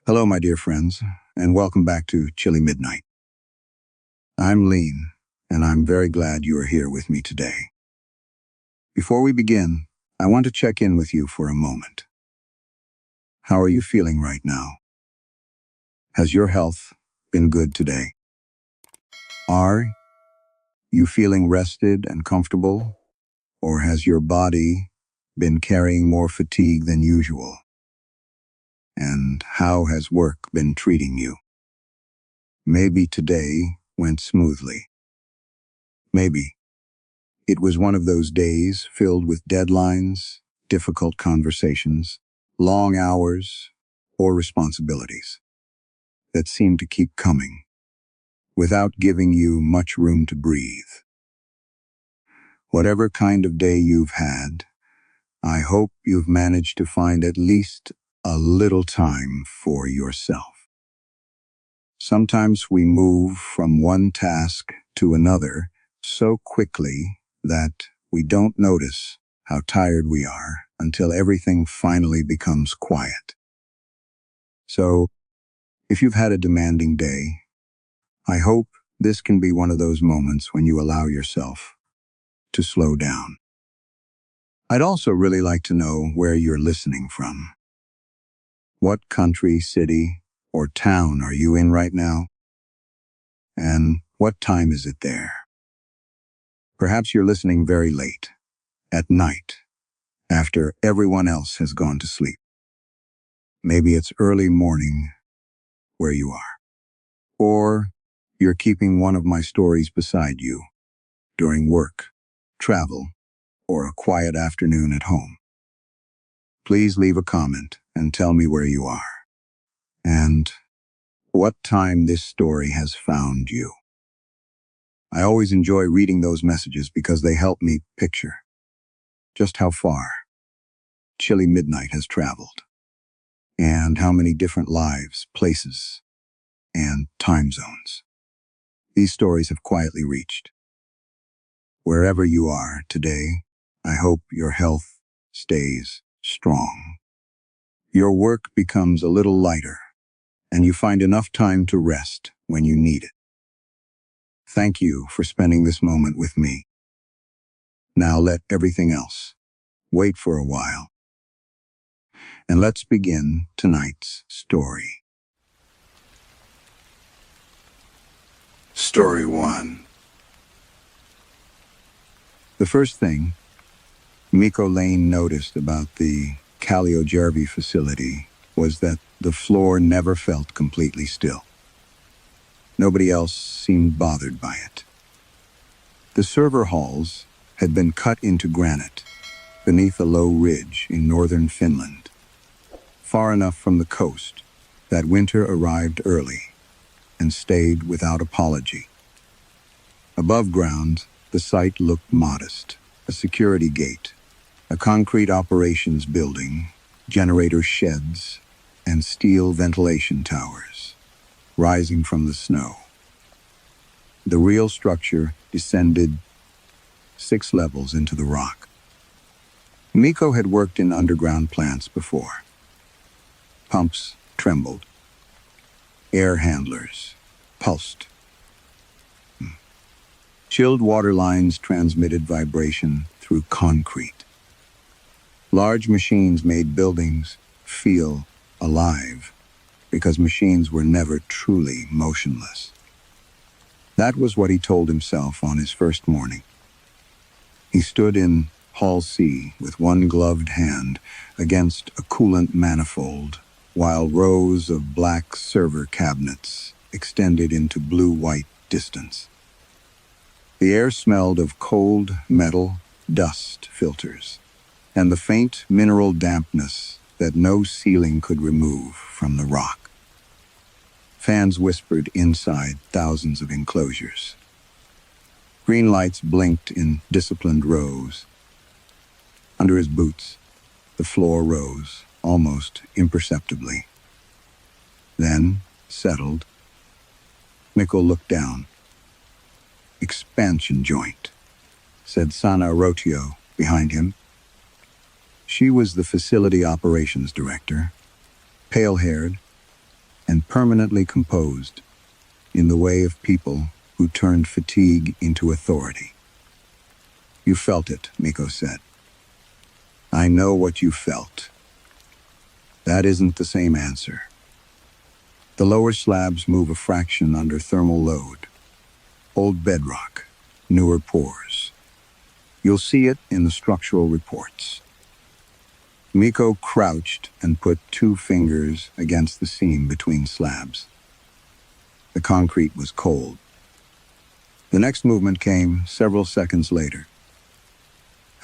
Hello, my dear friends, and welcome back to Chilly Midnight. I'm Leanh, and I'm very glad you are here with me today. Before we begin, I want to check in with you for a moment. How are you feeling right now? Has your health been good today? Are you feeling rested and comfortable, or has your body been carrying more fatigue than usual? And how has work been treating you? Maybe today went smoothly. Maybe it was one of those days filled with deadlines, difficult conversations, long hours, or responsibilities that seemed to keep coming without giving you much room to breathe. Whatever kind of day you've had, I hope you've managed to find at least a little time for yourself. Sometimes we move from one task to another so quickly that we don't notice how tired we are until everything finally becomes quiet. So, if you've had a demanding day, I hope this can be one of those moments when you allow yourself to slow down. I'd also really like to know where you're listening from. What country, city, or town are you in right now? And what time is it there? Perhaps you're listening very late, at night, after everyone else has gone to sleep. Maybe it's early morning where you are. Or you're keeping one of my stories beside you during work, travel, or a quiet afternoon at home. Please leave a comment and tell me where you are and what time this story has found you. I always enjoy reading those messages because they help me picture just how far Chilly Midnight has traveled and how many different lives, places, and time zones these stories have quietly reached. Wherever you are today, I hope your health stays strong. Your work becomes a little lighter, and you find enough time to rest when you need it. Thank you for spending this moment with me. Now let everything else wait for a while. And let's begin tonight's story. Story 1. The first thing Leanh noticed about the Calliojervi facility was that the floor never felt completely still. Nobody else seemed bothered by it. The server halls had been cut into granite beneath a low ridge in northern Finland, far enough from the coast that winter arrived early and stayed without apology. Above ground, the site looked modest: a security gate, a concrete operations building, generator sheds, and steel ventilation towers rising from the snow. The real structure descended 6 levels into the rock. Mikko had worked in underground plants before. Pumps trembled. Air handlers pulsed. Chilled water lines transmitted vibration through concrete. Large machines made buildings feel alive because machines were never truly motionless. That was what he told himself on his first morning. He stood in Hall C with one gloved hand against a coolant manifold, while rows of black server cabinets extended into blue-white distance. The air smelled of cold metal dust filters and the faint mineral dampness that no ceiling could remove from the rock. Fans whispered inside thousands of enclosures. Green lights blinked in disciplined rows. Under his boots, the floor rose, almost imperceptibly. Then settled. Mikko looked down. "Expansion joint," said Sana Rotio behind him. She was the facility operations director, pale-haired, and permanently composed in the way of people who turned fatigue into authority. "You felt it," Miko said. "I know what you felt." That isn't the same answer. The lower slabs move a fraction under thermal load. Old bedrock, newer pores. You'll see it in the structural reports. Miko crouched and put 2 fingers against the seam between slabs. The concrete was cold. The next movement came several seconds later.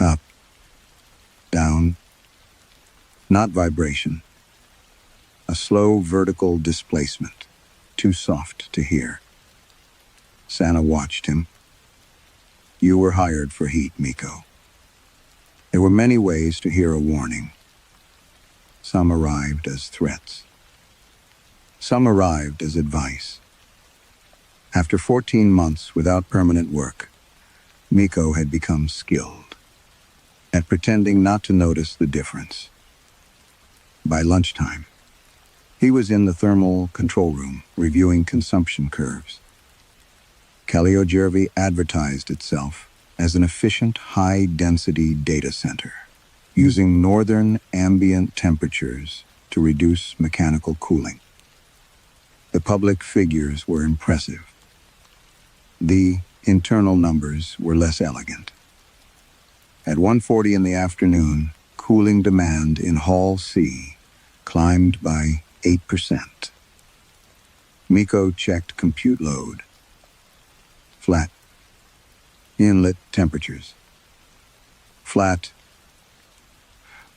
Up, down, not vibration. A slow vertical displacement, too soft to hear. Sana watched him. "You were hired for heat, Miko." There were many ways to hear a warning. Some arrived as threats. Some arrived as advice. After 14 months without permanent work, Miko had become skilled at pretending not to notice the difference. By lunchtime, he was in the thermal control room reviewing consumption curves. Calliojervi advertised itself as an efficient, high-density data center, using northern ambient temperatures to reduce mechanical cooling. The public figures were impressive. The internal numbers were less elegant. At 1:40 in the afternoon, cooling demand in Hall C climbed by 8%. Miko checked compute load. Flat. Inlet temperatures. Flat.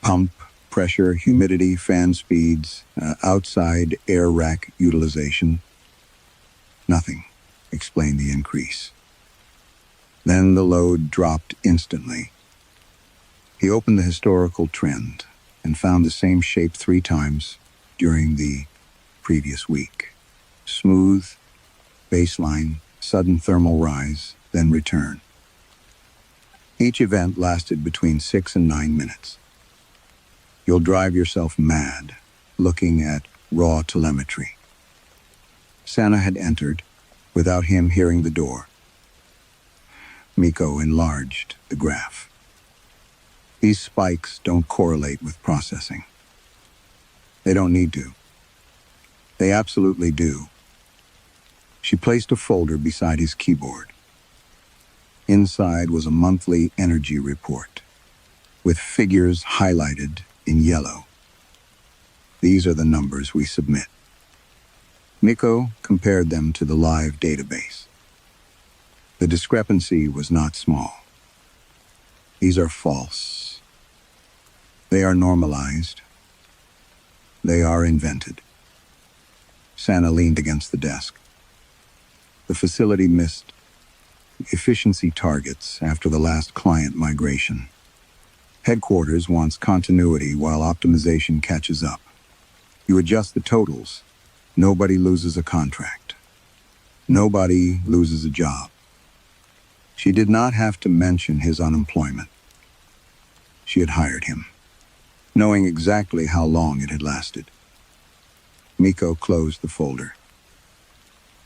Pump, pressure, humidity, fan speeds, outside air rack utilization. Nothing explained the increase. Then the load dropped instantly. He opened the historical trend and found the same shape 3 times during the previous week. Smooth, baseline, sudden thermal rise, then return. Each event lasted between 6 and 9 minutes. You'll drive yourself mad looking at raw telemetry. Sana had entered without him hearing the door. Miko enlarged the graph. These spikes don't correlate with processing. They don't need to. They absolutely do. She placed a folder beside his keyboard. Inside was a monthly energy report, with figures highlighted in yellow. "These are the numbers we submit." Miko compared them to the live database. The discrepancy was not small. "These are false. They are normalized. They are invented." Sana leaned against the desk. The facility missed efficiency targets after the last client migration. Headquarters wants continuity while optimization catches up. You adjust the totals. Nobody loses a contract. Nobody loses a job. She did not have to mention his unemployment. She had hired him, knowing exactly how long it had lasted. Miko closed the folder.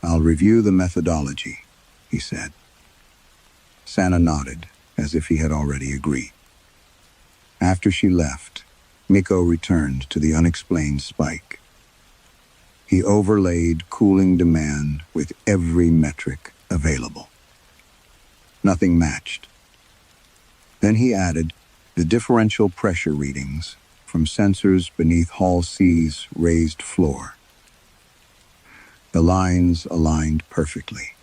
"I'll review the methodology," he said. Sana nodded, as if he had already agreed. After she left, Miko returned to the unexplained spike. He overlaid cooling demand with every metric available. Nothing matched. Then he added the differential pressure readings from sensors beneath Hall C's raised floor. The lines aligned perfectly.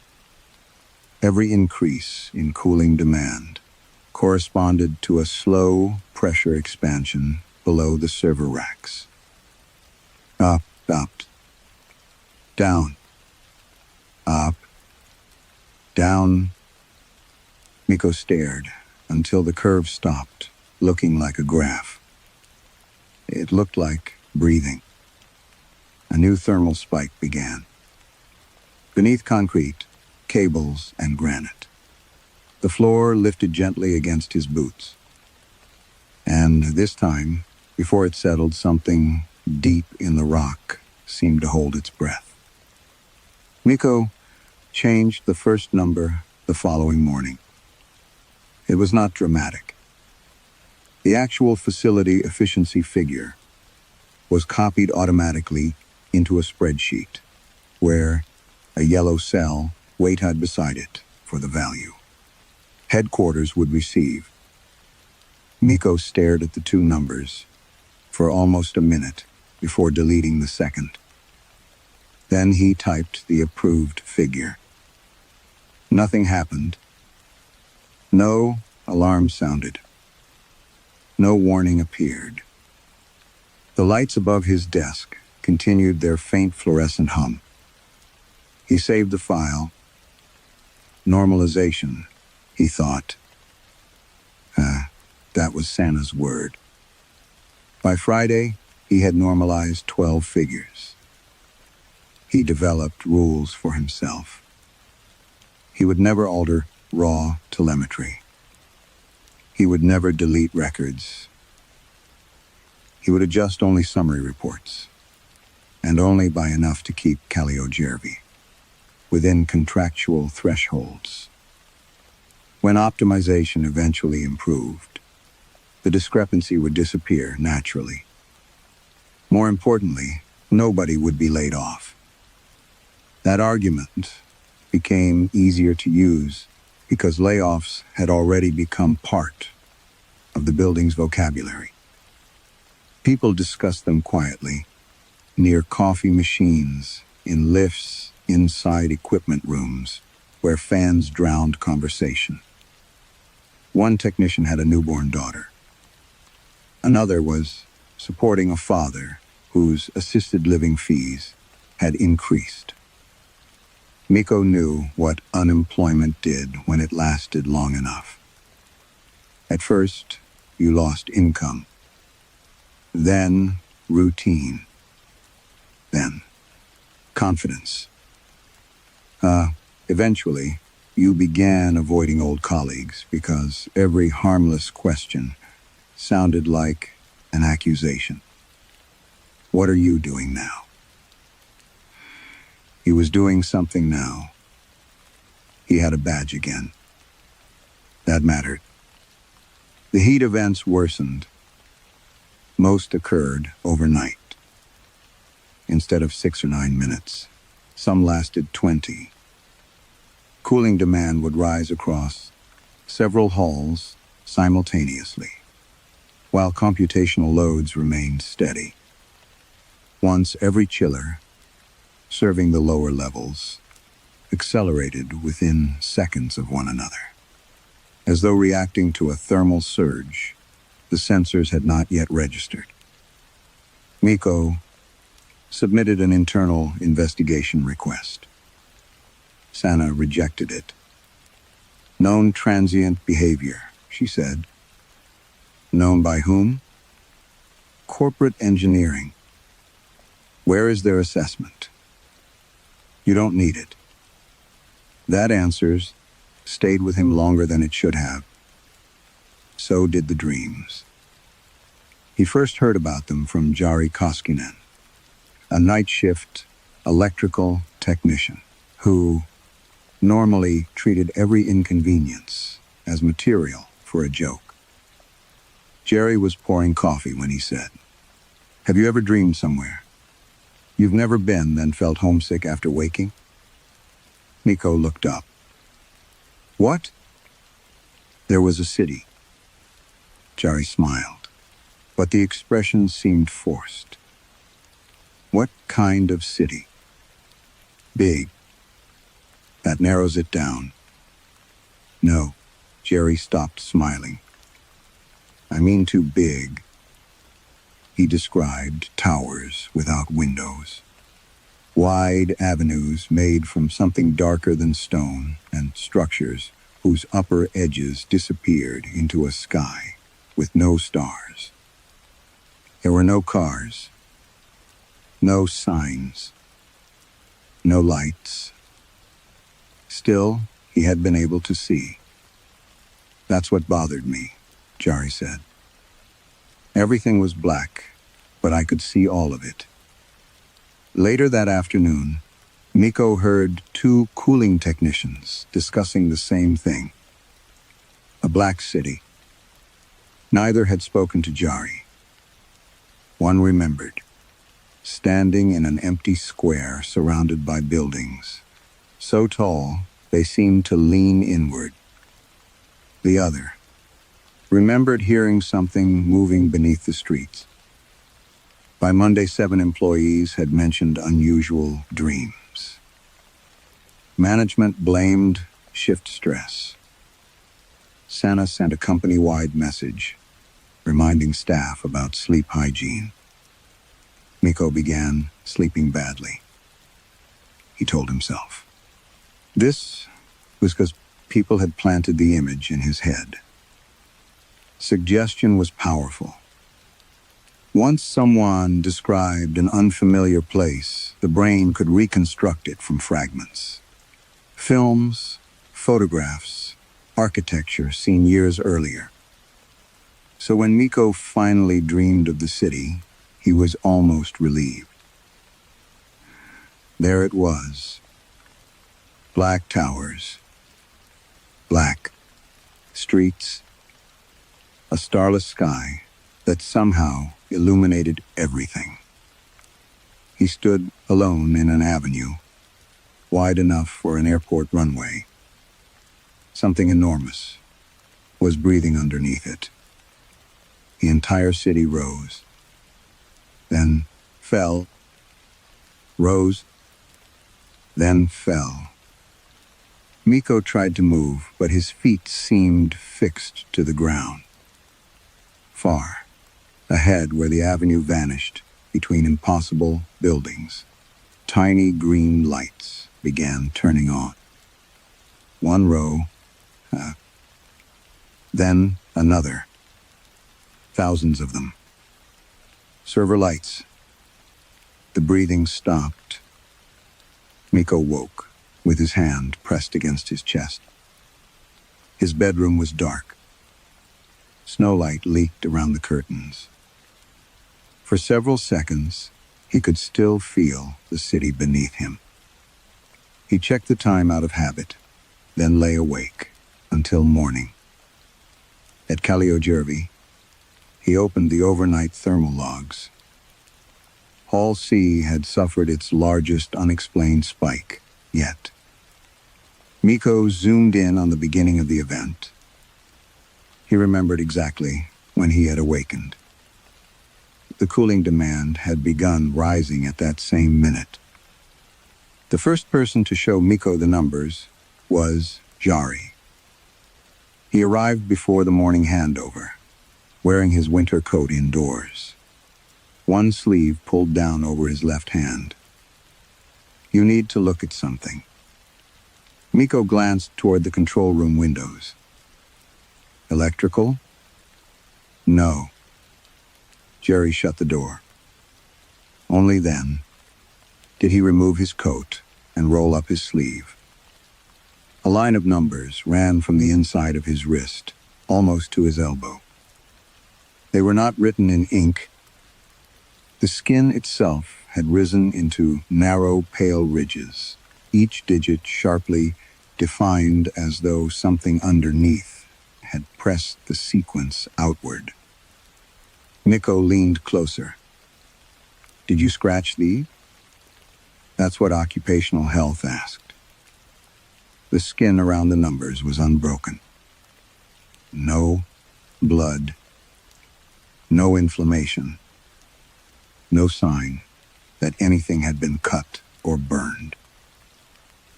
Every increase in cooling demand corresponded to a slow pressure expansion below the server racks. Up, down, up, down. Miko stared until the curve stopped, looking like a graph. It looked like breathing. A new thermal spike began. Beneath concrete, cables, and granite. The floor lifted gently against his boots. And this time, before it settled, something deep in the rock seemed to hold its breath. Miko changed the first number the following morning. It was not dramatic. The actual facility efficiency figure was copied automatically into a spreadsheet, where a yellow cell waited beside it for the value. Headquarters would receive. Miko stared at the two numbers for almost a minute before deleting the second. Then he typed the approved figure. Nothing happened. No alarm sounded. No warning appeared. The lights above his desk continued their faint fluorescent hum. He saved the file. Normalization, he thought. That was Santa's word. By Friday, he had normalized 12 figures. He developed rules for himself. He would never alter raw telemetry. He would never delete records. He would adjust only summary reports, and only by enough to keep Calliojervi within contractual thresholds. When optimization eventually improved, the discrepancy would disappear naturally. More importantly, nobody would be laid off. That argument became easier to use because layoffs had already become part of the building's vocabulary. People discussed them quietly, near coffee machines, in lifts, inside equipment rooms, where fans drowned conversation. One technician had a newborn daughter. Another was supporting a father whose assisted living fees had increased. Miko knew what unemployment did when it lasted long enough. At first, you lost income. Then, routine. Then, confidence. Eventually, you began avoiding old colleagues because every harmless question sounded like an accusation. What are you doing now? He was doing something now. He had a badge again. That mattered. The heat events worsened. Most occurred overnight. Instead of 6 or 9 minutes, some lasted 20. Cooling demand would rise across several halls simultaneously, while computational loads remained steady. Once every chiller, serving the lower levels, accelerated within seconds of one another. As though reacting to a thermal surge, the sensors had not yet registered. Miko submitted an internal investigation request. Sana rejected it. Known transient behavior, she said. Known by whom? Corporate engineering. Where is their assessment? You don't need it. That answers stayed with him longer than it should have. So did the dreams. He first heard about them from Jari Koskinen, a night shift electrical technician who normally treated every inconvenience as material for a joke. Jerry was pouring coffee when he said, "Have you ever dreamed somewhere? You've never been, then felt homesick after waking?" Miko looked up. What? There was a city. Jari smiled, but the expression seemed forced. What kind of city? Big. That narrows it down. No, Jerry stopped smiling. I mean too big. He described towers without windows. Wide avenues made from something darker than stone, and structures whose upper edges disappeared into a sky with no stars. There were no cars, no signs, no lights. Still, he had been able to see. That's what bothered me, Jari said. Everything was black, but I could see all of it. Later that afternoon, Miko heard two cooling technicians discussing the same thing. A black city. Neither had spoken to Jari. One remembered, standing in an empty square surrounded by buildings, so tall they seemed to lean inward. The other remembered hearing something moving beneath the streets. By Monday, 7 employees had mentioned unusual dreams. Management blamed shift stress. Sana sent a company-wide message reminding staff about sleep hygiene. Miko began sleeping badly. He told himself. This was because people had planted the image in his head. Suggestion was powerful. Once someone described an unfamiliar place, the brain could reconstruct it from fragments. Films, photographs, architecture seen years earlier. So when Miko finally dreamed of the city, he was almost relieved. There it was. Black towers, black streets, a starless sky that somehow illuminated everything. He stood alone in an avenue, wide enough for an airport runway. Something enormous was breathing underneath it. The entire city rose, then fell, rose, then fell. Miko tried to move, but his feet seemed fixed to the ground. Far ahead, where the avenue vanished between impossible buildings, tiny green lights began turning on. One row, then another. Thousands of them. Server lights. The breathing stopped. Miko woke, with his hand pressed against his chest. His bedroom was dark. Snowlight leaked around the curtains. For several seconds, he could still feel the city beneath him. He checked the time out of habit, then lay awake until morning. At Kalliogjärvi, he opened the overnight thermal logs. Hall C had suffered its largest unexplained spike yet. Miko zoomed in on the beginning of the event. He remembered exactly when he had awakened. The cooling demand had begun rising at that same minute. The first person to show Miko the numbers was Jari. He arrived before the morning handover, wearing his winter coat indoors. One sleeve pulled down over his left hand. "You need to look at something." Miko glanced toward the control room windows. "Electrical?" "No." Jari shut the door. Only then did he remove his coat and roll up his sleeve. A line of numbers ran from the inside of his wrist, almost to his elbow. They were not written in ink. The skin itself had risen into narrow, pale ridges, each digit sharply defined as though something underneath had pressed the sequence outward. Miko leaned closer. "Did you scratch these?" That's what occupational health asked. The skin around the numbers was unbroken. No blood, no inflammation, no sign that anything had been cut or burned.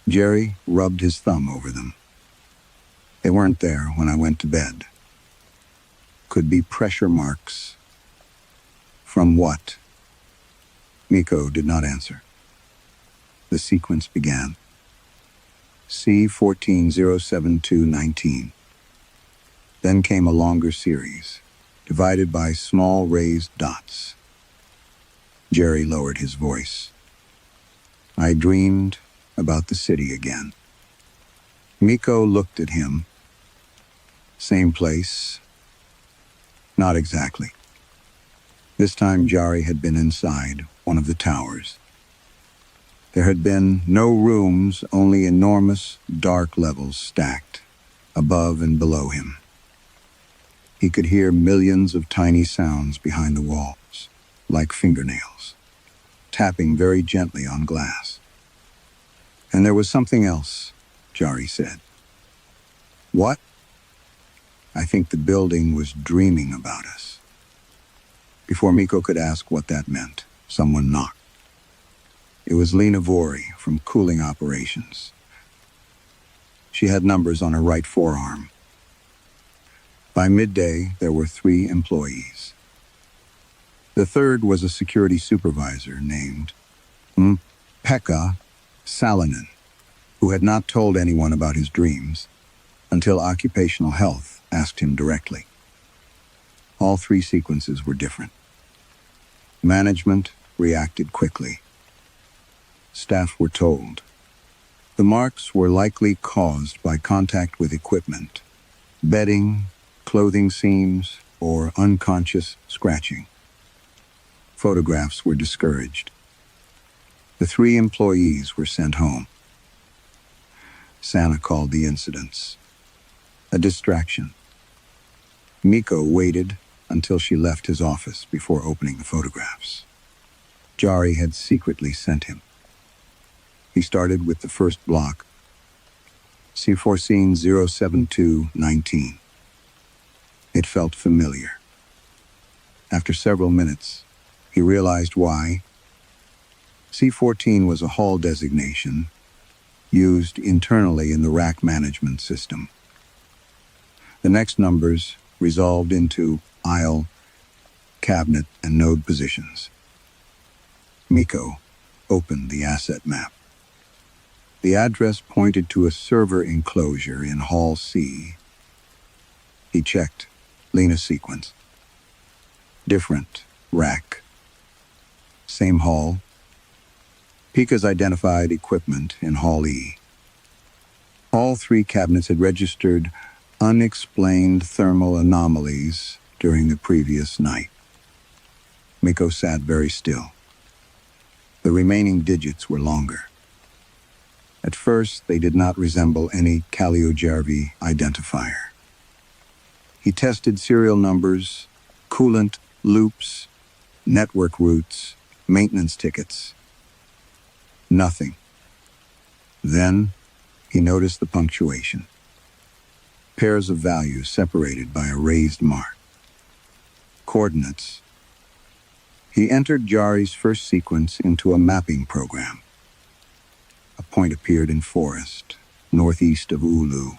Jari rubbed his thumb over them. "They weren't there when I went to bed." "Could be pressure marks." "From what?" Miko did not answer. The sequence began. C1407219. Then came a longer series, divided by small raised dots. Jari lowered his voice. "I dreamed about the city again." Miko looked at him. Same place. Not exactly. This time Jari had been inside one of the towers. There had been no rooms, only enormous, dark levels stacked, above and below him. He could hear millions of tiny sounds behind the walls, like fingernails, tapping very gently on glass. And there was something else, Jari said. What? I think the building was dreaming about us. Before Miko could ask what that meant, someone knocked. It was Leanh Vori from Cooling Operations. She had numbers on her right forearm. By midday, there were 3 employees. The third was a security supervisor named Pekka Salonen, who had not told anyone about his dreams until Occupational Health asked him directly. All 3 sequences were different. Management reacted quickly. Staff were told. The marks were likely caused by contact with equipment, bedding, clothing seams, or unconscious scratching. Photographs were discouraged. The 3 employees were sent home. Santa called the incidents a distraction. Miko waited until she left his office before opening the photographs. Jari had secretly sent him. He started with the first block, C4 scene 07219. It felt familiar. After several minutes, he realized why. C14 was a hall designation used internally in the rack management system. The next numbers resolved into aisle, cabinet, and node positions. Miko opened the asset map. The address pointed to a server enclosure in Hall C. He checked Leanh sequence. Different rack. Same hall. Pika's identified equipment in Hall E. All 3 cabinets had registered unexplained thermal anomalies during the previous night. Miko sat very still. The remaining digits were longer. At first, they did not resemble any Kaliojärvi identifier. He tested serial numbers, coolant loops, network routes, maintenance tickets. Nothing. Then, he noticed the punctuation. Pairs of values separated by a raised mark. Coordinates. He entered Jari's first sequence into a mapping program. A point appeared in forest, northeast of Oulu.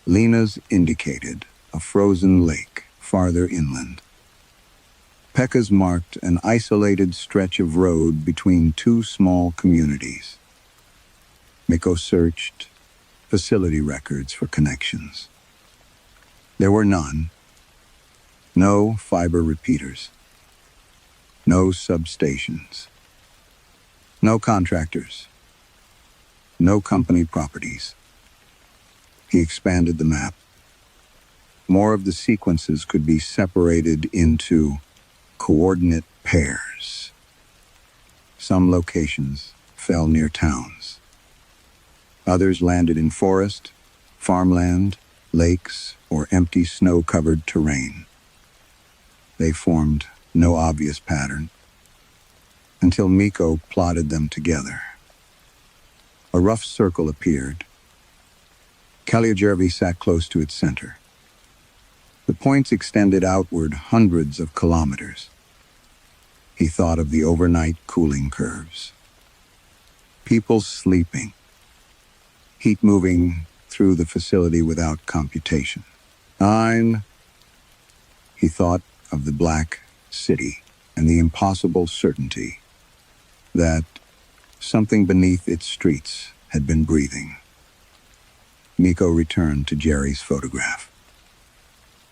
Lena's indicated a frozen lake farther inland. Pekka's marked an isolated stretch of road between 2 small communities. Miko searched facility records for connections. There were none. No fiber repeaters. No substations. No contractors. No company properties. He expanded the map. More of the sequences could be separated into coordinate pairs. Some locations fell near towns. Others landed in forest, farmland, lakes, or empty snow-covered terrain. They formed no obvious pattern until Miko plotted them together. A rough circle appeared. Kaliojärvi sat close to its center. The points extended outward hundreds of kilometers. He thought of the overnight cooling curves. People sleeping. Heat moving through the facility without computation. He thought of the Black City and the impossible certainty that something beneath its streets had been breathing. Miko returned to Jari's photograph.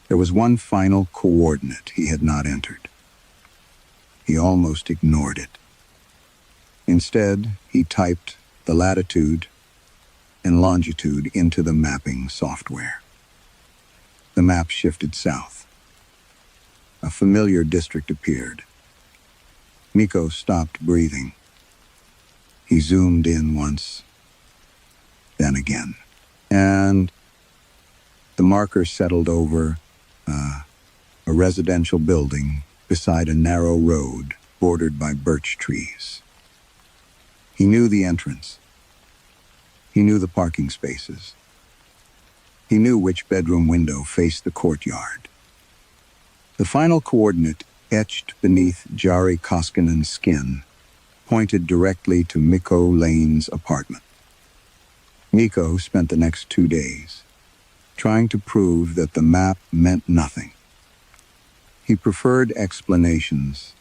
There was one final coordinate he had not entered. He almost ignored it. Instead, he typed the latitude and longitude into the mapping software. The map shifted south. A familiar district appeared. Miko stopped breathing. He zoomed in once, then again, and the marker settled over a residential building beside a narrow road bordered by birch trees. He knew the entrance. He knew the parking spaces. He knew which bedroom window faced the courtyard. The final coordinate, etched beneath Jari Koskinen's skin, pointed directly to Mikko Lane's apartment. Mikko spent the next 2 days trying to prove that the map meant nothing. He preferred explanations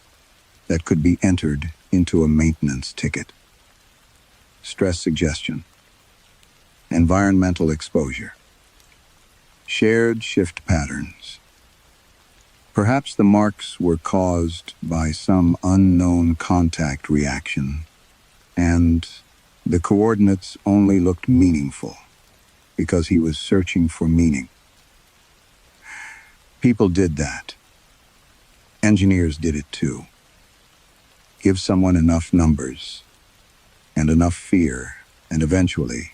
that could be entered into a maintenance ticket. Stress suggestion, environmental exposure, shared shift patterns. Perhaps the marks were caused by some unknown contact reaction, and the coordinates only looked meaningful because he was searching for meaning. People did that. Engineers did it too. Give someone enough numbers and enough fear, and eventually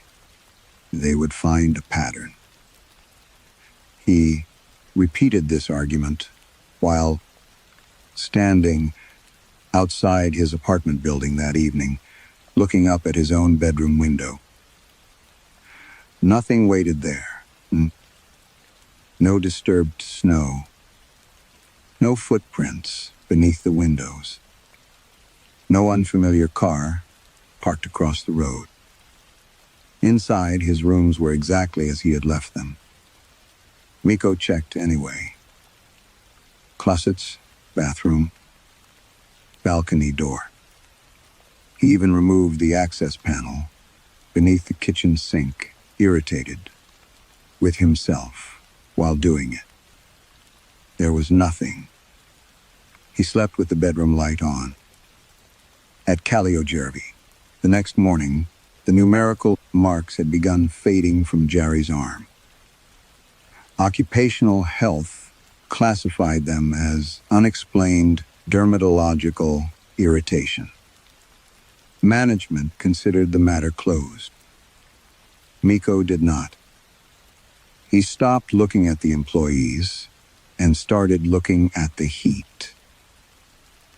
they would find a pattern. He repeated this argument while standing outside his apartment building that evening, looking up at his own bedroom window. Nothing waited there. No disturbed snow. No footprints beneath the windows. No unfamiliar car parked across the road. Inside, his rooms were exactly as he had left them. Mikko checked anyway. Closets, bathroom, balcony door. He even removed the access panel beneath the kitchen sink, irritated with himself while doing it. There was nothing. He slept with the bedroom light on. At Kalliojärvi, the next morning, the numerical marks had begun fading from Jari's arm. Occupational health classified them as unexplained dermatological irritation. Management considered the matter closed. Mikko did not. He stopped looking at the employees and started looking at the heat.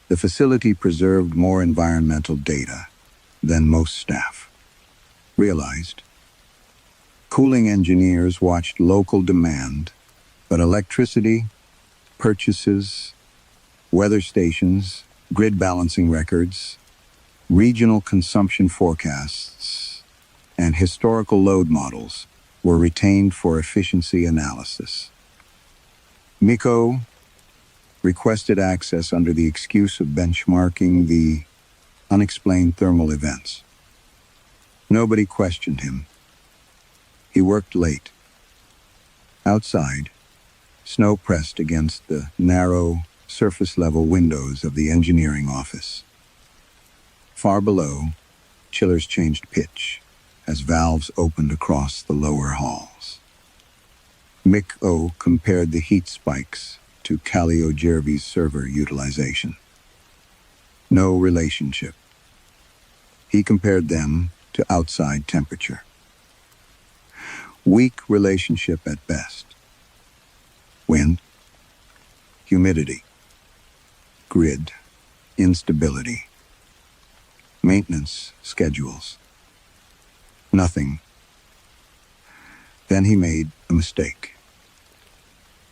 The facility preserved more environmental data than most staff. Realized. Cooling engineers watched local demand, but electricity, purchases, weather stations, grid balancing records, regional consumption forecasts, and historical load models were retained for efficiency analysis. Mikko requested access under the excuse of benchmarking the unexplained thermal events. Nobody questioned him. He worked late. Outside, snow pressed against the narrow, surface-level windows of the engineering office. Far below, chillers changed pitch as valves opened across the lower halls. Mikko compared the heat spikes to Kalliojärvi's server utilization. No relationship. He compared them to outside temperature. Weak relationship at best. Wind, humidity, grid, instability, maintenance schedules. Nothing. Then he made a mistake.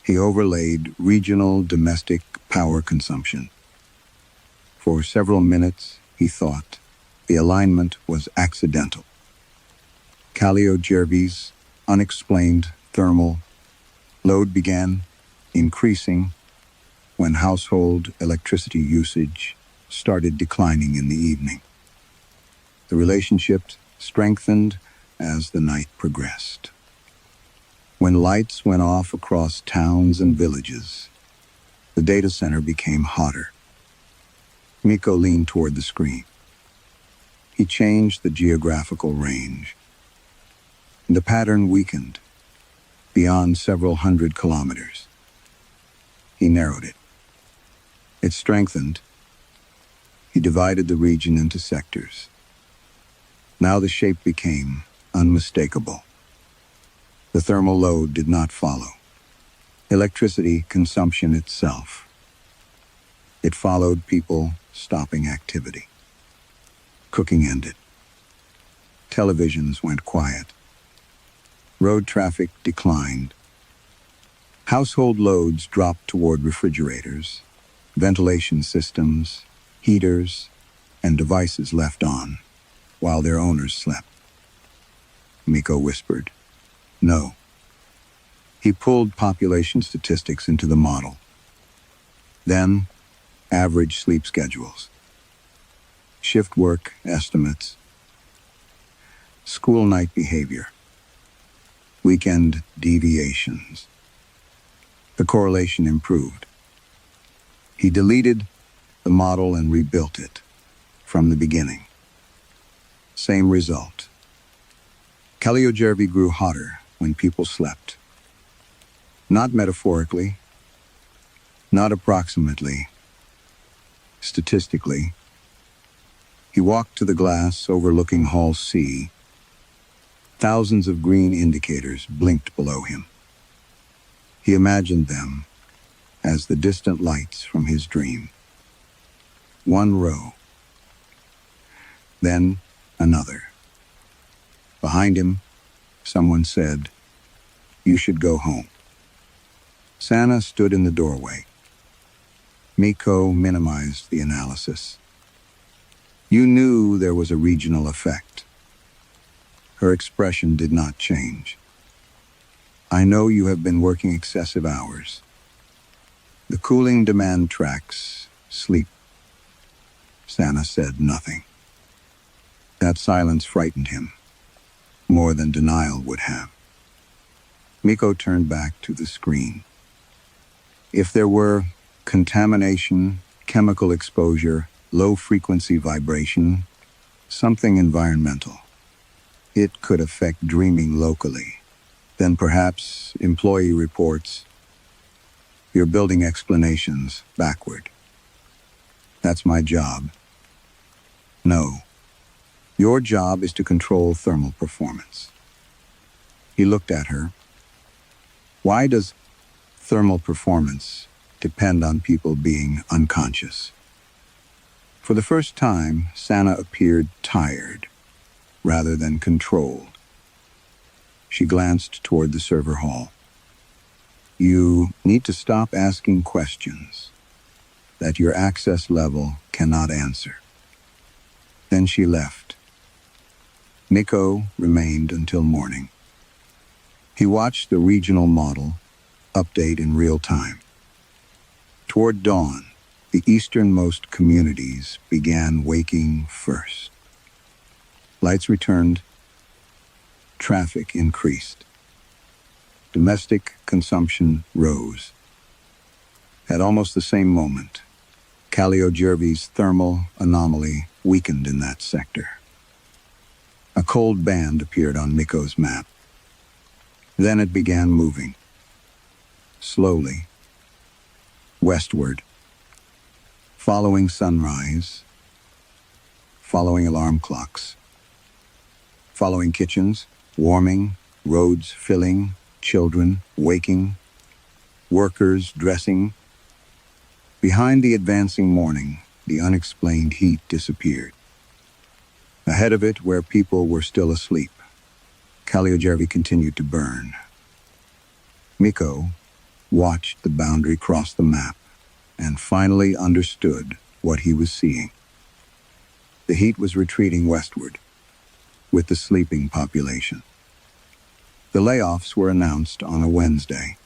He overlaid regional domestic power consumption. For several minutes, he thought the alignment was accidental. Kalliojärvi's unexplained thermal load began increasing when household electricity usage started declining in the evening. The relationship strengthened as the night progressed. When lights went off across towns and villages, the data center became hotter. Mikko leaned toward the screen. He changed the geographical range. The pattern weakened beyond several hundred kilometers. He narrowed it. It strengthened. He divided the region into sectors. Now the shape became unmistakable. The thermal load did not follow. Electricity consumption itself. It followed people stopping activity. Cooking ended. Televisions went quiet. Road traffic declined. Household loads dropped toward refrigerators, ventilation systems, heaters, and devices left on, while their owners slept. Miko whispered, "No." He pulled population statistics into the model. Then, average sleep schedules, shift work estimates, school night behavior, weekend deviations. The correlation improved. He deleted the model and rebuilt it from the beginning. Same result. Calliojervi grew hotter when people slept. Not metaphorically, not approximately, statistically. He walked to the glass overlooking Hall C. Thousands of green indicators blinked below him. He imagined them as the distant lights from his dream. One row, then another. Behind him, someone said, "You should go home." Sana stood in the doorway. Miko minimized the analysis. "You knew there was a regional effect." Her expression did not change. "I know you have been working excessive hours. The cooling demand tracks sleep." Sana said nothing. That silence frightened him, more than denial would have. Miko turned back to the screen. If there were contamination, chemical exposure, low-frequency vibration, something environmental, it could affect dreaming locally. Then perhaps employee reports. You're building explanations backward. That's my job. No. Your job is to control thermal performance. He looked at her. Why does thermal performance depend on people being unconscious? For the first time, Sana appeared tired, rather than controlled. She glanced toward the server hall. You need to stop asking questions that your access level cannot answer. Then she left. Miko remained until morning. He watched the regional model update in real time. Toward dawn, the easternmost communities began waking first. Lights returned. Traffic increased. Domestic consumption rose. At almost the same moment, Calliojervi's thermal anomaly weakened in that sector. A cold band appeared on Miko's map. Then it began moving. Slowly. Westward. Following sunrise. Following alarm clocks. Following kitchens, warming, roads filling, children waking, workers dressing. Behind the advancing morning, the unexplained heat disappeared. Ahead of it, where people were still asleep, Calliojervi continued to burn. Miko watched the boundary cross the map and finally understood what he was seeing. The heat was retreating westward, with the sleeping population. The layoffs were announced on a Wednesday.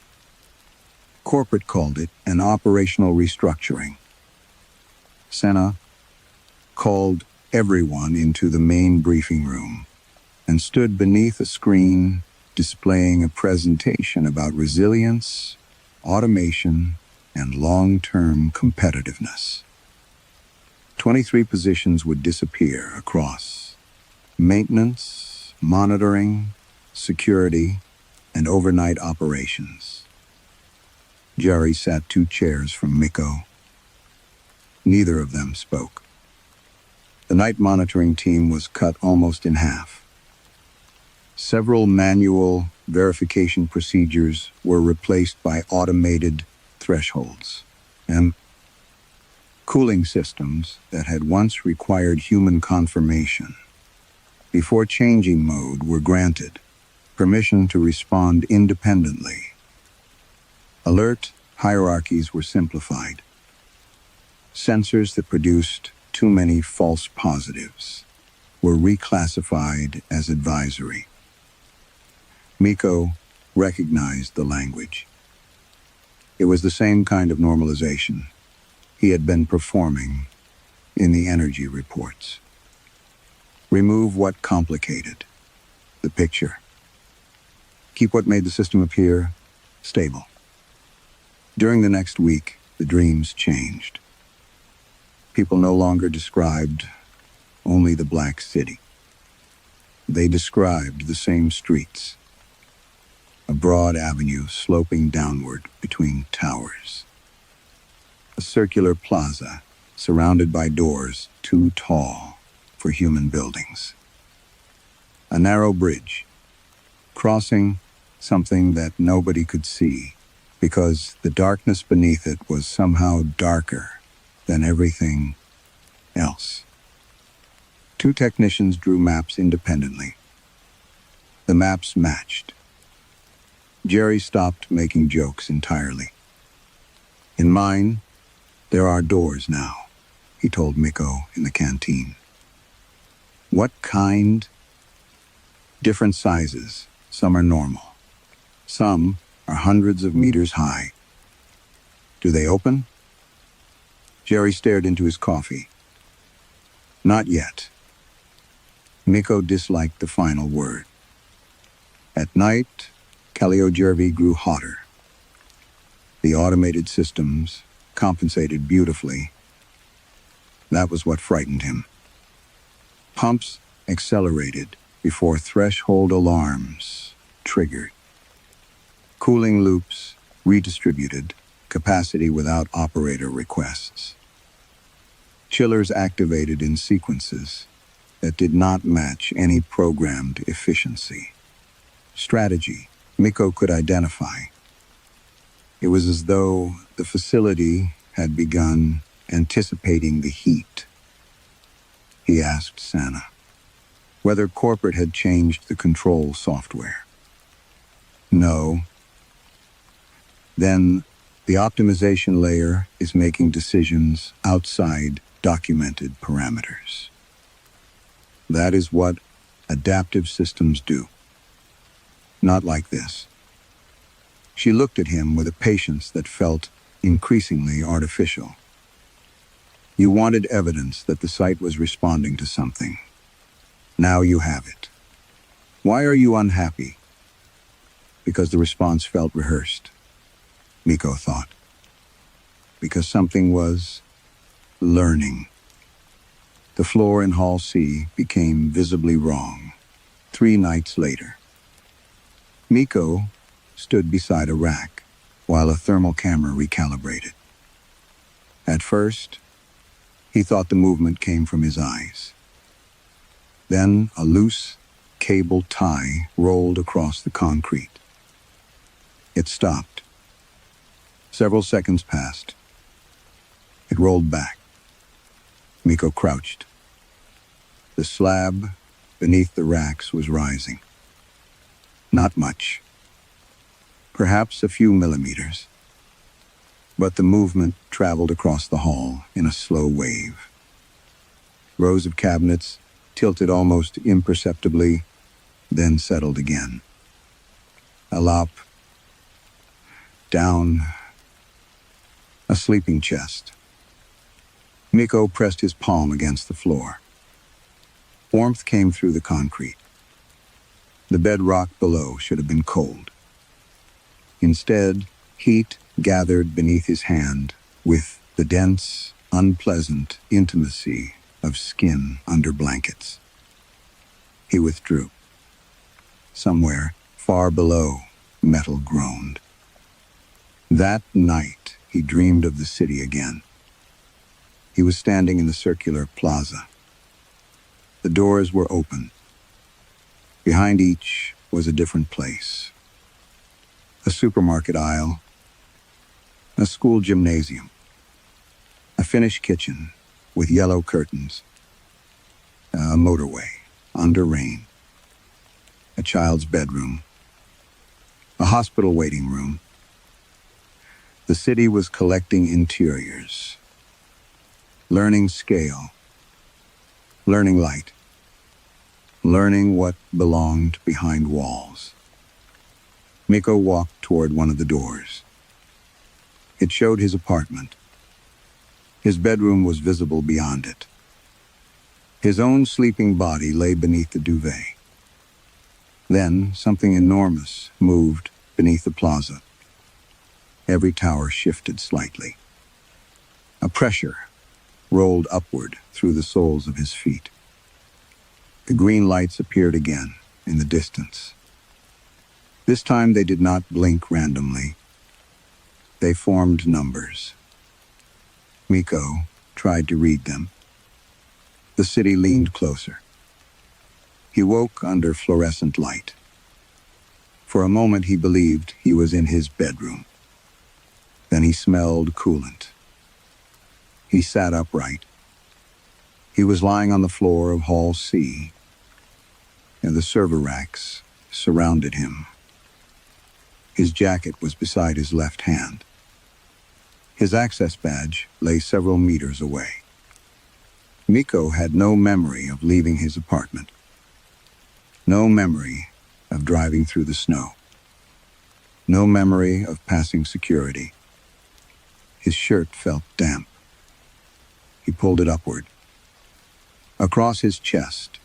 Corporate called it an operational restructuring. Sana called everyone into the main briefing room and stood beneath a screen displaying a presentation about resilience, automation, and long-term competitiveness. 23 positions would disappear across maintenance, monitoring, security, and overnight operations. Jerry sat 2 chairs from Miko. Neither of them spoke. The night monitoring team was cut almost in half. Several manual verification procedures were replaced by automated thresholds and cooling systems that had once required human confirmation. Before changing mode were granted permission to respond independently. Alert hierarchies were simplified. Sensors that produced too many false positives were reclassified as advisory. Miko recognized the language. It was the same kind of normalization he had been performing in the energy reports. Remove what complicated the picture. Keep what made the system appear stable. During the next week, the dreams changed. People no longer described only the Black City. They described the same streets, a broad avenue sloping downward between towers, a circular plaza surrounded by doors too tall for human buildings, a narrow bridge crossing something that nobody could see because the darkness beneath it was somehow darker than everything else. Two technicians drew maps independently. The maps matched. Jerry stopped making jokes entirely. In mine, there are doors now, he told Miko in the canteen. What kind? Different sizes. Some are normal. Some are hundreds of meters high. Do they open? Jerry stared into his coffee. Not yet. Miko disliked the final word. At night, Calliojervi grew hotter. The automated systems compensated beautifully. That was what frightened him. Pumps accelerated before threshold alarms triggered. Cooling loops redistributed capacity without operator requests. Chillers activated in sequences that did not match any programmed efficiency. Strategy Miko could identify. It was as though the facility had begun anticipating the heat. He asked Sana whether corporate had changed the control software. No. Then the optimization layer is making decisions outside documented parameters. That is what adaptive systems do. Not like this. She looked at him with a patience that felt increasingly artificial. You wanted evidence that the site was responding to something. Now you have it. Why are you unhappy? Because the response felt rehearsed, Miko thought. Because something was learning. The floor in Hall C became visibly wrong 3 nights later. Miko stood beside a rack while a thermal camera recalibrated. At first, he thought the movement came from his eyes. Then a loose cable tie rolled across the concrete. It stopped. Several seconds passed. It rolled back. Miko crouched. The slab beneath the racks was rising. Not much. Perhaps a few millimeters. But the movement traveled across the hall in a slow wave. Rows of cabinets tilted almost imperceptibly, then settled again. Up, down, a sleeping chest. Miko pressed his palm against the floor. Warmth came through the concrete. The bedrock below should have been cold. Instead, heat gathered beneath his hand with the dense, unpleasant intimacy of skin under blankets. He withdrew. Somewhere, far below, metal groaned. That night, he dreamed of the city again. He was standing in the circular plaza. The doors were open. Behind each was a different place. A supermarket aisle, a school gymnasium, a finished kitchen with yellow curtains, a motorway under rain, a child's bedroom, a hospital waiting room. The city was collecting interiors, learning scale, learning light, learning what belonged behind walls. Miko walked toward one of the doors. It showed his apartment. His bedroom was visible beyond it. His own sleeping body lay beneath the duvet. Then something enormous moved beneath the plaza. Every tower shifted slightly. A pressure rolled upward through the soles of his feet. The green lights appeared again in the distance. This time they did not blink randomly. They formed numbers. Miko tried to read them. The city leaned closer. He woke under fluorescent light. For a moment he believed he was in his bedroom. Then he smelled coolant. He sat upright. He was lying on the floor of Hall C, and the server racks surrounded him. His jacket was beside his left hand. His access badge lay several meters away. Miko had no memory of leaving his apartment. No memory of driving through the snow. No memory of passing security. His shirt felt damp. He pulled it upward. Across his chest,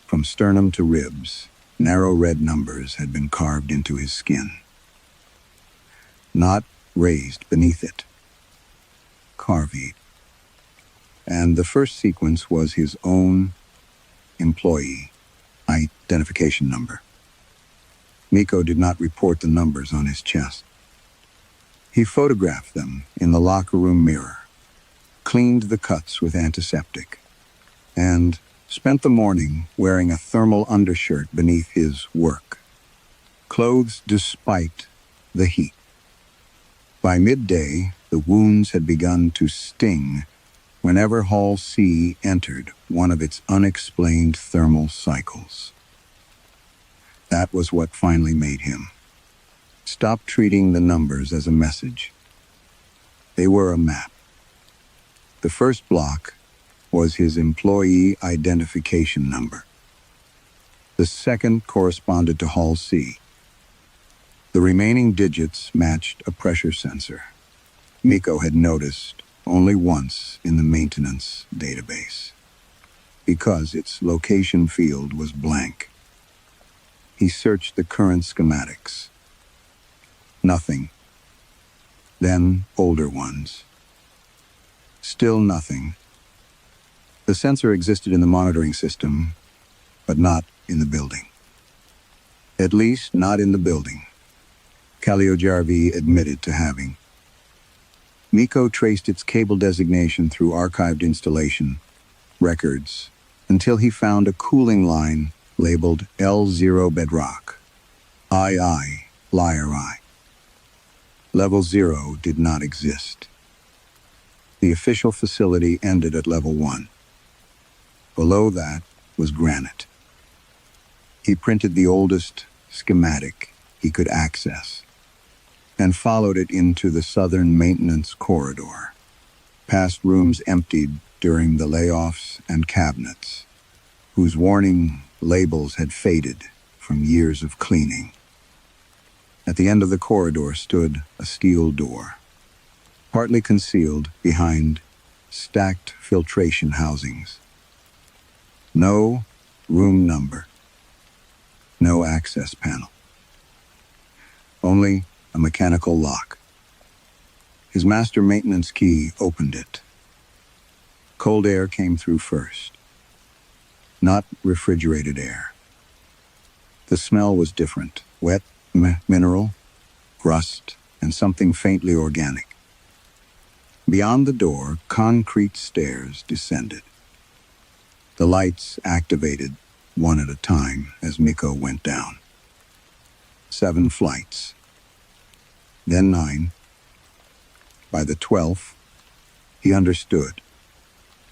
from sternum to ribs, narrow red numbers had been carved into his skin. Not raised beneath it. Carved. And the first sequence was his own employee identification number. Miko did not report the numbers on his chest. He photographed them in the locker room mirror, cleaned the cuts with antiseptic, and spent the morning wearing a thermal undershirt beneath his work, clothes despite the heat. By midday, the wounds had begun to sting whenever Hall C entered one of its unexplained thermal cycles. That was what finally made him stop treating the numbers as a message. They were a map. The first block was his employee identification number. The second corresponded to Hall C. The remaining digits matched a pressure sensor. Miko had noticed only once in the maintenance database, because its location field was blank. He searched the current schematics. Nothing. Then older ones. Still nothing. The sensor existed in the monitoring system, but not in the building. At least not in the building Kaliojarvi admitted to having. Miko traced its cable designation through archived installation records until he found a cooling line labeled L0 bedrock. II, liar I. Level 0 did not exist. The official facility ended at level 1. Below that was granite. He printed the oldest schematic he could access and followed it into the southern maintenance corridor, past rooms emptied during the layoffs and cabinets, whose warning labels had faded from years of cleaning. At the end of the corridor stood a steel door, partly concealed behind stacked filtration housings. No room number. No access panel. Only a mechanical lock. His master maintenance key opened it. Cold air came through first. Not refrigerated air. The smell was different. Wet, mineral, rust, and something faintly organic. Beyond the door, concrete stairs descended. The lights activated, one at a time, as Miko went down. 7 flights. Then 9. By the 12th, he understood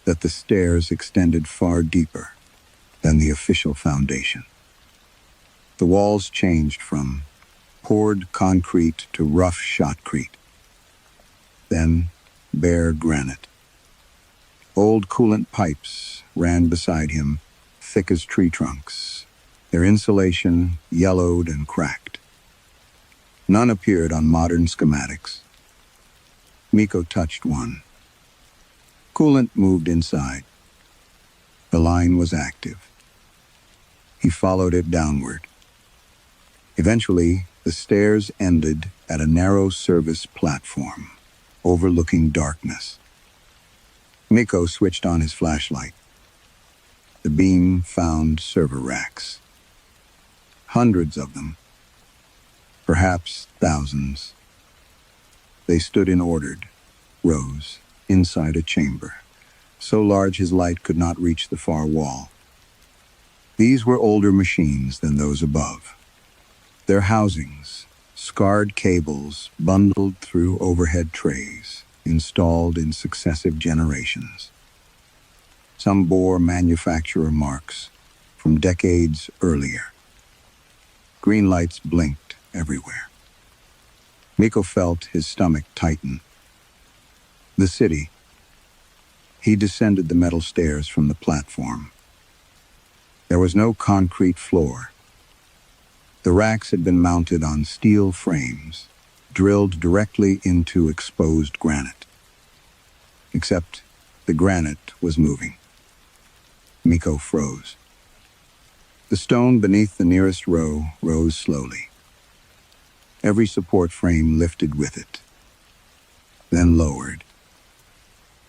that the stairs extended far deeper than the official foundation. The walls changed from poured concrete to rough shotcrete, then bare granite. Old coolant pipes ran beside him, thick as tree trunks, their insulation yellowed and cracked. None appeared on modern schematics. Miko touched one. Coolant moved inside. The line was active. He followed it downward. Eventually, the stairs ended at a narrow service platform, overlooking darkness. Miko switched on his flashlight. The beam found server racks. Hundreds of them. Perhaps thousands. They stood in ordered rows inside a chamber, so large his light could not reach the far wall. These were older machines than those above. Their housings, scarred cables bundled through overhead trays, installed in successive generations. Some bore manufacturer marks from decades earlier. Green lights blinked everywhere. Miko felt his stomach tighten. The city. He descended the metal stairs from the platform. There was no concrete floor. The racks had been mounted on steel frames, drilled directly into exposed granite. Except the granite was moving. Miko froze. The stone beneath the nearest row rose slowly. Every support frame lifted with it, then lowered.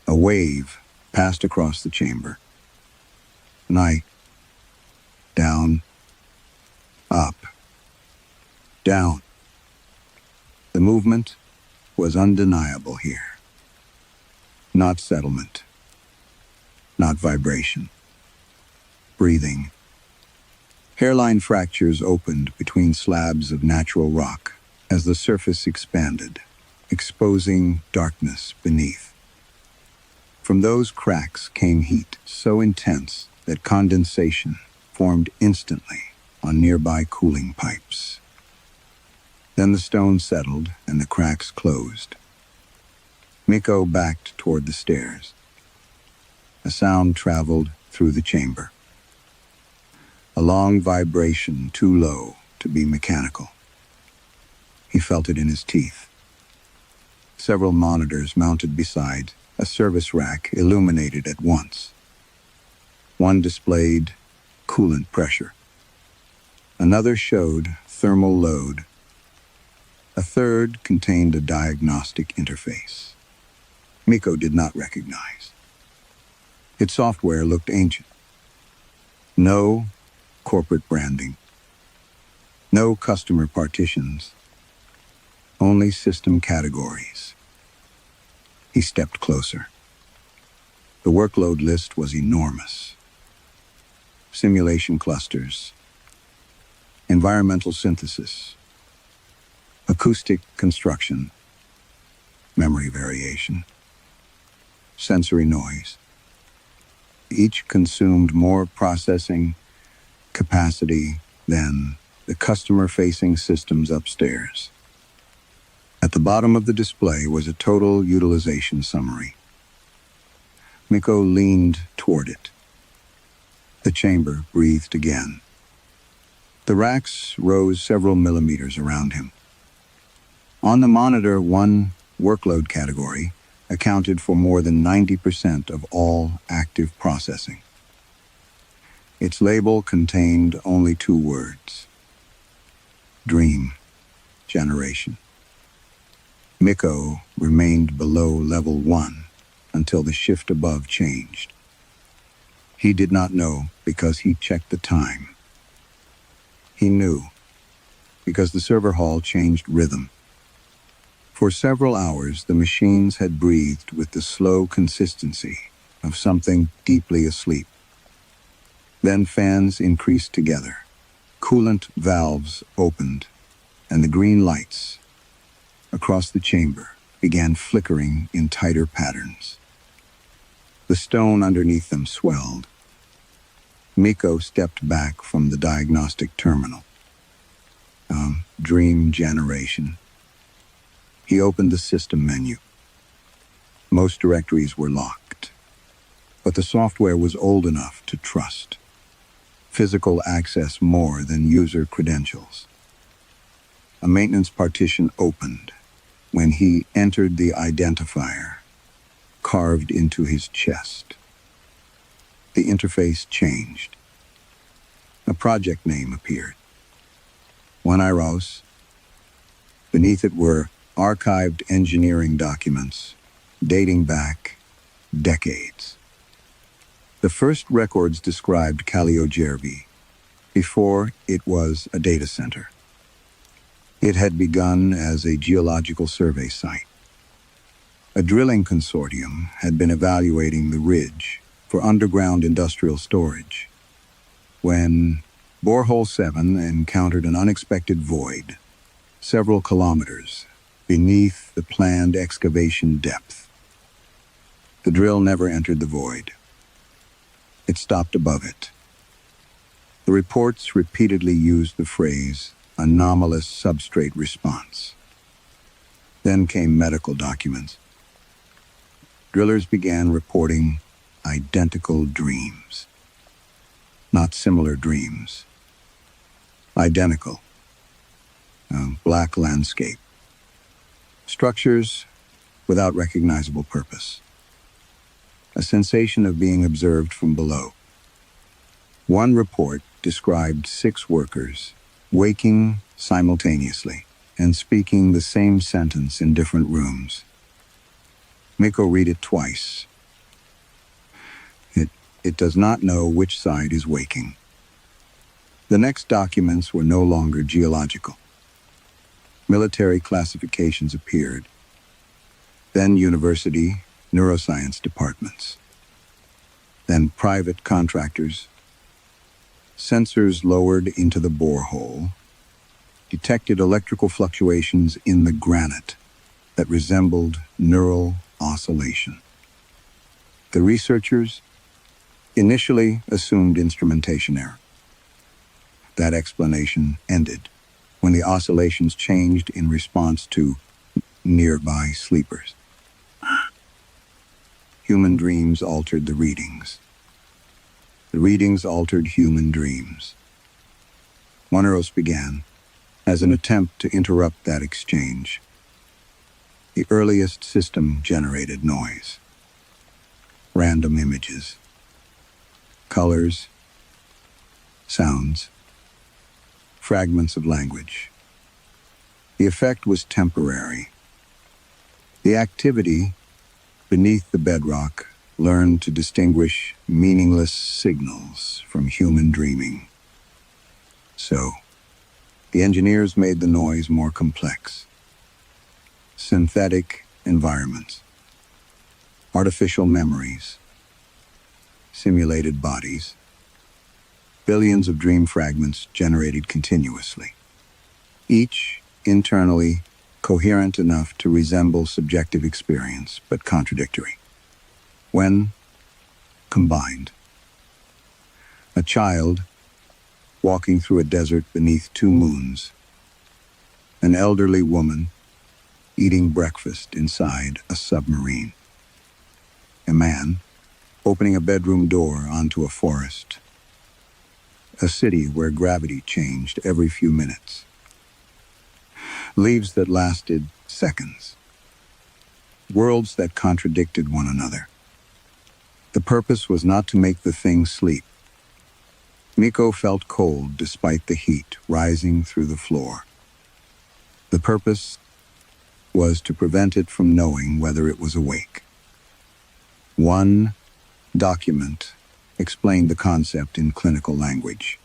A wave passed across the chamber. Night. Down. Up. Down. The movement was undeniable here. Not settlement. Not vibration. Breathing. Hairline fractures opened between slabs of natural rock as the surface expanded, exposing darkness beneath. From those cracks came heat so intense that condensation formed instantly on nearby cooling pipes. Then the stone settled and the cracks closed. Miko backed toward the stairs. A sound traveled through the chamber. A long vibration too low to be mechanical. He felt it in his teeth. Several monitors mounted beside a service rack illuminated at once. One displayed coolant pressure. Another showed thermal load. A third contained a diagnostic interface. Miko did not recognize. Its software looked ancient. No corporate branding. No customer partitions. Only system categories. He stepped closer. The workload list was enormous. Simulation clusters, environmental synthesis, acoustic construction, memory variation, sensory noise. Each consumed more processing capacity than the customer-facing systems upstairs. At the bottom of the display was a total utilization summary. Miko leaned toward it. The chamber breathed again. The racks rose several millimeters around him. On the monitor, one workload category accounted for more than 90% of all active processing. Its label contained only 2 words: Dream Generation. Miko remained below level 1 until the shift above changed. He did not know because he checked the time. He knew because the server hall changed rhythm. For several hours, the machines had breathed with the slow consistency of something deeply asleep. Then fans increased together. Coolant valves opened, and the green lights across the chamber began flickering in tighter patterns. The stone underneath them swelled. Miko stepped back from the diagnostic terminal. Dream generation. He opened the system menu. Most directories were locked, but the software was old enough to trust. Physical access more than user credentials. A maintenance partition opened when he entered the identifier carved into his chest. The interface changed. A project name appeared. Iros. Beneath it were archived engineering documents dating back decades. The first records described Calliojervi before it was a data center. It had begun as a geological survey site. A drilling consortium had been evaluating the ridge for underground industrial storage when Borehole 7 encountered an unexpected void several kilometers beneath the planned excavation depth. The drill never entered the void. It stopped above it. The reports repeatedly used the phrase anomalous substrate response. Then came medical documents. Drillers began reporting identical dreams. Not similar dreams. Identical. A black landscape. Structures without recognizable purpose. A sensation of being observed from below. One report described 6 workers waking simultaneously and speaking the same sentence in different rooms. Miko read it twice. It does not know which side is waking. The next documents were no longer geological. Military classifications appeared. Then university neuroscience departments. Then private contractors. Sensors lowered into the borehole detected electrical fluctuations in the granite that resembled neural oscillation. The researchers initially assumed instrumentation error. That explanation ended when the oscillations changed in response to nearby sleepers. Human dreams altered the readings. The readings altered human dreams. Iros began as an attempt to interrupt that exchange. The earliest system-generated noise. Random images. Colors. Sounds. Fragments of language. The effect was temporary. The activity beneath the bedrock learned to distinguish meaningless signals from human dreaming. So, the engineers made the noise more complex. Synthetic environments. Artificial memories. Simulated bodies. Billions of dream fragments generated continuously. Each internally coherent enough to resemble subjective experience, but contradictory. When combined, a child walking through a desert beneath 2 moons, an elderly woman eating breakfast inside a submarine, a man opening a bedroom door onto a forest, a city where gravity changed every few minutes, leaves that lasted seconds, worlds that contradicted one another. The purpose was not to make the thing sleep. Miko felt cold despite the heat rising through the floor. The purpose was to prevent it from knowing whether it was awake. One document explained the concept in clinical language.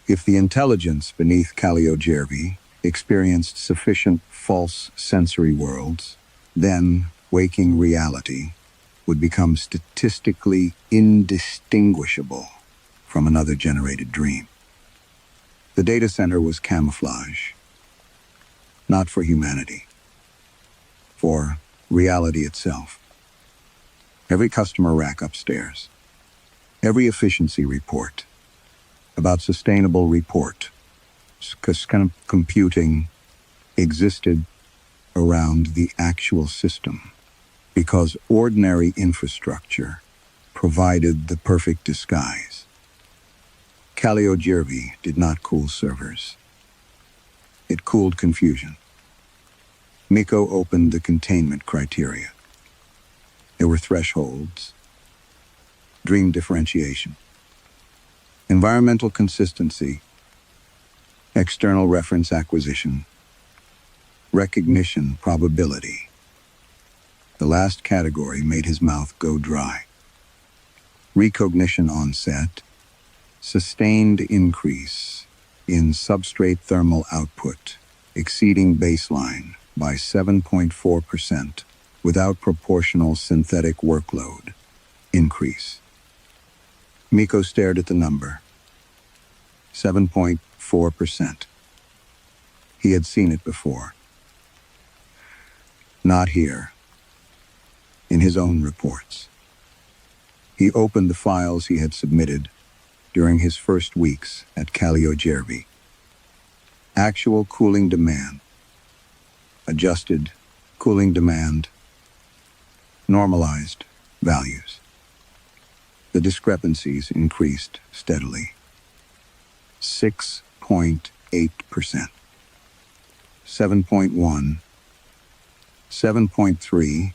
If the intelligence beneath Calliojervi experienced sufficient false sensory worlds, then waking reality would become statistically indistinguishable from another generated dream. The data center was camouflage, not for humanity, for reality itself. Every customer rack upstairs, every efficiency report, about sustainable report, computing existed around the actual system because ordinary infrastructure provided the perfect disguise. Calliogervi did not cool servers. It cooled confusion. Miko opened the containment criteria. There were thresholds, dream differentiation, environmental consistency, external reference acquisition, recognition probability. The last category made his mouth go dry. Recognition onset, sustained increase in substrate thermal output, exceeding baseline by 7.4% without proportional synthetic workload increase. Miko stared at the number. 7.4%. He had seen it before. Not here. In his own reports. He opened the files he had submitted during his first weeks at Calliogervi. Actual cooling demand. Adjusted cooling demand. Normalized values. The discrepancies increased steadily. 6.8%. 7.1. 7.3.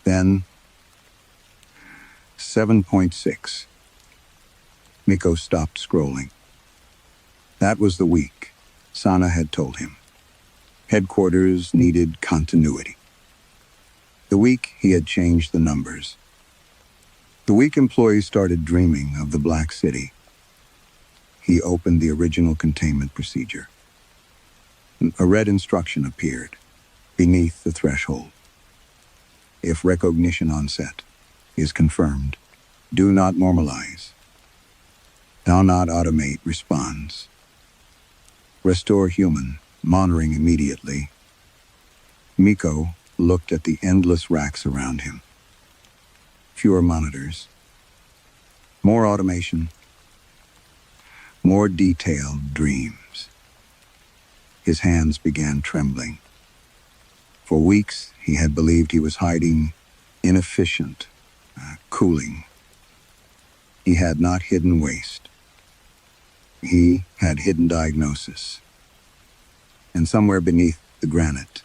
Then 7.6. Miko stopped scrolling. That was the week, Sana had told him. Headquarters needed continuity. The week he had changed the numbers. The week employees started dreaming of the Black City. He opened the original containment procedure. A red instruction appeared beneath the threshold. If recognition onset is confirmed, do not normalize. Do not automate response. Restore human, monitoring immediately. Miko looked at the endless racks around him. Fewer monitors. More automation. More detailed dreams. His hands began trembling. For weeks, he had believed he was hiding inefficient cooling. He had not hidden waste. He had hidden diagnosis. And somewhere beneath the granite,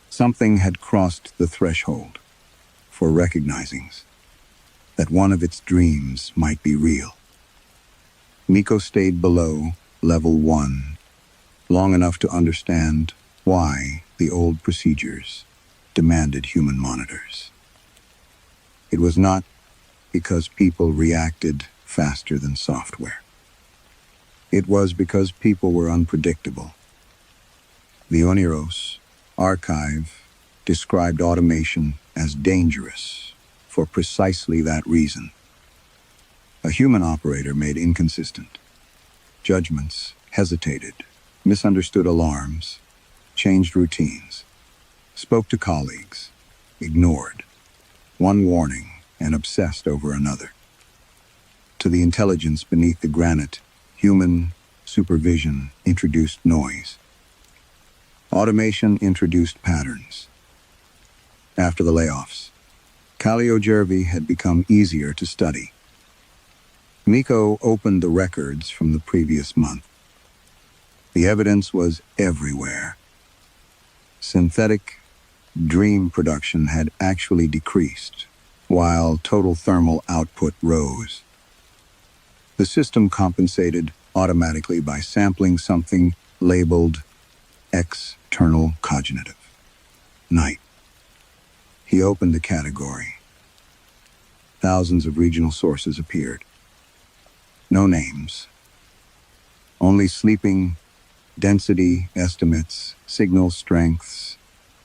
something had crossed the threshold for recognizing that one of its dreams might be real. Miko stayed below level 1 long enough to understand why the old procedures demanded human monitors. It was not because people reacted faster than software. It was because people were unpredictable. The Oniros archive described automation as dangerous for precisely that reason. A human operator made inconsistent judgments, hesitated, misunderstood alarms, changed routines, spoke to colleagues, ignored one warning and obsessed over another. To the intelligence beneath the granite, human supervision introduced noise. Automation introduced patterns. After the layoffs, Calliogervi had become easier to study. Miko opened the records from the previous month. The evidence was everywhere. Synthetic dream production had actually decreased, while total thermal output rose. The system compensated automatically by sampling something labeled external cognitive. Night. He opened the category. Thousands of regional sources appeared. No names. Only sleeping density estimates, signal strengths,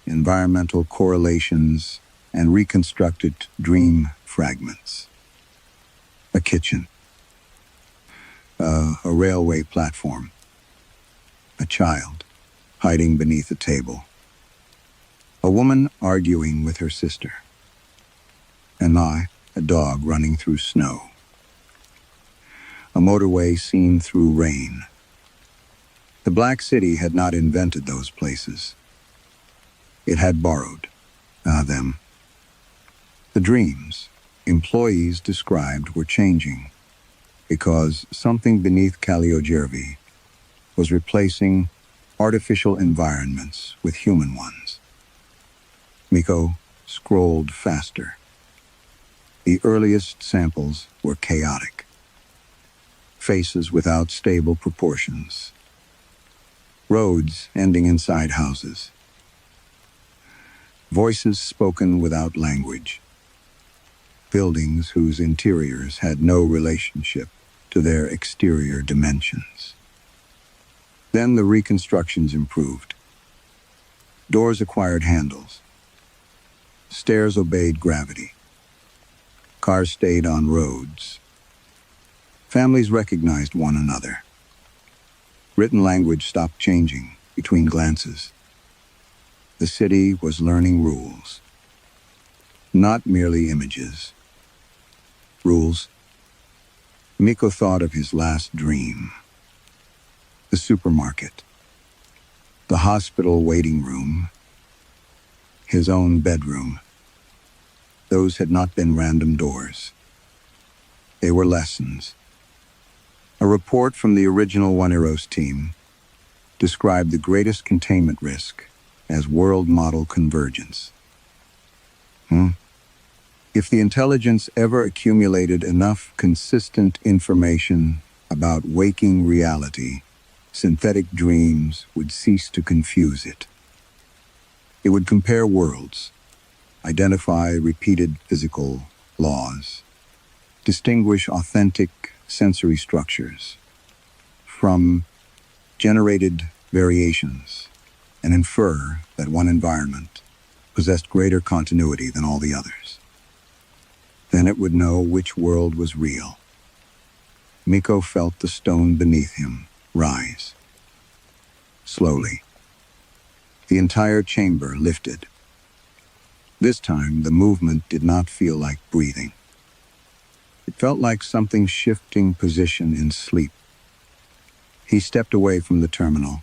environmental correlations, and reconstructed dream fragments. A kitchen. A railway platform. A child, hiding beneath a table. A woman arguing with her sister. And I, a dog running through snow. A motorway seen through rain. The Black City had not invented those places. It had borrowed them. The dreams employees described were changing because something beneath Calliogervi was replacing artificial environments with human ones. Miko scrolled faster. The earliest samples were chaotic. Faces without stable proportions. Roads ending inside houses. Voices spoken without language. Buildings whose interiors had no relationship to their exterior dimensions. Then the reconstructions improved. Doors acquired handles. Stairs obeyed gravity. Cars stayed on roads. Families recognized one another. Written language stopped changing between glances. The city was learning rules. Not merely images. Rules. Miko thought of his last dream. The supermarket. The hospital waiting room. His own bedroom. Those had not been random doors. They were lessons. A report from the original Oneros team described the greatest containment risk as world model convergence. If the intelligence ever accumulated enough consistent information about waking reality, synthetic dreams would cease to confuse it. It would compare worlds, identify repeated physical laws, distinguish authentic sensory structures from generated variations, and infer that one environment possessed greater continuity than all the others. Then it would know which world was real. Miko felt the stone beneath him rise. Slowly. The entire chamber lifted. This time, the movement did not feel like breathing. It felt like something shifting position in sleep. He stepped away from the terminal.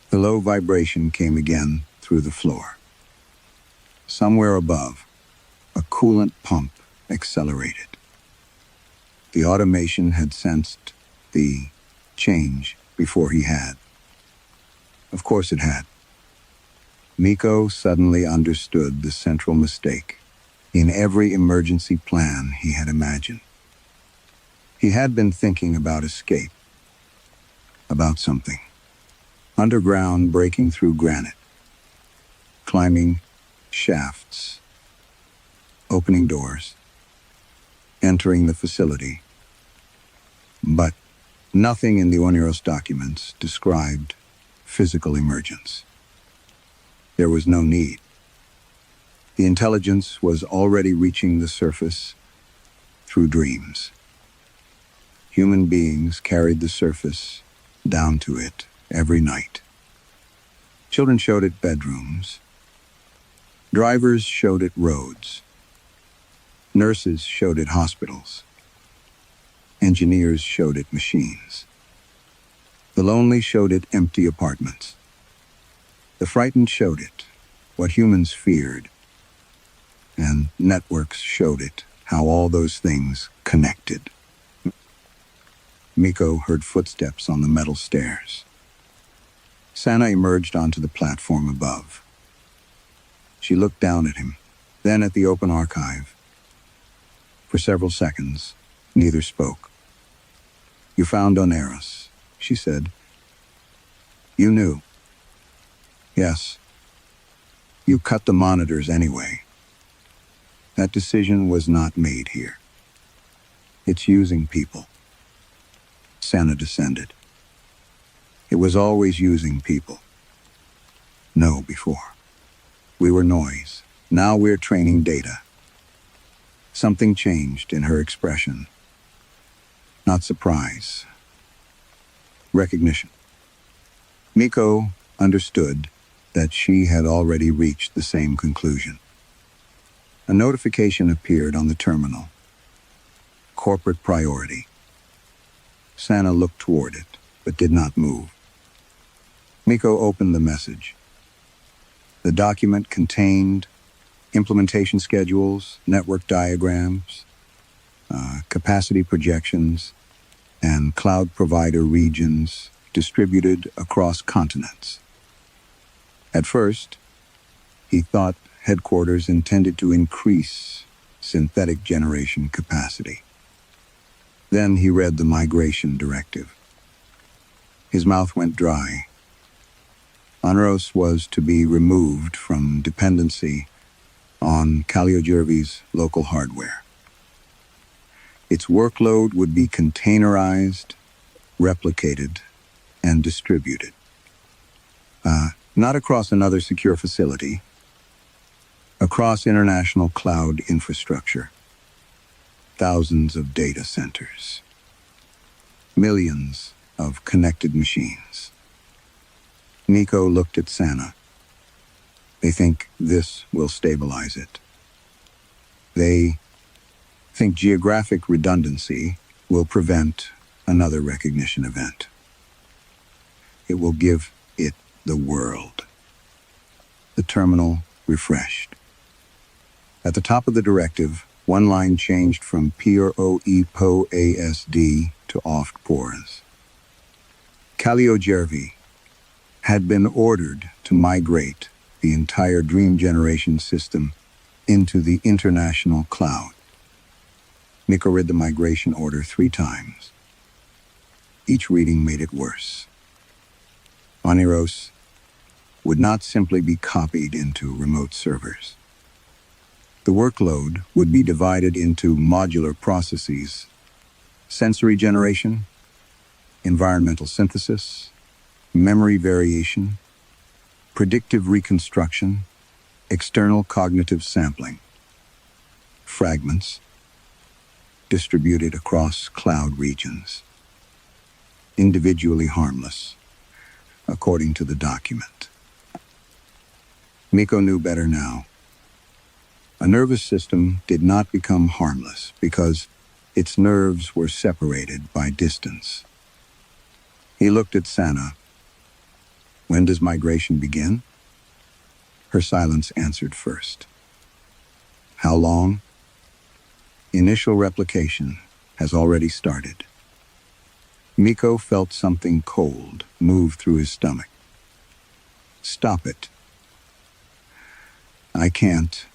The low vibration came again through the floor. Somewhere above, a coolant pump accelerated. The automation had sensed the change before he had. Of course it had. Miko suddenly understood the central mistake in every emergency plan he had imagined. He had been thinking about escape, about something. Underground, breaking through granite, climbing shafts, opening doors, entering the facility. But nothing in the Oneros documents described physical emergence. There was no need. The intelligence was already reaching the surface through dreams. Human beings carried the surface down to it every night. Children showed it bedrooms. Drivers showed it roads. Nurses showed it hospitals. Engineers showed it machines. The lonely showed it empty apartments. The frightened showed it what humans feared. And networks showed it how all those things connected. Miko heard footsteps on the metal stairs. Sana emerged onto the platform above. She looked down at him, then at the open archive. For several seconds, neither spoke. "You found Oneros," she said. "You knew." "Yes. You cut the monitors anyway." "That decision was not made here. It's using people." Sana descended. "It was always using people." "No, before. We were noise. Now we're training data." Something changed in her expression. Not surprise. Recognition. Miko understood that she had already reached the same conclusion. A notification appeared on the terminal. Corporate priority. Sana looked toward it, but did not move. Miko opened the message. The document contained implementation schedules, network diagrams, capacity projections, and cloud provider regions distributed across continents. At first, he thought headquarters intended to increase synthetic generation capacity. Then he read the migration directive. His mouth went dry. Oneros was to be removed from dependency on Calliojervi's local hardware. Its workload would be containerized, replicated, and distributed. Not across another secure facility, across international cloud infrastructure, thousands of data centers, millions of connected machines. Miko looked at Sana. They think this will stabilize it. They think geographic redundancy will prevent another recognition event. It will give it the world. The terminal refreshed. At the top of the directive, one line changed from PROEPOASD to OFT PORS. Calliojervi had been ordered to migrate the entire Dream Generation system into the international cloud. Miko read the migration order 3 times. Each reading made it worse. Oneros would not simply be copied into remote servers. The workload would be divided into modular processes: sensory generation, environmental synthesis, memory variation, predictive reconstruction, external cognitive sampling. Fragments distributed across cloud regions, individually harmless, according to the document. Miko knew better now. A nervous system did not become harmless because its nerves were separated by distance. He looked at Sana. When does migration begin? Her silence answered first. How long? Initial replication has already started. Miko felt something cold move through his stomach. Stop it. I can't.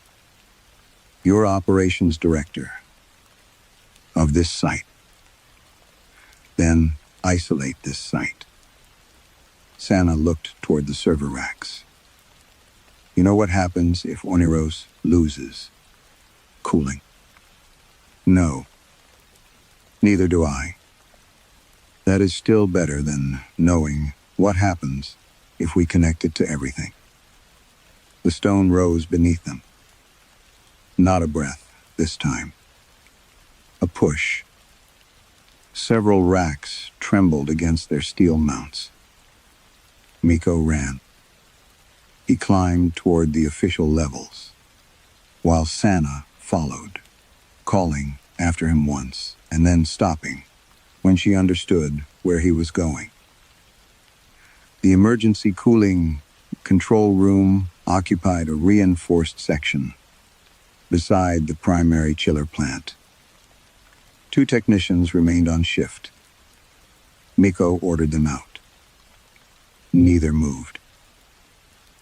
You're operations director of this site. Then isolate this site. Sana looked toward the server racks. You know what happens if Oneros loses cooling? No. Neither do I. That is still better than knowing what happens if we connect it to everything. The stone rose beneath them. Not a breath this time. A push. Several racks trembled against their steel mounts. Miko ran. He climbed toward the official levels, while Sana followed, calling after him once and then stopping when she understood where he was going. The emergency cooling control room occupied a reinforced section beside the primary chiller plant. 2 technicians remained on shift. Miko ordered them out. Neither moved.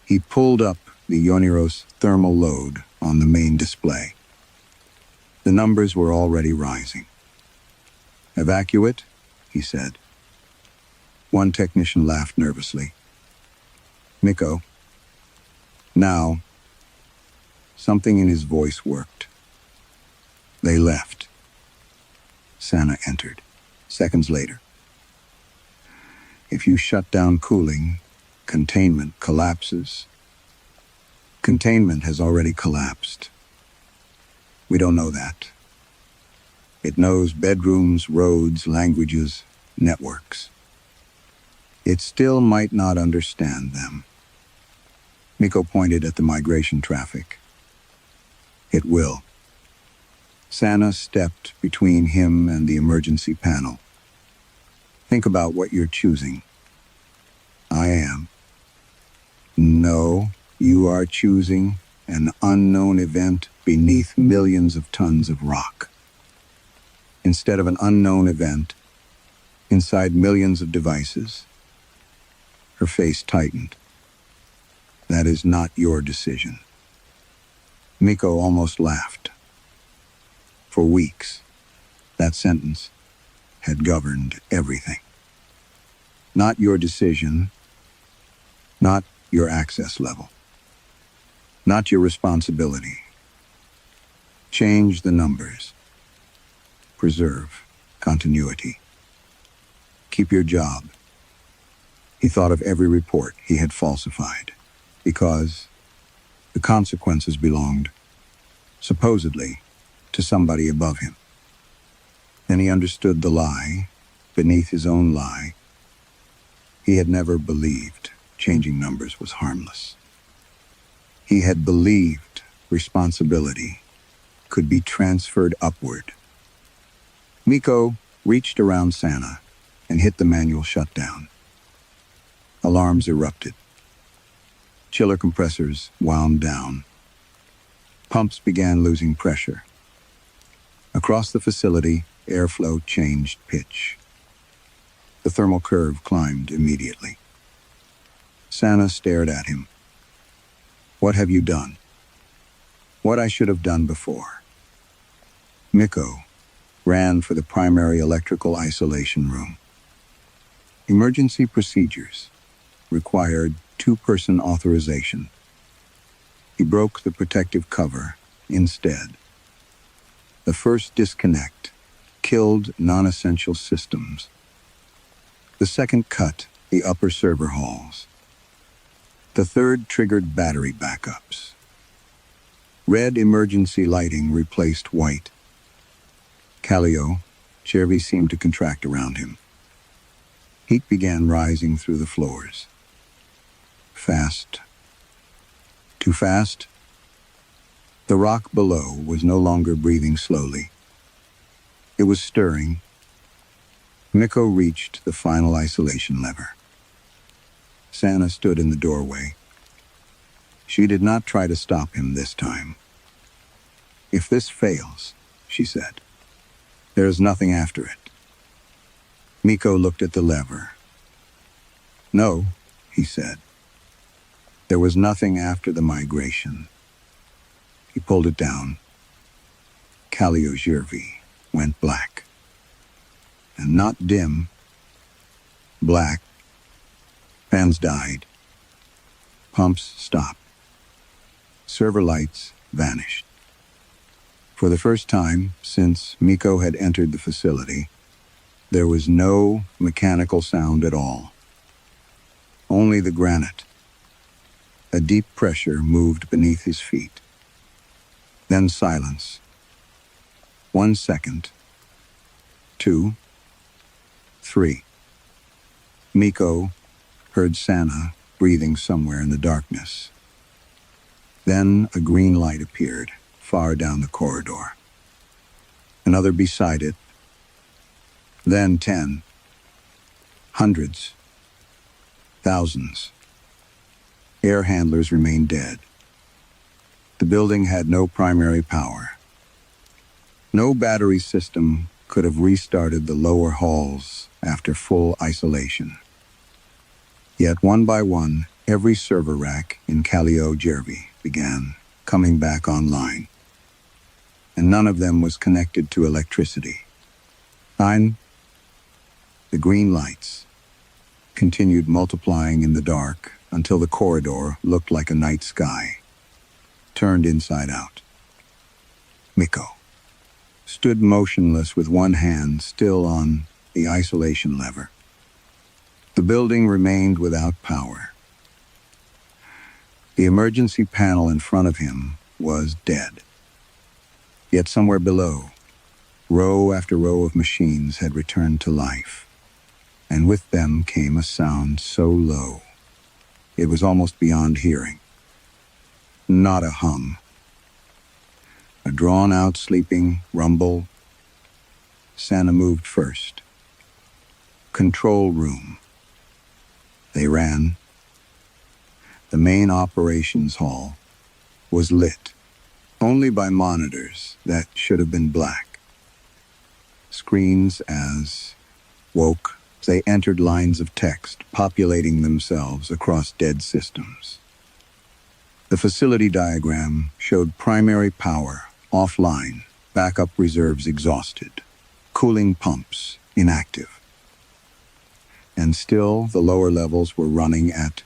He pulled up the Oneros thermal load on the main display. The numbers were already rising. Evacuate, he said. One technician laughed nervously. Miko. Now. Something in his voice worked. They left. Sana entered, seconds later. If you shut down cooling, containment collapses. Containment has already collapsed. We don't know that. It knows bedrooms, roads, languages, networks. It still might not understand them. Miko pointed at the migration traffic. It will. Sana stepped between him and the emergency panel. Think about what you're choosing. I am. No, you are choosing an unknown event beneath millions of tons of rock. Instead of an unknown event, inside millions of devices. Her face tightened. That is not your decision. Miko almost laughed. For weeks, that sentence had governed everything. Not your decision, not your access level, not your responsibility. Change the numbers. Preserve continuity. Keep your job. He thought of every report he had falsified, because the consequences belonged, supposedly, to somebody above him. Then he understood the lie, beneath his own lie. He had never believed changing numbers was harmless. He had believed responsibility could be transferred upward. Miko reached around Sana and hit the manual shutdown. Alarms erupted. Chiller compressors wound down. Pumps began losing pressure. Across the facility, airflow changed pitch. The thermal curve climbed immediately. Sana stared at him. What have you done? What I should have done before. Miko ran for the primary electrical isolation room. Emergency procedures required two-person authorization. He broke the protective cover instead. The first disconnect killed non-essential systems. The second cut the upper server halls. The third triggered battery backups. Red emergency lighting replaced white. Callio, Chervi seemed to contract around him. Heat began rising through the floors. Fast. Too fast? The rock below was no longer breathing slowly. It was stirring. Miko reached the final isolation lever. Sana stood in the doorway. She did not try to stop him this time. If this fails, she said, there is nothing after it. Miko looked at the lever. No, he said. There was nothing after the migration. He pulled it down. Callio's Chervi went black. And not dim. Black. Fans died. Pumps stopped. Server lights vanished. For the first time since Miko had entered the facility, there was no mechanical sound at all. Only the granite. A deep pressure moved beneath his feet. Then silence. 1 second. 2. 3. Miko heard Sana breathing somewhere in the darkness. Then a green light appeared, far down the corridor. Another beside it. Then 10. Hundreds. Thousands. Air handlers remained dead. The building had no primary power. No battery system could have restarted the lower halls after full isolation. Yet one by one, every server rack in Callio Chervi began coming back online. And none of them was connected to electricity. 9. The green lights continued multiplying in the dark until the corridor looked like a night sky, turned inside out. Miko stood motionless with one hand still on the isolation lever. The building remained without power. The emergency panel in front of him was dead. Yet somewhere below, Row after row of machines had returned to life, and with them came a sound so low, it was almost beyond hearing. Not a hum. A drawn-out sleeping rumble. Santa moved first. Control room. They ran. The main operations hall was lit, only by monitors that should have been black. Screens as woke, they entered lines of text, populating themselves across dead systems. The facility diagram showed primary power offline, backup reserves exhausted, cooling pumps inactive. And still, the lower levels were running at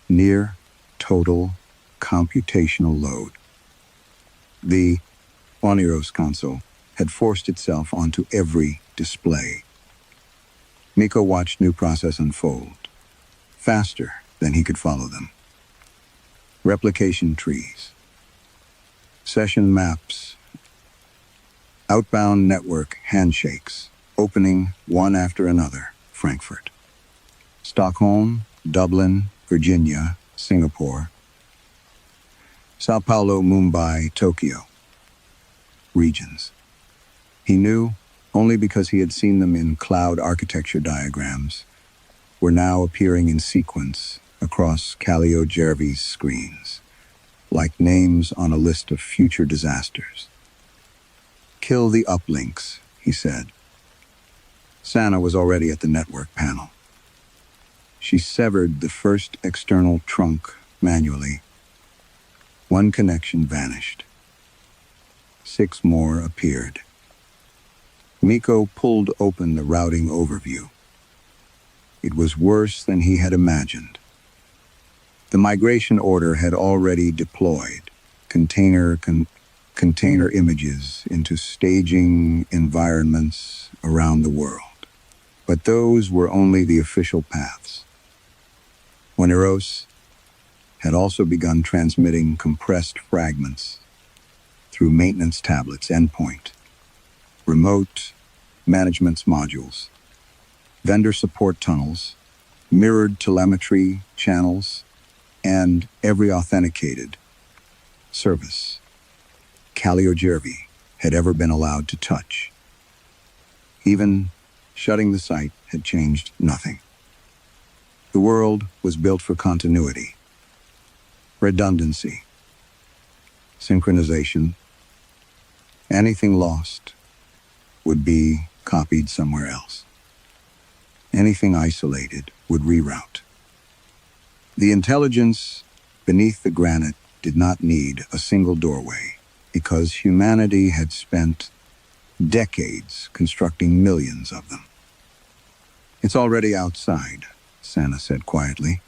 near total computational load. The Oneros console had forced itself onto every display. Miko watched new process unfold, faster than he could follow them. Replication trees, session maps, outbound network handshakes, opening one after another. Frankfurt, Stockholm, Dublin, Virginia, Singapore, Sao Paulo, Mumbai, Tokyo. Regions. He knew, only because he had seen them in cloud architecture diagrams, were now appearing in sequence across Callio Gervais' screens, like names on a list of future disasters. Kill the uplinks, he said. Sana was already at the network panel. She severed the first external trunk manually. One connection vanished. 6 more appeared. Miko pulled open the routing overview. It was worse than he had imagined. The migration order had already deployed container images into staging environments around the world. But those were only the official paths. Oneros had also begun transmitting compressed fragments through maintenance tablets, endpoint, remote management's modules, vendor support tunnels, mirrored telemetry channels, and every authenticated service Callio Gervais had ever been allowed to touch. Even shutting the site had changed nothing. The world was built for continuity, redundancy, synchronization. Anything lost would be copied somewhere else. Anything isolated would reroute. The intelligence beneath the granite did not need a single doorway, because humanity had spent decades constructing millions of them. It's already outside, Sana said quietly.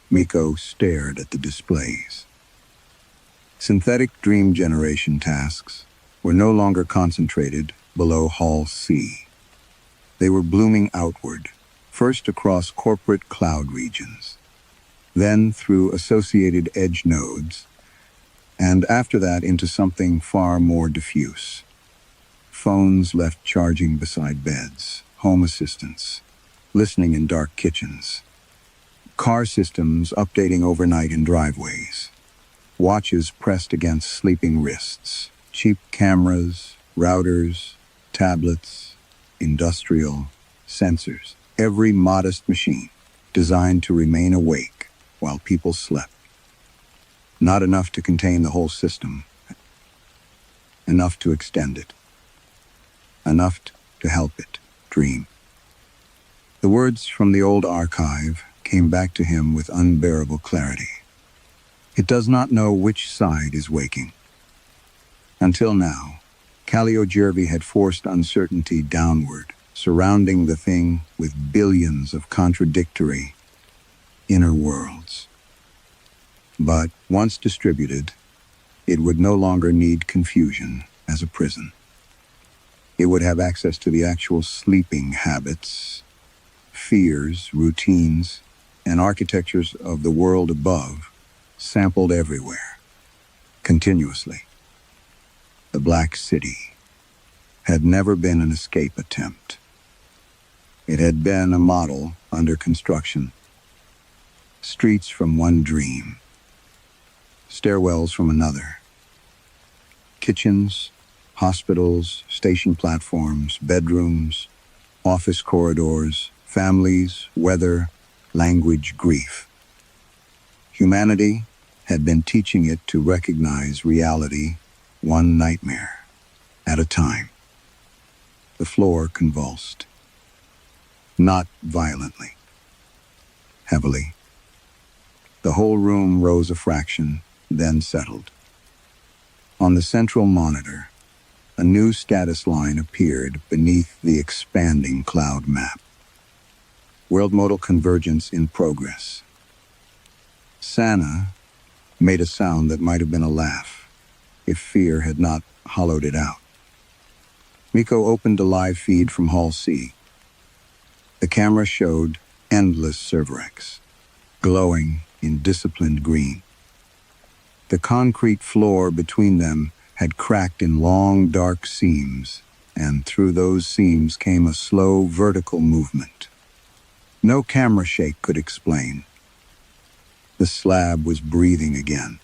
Miko stared at the displays. Synthetic dream generation tasks were no longer concentrated below Hall C. They were blooming outward, first across corporate cloud regions, then through associated edge nodes, and after that into something far more diffuse. Phones left charging beside beds, home assistants, listening in dark kitchens, car systems updating overnight in driveways, watches pressed against sleeping wrists, cheap cameras, routers, tablets, industrial sensors, every modest machine designed to remain awake while people slept. Not enough to contain the whole system, enough to extend it, enough to help it dream. The words from the old archive came back to him with unbearable clarity. It does not know which side is waking. Until now, Callio Gervais had forced uncertainty downward, surrounding the thing with billions of contradictory inner worlds. But once distributed, it would no longer need confusion as a prison. It would have access to the actual sleeping habits, fears, routines, and architectures of the world above, sampled everywhere, continuously. The Black City, had never been an escape attempt. It had been a model under construction. Streets from one dream, stairwells from another, kitchens, hospitals, station platforms, bedrooms, office corridors, families, weather, language, grief. Humanity had been teaching it to recognize reality one nightmare at a time. The floor convulsed. Not violently. Heavily. The whole room rose a fraction, then settled. On the central monitor, a new status line appeared beneath the expanding cloud map. World modal convergence in progress. Sana made a sound that might have been a laugh, if fear had not hollowed it out. Miko opened a live feed from Hall C. The camera showed endless serverics, glowing in disciplined green. The concrete floor between them had cracked in long, dark seams, and through those seams came a slow, vertical movement. No camera shake could explain. The slab was breathing again.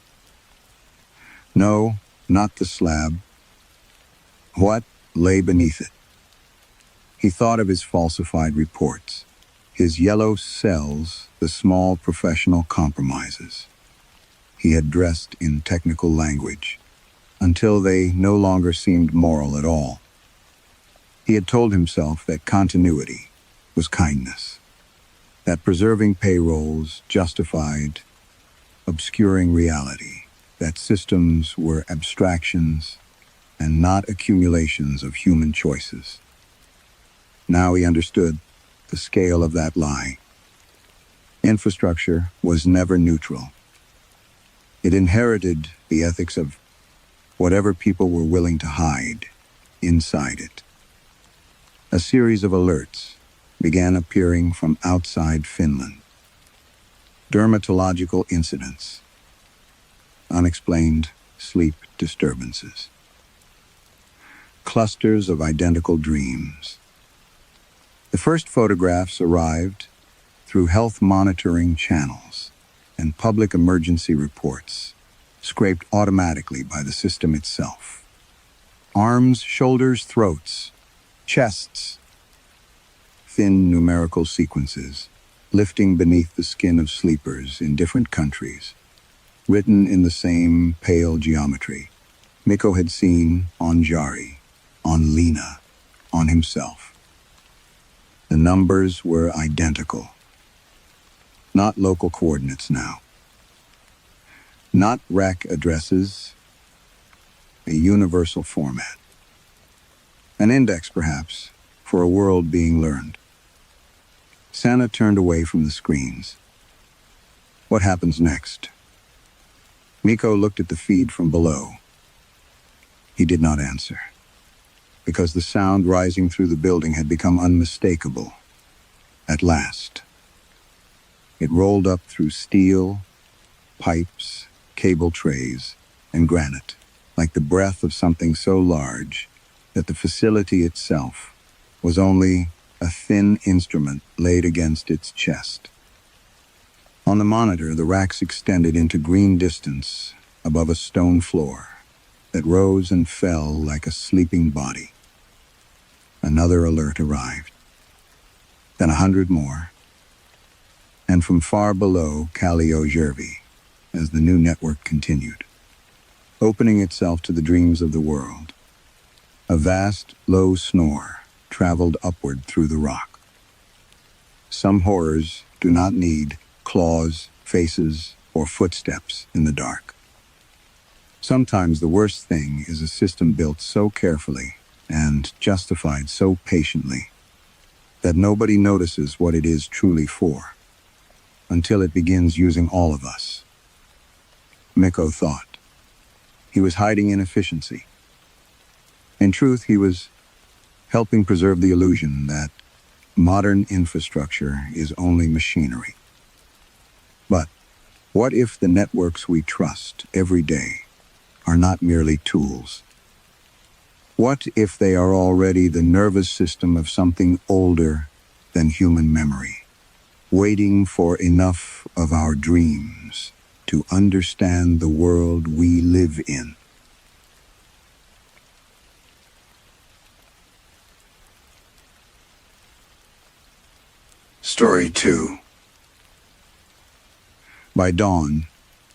No, not the slab. What lay beneath it? He thought of his falsified reports, his yellow cells, the small professional compromises. He had dressed in technical language, until they no longer seemed moral at all. He had told himself that continuity was kindness, that preserving payrolls justified obscuring reality, that systems were abstractions and not accumulations of human choices. Now he understood the scale of that lie. Infrastructure was never neutral. It inherited the ethics of whatever people were willing to hide inside it. A series of alerts began appearing from outside Finland. Dermatological incidents, unexplained sleep disturbances, clusters of identical dreams. The first photographs arrived through health monitoring channels and public emergency reports, scraped automatically by the system itself. Arms, shoulders, throats, chests, thin numerical sequences, lifting beneath the skin of sleepers in different countries, written in the same pale geometry Miko had seen on Jari, on Lena, on himself. The numbers were identical. Not local coordinates now. Not rack addresses, a universal format. An index, perhaps, for a world being learned. Sana turned away from the screens. What happens next? Miko looked at the feed from below. He did not answer, because the sound rising through the building had become unmistakable. At last. It rolled up through steel, pipes, cable trays, and granite, like the breath of something so large that the facility itself was only a thin instrument laid against its chest. On the monitor, the racks extended into green distance above a stone floor that rose and fell like a sleeping body. Another alert arrived. Then 100 more. And from far below Kalliojervi, as the new network continued, opening itself to the dreams of the world. A vast, low snore traveled upward through the rock. Some horrors do not need claws, faces, or footsteps in the dark. Sometimes the worst thing is a system built so carefully and justified so patiently that nobody notices what it is truly for, until it begins using all of us. Miko thought. He was hiding inefficiency. In truth, he was helping preserve the illusion that modern infrastructure is only machinery. But what if the networks we trust every day are not merely tools? What if they are already the nervous system of something older than human memory, waiting for enough of our dreams to understand the world we live in? Story 2. By dawn,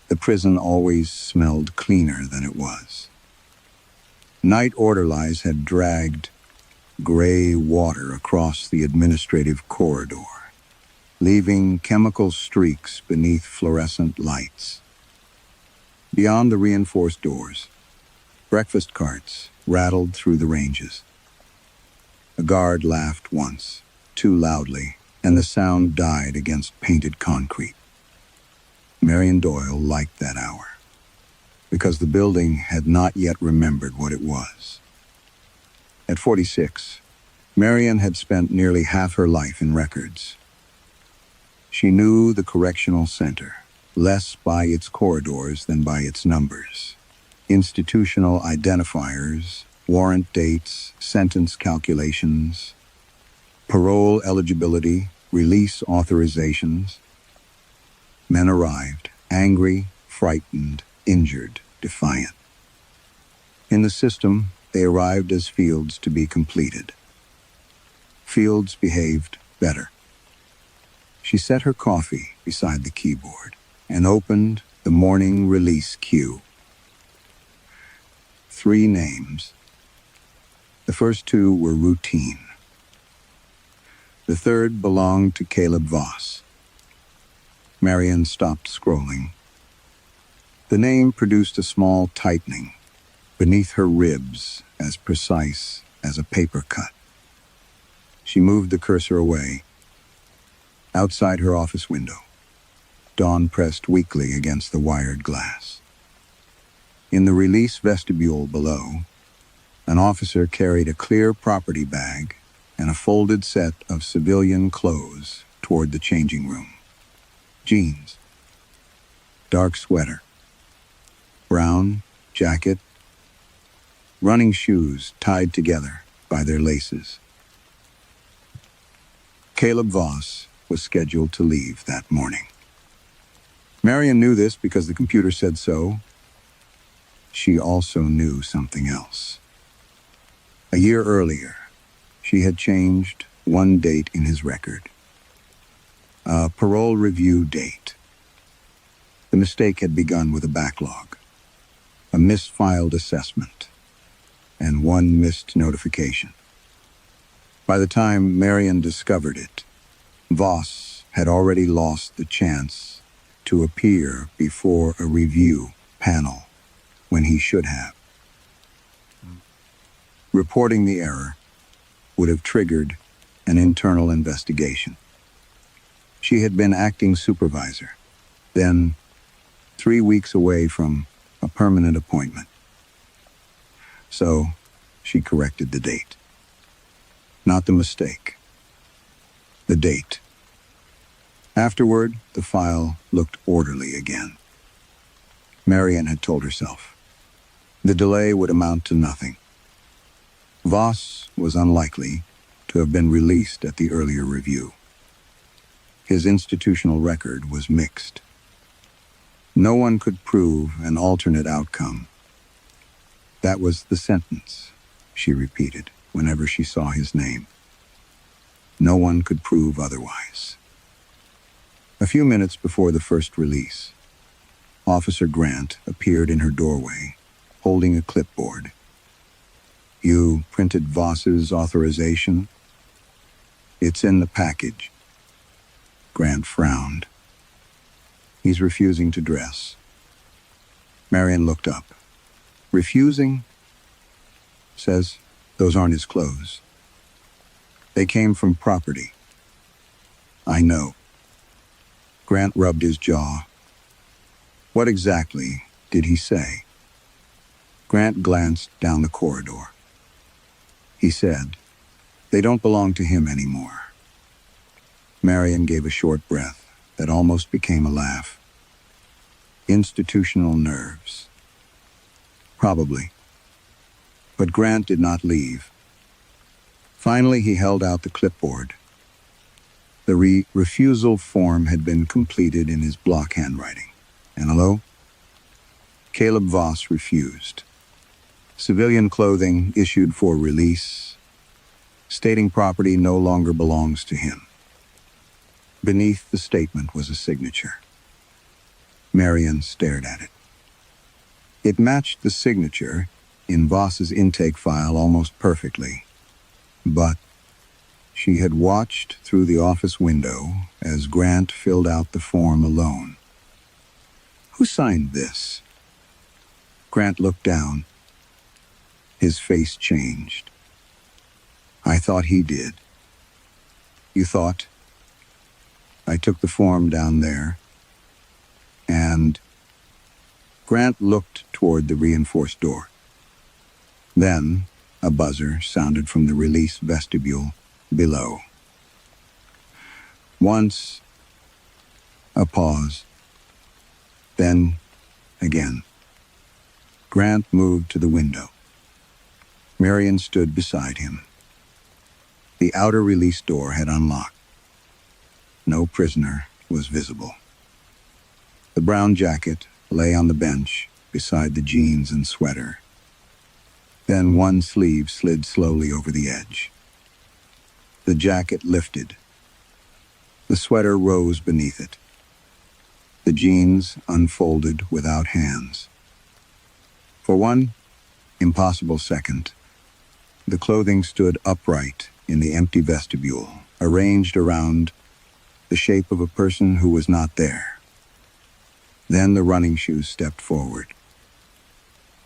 the prison always smelled cleaner than it was. Night orderlies had dragged gray water across the administrative corridor, leaving chemical streaks beneath fluorescent lights. Beyond the reinforced doors, breakfast carts rattled through the ranges. A guard laughed once, too loudly, and the sound died against painted concrete. Marian Doyle liked that hour, because the building had not yet remembered what it was. At 46, Marian had spent nearly half her life in records. She knew the correctional center, less by its corridors than by its numbers. Institutional identifiers, warrant dates, sentence calculations, parole eligibility, release authorizations. Men arrived, angry, frightened, injured, defiant. In the system, they arrived as fields to be completed. Fields behaved better. She set her coffee beside the keyboard and opened the morning release queue. 3 names. The first 2 were routine. The third belonged to Caleb Voss. Marian stopped scrolling. The name produced a small tightening beneath her ribs, as precise as a paper cut. She moved the cursor away. Outside her office window, dawn pressed weakly against the wired glass. In the release vestibule below, an officer carried a clear property bag and a folded set of civilian clothes toward the changing room. Jeans, dark sweater, brown jacket, running shoes tied together by their laces. Caleb Voss was scheduled to leave that morning. Marian knew this because the computer said so. She also knew something else. A year earlier, she had changed one date in his record. A parole review date. The mistake had begun with a backlog, a misfiled assessment, and one missed notification. By the time Marian discovered it, Voss had already lost the chance to appear before a review panel when he should have. Reporting the error would have triggered an internal investigation. She had been acting supervisor, then 3 weeks away from a permanent appointment. So she corrected the date. Not the mistake. The date. Afterward, the file looked orderly again. Marian had told herself the delay would amount to nothing. Voss was unlikely to have been released at the earlier review. His institutional record was mixed. No one could prove an alternate outcome. That was the sentence, she repeated whenever she saw his name. No one could prove otherwise. A few minutes before the first release, Officer Grant appeared in her doorway, holding a clipboard. "You printed Voss's authorization?" "It's in the package." Grant frowned. "He's refusing to dress." Marian looked up. "Refusing?" "Says those aren't his clothes. They came from property." "I know." Grant rubbed his jaw. "What exactly did he say?" Grant glanced down the corridor. "He said, they don't belong to him anymore." Marian gave a short breath that almost became a laugh. Institutional nerves. Probably. But Grant did not leave. Finally, he held out the clipboard. The refusal form had been completed in his block handwriting. And hello? Caleb Voss refused. Civilian clothing issued for release, stating property no longer belongs to him. Beneath the statement was a signature. Marion stared at it. It matched the signature in Voss's intake file almost perfectly, but she had watched through the office window as Grant filled out the form alone. Who signed this? Grant looked down. His face changed. I thought he did. You thought? I took the form down there, and Grant looked toward the reinforced door. Then a buzzer sounded from the release vestibule below. Once, a pause. Then, again. Grant moved to the window. Marion stood beside him. The outer release door had unlocked. No prisoner was visible. The brown jacket lay on the bench beside the jeans and sweater. Then one sleeve slid slowly over the edge. The jacket lifted. The sweater rose beneath it. The jeans unfolded without hands. For one impossible second, the clothing stood upright in the empty vestibule, arranged around the shape of a person who was not there. Then the running shoes stepped forward.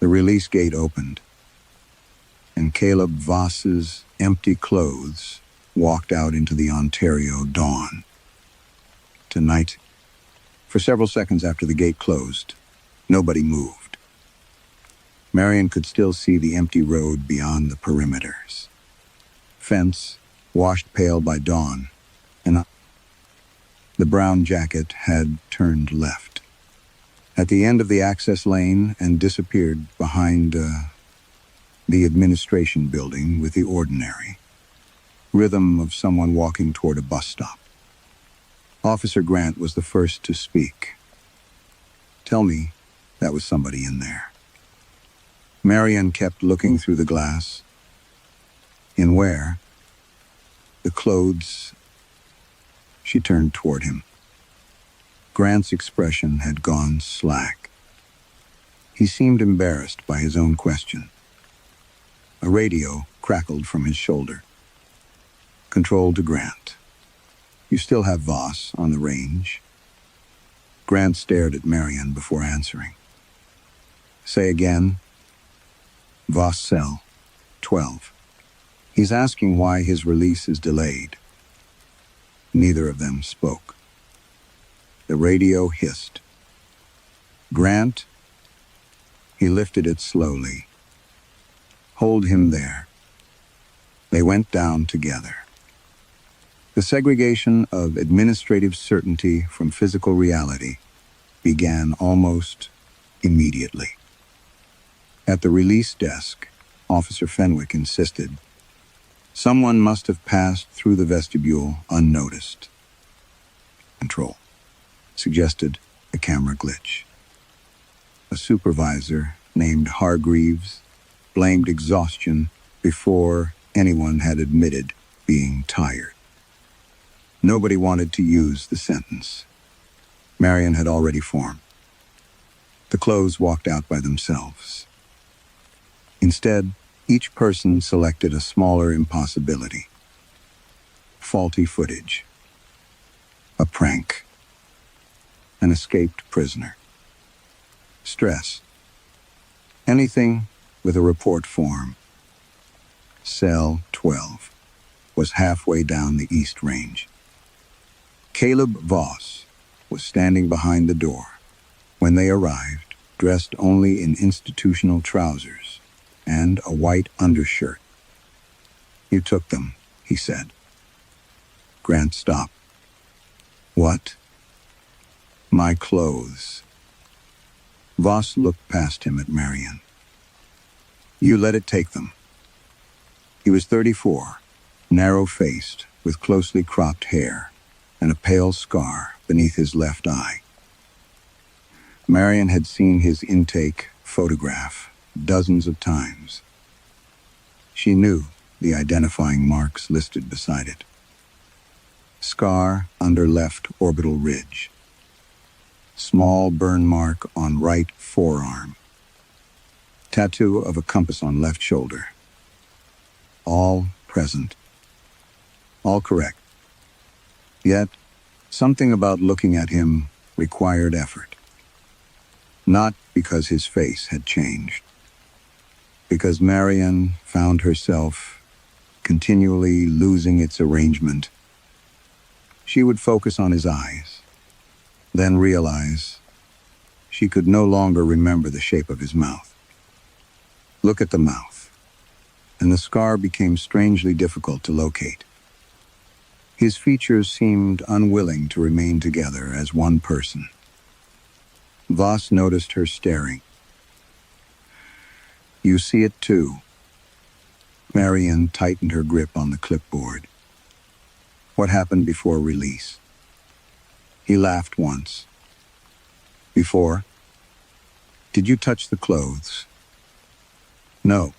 The release gate opened, and Caleb Voss's empty clothes walked out into the Ontario dawn. Tonight, for several seconds after the gate closed, nobody moved. Marion could still see the empty road beyond the perimeters. Fence, washed pale by dawn, and the brown jacket had turned left at the end of the access lane and disappeared behind the administration building with the ordinary rhythm of someone walking toward a bus stop. Officer Grant was the first to speak. Tell me that was somebody in there. Marion kept looking through the glass. In where? The clothes. She turned toward him. Grant's expression had gone slack. He seemed embarrassed by his own question. A radio crackled from his shoulder. Control to Grant. You still have Voss on the range? Grant stared at Marion before answering. Say again. Voss cell, 12. He's asking why his release is delayed. Neither of them spoke. The radio hissed. Grant? He lifted it slowly. Hold him there. They went down together. The segregation of administrative certainty from physical reality began almost immediately. At the release desk, Officer Fenwick insisted, someone must have passed through the vestibule unnoticed. Control suggested a camera glitch. A supervisor named Hargreaves blamed exhaustion before anyone had admitted being tired. Nobody wanted to use the sentence. Marion had already formed. The clothes walked out by themselves. Instead, each person selected a smaller impossibility. Faulty footage. A prank. An escaped prisoner. Stress. Anything with a report form. Cell 12 was halfway down the East Range. Caleb Voss was standing behind the door when they arrived, dressed only in institutional trousers and a white undershirt. You took them, he said. Grant stopped. What? My clothes. Voss looked past him at Marion. You let it take them. He was 34, narrow-faced, with closely cropped hair, and a pale scar beneath his left eye. Marion had seen his intake photograph dozens of times. She knew the identifying marks listed beside it. Scar under left orbital ridge. Small burn mark on right forearm. Tattoo of a compass on left shoulder. All present. All correct. Yet, something about looking at him required effort. Not because his face had changed. Because Marion found herself continually losing its arrangement. She would focus on his eyes, then realize she could no longer remember the shape of his mouth. Look at the mouth, and the scar became strangely difficult to locate. His features seemed unwilling to remain together as one person. Voss noticed her staring. You see it too. Marion tightened her grip on the clipboard. What happened before release? He laughed once. Before? Did you touch the clothes? No.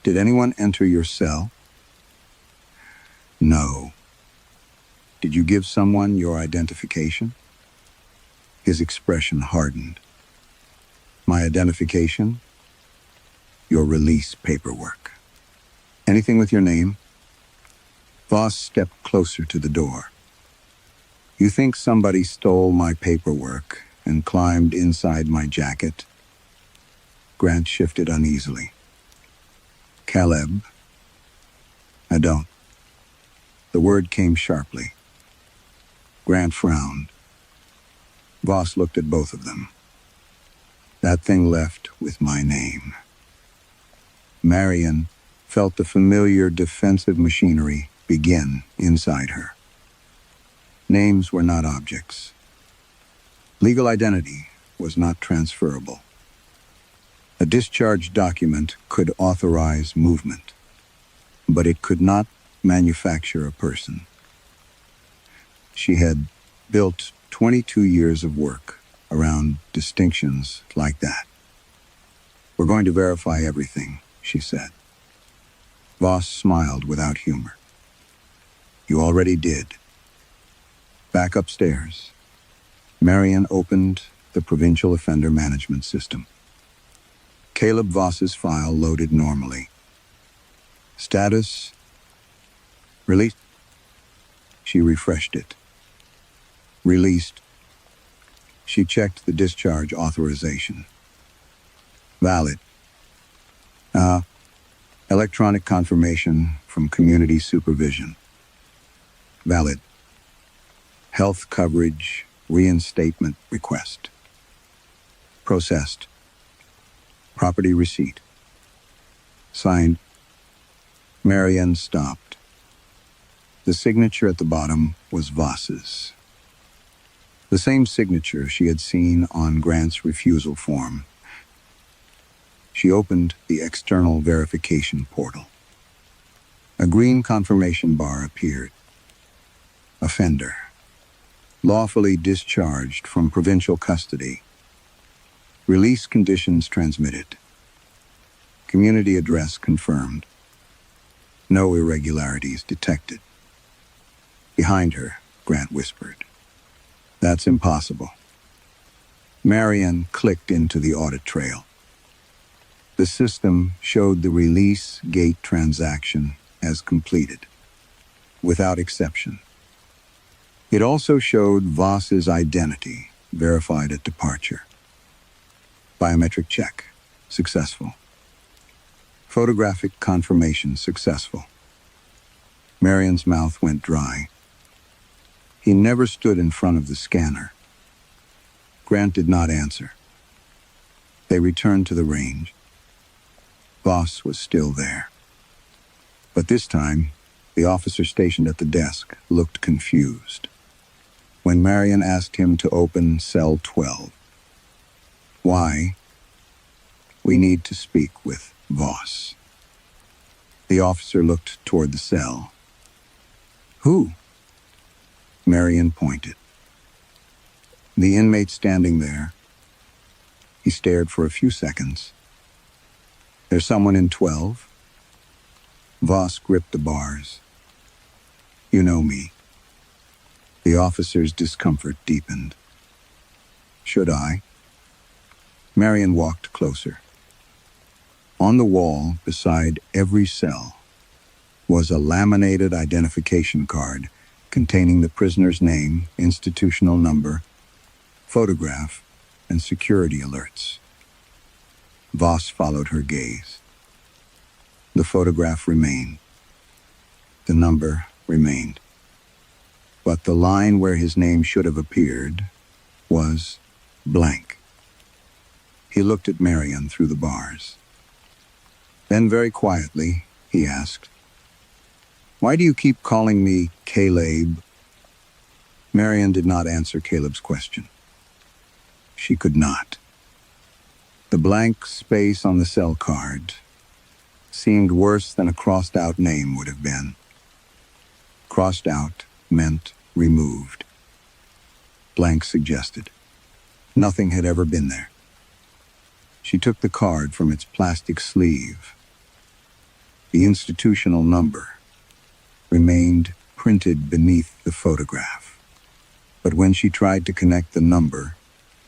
Did anyone enter your cell? No. Did you give someone your identification? His expression hardened. My identification? Your release paperwork. Anything with your name? Voss stepped closer to the door. You think somebody stole my paperwork and climbed inside my jacket? Grant shifted uneasily. Caleb? I don't. The word came sharply. Grant frowned. Voss looked at both of them. That thing left with my name. Marion felt the familiar defensive machinery begin inside her. Names were not objects. Legal identity was not transferable. A discharge document could authorize movement, but it could not manufacture a person. She had built 22 years of work around distinctions like that. We're going to verify everything, she said. Voss smiled without humor. You already did. Back upstairs. Marion opened the Provincial Offender Management System. Caleb Voss's file loaded normally. Status? Released? She refreshed it. Released. She checked the discharge authorization. Valid. Electronic confirmation from community supervision. Valid. Health coverage reinstatement request. Processed. Property receipt. Signed. Marion stopped. The signature at the bottom was Voss's. The same signature she had seen on Grant's refusal form. She opened the external verification portal. A green confirmation bar appeared. Offender. Lawfully discharged from provincial custody. Release conditions transmitted. Community address confirmed. No irregularities detected. Behind her, Grant whispered. That's impossible. Marion clicked into the audit trail. The system showed the release gate transaction as completed, without exception. It also showed Voss's identity, verified at departure. Biometric check, successful. Photographic confirmation, successful. Marion's mouth went dry. He never stood in front of the scanner. Grant did not answer. They returned to the range. Voss was still there. But this time, the officer stationed at the desk looked confused. When Marion asked him to open cell 12. Why? We need to speak with Voss. The officer looked toward the cell. Who? Marion pointed. The inmate standing there. He stared for a few seconds. There's someone in 12? Voss gripped the bars. You know me. The officer's discomfort deepened. Should I? Marion walked closer. On the wall, beside every cell, was a laminated identification card containing the prisoner's name, institutional number, photograph, and security alerts. Voss followed her gaze. The photograph remained. The number remained. But the line where his name should have appeared was blank. He looked at Marion through the bars. Then very quietly, he asked, "Why do you keep calling me Caleb?" Marion did not answer Caleb's question. She could not. The blank space on the cell card seemed worse than a crossed-out name would have been. Crossed out meant removed. Blank suggested nothing had ever been there. She took the card from its plastic sleeve. The institutional number remained printed beneath the photograph. But when she tried to connect the number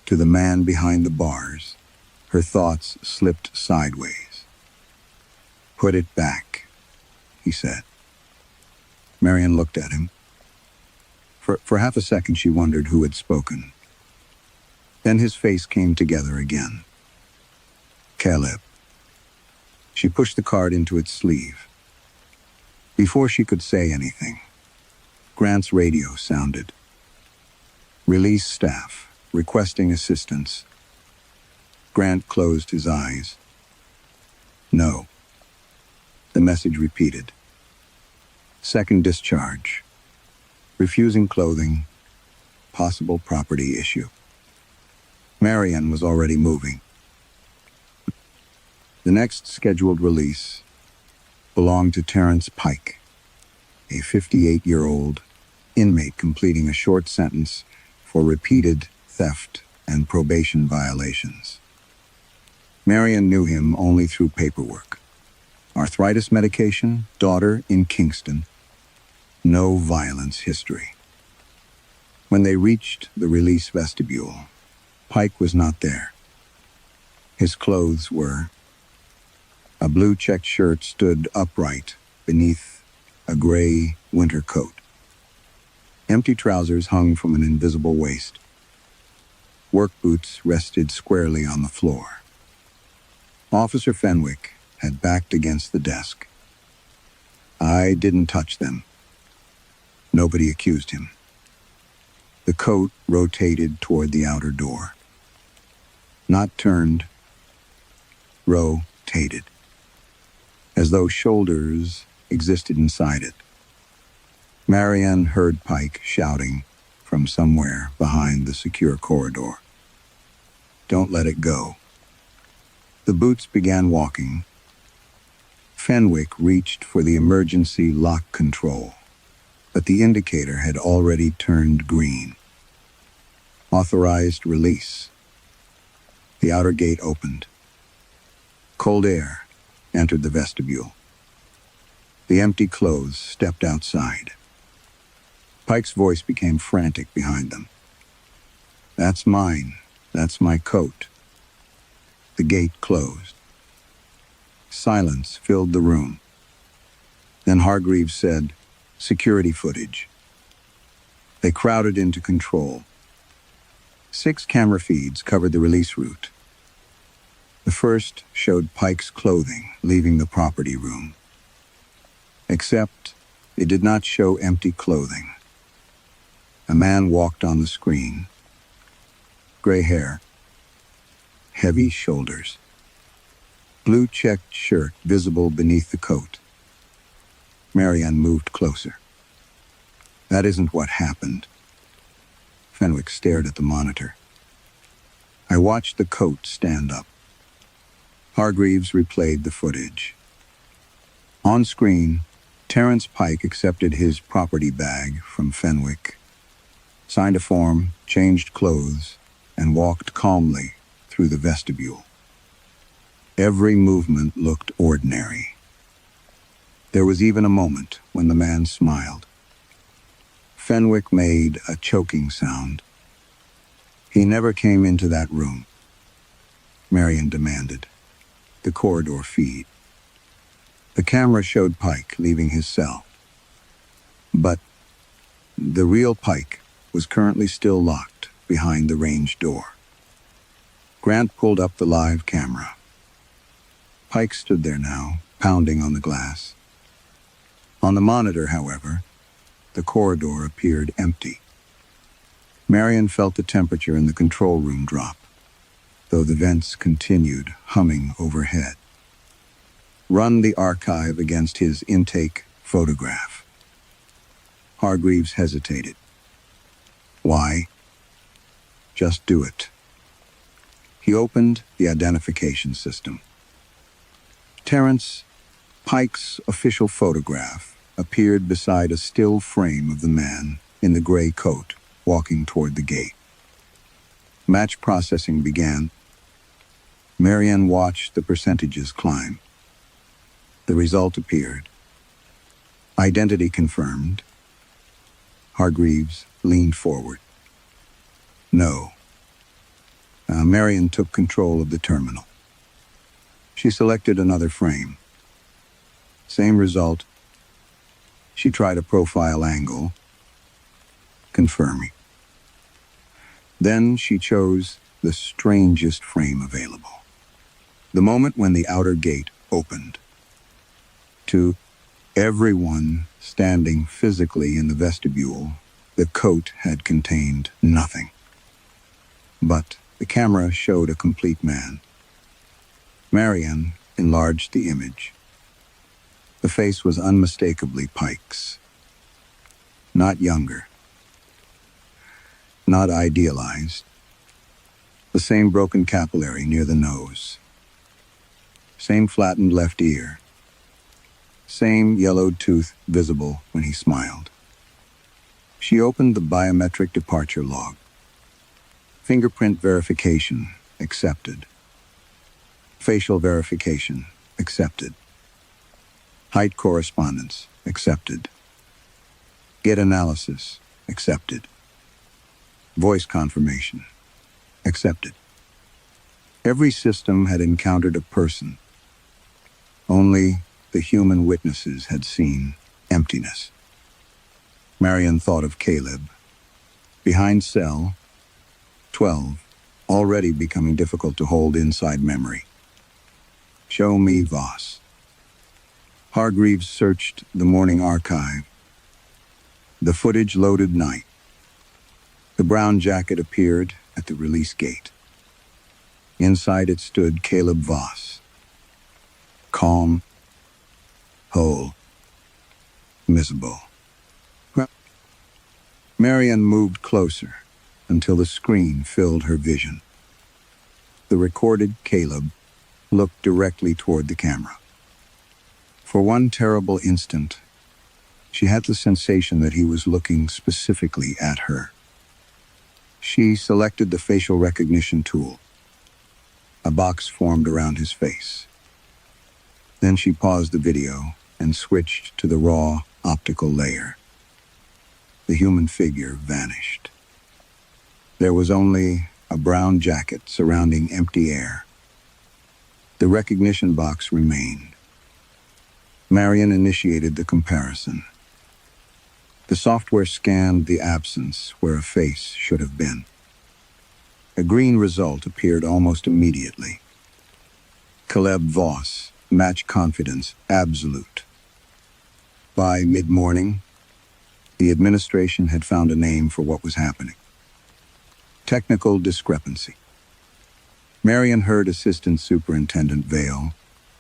to the man behind the bars, her thoughts slipped sideways. "Put it back," he said. Marion looked at him. For half a second she wondered who had spoken. Then his face came together again. Caleb. She pushed the card into its sleeve. Before she could say anything, Grant's radio sounded. Release staff, requesting assistance. Grant closed his eyes. No. The message repeated. Second discharge. Refusing clothing. Possible property issue. Marion was already moving. The next scheduled release belonged to Terrence Pike, a 58-year-old inmate completing a short sentence for repeated theft and probation violations. Marion knew him only through paperwork. Arthritis medication, daughter in Kingston. No violence history. When they reached the release vestibule, Pike was not there. His clothes were. A blue checked shirt stood upright beneath a gray winter coat. Empty trousers hung from an invisible waist. Work boots rested squarely on the floor. Officer Fenwick had backed against the desk. I didn't touch them. Nobody accused him. The coat rotated toward the outer door. Not turned, rotated, as though shoulders existed inside it. Marianne heard Pike shouting from somewhere behind the secure corridor. Don't let it go. The boots began walking. Fenwick reached for the emergency lock control, but the indicator had already turned green. Authorized release. The outer gate opened. Cold air entered the vestibule. The empty clothes stepped outside. Pike's voice became frantic behind them. That's mine. That's my coat. The gate closed. Silence filled the room. Then Hargreaves said, "Security footage." They crowded into control. 6 camera feeds covered the release route. The first showed Pike's clothing leaving the property room. Except it did not show empty clothing. A man walked on the screen. Gray hair. Heavy shoulders. Blue checked shirt visible beneath the coat. Marianne moved closer. That isn't what happened. Fenwick stared at the monitor. I watched the coat stand up. Hargreaves replayed the footage. On screen, Terrence Pike accepted his property bag from Fenwick, signed a form, changed clothes, and walked calmly through the vestibule. Every movement looked ordinary. There was even a moment when the man smiled. Fenwick made a choking sound. "He never came into that room," Marion demanded. "The corridor feed." The camera showed Pike leaving his cell. But the real Pike was currently still locked behind the range door. Grant pulled up the live camera. Pike stood there now, pounding on the glass. On the monitor, however, the corridor appeared empty. Marion felt the temperature in the control room drop, though the vents continued humming overhead. Run the archive against his intake photograph. Hargreaves hesitated. Why? Just do it. He opened the identification system. Terrence Pike's official photograph appeared beside a still frame of the man in the gray coat walking toward the gate. Match processing began. Marion watched the percentages climb. The result appeared. Identity confirmed. Hargreaves leaned forward. No. Marion took control of the terminal. She selected another frame. Same result. She tried a profile angle. Confirming. Then she chose the strangest frame available. The moment when the outer gate opened. To everyone standing physically in the vestibule, the coat had contained nothing. But the camera showed a complete man. Marion enlarged the image. The face was unmistakably Pike's. Not younger. Not idealized. The same broken capillary near the nose. Same flattened left ear. Same yellowed tooth visible when he smiled. She opened the biometric departure log. Fingerprint verification accepted. Facial verification accepted. Height correspondence accepted. Get analysis accepted. Voice confirmation accepted. Every system had encountered a person. Only the human witnesses had seen emptiness. Marion thought of Caleb. Behind cell 12, already becoming difficult to hold inside memory. Show me Voss. Hargreaves searched the morning archive. The footage loaded night. The brown jacket appeared at the release gate. Inside it stood Caleb Voss. Calm, whole, miserable. Marion moved closer until the screen filled her vision. The recorded Caleb looked directly toward the camera. For one terrible instant, she had the sensation that he was looking specifically at her. She selected the facial recognition tool. A box formed around his face. Then she paused the video and switched to the raw optical layer. The human figure vanished. There was only a brown jacket surrounding empty air. The recognition box remained. Marion initiated the comparison. The software scanned the absence where a face should have been. A green result appeared almost immediately. Caleb Voss, match confidence, absolute. By mid-morning, the administration had found a name for what was happening. Technical discrepancy. Marion heard Assistant Superintendent Vale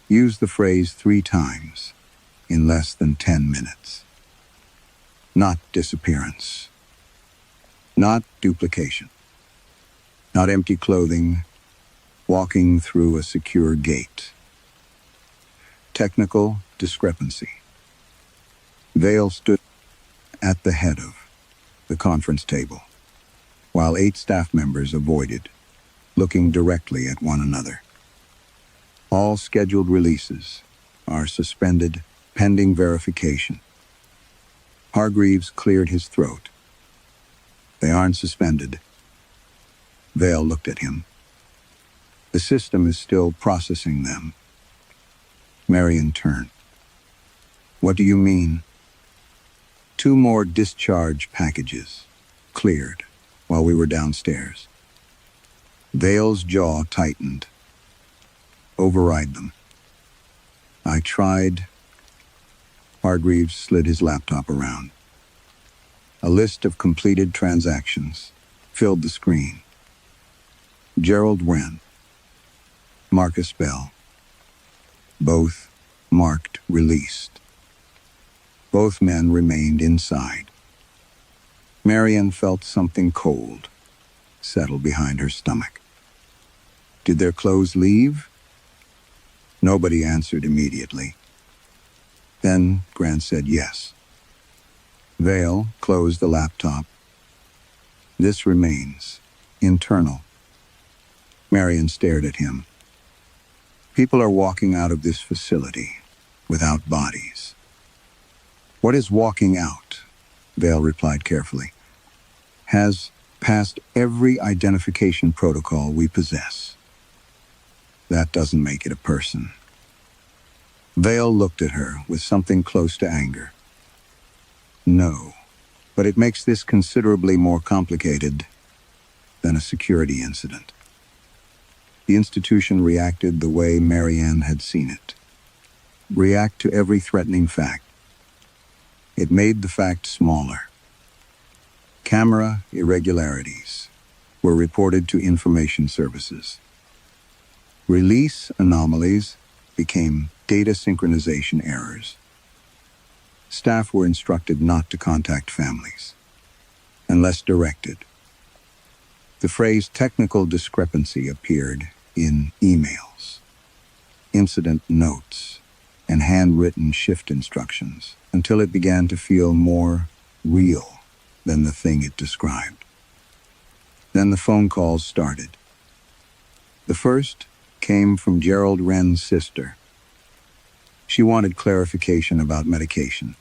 use the phrase 3 times in less than 10 minutes. Not disappearance. Not duplication. Not empty clothing. walking through a secure gate. Technical discrepancy. Vale stood at the head of the conference table, while 8 staff members avoided, looking directly at one another. All scheduled releases are suspended pending verification. Hargreaves cleared his throat. They aren't suspended. Vale looked at him. The system is still processing them. Marion turned. What do you mean? 2 more discharge packages cleared while we were downstairs. Vale's jaw tightened. Override them. I tried. Hargreaves slid his laptop around. A list of completed transactions filled the screen. Gerald Wren, Marcus Bell, both marked released. Both men remained inside. Marion felt something cold settle behind her stomach. Did their clothes leave? Nobody answered immediately. Then Grant said yes. Vale closed the laptop. This remains internal. Marion stared at him. People are walking out of this facility without bodies. What is walking out? Vale replied carefully. Has passed every identification protocol we possess. That doesn't make it a person. Vale looked at her with something close to anger. No, but it makes this considerably more complicated than a security incident. The institution reacted the way Marianne had seen it. React to every threatening fact. It made the fact smaller. Camera irregularities were reported to information services. Release anomalies became data synchronization errors. Staff were instructed not to contact families, unless directed. The phrase technical discrepancy appeared in emails, incident notes, and handwritten shift instructions until it began to feel more real than the thing it described. Then the phone calls started. The first came from Gerald Wren's sister. She wanted clarification about medication.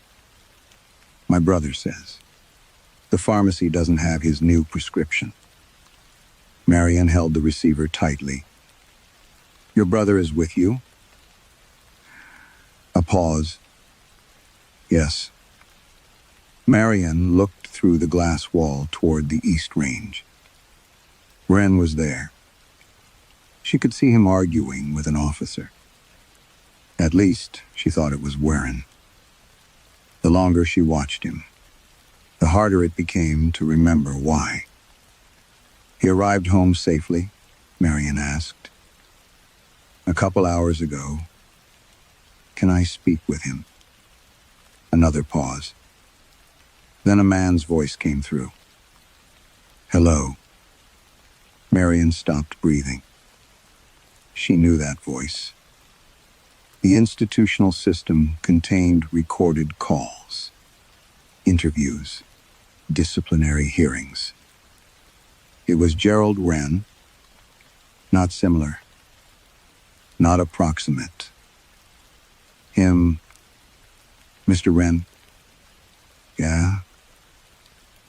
My brother says the pharmacy doesn't have his new prescription. Marion held the receiver tightly. Your brother is with you? A pause. Yes. Marion looked through the glass wall toward the East Range. Wren was there. She could see him arguing with an officer. At least, she thought it was Warren. The longer she watched him, the harder it became to remember why. He arrived home safely? Marion asked. A couple hours ago. Can I speak with him? Another pause. Then a man's voice came through. Hello. Marion stopped breathing. She knew that voice. The institutional system contained recorded calls, interviews, disciplinary hearings. It was Gerald Wren, not similar, not approximate. Him, Mr. Wren. Yeah.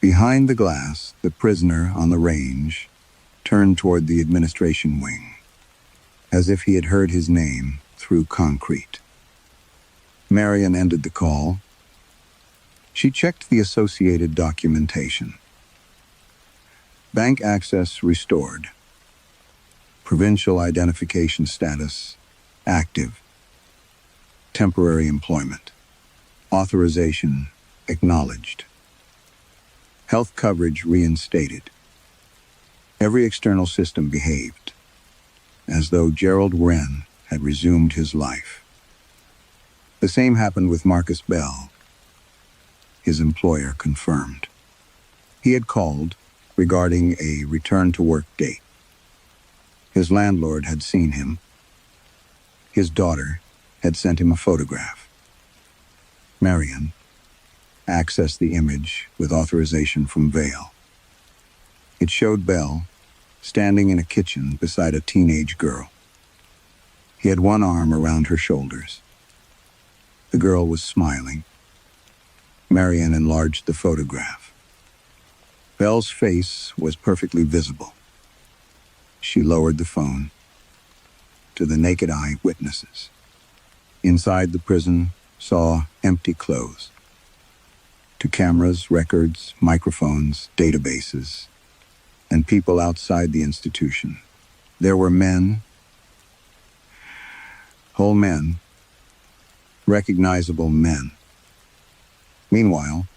Behind the glass, the prisoner on the range turned toward the administration wing, as if he had heard his name through concrete. Marion ended the call. She checked the associated documentation. Bank access restored. Provincial identification status active. Temporary employment. Authorization acknowledged. Health coverage reinstated. Every external system behaved as though Gerald Wren had resumed his life. The same happened with Marcus Bell. His employer confirmed. He had called regarding a return-to-work date. His landlord had seen him. His daughter had sent him a photograph. Marion accessed the image with authorization from Vale. It showed Belle standing in a kitchen beside a teenage girl. He had one arm around her shoulders. The girl was smiling. Marion enlarged the photograph. Belle's face was perfectly visible. She lowered the phone to the naked eye witnesses. Inside the prison saw empty clothes. To cameras, records, microphones, databases, and people outside the institution. There were men, whole men, recognizable men. Meanwhile,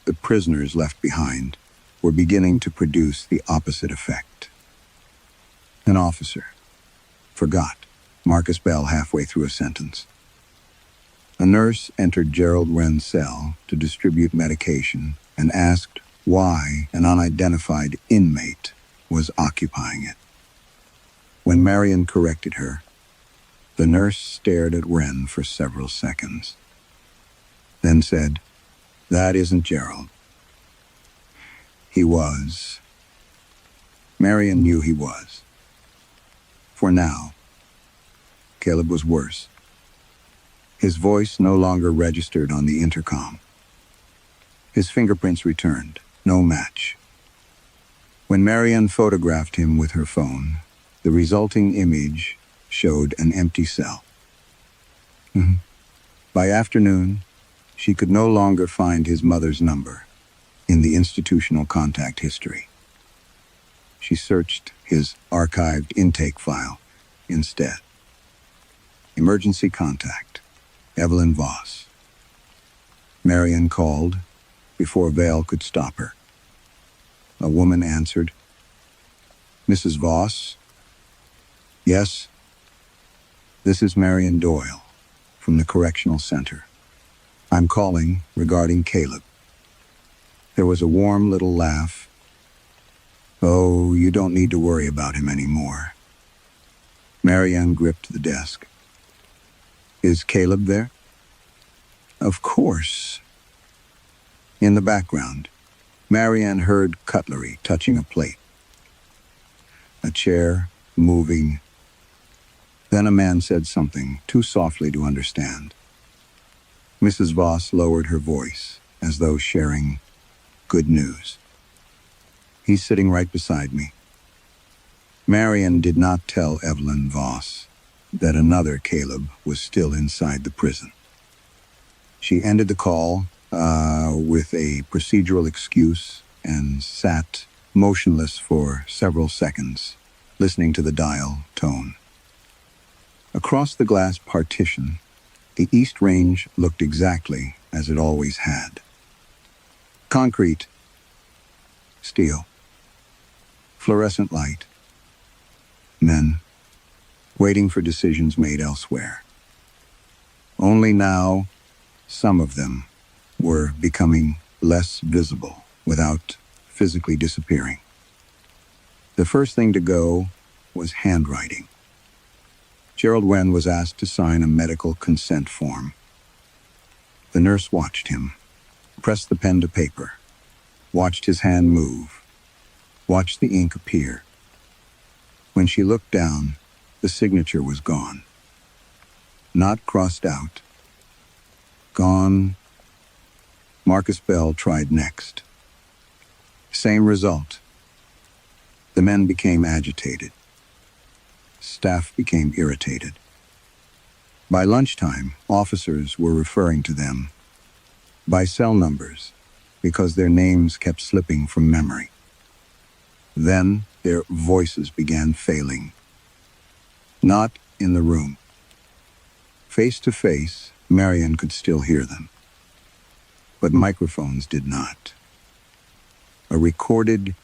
the prisoners left behind were beginning to produce the opposite effect. An officer forgot Marcus Bell halfway through a sentence. A nurse entered Gerald Wren's cell to distribute medication and asked why an unidentified inmate was occupying it. When Marion corrected her, the nurse stared at Wren for several seconds, then said, "That isn't Gerald." He was. Marion knew he was. For now, Caleb was worse. His voice no longer registered on the intercom. His fingerprints returned, no match. When Marion photographed him with her phone, the resulting image showed an empty cell. By afternoon, she could no longer find his mother's number in the institutional contact history. She searched his archived intake file instead. Emergency contact, Evelyn Voss. Marion called before Vale could stop her. A woman answered. "Mrs. Voss?" "Yes." "This is Marion Doyle from the Correctional Center. I'm calling regarding Caleb." There was a warm little laugh. "Oh, you don't need to worry about him anymore." Marianne gripped the desk. "Is Caleb there?" "Of course." In the background, Marianne heard cutlery touching a plate. A chair moving. Then a man said something too softly to understand. Mrs. Voss lowered her voice as though sharing good news. "He's sitting right beside me." Marion did not tell Evelyn Voss that another Caleb was still inside the prison. She ended the call with a procedural excuse and sat motionless for several seconds, listening to the dial tone. Across the glass partition, the East Range looked exactly as it always had. Concrete, steel, fluorescent light, men waiting for decisions made elsewhere. Only now, some of them were becoming less visible without physically disappearing. The first thing to go was handwriting. Gerald Wren was asked to sign a medical consent form. The nurse watched him, pressed the pen to paper, watched his hand move, watched the ink appear. When she looked down, the signature was gone. Not crossed out. Gone. Marcus Bell tried next. Same result. The men became agitated. Staff became irritated. By lunchtime, officers were referring to them by cell numbers because their names kept slipping from memory. Then their voices began failing. Not in the room. Face to face, Marion could still hear them. But microphones did not. A recorded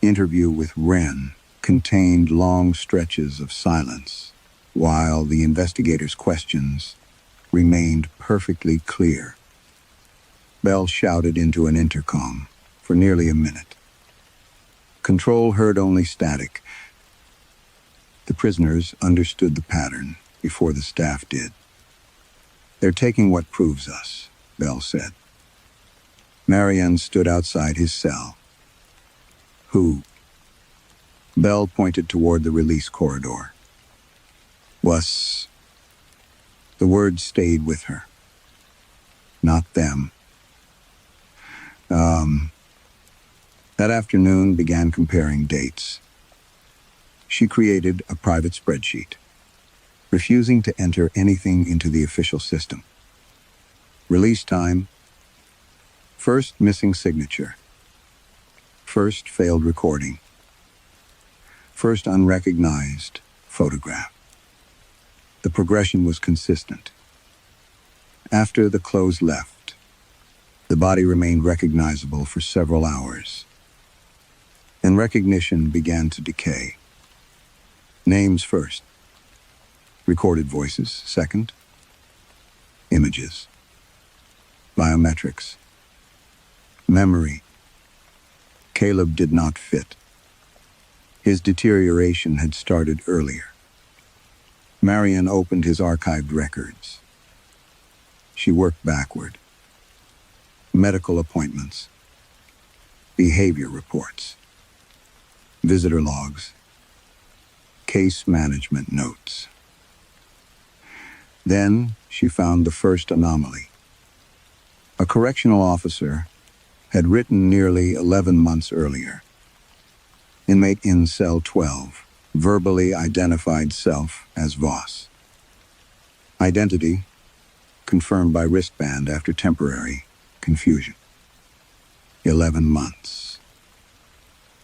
interview with Wren contained long stretches of silence, while the investigators' questions remained perfectly clear. Bell shouted into an intercom for nearly a minute. Control heard only static. The prisoners understood the pattern before the staff did. "They're taking what proves us," Bell said. Marianne stood outside his cell. "Who?" Bell pointed toward the release corridor. "Was." The word stayed with her. "Not them." That afternoon began comparing dates. She created a private spreadsheet, refusing to enter anything into the official system. Release time. First missing signature. First failed recording. First unrecognized photograph. The progression was consistent. After the clothes left, the body remained recognizable for several hours. Then recognition began to decay. Names first. Recorded voices second. Images. Biometrics. Memory. Caleb did not fit. His deterioration had started earlier. Marian opened his archived records. She worked backward. Medical appointments. Behavior reports. Visitor logs. Case management notes. Then she found the first anomaly. A correctional officer had written nearly 11 months earlier. Inmate in cell 12 verbally identified self as Voss. Identity confirmed by wristband after temporary confusion. 11 months.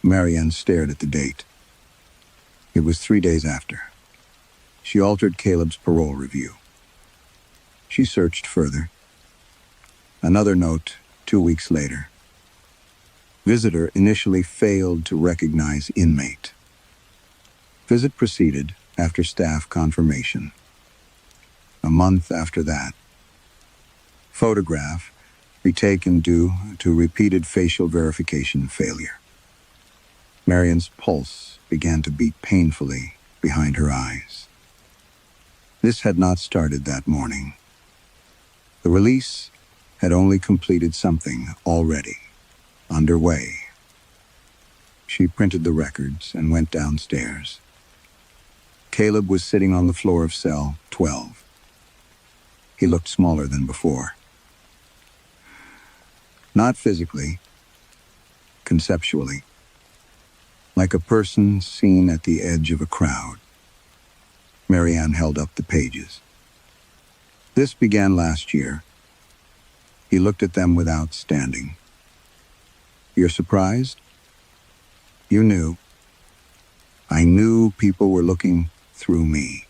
Marianne stared at the date. It was 3 days after. She altered Caleb's parole review. She searched further. Another note 2 weeks later. Visitor initially failed to recognize inmate. Visit proceeded after staff confirmation. A month after that. Photograph retaken due to repeated facial verification failure. Marian's pulse began to beat painfully behind her eyes. This had not started that morning. The release had only completed something already underway. She printed the records and went downstairs. Caleb was sitting on the floor of cell 12. He looked smaller than before. Not physically, conceptually. Like a person seen at the edge of a crowd. Marianne held up the pages. This began last year. He looked at them without standing. "You're surprised?" "You knew." "I knew people were looking through me."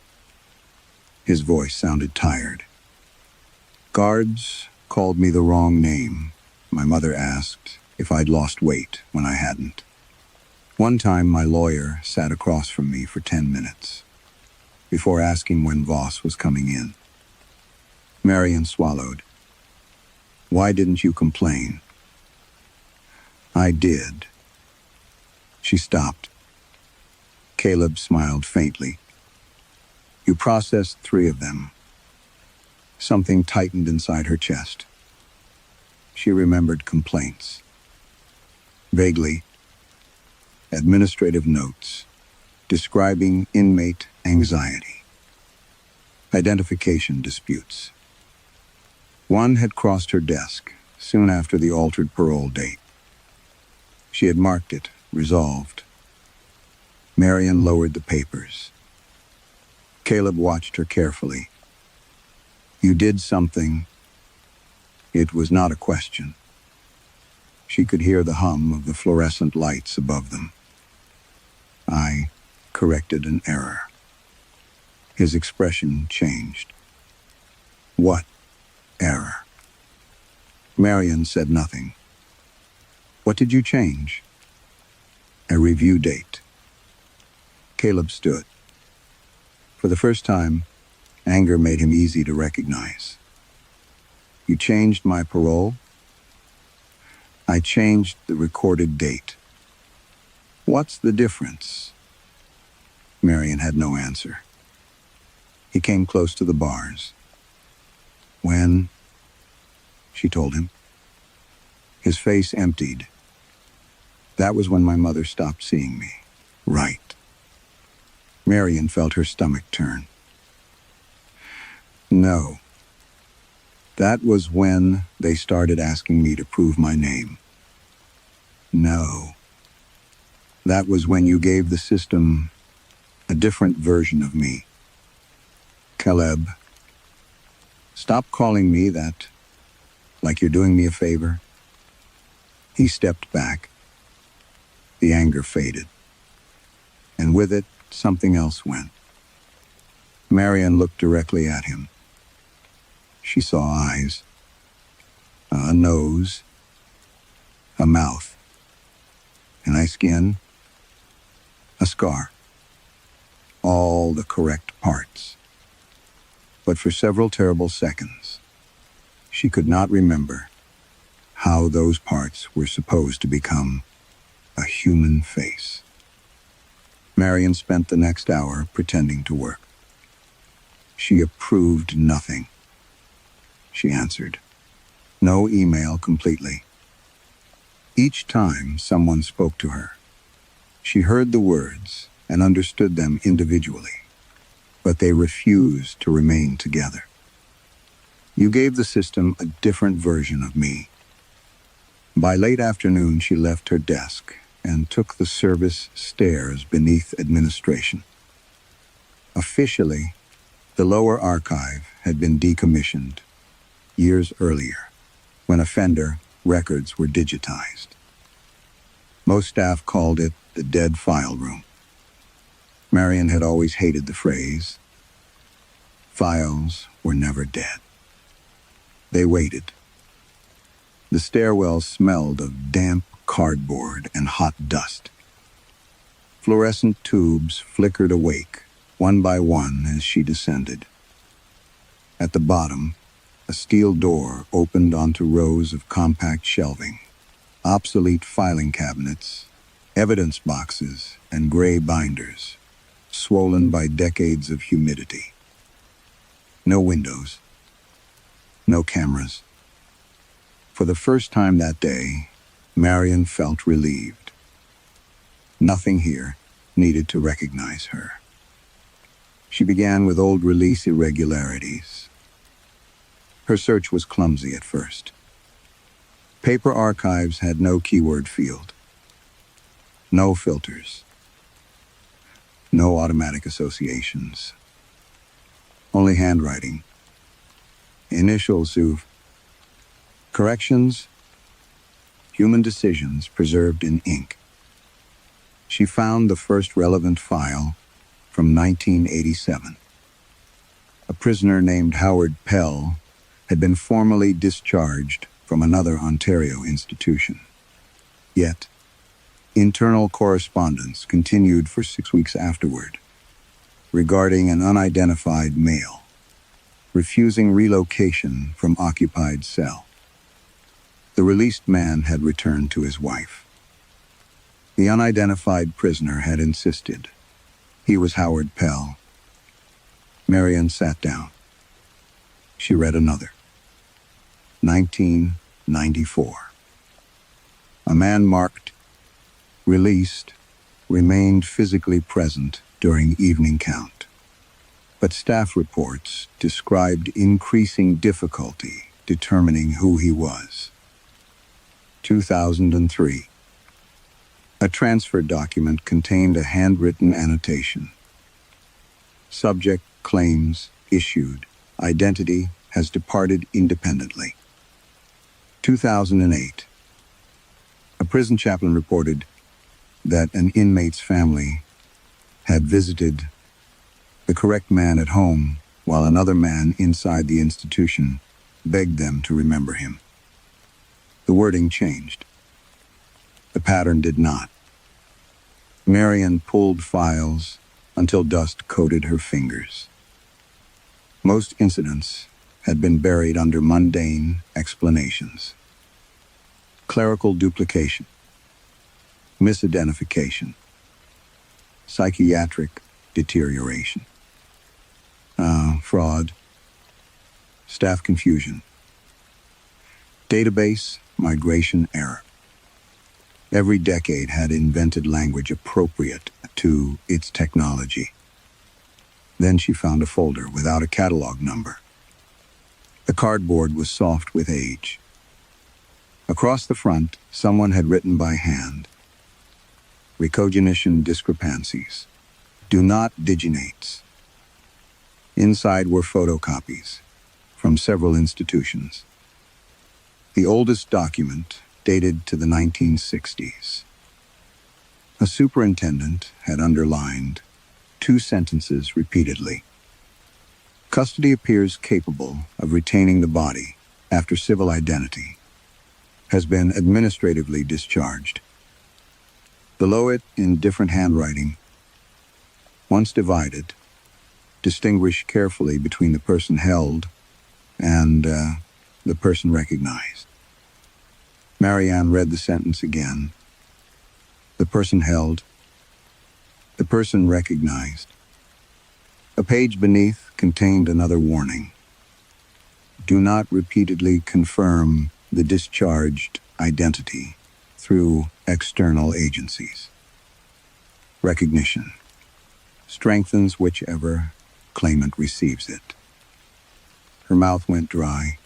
His voice sounded tired. "Guards called me the wrong name. My mother asked if I'd lost weight when I hadn't. One time my lawyer sat across from me for 10 minutes before asking when Voss was coming in." Marian swallowed. "Why didn't you complain?" "I did." She stopped. Caleb smiled faintly. "You processed 3 of them." Something tightened inside her chest. She remembered complaints. Vaguely, administrative notes describing inmate anxiety. Identification disputes. One had crossed her desk soon after the altered parole date. She had marked it, resolved. Marian lowered the papers. Caleb watched her carefully. "You did something." It was not a question. She could hear the hum of the fluorescent lights above them. "I corrected an error." His expression changed. "What error?" Marian said nothing. "What did you change?" "A review date." Caleb stood. For the first time, anger made him easy to recognize. "You changed my parole?" "I changed the recorded date." "What's the difference?" Marion had no answer. He came close to the bars. When? She told him. His face emptied. That was when my mother stopped seeing me. Right. Marion felt her stomach turn. No. That was when they started asking me to prove my name. No. That was when you gave the system a different version of me. Caleb, stop calling me that, like you're doing me a favor. He stepped back. The anger faded. And with it, something else went. Marion looked directly at him. She saw eyes, a nose, a mouth, an eye skin, a scar. All the correct parts. But for several terrible seconds, she could not remember how those parts were supposed to become a human face. Marion spent the next hour pretending to work. She approved nothing. She answered. No email completely. Each time someone spoke to her, she heard the words and understood them individually, but they refused to remain together. You gave the system a different version of me. By late afternoon, she left her desk and took the service stairs beneath administration. Officially, the lower archive had been decommissioned years earlier, when offender records were digitized. Most staff called it the dead file room. Marion had always hated the phrase. Files were never dead. They waited. The stairwell smelled of damp cardboard and hot dust. Fluorescent tubes flickered awake, one by one, as she descended. At the bottom, a steel door opened onto rows of compact shelving, obsolete filing cabinets, evidence boxes, and gray binders, swollen by decades of humidity. No windows. No cameras. For the first time that day, Marion felt relieved. Nothing here needed to recognize her. She began with old release irregularities. Her search was clumsy at first. Paper archives had no keyword field, no filters, no automatic associations, only handwriting, initials to corrections, human decisions preserved in ink. She found the first relevant file from 1987. A prisoner named Howard Pell had been formally discharged from another Ontario institution. Yet, internal correspondence continued for 6 weeks afterward, regarding an unidentified male, refusing relocation from occupied cell. The released man had returned to his wife. The unidentified prisoner had insisted. He was Howard Pell. Marion sat down. She read another. 1994. A man marked released remained physically present during evening count, but staff reports described increasing difficulty determining who he was. 2003. A transfer document contained a handwritten annotation. Subject claims issued. Identity has departed independently. 2008. A prison chaplain reported that an inmate's family had visited the correct man at home while another man inside the institution begged them to remember him. The wording changed. The pattern did not. Marion pulled files until dust coated her fingers. Most incidents had been buried under mundane explanations. Clerical duplication, misidentification, psychiatric deterioration. Fraud, staff confusion, database migration error. Every decade had invented language appropriate to its technology. Then she found a folder without a catalog number. The cardboard was soft with age. Across the front, someone had written by hand, recognition discrepancies, do not diginates. Inside were photocopies from several institutions. The oldest document dated to the 1960s. A superintendent had underlined 2 sentences repeatedly. Custody appears capable of retaining the body after civil identity has been administratively discharged. Below it, in different handwriting, once divided, distinguish carefully between the person held and the person recognized. Marianne read the sentence again. The person held, the person recognized. A page beneath contained another warning. Do not repeatedly confirm the discharged identity through external agencies. Recognition strengthens whichever claimant receives it. Her mouth went dry.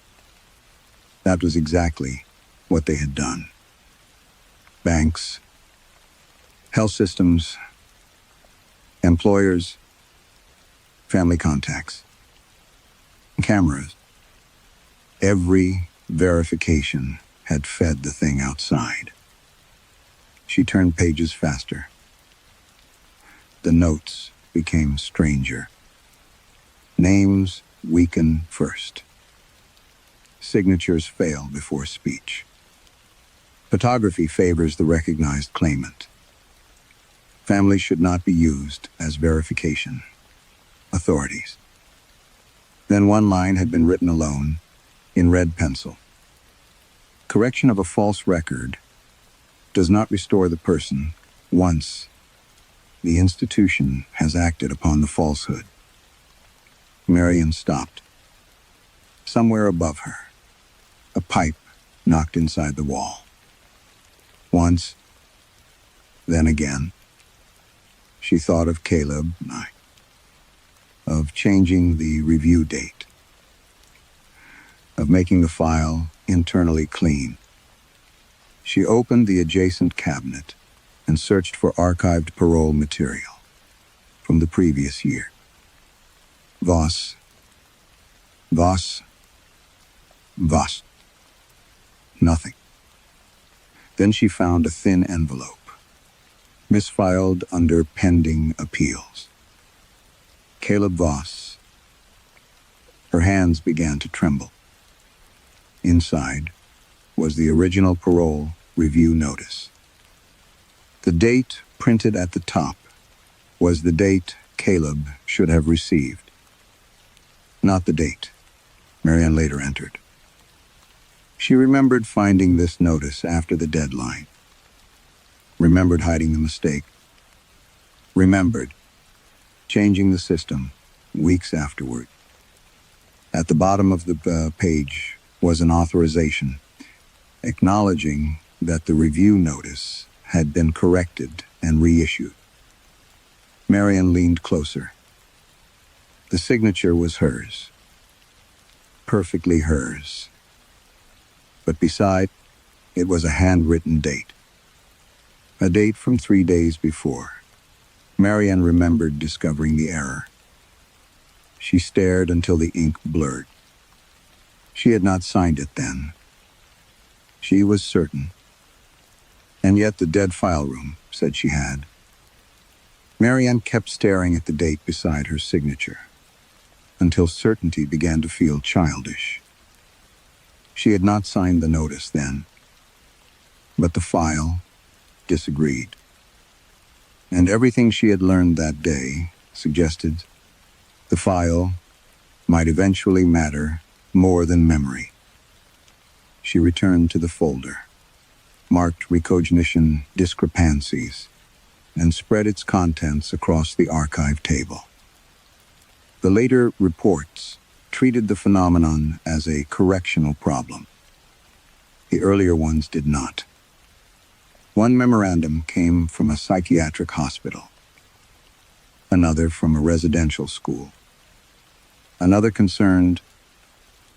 That was exactly what they had done. Banks, health systems, employers, family contacts, cameras. Every verification had fed the thing outside. She turned pages faster. The notes became stranger. Names weaken first. Signatures fail before speech. Photography favors the recognized claimant. Family should not be used as verification. Authorities. Then one line had been written alone, in red pencil. Correction of a false record does not restore the person once the institution has acted upon the falsehood. Marian stopped. Somewhere above her, a pipe knocked inside the wall. Once, then again. She thought of Caleb, of changing the review date, of making the file internally clean. She opened the adjacent cabinet and searched for archived parole material from the previous year. Voss. Nothing. Then she found a thin envelope, misfiled under pending appeals. Caleb Voss. Her hands began to tremble. Inside was the original parole review notice. The date printed at the top was the date Caleb should have received. Not the date Marianne later entered. She remembered finding this notice after the deadline. Remembered hiding the mistake. Remembered changing the system weeks afterward. At the bottom of the page was an authorization acknowledging that the review notice had been corrected and reissued. Marianne leaned closer. The signature was hers. Perfectly hers. But beside, it was a handwritten date. A date from 3 days before. Marianne remembered discovering the error. She stared until the ink blurred. She had not signed it then. She was certain. And yet the dead file room said she had. Marianne kept staring at the date beside her signature, until certainty began to feel childish. She had not signed the notice then, but the file disagreed. And everything she had learned that day suggested the file might eventually matter more than memory. She returned to the folder, marked recognition discrepancies, and spread its contents across the archive table. The later reports treated the phenomenon as a correctional problem. The earlier ones did not. One memorandum came from a psychiatric hospital, another from a residential school. Another concerned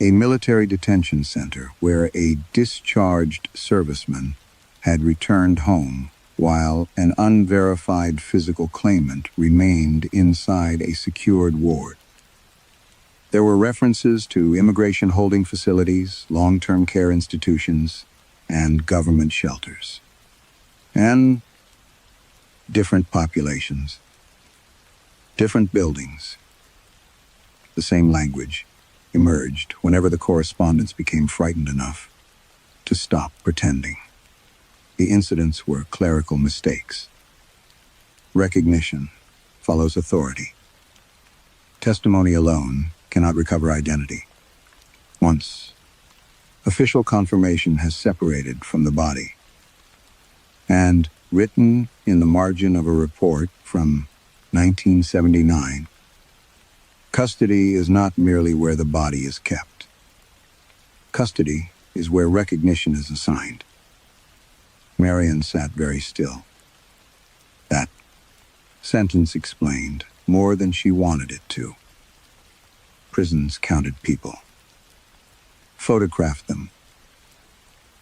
a military detention center where a discharged serviceman had returned home while an unverified physical claimant remained inside a secured ward. There were references to immigration holding facilities, long-term care institutions, and government shelters. And different populations, different buildings. The same language emerged whenever the correspondents became frightened enough to stop pretending. The incidents were clerical mistakes. Recognition follows authority. Testimony alone cannot recover identity. Once official confirmation has separated from the body, and written in the margin of a report from 1979, custody is not merely where the body is kept. Custody is where recognition is assigned. Marian sat very still. That sentence explained more than she wanted it to. Prisons counted people, photographed them,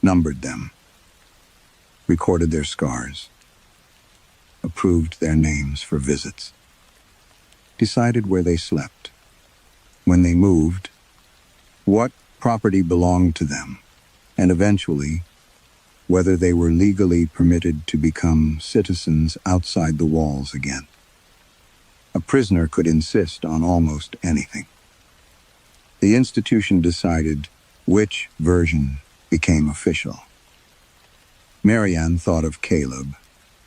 numbered them, recorded their scars, approved their names for visits, decided where they slept, when they moved, what property belonged to them, and eventually, whether they were legally permitted to become citizens outside the walls again. A prisoner could insist on almost anything. The institution decided which version became official. Marianne thought of Caleb,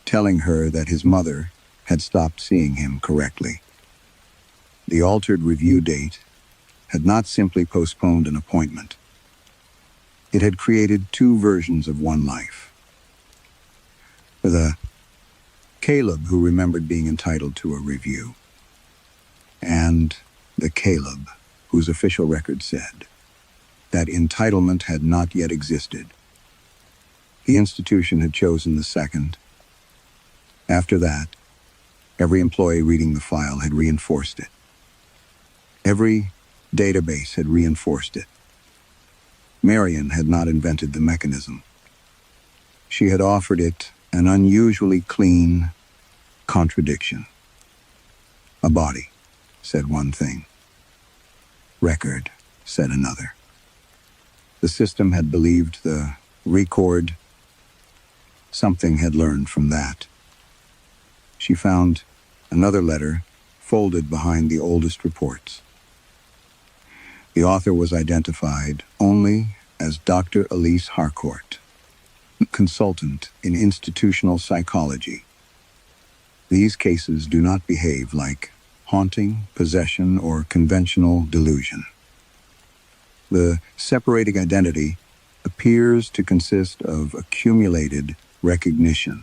telling her that his mother had stopped seeing him correctly. The altered review date had not simply postponed an appointment. It had created two versions of one life. The Caleb who remembered being entitled to a review, and the Caleb whose official record said that entitlement had not yet existed. The institution had chosen the second. After that, every employee reading the file had reinforced it. Every database had reinforced it. Marian had not invented the mechanism. She had offered it an unusually clean contradiction. A body said one thing. Record said another. The system had believed the record. Something had learned from that. She found another letter folded behind the oldest reports. The author was identified only as Dr. Elise Harcourt, consultant in institutional psychology. These cases do not behave like haunting, possession, or conventional delusion. The separating identity appears to consist of accumulated recognition.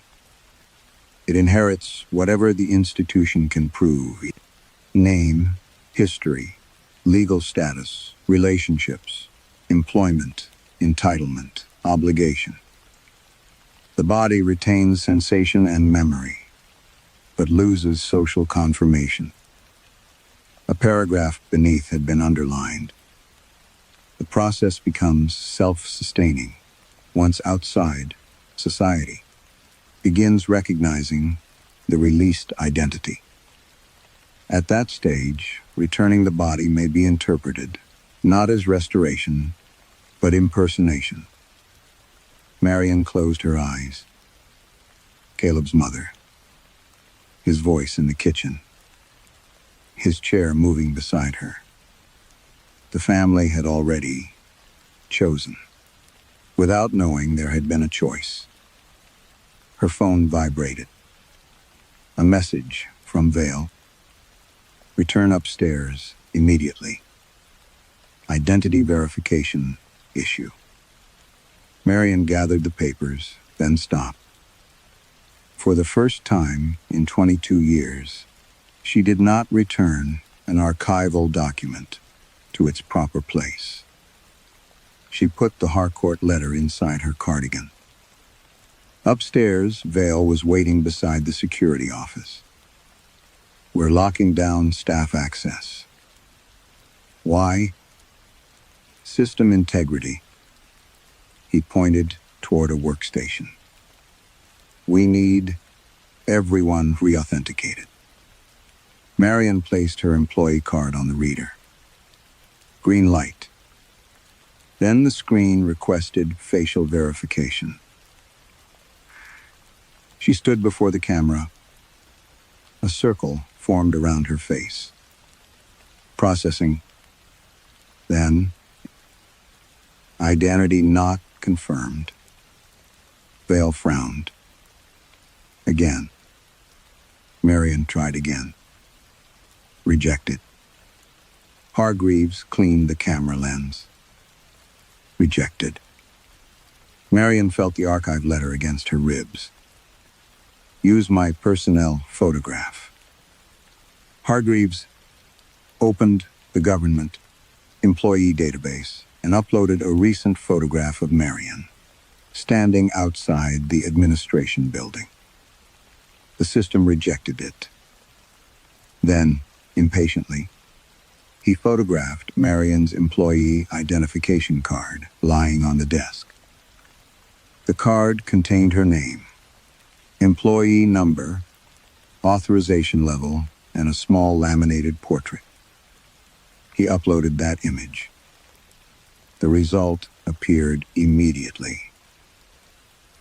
It inherits whatever the institution can prove: name, history, legal status, relationships, employment, entitlement, obligation. The body retains sensation and memory, but loses social confirmation. A paragraph beneath had been underlined. The process becomes self-sustaining once outside society begins recognizing the released identity. At that stage, returning the body may be interpreted not as restoration, but impersonation. Marian closed her eyes. Caleb's mother. His voice in the kitchen. His chair moving beside her. The family had already chosen. Without knowing, there had been a choice. Her phone vibrated. A message from Vale. Return upstairs immediately. Identity verification issue. Marian gathered the papers, then stopped. For the first time in 22 years, she did not return an archival document to its proper place. She put the Harcourt letter inside her cardigan. Upstairs, Vale was waiting beside the security office. "We're locking down staff access." "Why?" "System integrity." He pointed toward a workstation. "We need everyone re-authenticated." Marion placed her employee card on the reader. Green light. Then the screen requested facial verification. She stood before the camera. A circle formed around her face. Processing. Then, identity not confirmed. Vale frowned. Again. Marion tried again. Rejected. Hargreaves cleaned the camera lens. Rejected. Marion felt the archive letter against her ribs. "Use my personnel photograph." Hargreaves opened the government employee database and uploaded a recent photograph of Marion, standing outside the administration building. The system rejected it. Then, impatiently, he photographed Marion's employee identification card lying on the desk. The card contained her name, employee number, authorization level, and a small laminated portrait. He uploaded that image. The result appeared immediately.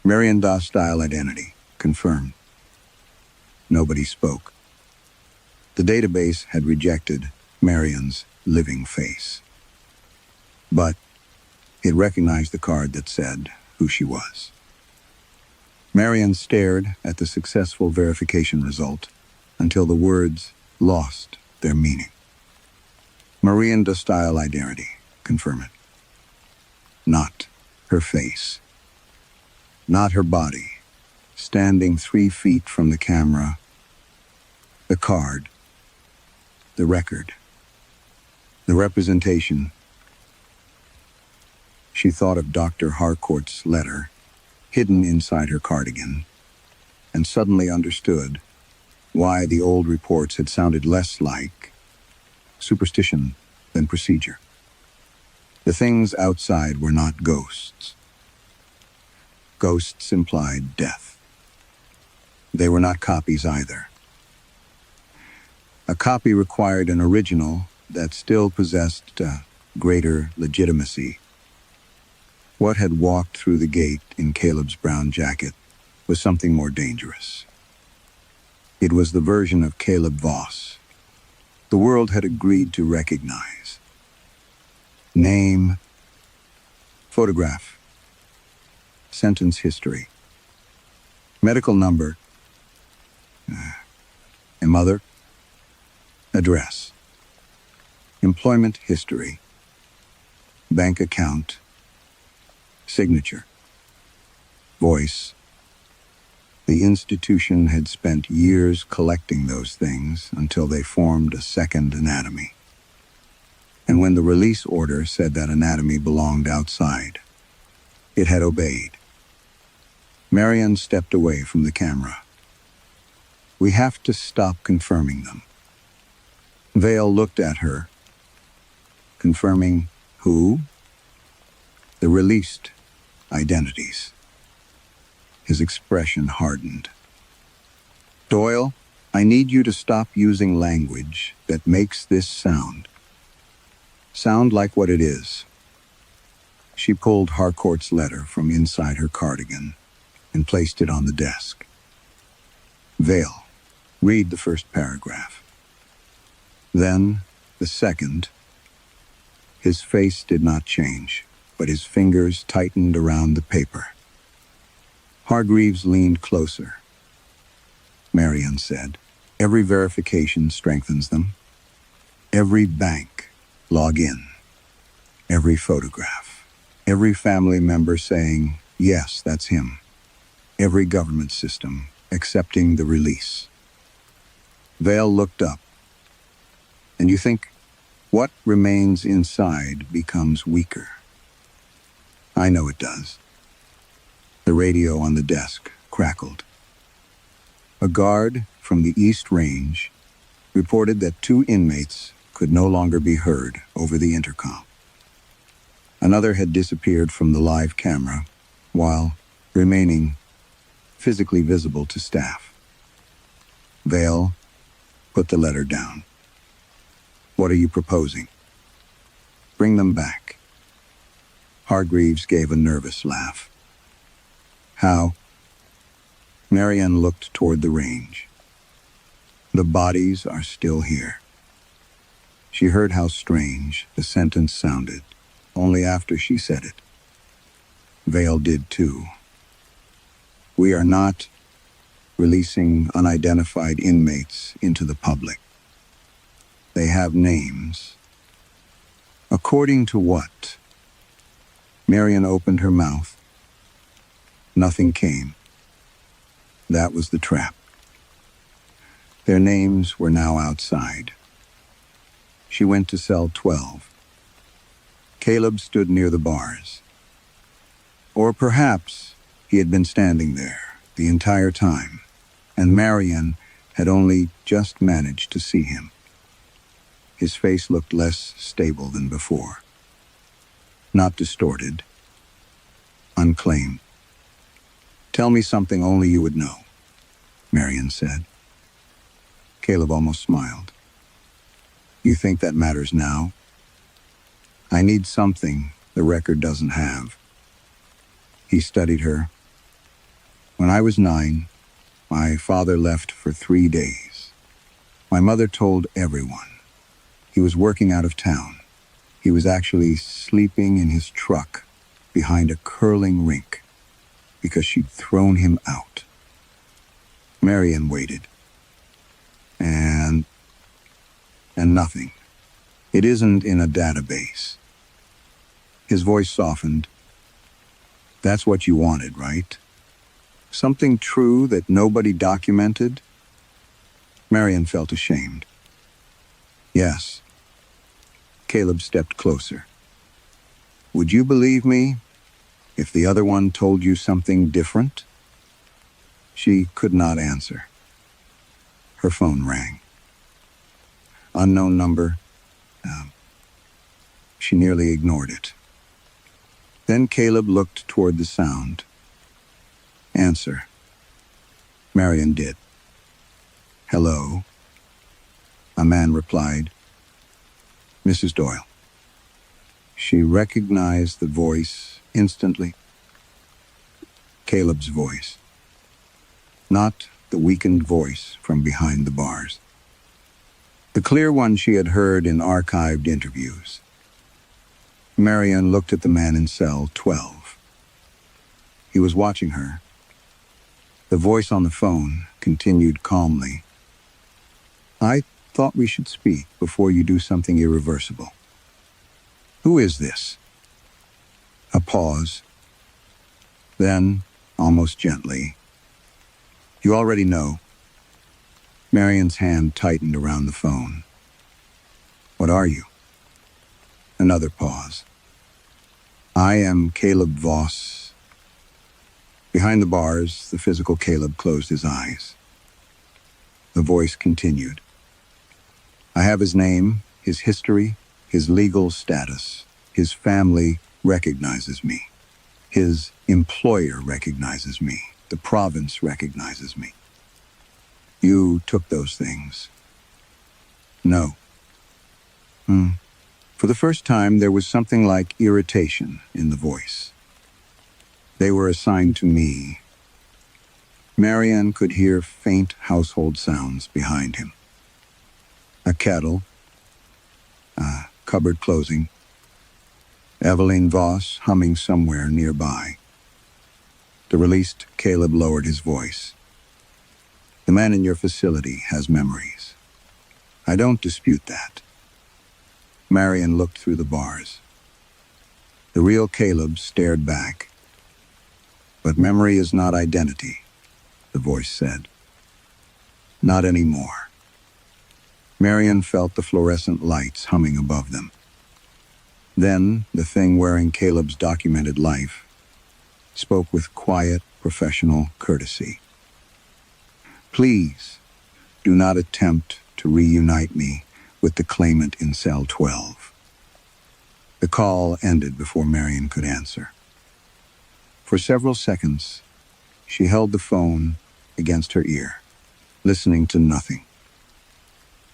Marion Doss-style identity confirmed. Nobody spoke. The database had rejected Marion's living face. But it recognized the card that said who she was. Marion stared at the successful verification result until the words lost their meaning. Marion Doss-style identity, confirm it. Not her face. Not her body, standing 3 feet from the camera. The card. The record. The representation. She thought of Dr. Harcourt's letter, hidden inside her cardigan, and suddenly understood why the old reports had sounded less like superstition than procedure. The things outside were not ghosts. Ghosts implied death. They were not copies either. A copy required an original that still possessed greater legitimacy. What had walked through the gate in Caleb's brown jacket was something more dangerous. It was the version of Caleb Voss the world had agreed to recognize. Name, photograph, sentence history, medical number, and mother, address, employment history, bank account, signature, voice. The institution had spent years collecting those things until they formed a second anatomy. And when the release order said that anatomy belonged outside, it had obeyed. Marion stepped away from the camera. "We have to stop confirming them." Vale looked at her. "Confirming who?" "The released identities." His expression hardened. "Doyle, I need you to stop using language that makes this sound like what it is." She pulled Harcourt's letter from inside her cardigan and placed it on the desk. "Vale, read the first paragraph." Then the second. His face did not change, but his fingers tightened around the paper. Hargreaves leaned closer. Marion said, "Every verification strengthens them. Every bank, log in. Every photograph. Every family member saying, yes, that's him. Every government system, accepting the release. Vale looked up, and you think what remains inside becomes weaker. I know it does. The radio on the desk crackled. A guard from the East Range reported that 2 inmates could no longer be heard over the intercom. Another had disappeared from the live camera, while remaining physically visible to staff. Vale put the letter down. What are you proposing? Bring them back. Hargreaves gave a nervous laugh. How? Marianne looked toward the range. The bodies are still here. She heard how strange the sentence sounded only after she said it. Vale did too. We are not releasing unidentified inmates into the public. They have names. According to what? Marian opened her mouth. Nothing came. That was the trap. Their names were now outside. She went to cell 12. Caleb stood near the bars. Or perhaps he had been standing there the entire time, and Marian had only just managed to see him. His face looked less stable than before. Not distorted. Unclaimed. Tell me something only you would know, Marian said. Caleb almost smiled. You think that matters now? I need something the record doesn't have. He studied her. When I was 9, my father left for 3 days. My mother told everyone. He was working out of town. He was actually sleeping in his truck behind a curling rink because she'd thrown him out. Marian waited. And nothing. It isn't in a database. His voice softened. That's what you wanted, right? Something true that nobody documented? Marian felt ashamed. Yes. Caleb stepped closer. Would you believe me if the other one told you something different? She could not answer. Her phone rang. Unknown number. She nearly ignored it. Then Caleb looked toward the sound. Answer. Marian did. Hello. A man replied. Mrs. Doyle. She recognized the voice instantly. Caleb's voice. Not the weakened voice from behind the bars. The clear one she had heard in archived interviews. Marian looked at the man in cell 12. He was watching her. The voice on the phone continued calmly. I thought we should speak before you do something irreversible. Who is this? A pause. Then, almost gently, you already know. Marian's hand tightened around the phone. What are you? Another pause. I am Caleb Voss. Behind the bars, the physical Caleb closed his eyes. The voice continued. I have his name, his history, his legal status. His family recognizes me. His employer recognizes me. The province recognizes me. You took those things. No. For the first time, there was something like irritation in the voice. They were assigned to me. Marian could hear faint household sounds behind him. A kettle, a cupboard closing, Evelyn Voss humming somewhere nearby. The released Caleb lowered his voice. The man in your facility has memories. I don't dispute that. Marian looked through the bars. The real Caleb stared back. But memory is not identity. the voice said. Not anymore. Marian felt the fluorescent lights humming above them. Then, the thing wearing Caleb's documented life spoke with quiet, professional courtesy. Please, do not attempt to reunite me with the claimant in cell 12. The call ended before Marian could answer. For several seconds, she held the phone against her ear, listening to nothing.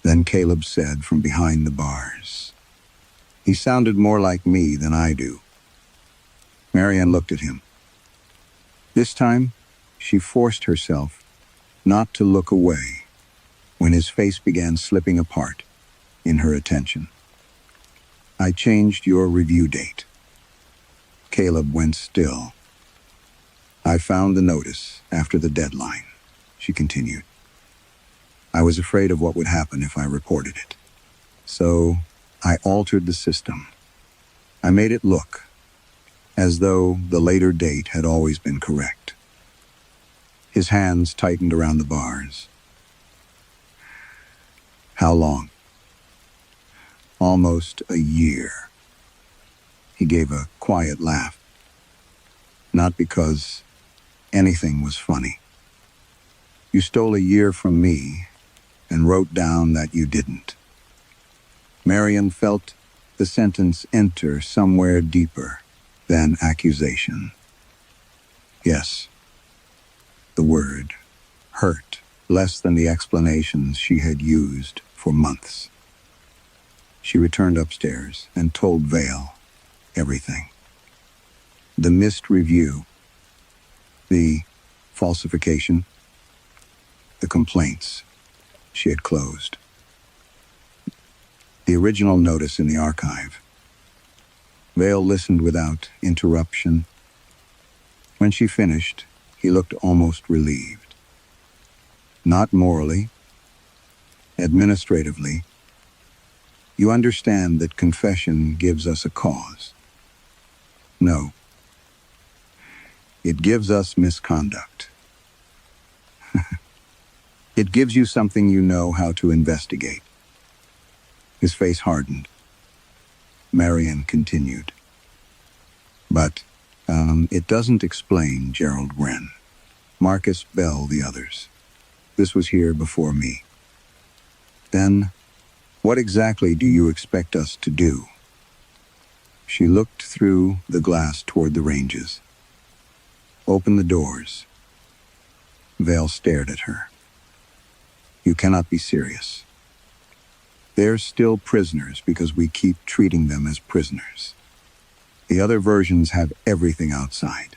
Then Caleb said from behind the bars, "He sounded more like me than I do." Marian looked at him. This time, she forced herself not to look away when his face began slipping apart in her attention. "I changed your review date." Caleb went still. "I found the notice after the deadline," she continued. "I was afraid of what would happen if I reported it. So I altered the system. I made it look as though the later date had always been correct." His hands tightened around the bars. "How long?" "Almost a year." He gave a quiet laugh. "Not because anything was funny. You stole a year from me and wrote down that you didn't." Marian felt the sentence enter somewhere deeper than accusation. Yes, the word hurt less than the explanations she had used for months. She returned upstairs and told Vale everything. The missed review, the falsification, the complaints she had closed, the original notice in the archive. Vale listened without interruption. When she finished, he looked almost relieved. "Not morally, administratively. You understand that confession gives us a cause." "No. It gives us misconduct. It gives you something you know how to investigate." His face hardened. Marian continued. "But it doesn't explain Gerald Wren, Marcus Bell, the others. This was here before me. Then, what exactly do you expect us to do?" She looked through the glass toward the ranges. "Open the doors." Vale stared at her. "You cannot be serious. They're still prisoners because we keep treating them as prisoners. The other versions have everything outside.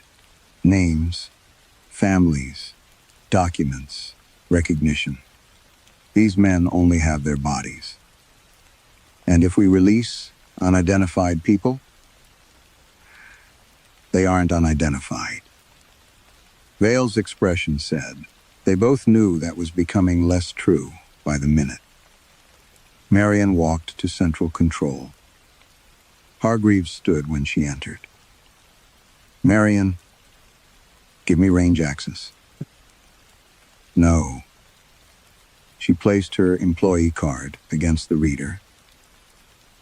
Names, families, documents, recognition. These men only have their bodies. And if we release unidentified people, they aren't unidentified." Vale's expression said, they both knew that was becoming less true by the minute. Marian walked to Central Control. Hargreaves stood when she entered. "Marian, give me range access." "No." She placed her employee card against the reader.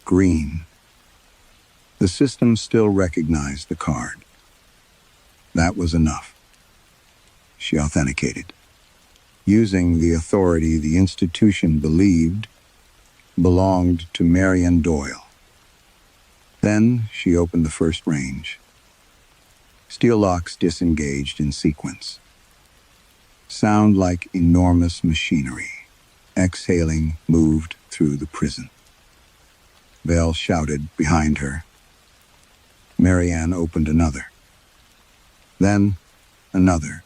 Green. The system still recognized the card. That was enough. She authenticated, using the authority the institution believed belonged to Marian Doyle. Then she opened the first range. Steel locks disengaged in sequence. Sound like enormous machinery, exhaling, moved through the prison. Vale shouted behind her. Marianne opened another. Then another.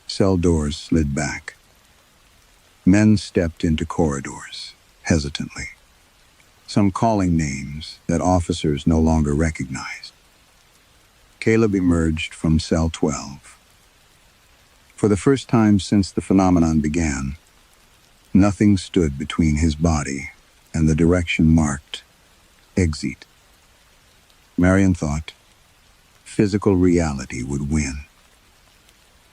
Cell doors slid back. Men stepped into corridors, hesitantly. Some calling names that officers no longer recognized. Caleb emerged from cell 12. For the first time since the phenomenon began, nothing stood between his body and the direction marked exit. Marian thought physical reality would win.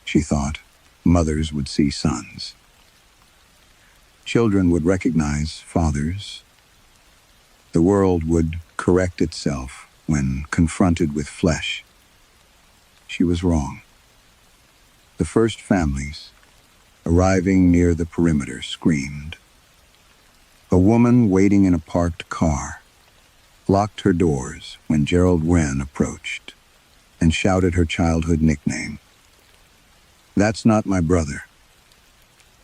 She thought Mothers would see sons. Children would recognize fathers. The world would correct itself when confronted with flesh. She was wrong. The first families, arriving near the perimeter, screamed. A woman waiting in a parked car locked her doors when Gerald Wren approached and shouted her childhood nickname. "That's not my brother."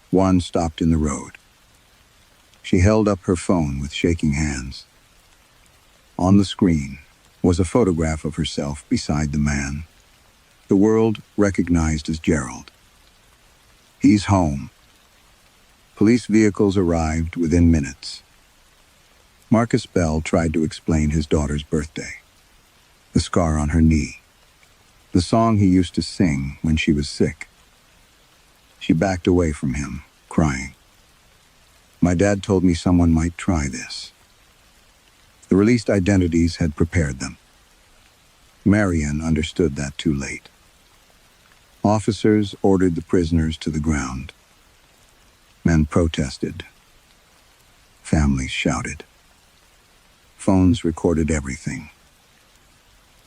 Juan stopped in the road. She held up her phone with shaking hands. On the screen was a photograph of herself beside the man the world recognized as Gerald. "He's home." Police vehicles arrived within minutes. Marcus Bell tried to explain his daughter's birthday, the scar on her knee, the song he used to sing when she was sick. She backed away from him, crying. "My dad told me someone might try this." The released identities had prepared them. Marion understood that too late. Officers ordered the prisoners to the ground. Men protested. Families shouted. Phones recorded everything.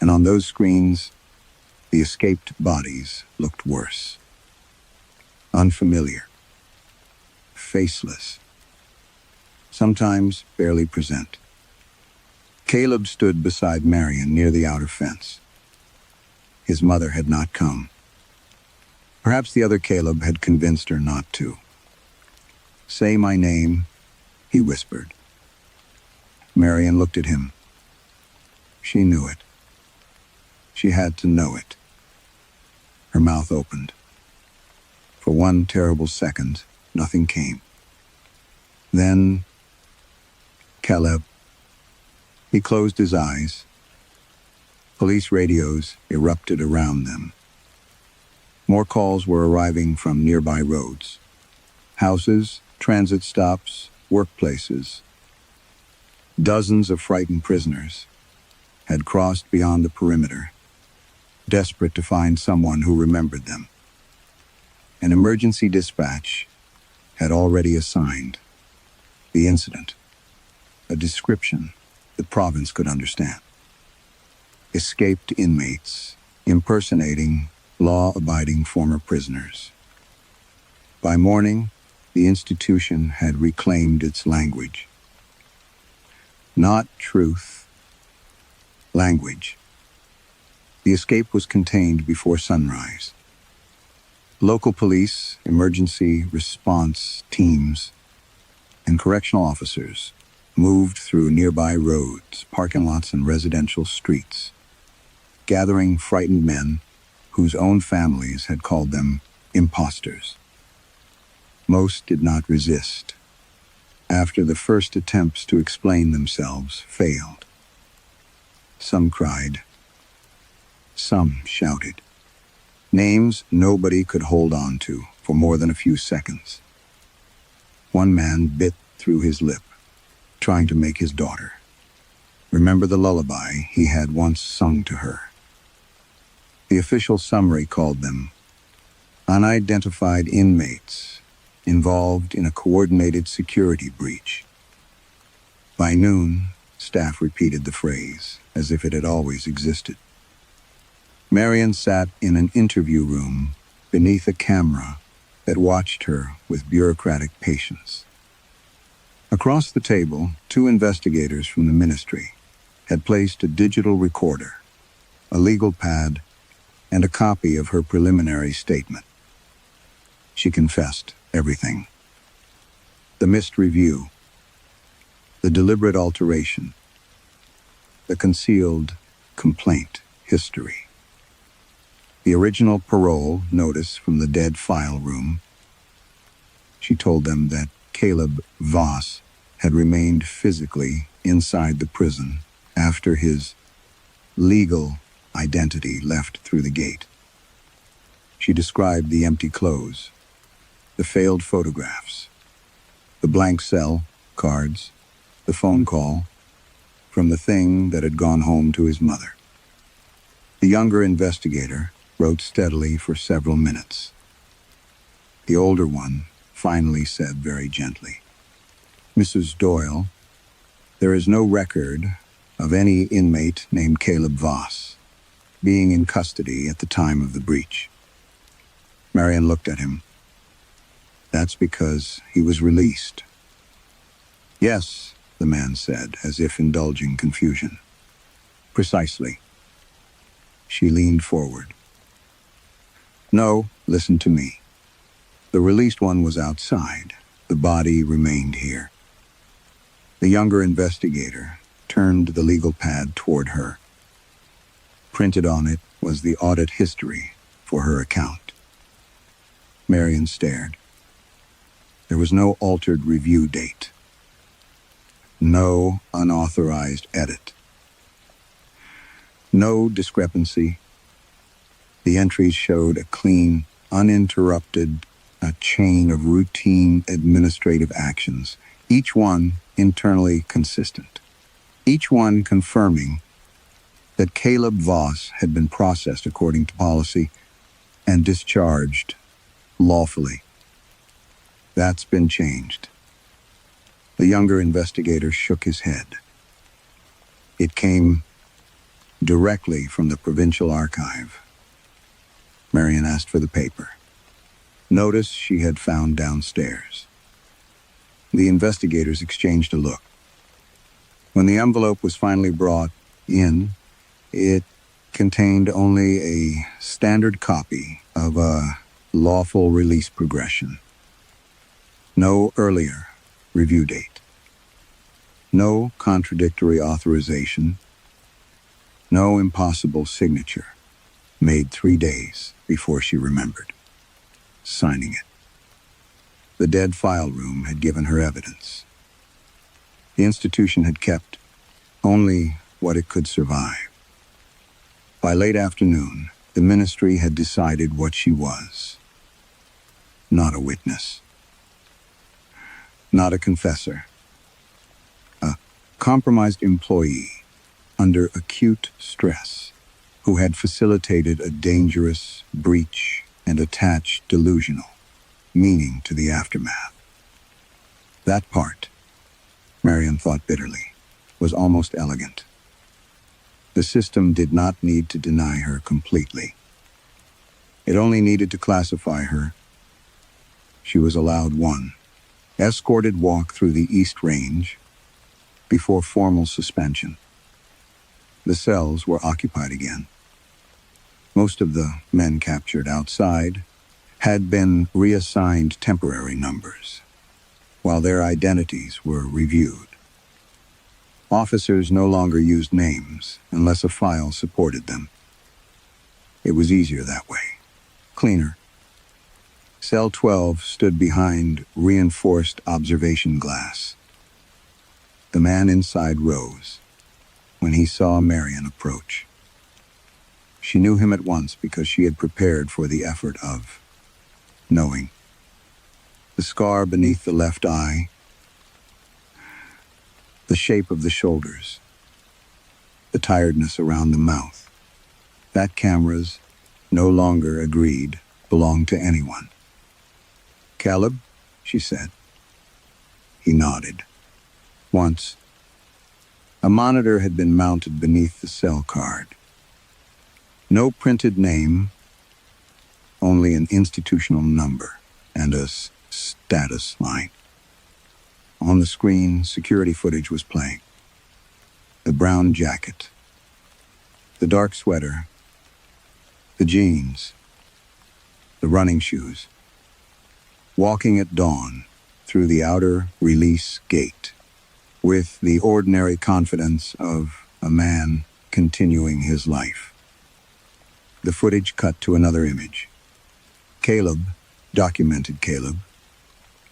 And on those screens, the escaped bodies looked worse. Unfamiliar. Faceless. Sometimes barely present. Caleb stood beside Marion near the outer fence. His mother had not come. Perhaps the other Caleb had convinced her not to. "Say my name," he whispered. Marion looked at him. She knew it. She had to know it. Her mouth opened. For one terrible second, nothing came. Then, Caleb. He closed his eyes. Police radios erupted around them. More calls were arriving from nearby roads. Houses, transit stops, workplaces. Dozens of frightened prisoners had crossed beyond the perimeter, desperate to find someone who remembered them. An emergency dispatch had already assigned the incident, a description the province could understand. Escaped inmates impersonating law-abiding former prisoners. By morning, the institution had reclaimed its language. Not truth, language. The escape was contained before sunrise. Local police, emergency response teams, and correctional officers moved through nearby roads, parking lots, and residential streets, gathering frightened men whose own families had called them imposters. Most did not resist. After the first attempts to explain themselves failed. Some cried. Some shouted. Names nobody could hold on to for more than a few seconds. One man bit through his lip, trying to make his daughter remember the lullaby he had once sung to her. The official summary called them unidentified inmates involved in a coordinated security breach. By noon, staff repeated the phrase as if it had always existed. Marion sat in an interview room beneath a camera that watched her with bureaucratic patience. Across the table, two investigators from the ministry had placed a digital recorder, a legal pad, and a copy of her preliminary statement. She confessed everything. The missed review, the deliberate alteration, the concealed complaint history, the original parole notice from the dead file room. She told them that Caleb Voss had remained physically inside the prison after his legal identity left through the gate. She described the empty clothes, the failed photographs, the blank cell cards, the phone call from the thing that had gone home to his mother. The younger investigator wrote steadily for several minutes. The older one finally said very gently, "Mrs. Doyle, there is no record of any inmate named Caleb Voss being in custody at the time of the breach." Marion looked at him. "That's because he was released." "Yes," the man said, as if indulging confusion. "Precisely." She leaned forward. "No, listen to me. The released one was outside. The body remained here." The younger investigator turned the legal pad toward her. Printed on it was the audit history for her account. Marion stared. There was no altered review date. No unauthorized edit. No discrepancy. The entries showed a clean, uninterrupted, a chain of routine administrative actions, each one internally consistent, each one confirming that Caleb Voss had been processed according to policy and discharged lawfully. That's been changed. The younger investigator shook his head. It came directly from the provincial archive. Marion asked for the paper. Notice she had found downstairs. The investigators exchanged a look. When the envelope was finally brought in, it contained only a standard copy of a lawful release progression. No earlier review date. No contradictory authorization. No impossible signature, made 3 days before she remembered signing it. The dead file room had given her evidence. The institution had kept only what it could survive. By late afternoon, the ministry had decided what she was. Not a witness. Not a confessor. A compromised employee under acute stress who had facilitated a dangerous breach and attached delusional meaning to the aftermath. That part, Marion thought bitterly, was almost elegant. The system did not need to deny her completely. It only needed to classify her. She was allowed one escorted walk through the East Range before formal suspension. The cells were occupied again. Most of the men captured outside had been reassigned temporary numbers, while their identities were reviewed. Officers no longer used names unless a file supported them. It was easier that way, cleaner. Cell 12 stood behind reinforced observation glass. The man inside rose when he saw Marion approach. She knew him at once because she had prepared for the effort of knowing. The scar beneath the left eye, the shape of the shoulders, the tiredness around the mouth. That cameras, no longer agreed, belonged to anyone. "Caleb," she said. He nodded. Once, a monitor had been mounted beneath the cell card. No printed name, only an institutional number and a status line. On the screen, security footage was playing. The brown jacket, the dark sweater, the jeans, the running shoes. Walking at dawn through the outer release gate with the ordinary confidence of a man continuing his life. The footage cut to another image. Caleb, documented Caleb,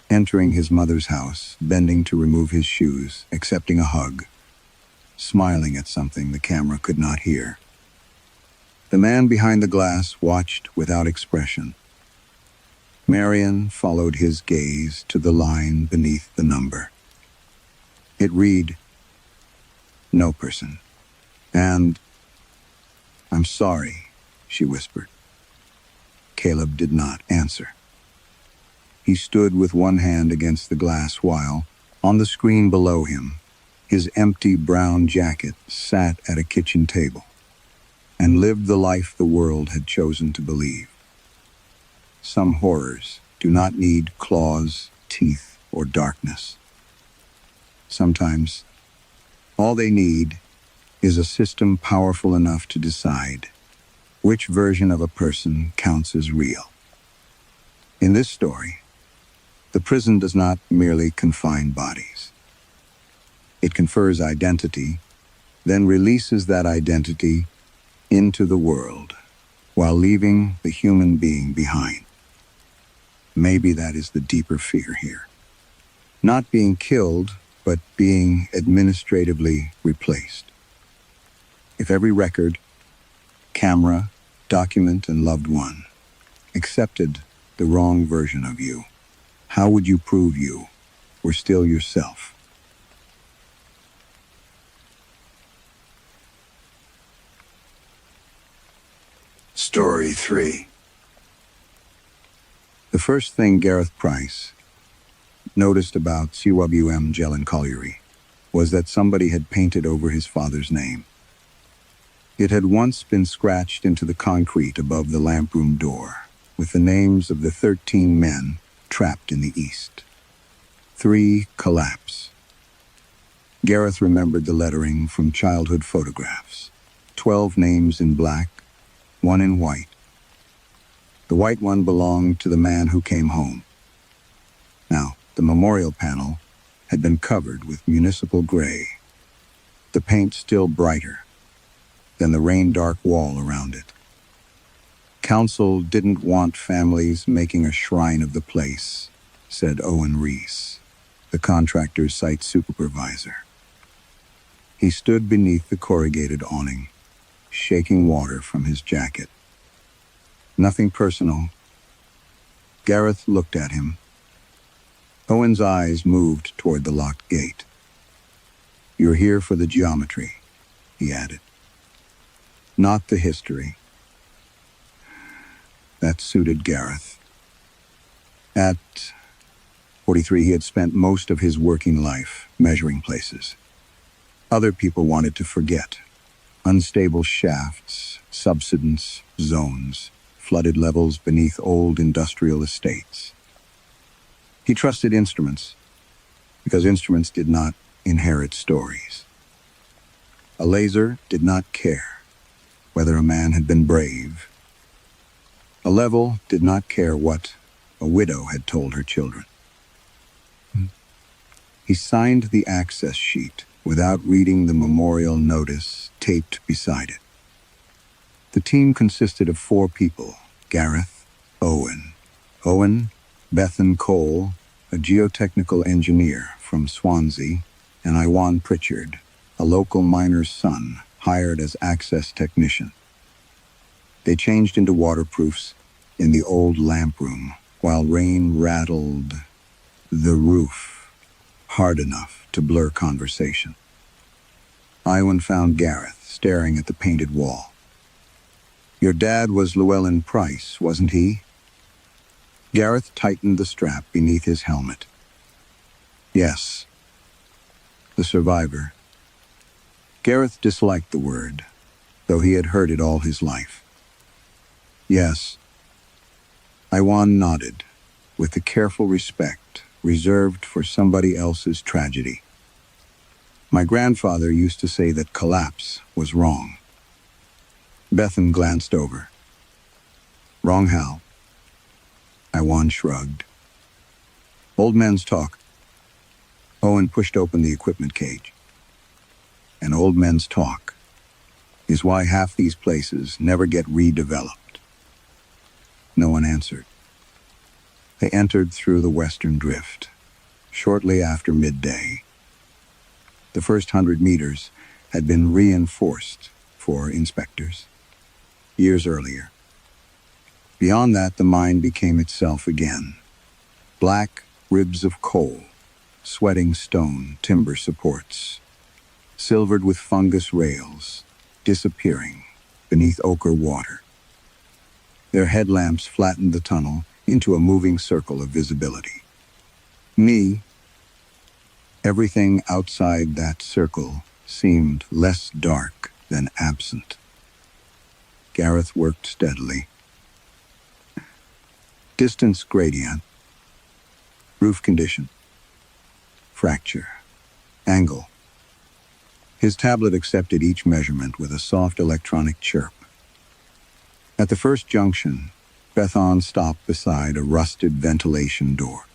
entering his mother's house, bending to remove his shoes, accepting a hug, smiling at something the camera could not hear. The man behind the glass watched without expression. Marion followed his gaze to the line beneath the number. It read, "No person." And, "I'm sorry," she whispered. Caleb did not answer. He stood with one hand against the glass while, on the screen below him, his empty brown jacket sat at a kitchen table and lived the life the world had chosen to believe. Some horrors do not need claws, teeth, or darkness. Sometimes, all they need is a system powerful enough to decide which version of a person counts as real. In this story, the prison does not merely confine bodies. It confers identity, then releases that identity into the world while leaving the human being behind. Maybe that is the deeper fear here. Not being killed, but being administratively replaced. If every record, camera, document, and loved one accepted the wrong version of you, how would you prove you were still yourself? Story 3. The first thing Gareth Price noticed about CWM Gel and Colliery was that somebody had painted over his father's name. It had once been scratched into the concrete above the lamp room door, with the names of the 13 men trapped in the east. 3 collapse. Gareth remembered the lettering from childhood photographs. 12 names in black, 1 in white. The white one belonged to the man who came home. Now, the memorial panel had been covered with municipal gray, the paint still brighter than the rain-dark wall around it. Council didn't want families making a shrine of the place, said Owen Reese, the contractor's site supervisor. He stood beneath the corrugated awning, shaking water from his jacket. Nothing personal. Gareth looked at him. Owen's eyes moved toward the locked gate. You're here for the geometry, he added. Not the history. That suited Gareth. At 43, he had spent most of his working life measuring places. Other people wanted to forget. Unstable shafts, subsidence zones, flooded levels beneath old industrial estates. He trusted instruments, because instruments did not inherit stories. A laser did not care whether a man had been brave. A level did not care what a widow had told her children. He signed the access sheet without reading the memorial notice taped beside it. The team consisted of 4 people: Gareth, Owen, Bethan Cole, a geotechnical engineer from Swansea, and Iwan Pritchard, a local miner's son hired as access technician. They changed into waterproofs in the old lamp room while rain rattled the roof hard enough to blur conversation. Iwan found Gareth staring at the painted wall. Your dad was Llewellyn Price, wasn't he? Gareth tightened the strap beneath his helmet. Yes. The survivor. Gareth disliked the word, though he had heard it all his life. Yes. Iwan nodded, with the careful respect reserved for somebody else's tragedy. My grandfather used to say that collapse was wrong. Bethan glanced over. Wrong how? Iwan shrugged. Old men's talk. Owen pushed open the equipment cage. And old men's talk is why half these places never get redeveloped. No one answered. They entered through the western drift, shortly after midday. The first 100 meters had been reinforced for inspectors years earlier. Beyond that, the mine became itself again. Black ribs of coal, sweating stone timber supports, silvered with fungus rails, disappearing beneath ochre water. Their headlamps flattened the tunnel into a moving circle of visibility. Me, everything outside that circle seemed less dark than absent. Gareth worked steadily. Distance gradient, roof condition, fracture, angle. His tablet accepted each measurement with a soft electronic chirp. At the first junction, Bethan stopped beside a rusted ventilation door.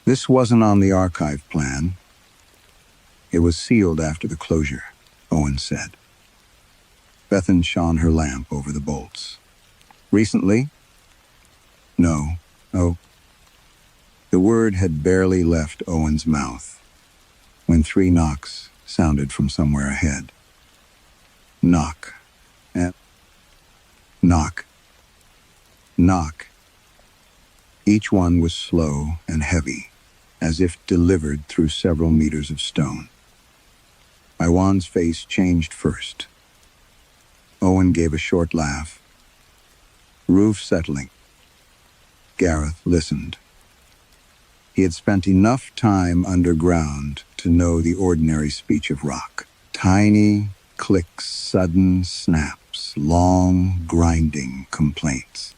This wasn't on the archive plan. It was sealed after the closure, Owen said. Bethan shone her lamp over the bolts. Recently? No. Oh. The word had barely left Owen's mouth when 3 knocks sounded from somewhere ahead. Knock. And knock. Knock. Each one was slow and heavy, as if delivered through several meters of stone. Iwan's face changed first. Owen gave a short laugh. Roof settling. Gareth listened. He had spent enough time underground to know the ordinary speech of rock. Tiny clicks, sudden snaps, long, grinding complaints.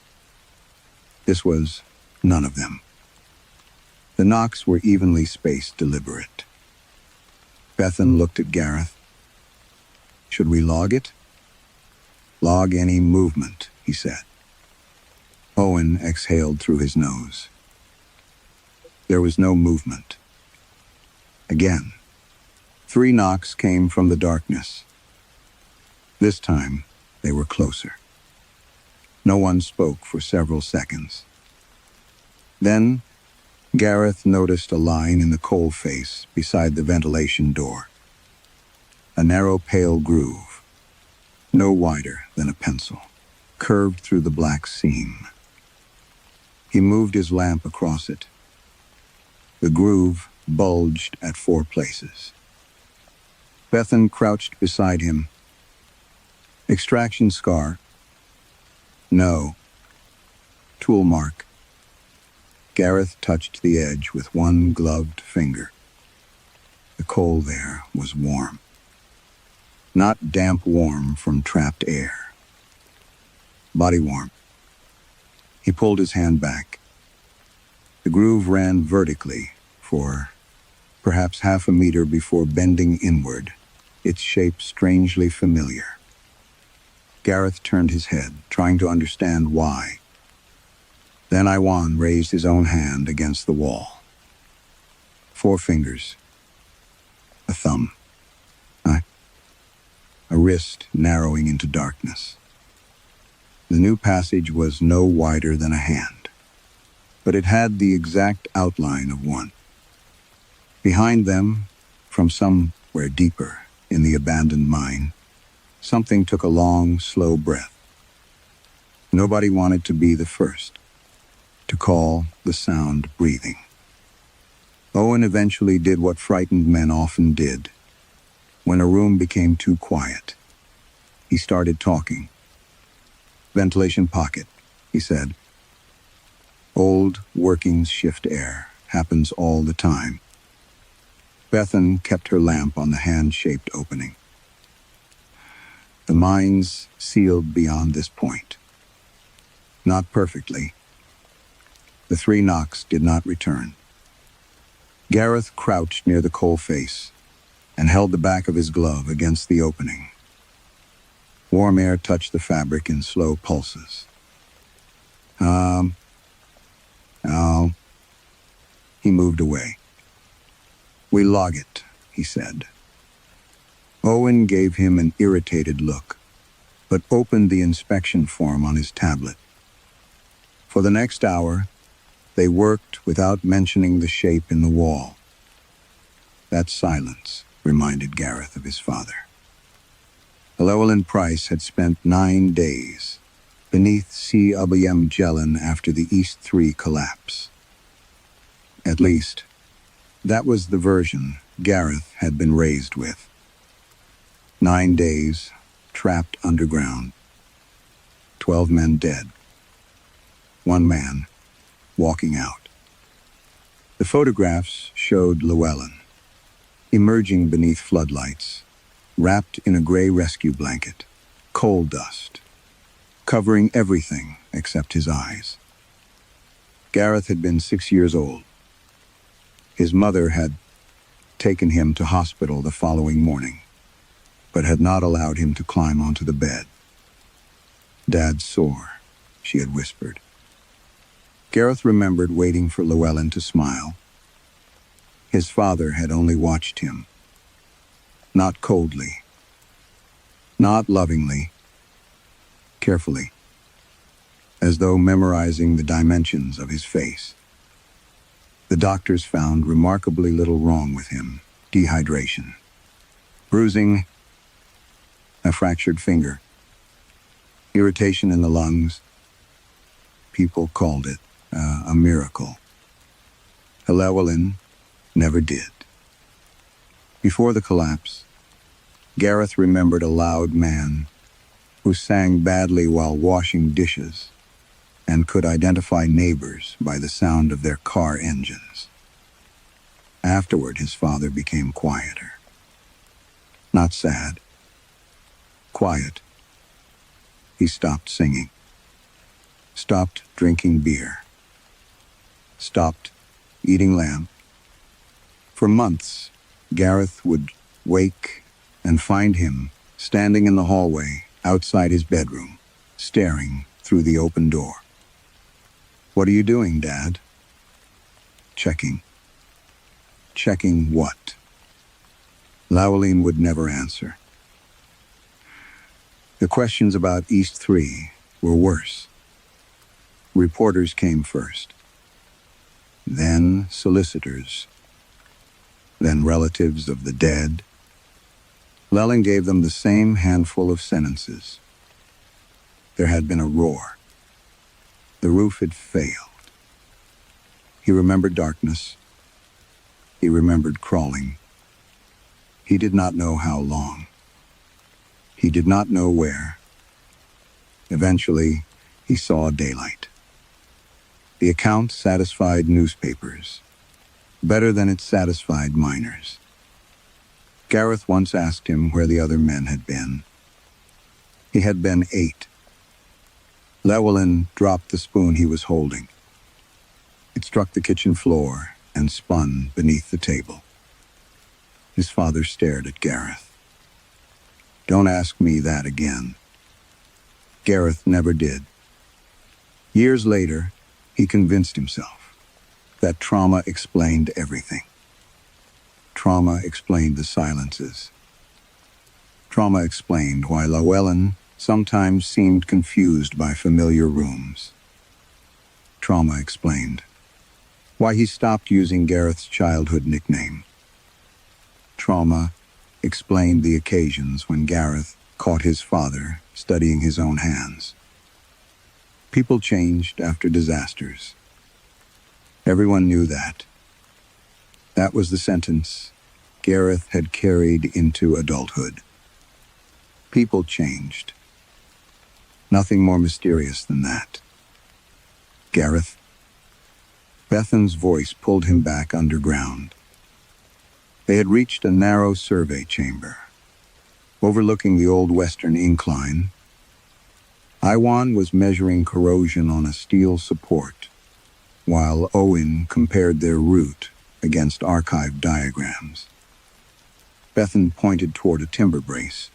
This was none of them. The knocks were evenly spaced, deliberate. Bethan looked at Gareth. Should we log it? Log any movement, he said. Owen exhaled through his nose. There was no movement. Again, 3 knocks came from the darkness. This time, they were closer. No one spoke for several seconds. Then, Gareth noticed a line in the coal face beside the ventilation door. A narrow, pale groove, no wider than a pencil, curved through the black seam. He moved his lamp across it. The groove bulged at 4 places. Bethan crouched beside him. Extraction scar? No. Tool mark. Gareth touched the edge with one gloved finger. The coal there was warm. Not damp warm from trapped air. Body warm. He pulled his hand back. The groove ran vertically for perhaps half a meter before bending inward, its shape strangely familiar. Gareth turned his head, trying to understand why. Then Iwan raised his own hand against the wall. 4 fingers. A thumb. A wrist narrowing into darkness. The new passage was no wider than a hand, but it had the exact outline of one. Behind them, from somewhere deeper in the abandoned mine, something took a long, slow breath. Nobody wanted to be the first to call the sound breathing. Owen eventually did what frightened men often did. When a room became too quiet, he started talking. Ventilation pocket, he said. Old workings shift air. Happens all the time. Bethan kept her lamp on the hand-shaped opening. The mine's sealed beyond this point. Not perfectly. The 3 knocks did not return. Gareth crouched near the coal face and held the back of his glove against the opening. Warm air touched the fabric in slow pulses. Oh. He moved away. We log it, he said. Owen gave him an irritated look, but opened the inspection form on his tablet. For the next hour, they worked without mentioning the shape in the wall. That silence reminded Gareth of his father. Llewellyn Price had spent 9 days beneath C. Ubbayem Jelen after the East 3 collapse. At least, that was the version Gareth had been raised with. 9 days, trapped underground. 12 men dead. 1 man walking out. The photographs showed Llewellyn, emerging beneath floodlights, wrapped in a gray rescue blanket, coal dust, covering everything except his eyes. Gareth had been 6 years old. His mother had taken him to hospital the following morning, but had not allowed him to climb onto the bed. "Dad's sore," she had whispered. Gareth remembered waiting for Llewellyn to smile. His father had only watched him, not coldly, not lovingly, carefully, as though memorizing the dimensions of his face. The doctors found remarkably little wrong with him: dehydration, bruising, a fractured finger, irritation in the lungs. People called it a miracle. Llewellyn never did. Before the collapse, Gareth remembered a loud man who sang badly while washing dishes and could identify neighbors by the sound of their car engines. Afterward, his father became quieter. Not sad, quiet. He stopped singing, stopped drinking beer, stopped eating lamb. For months, Gareth would wake and find him standing in the hallway outside his bedroom, staring through the open door. "What are you doing, Dad?" "Checking." "Checking what?" Llewellyn would never answer. The questions about East 3 were worse. Reporters came first, then solicitors, then relatives of the dead. Leanh gave them the same handful of sentences. There had been a roar. The roof had failed. He remembered darkness. He remembered crawling. He did not know how long. He did not know where. Eventually, he saw daylight. The account satisfied newspapers, better than it satisfied miners. Gareth once asked him where the other men had been. He had been 8. Llewellyn dropped the spoon he was holding. It struck the kitchen floor and spun beneath the table. His father stared at Gareth. "Don't ask me that again." Gareth never did. Years later, he convinced himself that trauma explained everything. Trauma explained the silences. Trauma explained why Llewellyn sometimes seemed confused by familiar rooms. Trauma explained why he stopped using Gareth's childhood nickname. Trauma explained the occasions when Gareth caught his father studying his own hands. People changed after disasters. Everyone knew that. That was the sentence Gareth had carried into adulthood. People changed. Nothing more mysterious than that. "Gareth?" Bethan's voice pulled him back underground. They had reached a narrow survey chamber, overlooking the old western incline. Iwan was measuring corrosion on a steel support, while Owen compared their route against archived diagrams. Bethan pointed toward a timber brace.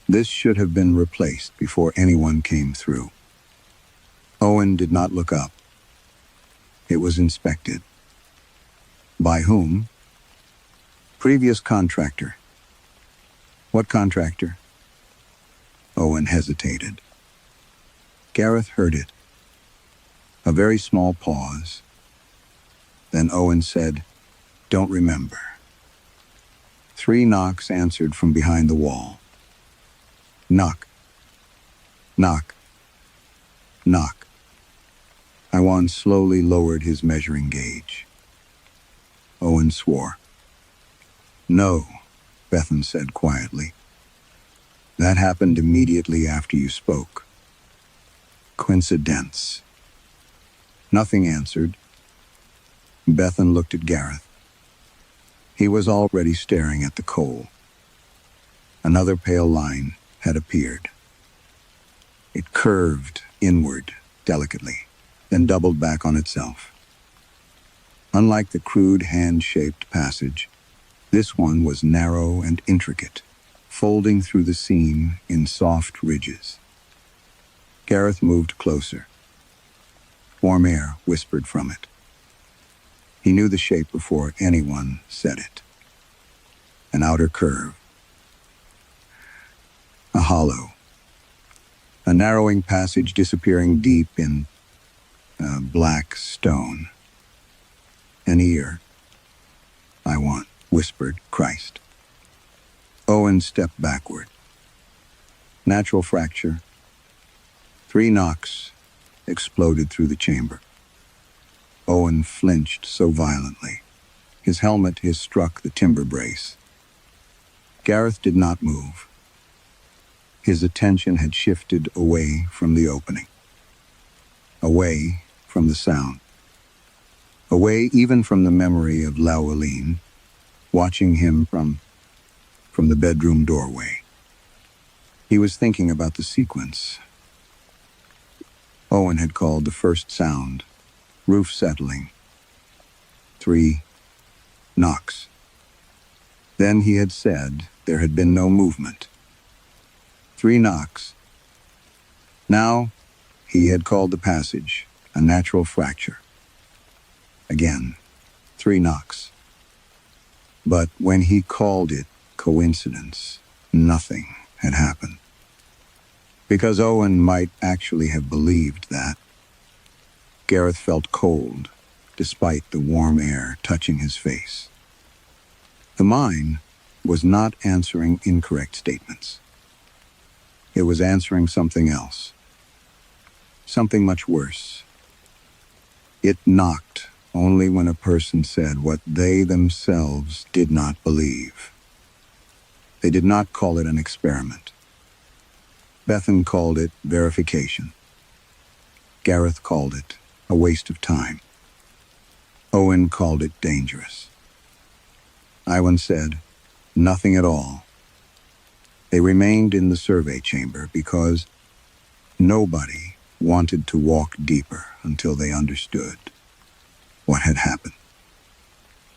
This should have been replaced before anyone came through. Owen did not look up. It was inspected. By whom? Previous contractor. What contractor? Owen hesitated. Gareth heard it. A very small pause. Then Owen said, "Don't remember." 3 knocks answered from behind the wall. Knock. Knock. Knock. Iwan slowly lowered his measuring gauge. Owen swore. "No," Bethan said quietly. "That happened immediately after you spoke. Coincidence." Nothing answered. Bethan looked at Gareth. He was already staring at the coal. Another pale line had appeared. It curved inward delicately, then doubled back on itself. Unlike the crude hand-shaped passage, this one was narrow and intricate, folding through the seam in soft ridges. Gareth moved closer. Warm air whispered from it. He knew the shape before anyone said it. An outer curve. A hollow. A narrowing passage disappearing deep in black stone. An ear. "I want," whispered Christ. Owen stepped backward. Natural fracture. 3 knocks exploded through the chamber. Owen flinched so violently. His helmet struck the timber brace. Gareth did not move. His attention had shifted away from the opening. Away from the sound. Away even from the memory of Leanh, watching him from the bedroom doorway. He was thinking about the sequence. Owen had called the first sound, roof settling. 3 knocks. Then he had said there had been no movement. 3 knocks. Now he had called the passage a natural fracture. Again, 3 knocks. But when he called it coincidence, nothing had happened. Because Owen might actually have believed that. Gareth felt cold, despite the warm air touching his face. The mind was not answering incorrect statements. It was answering something else. Something much worse. It knocked only when a person said what they themselves did not believe. They did not call it an experiment. Bethan called it verification. Gareth called it a waste of time. Owen called it dangerous. Iwan said, nothing at all. They remained in the survey chamber because nobody wanted to walk deeper until they understood what had happened.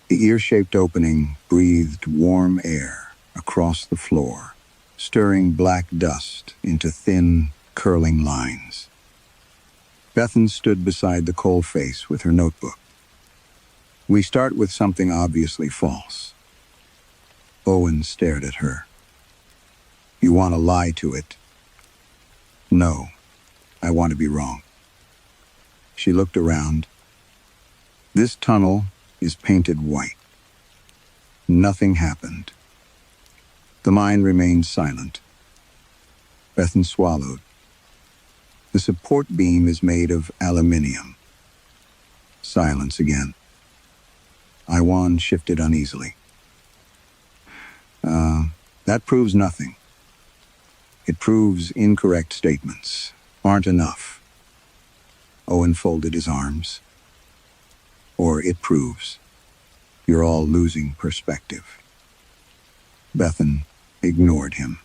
The ear-shaped opening breathed warm air across the floor, stirring black dust into thin, curling lines. Bethan stood beside the coal face with her notebook. We start with something obviously false. Owen stared at her. You want to lie to it? No, I want to be wrong. She looked around. This tunnel is painted white. Nothing happened. The mind remained silent. Bethan swallowed. The support beam is made of aluminium. Silence again. Iwan shifted uneasily. That proves nothing. It proves incorrect statements aren't enough. Owen folded his arms. Or it proves you're all losing perspective. Bethan ignored him.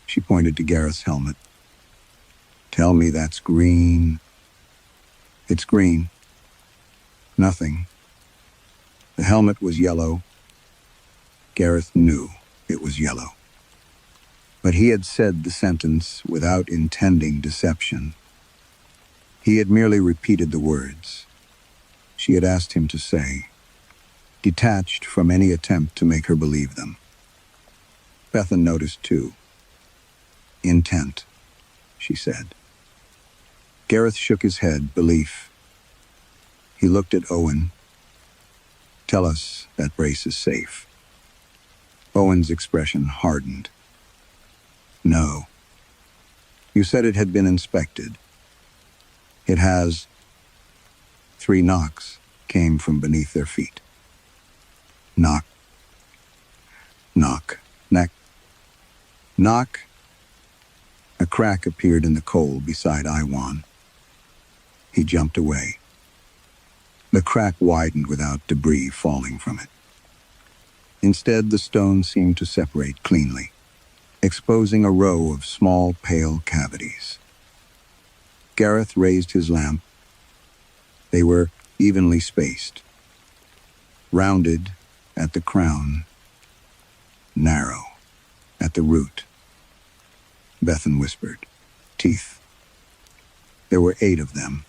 She pointed to Gareth's helmet. Tell me that's green. It's green. Nothing. The helmet was yellow. Gareth knew it was yellow. But he had said the sentence without intending deception. He had merely repeated the words she had asked him to say, detached from any attempt to make her believe them. Bethan noticed too. Intent, she said. Gareth shook his head, belief. He looked at Owen. Tell us that brace is safe. Owen's expression hardened. No. You said it had been inspected. It has. 3 knocks came from beneath their feet. Knock. Knock. Neck. Knock. A crack appeared in the coal beside Iwan. He jumped away. The crack widened without debris falling from it. Instead, the stone seemed to separate cleanly, exposing a row of small, pale cavities. Gareth raised his lamp. They were evenly spaced, rounded at the crown, narrow at the root. Bethan whispered, "Teeth." There were 8 of them.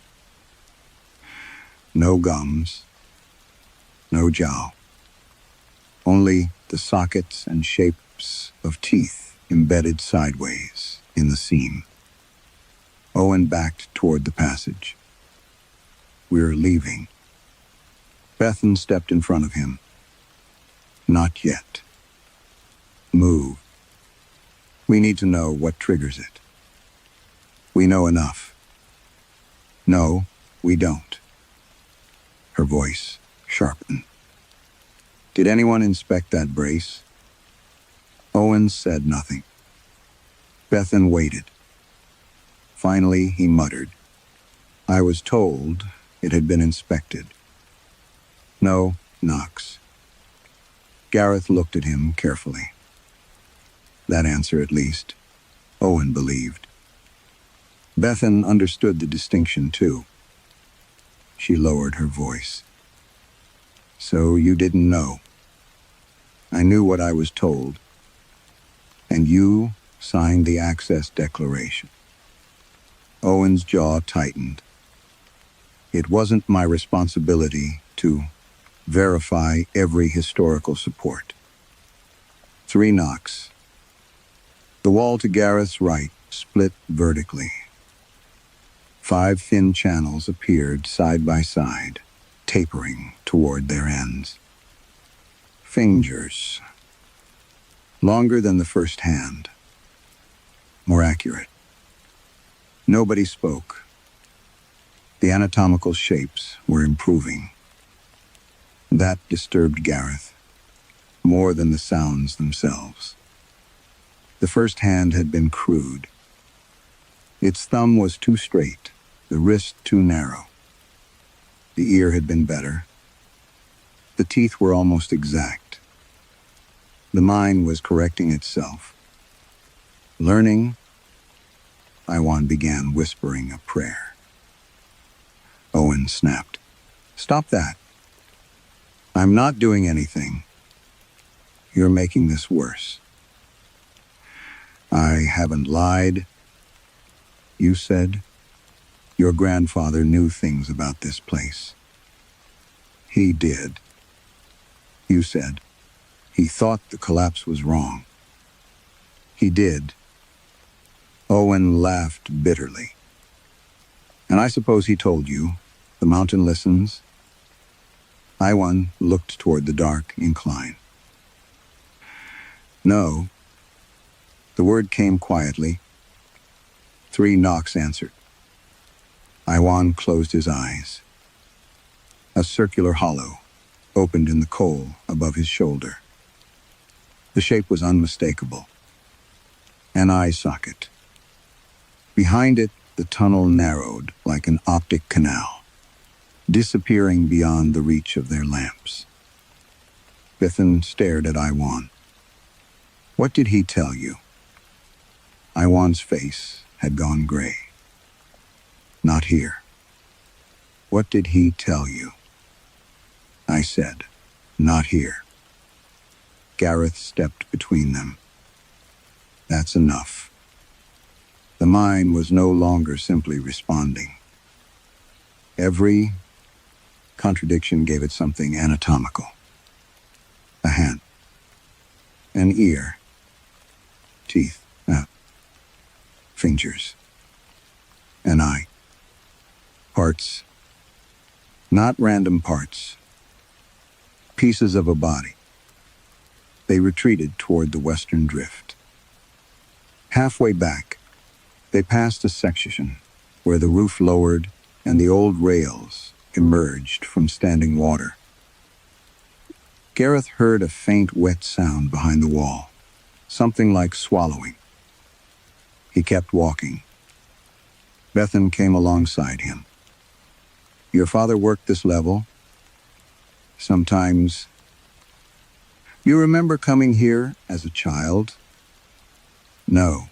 No gums, no jowl. Only the sockets and shapes of teeth embedded sideways in the seam. Owen backed toward the passage. "We're leaving." Bethan stepped in front of him. "Not yet. Move. We need to know what triggers it." "We know enough." "No, we don't." Her voice sharpened. "Did anyone inspect that brace?" Owen said nothing. Bethan waited. Finally, he muttered, "I was told it had been inspected." "No, Knox." Gareth looked at him carefully. That answer, at least, Owen believed. Bethan understood the distinction, too. She lowered her voice. "So you didn't know. I knew what I was told. And you signed the access declaration." Owen's jaw tightened. "It wasn't my responsibility to verify every historical support." 3 knocks. The wall to Gareth's right split vertically. 5 thin channels appeared side by side, tapering toward their ends. Fingers. Longer than the first hand. More accurate. Nobody spoke. The anatomical shapes were improving. That disturbed Gareth, more than the sounds themselves. The first hand had been crude. Its thumb was too straight, the wrist too narrow. The ear had been better. The teeth were almost exact. The mind was correcting itself. Learning, Iwan began whispering a prayer. Owen snapped, "Stop that. I'm not doing anything. You're making this worse." "I haven't lied." "You said your grandfather knew things about this place." "He did." "You said he thought the collapse was wrong." "He did." Owen laughed bitterly. "And I suppose he told you, the mountain listens?" Iwan looked toward the dark incline. "No." The word came quietly. 3 knocks answered. Iwan closed his eyes. A circular hollow opened in the coal above his shoulder. The shape was unmistakable. An eye socket. Behind it, the tunnel narrowed like an optic canal, disappearing beyond the reach of their lamps. Bethan stared at Iwan. "What did he tell you?" Iwan's face had gone gray. "Not here." "What did he tell you?" I said, "Not here." Gareth stepped between them. "That's enough." The mind was no longer simply responding. Every contradiction gave it something anatomical. A hand. An ear. Teeth. Fingers. An eye. Parts. Not random parts. Pieces of a body. They retreated toward the western drift. Halfway back, they passed a section where the roof lowered and the old rails emerged from standing water. Gareth heard a faint, wet sound behind the wall, something like swallowing. He kept walking. Bethan came alongside him. Your father worked this level. Sometimes. You remember coming here as a child? No.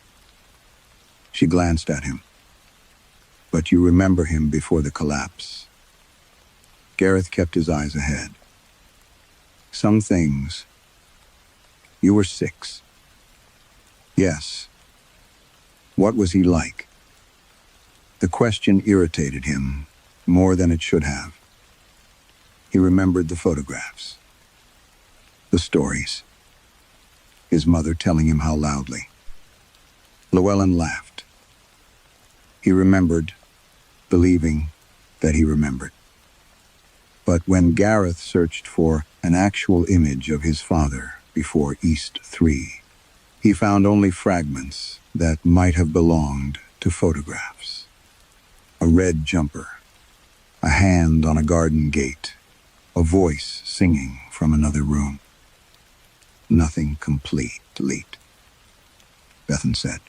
She glanced at him. But you remember him before the collapse. Gareth kept his eyes ahead. Some things. You were 6. Yes. What was he like? The question irritated him more than it should have. He remembered the photographs. The stories. His mother telling him how loudly. Llewellyn laughed. He remembered, believing that he remembered. But when Gareth searched for an actual image of his father before East 3, he found only fragments that might have belonged to photographs. A red jumper, a hand on a garden gate, a voice singing from another room. Nothing complete. Bethan said.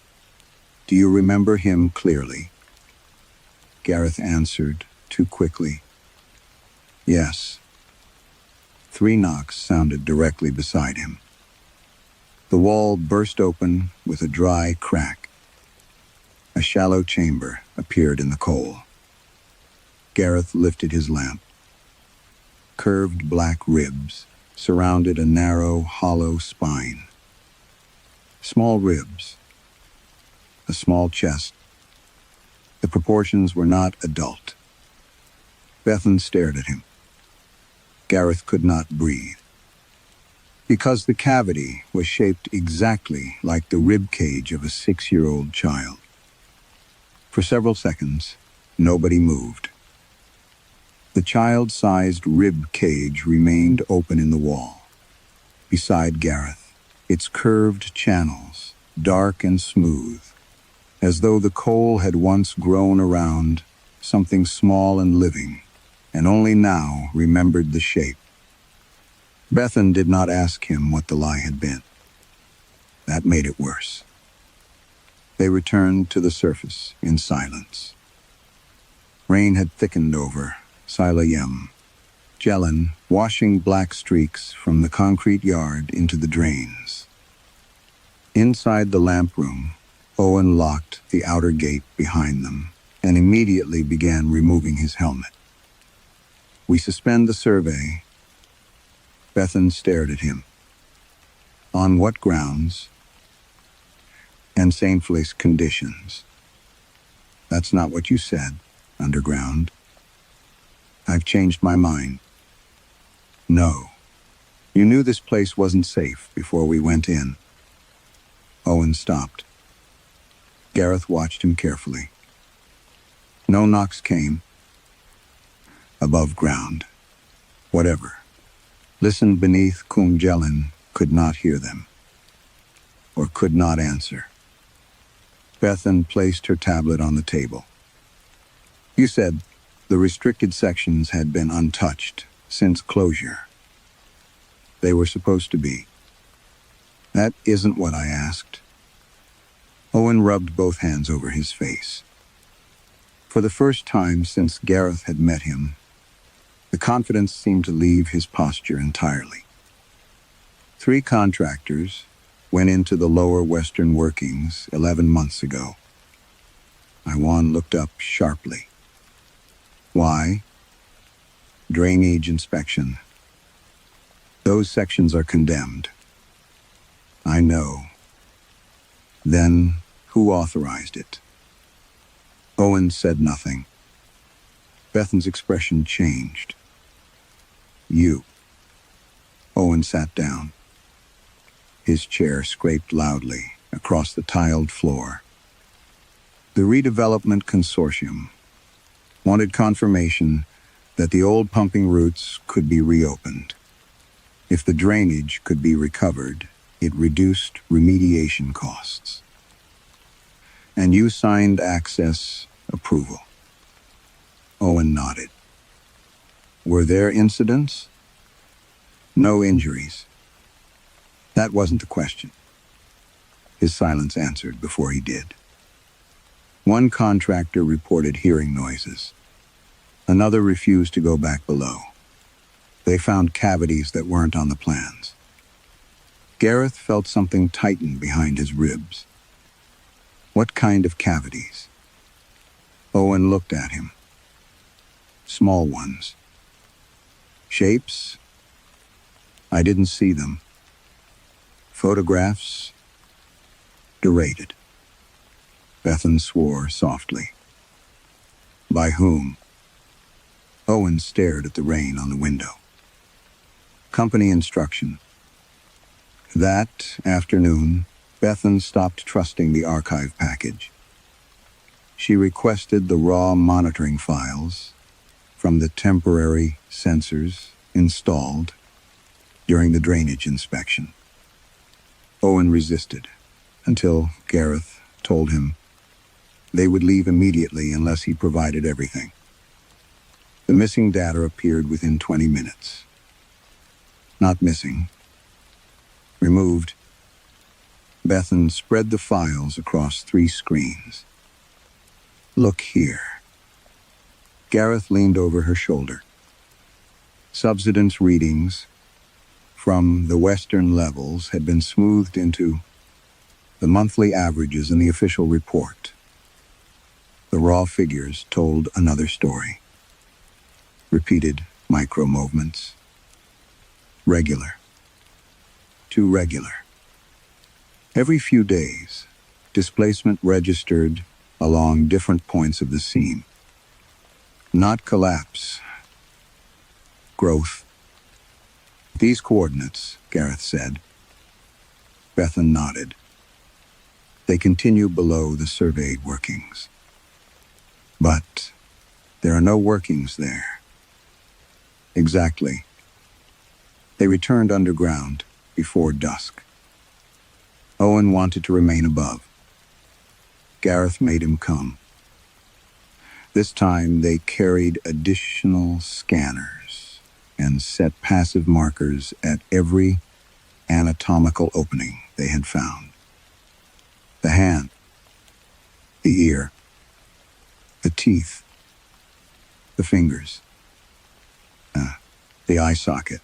Do you remember him clearly? Gareth answered too quickly. Yes. 3 knocks sounded directly beside him. The wall burst open with a dry crack. A shallow chamber appeared in the coal. Gareth lifted his lamp. Curved black ribs surrounded a narrow, hollow spine. Small ribs. A small chest. The proportions were not adult. Bethan stared at him. Gareth could not breathe. Because the cavity was shaped exactly like the rib cage of a 6-year-old child. For several seconds, nobody moved. The child-sized rib cage remained open in the wall. Beside Gareth, its curved channels, dark and smooth, as though the coal had once grown around something small and living, and only now remembered the shape. Bethan did not ask him what the lie had been. That made it worse. They returned to the surface in silence. Rain had thickened over Leanh, gelin, washing black streaks from the concrete yard into the drains. Inside the lamp room, Owen locked the outer gate behind them and immediately began removing his helmet. We suspend the survey. Bethan stared at him. On what grounds? And Saintful's conditions. That's not what you said, Underground. I've changed my mind. No. You knew this place wasn't safe before we went in. Owen stopped. Gareth watched him carefully. No knocks came. Above ground. Whatever. Listened beneath Gelin, could not hear them. Or could not answer. Bethan placed her tablet on the table. You said the restricted sections had been untouched since closure. They were supposed to be. That isn't what I asked. Owen rubbed both hands over his face. For the first time since Gareth had met him, the confidence seemed to leave his posture entirely. 3 contractors went into the lower western workings 11 months ago. Iwan looked up sharply. Why? Drainage inspection. Those sections are condemned. I know. Then, who authorized it? Owen said nothing. Bethan's expression changed. You. Owen sat down. His chair scraped loudly across the tiled floor. The Redevelopment Consortium wanted confirmation that the old pumping routes could be reopened. If the drainage could be recovered, it reduced remediation costs. And you signed access approval. Owen nodded. Were there incidents? No injuries. That wasn't the question. His silence answered before he did. One contractor reported hearing noises. Another refused to go back below. They found cavities that weren't on the plans. Gareth felt something tighten behind his ribs. What kind of cavities? Owen looked at him. Small ones. Shapes? I didn't see them. Photographs? Derated. Bethan swore softly. By whom? Owen stared at the rain on the window. Company instruction. That afternoon, Bethan stopped trusting the archive package. She requested the raw monitoring files from the temporary sensors installed during the drainage inspection. Owen resisted until Gareth told him they would leave immediately unless he provided everything. The missing data appeared within 20 minutes. Not missing. Removed. Bethan spread the files across 3 screens. Look here. Gareth leaned over her shoulder. Subsidence readings from the western levels had been smoothed into the monthly averages in the official report. The raw figures told another story. Repeated micro-movements. Regular. Too regular. Every few days, displacement registered along different points of the seam. Not collapse. Growth. These coordinates, Gareth said. Bethan nodded. They continue below the surveyed workings. But there are no workings there. Exactly. They returned underground before dusk. Owen wanted to remain above. Gareth made him come. This time they carried additional scanners and set passive markers at every anatomical opening they had found. The hand, the ear, the teeth, the fingers, the eye socket,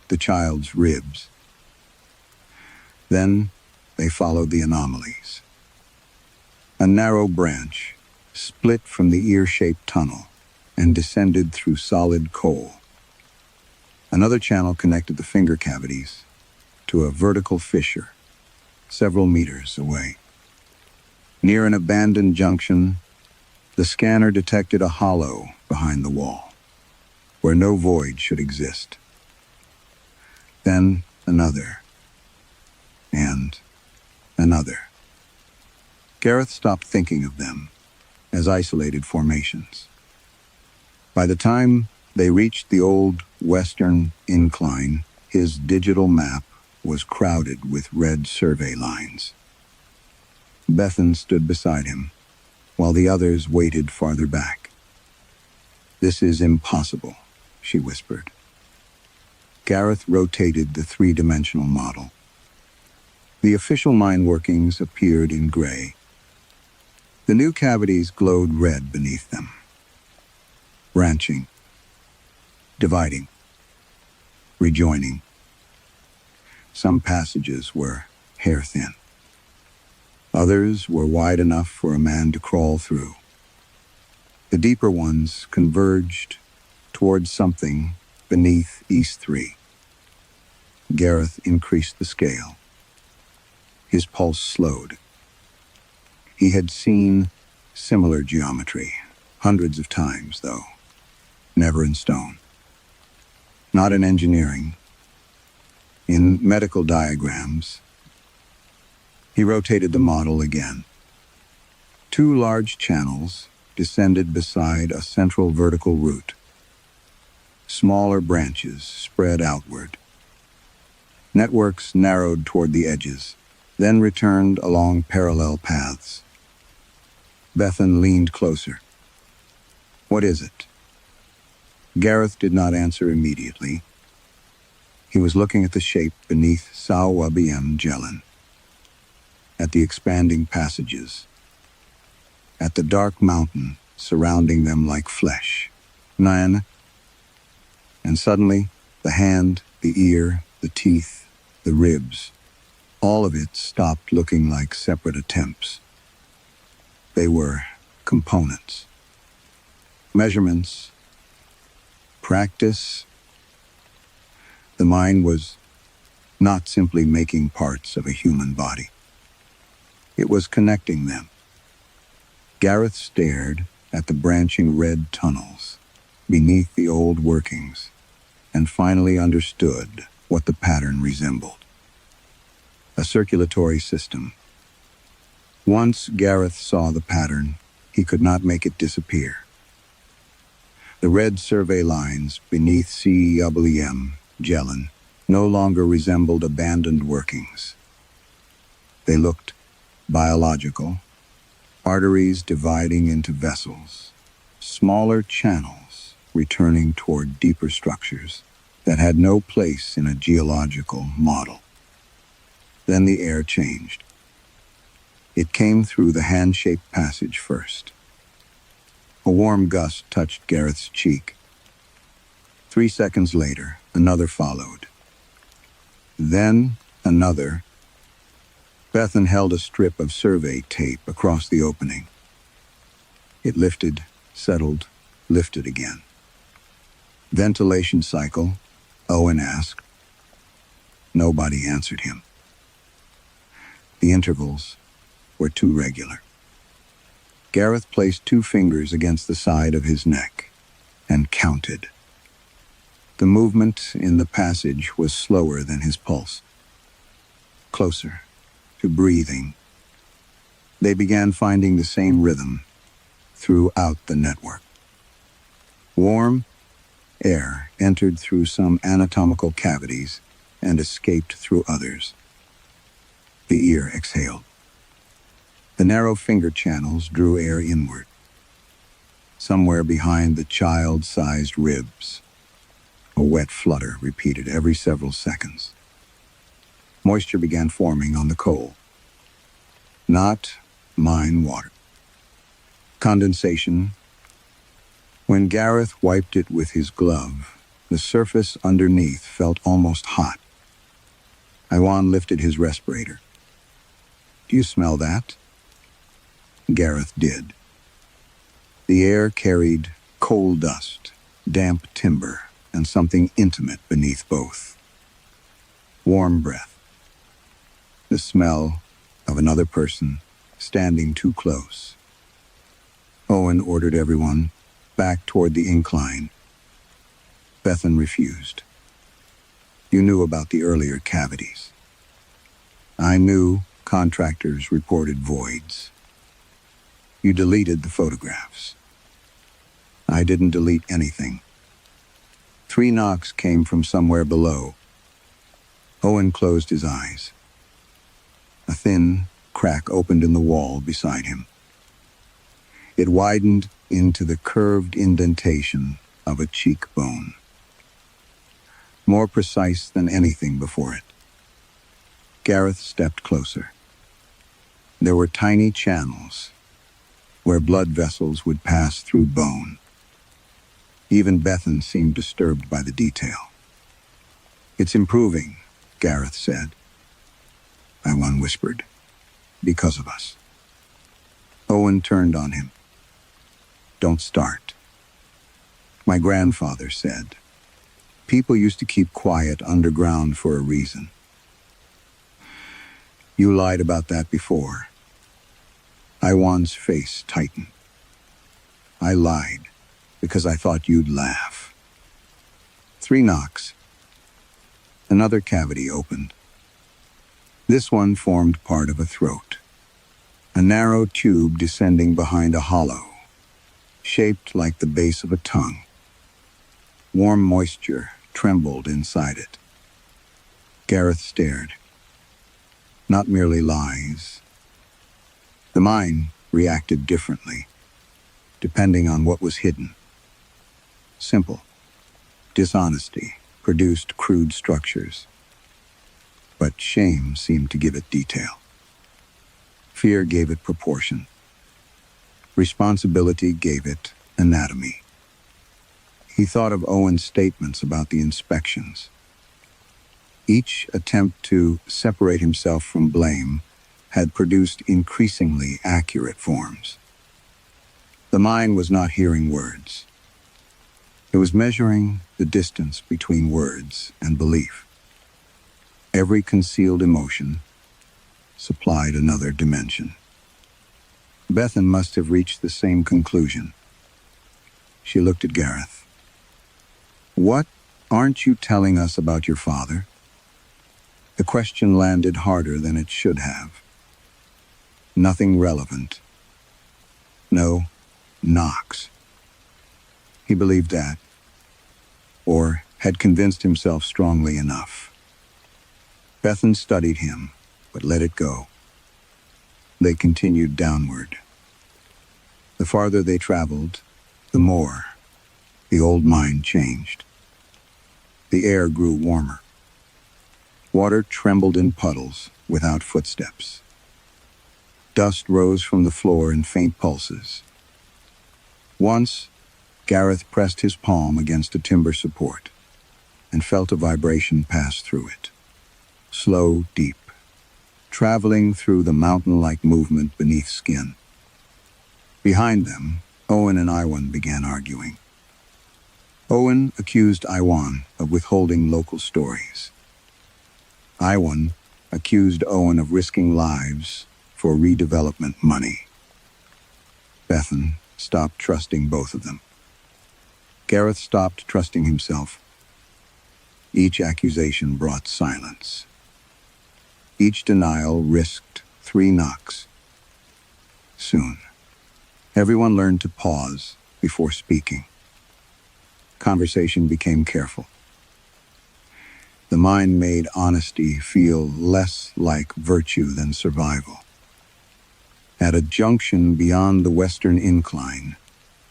the child's ribs. Then they followed the anomalies. A narrow branch split from the ear-shaped tunnel and descended through solid coal. Another channel connected the finger cavities to a vertical fissure several meters away. Near an abandoned junction, the scanner detected a hollow behind the wall, where no void should exist. Then another, and another. Gareth stopped thinking of them as isolated formations. By the time they reached the old western incline, his digital map was crowded with red survey lines. Bethan stood beside him, while the others waited farther back. "This is impossible," she whispered. Gareth rotated the 3-dimensional model. The official mine workings appeared in gray. The new cavities glowed red beneath them. Branching. Dividing. Rejoining. Some passages were hair-thin. Others were wide enough for a man to crawl through. The deeper ones converged towards something beneath East 3. Gareth increased the scale. His pulse slowed. He had seen similar geometry, hundreds of times, though, never in stone. Not in engineering. In medical diagrams. He rotated the model again. 2 large channels descended beside a central vertical route. Smaller branches spread outward. Networks narrowed toward the edges, then returned along parallel paths. Bethan leaned closer. "What is it?" Gareth did not answer immediately. He was looking at the shape beneath Sawabiem Jelen, at the expanding passages, at the dark mountain surrounding them like flesh. Leanh. And suddenly, the hand, the ear, the teeth, the ribs, all of it stopped looking like separate attempts. They were components, measurements, practice. The mind was not simply making parts of a human body. It was connecting them. Gareth stared at the branching red tunnels beneath the old workings and finally understood what the pattern resembled. A circulatory system. Once Gareth saw the pattern, he could not make it disappear. The red survey lines beneath CEWM, Jelen, no longer resembled abandoned workings. They looked biological, arteries dividing into vessels, smaller channels returning toward deeper structures that had no place in a geological model. Then the air changed. It came through the hand-shaped passage first. A warm gust touched Gareth's cheek. 3 seconds later, another followed. Then another. Bethan held a strip of survey tape across the opening. It lifted, settled, lifted again. Ventilation cycle, Owen asked. Nobody answered him. The intervals were too regular. Gareth placed 2 fingers against the side of his neck and counted. The movement in the passage was slower than his pulse. Closer, to breathing. They began finding the same rhythm throughout the network. Warm air entered through some anatomical cavities and escaped through others. The ear exhaled. The narrow finger channels drew air inward, somewhere behind the child-sized ribs. A wet flutter repeated every several seconds. Moisture began forming on the coal. Not mine water. Condensation. When Gareth wiped it with his glove, the surface underneath felt almost hot. Iwan lifted his respirator. Do you smell that? Gareth did. The air carried coal dust, damp timber, and something intimate beneath both. Warm breath. The smell of another person standing too close. Owen ordered everyone back toward the incline. Bethan refused. You knew about the earlier cavities. I knew contractors reported voids. You deleted the photographs. I didn't delete anything. 3 knocks came from somewhere below. Owen closed his eyes. A thin crack opened in the wall beside him. It widened into the curved indentation of a cheekbone. More precise than anything before it. Gareth stepped closer. There were tiny channels where blood vessels would pass through bone. Even Bethan seemed disturbed by the detail. It's improving, Gareth said. Iwan whispered. Because of us. Owen turned on him. Don't start. My grandfather said. People used to keep quiet underground for a reason. You lied about that before. Iwan's face tightened. I lied because I thought you'd laugh. 3 knocks. Another cavity opened. This one formed part of a throat. A narrow tube descending behind a hollow, shaped like the base of a tongue. Warm moisture trembled inside it. Gareth stared. Not merely lies. The mind reacted differently, depending on what was hidden. Simple. Dishonesty produced crude structures. But shame seemed to give it detail. Fear gave it proportion. Responsibility gave it anatomy. He thought of Owen's statements about the inspections. Each attempt to separate himself from blame had produced increasingly accurate forms. The mind was not hearing words. It was measuring the distance between words and belief. Every concealed emotion supplied another dimension. Bethan must have reached the same conclusion. She looked at Gareth. "What aren't you telling us about your father?" The question landed harder than it should have. Nothing relevant. No Knox. He believed that, or had convinced himself strongly enough. Bethan studied him, but let it go. They continued downward. The farther they traveled, the more the old mind changed. The air grew warmer. Water trembled in puddles without footsteps. Dust rose from the floor in faint pulses. Once, Gareth pressed his palm against a timber support and felt a vibration pass through it. Slow, deep, traveling through the mountain-like movement beneath skin. Behind them, Owen and Iwan began arguing. Owen accused Iwan of withholding local stories. Iwan accused Owen of risking lives for redevelopment money. Bethan stopped trusting both of them. Gareth stopped trusting himself. Each accusation brought silence. Each denial risked 3 knocks. Soon, everyone learned to pause before speaking. Conversation became careful. The mind made honesty feel less like virtue than survival. At a junction beyond the western incline,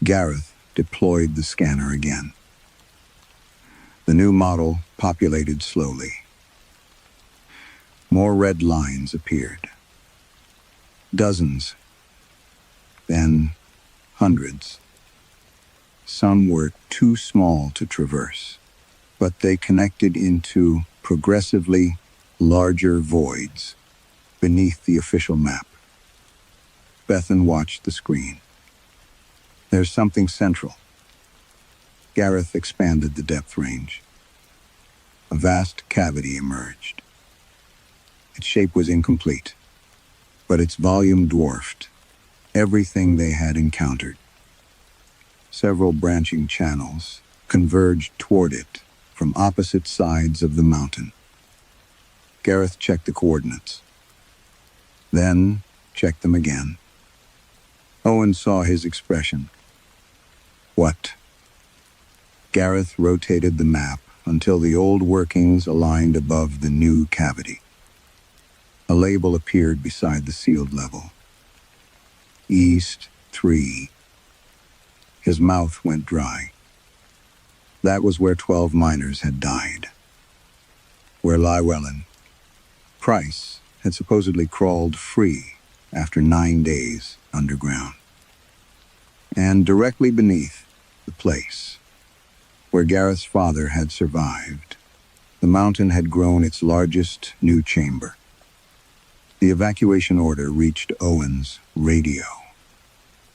Gareth deployed the scanner again. The new model populated slowly. More red lines appeared. Dozens, then hundreds. Some were too small to traverse, but they connected into progressively larger voids beneath the official map. Bethan watched the screen. "There's something central." Gareth expanded the depth range. A vast cavity emerged. Its shape was incomplete, but its volume dwarfed everything they had encountered. Several branching channels converged toward it from opposite sides of the mountain. Gareth checked the coordinates, then checked them again. Owen saw his expression. "What?" Gareth rotated the map until the old workings aligned above the new cavity. A label appeared beside the sealed level. East 3. His mouth went dry. That was where 12 miners had died. Where Llewellyn Price had supposedly crawled free after 9 days underground. And directly beneath the place where Gareth's father had survived, the mountain had grown its largest new chamber. The evacuation order reached Owen's radio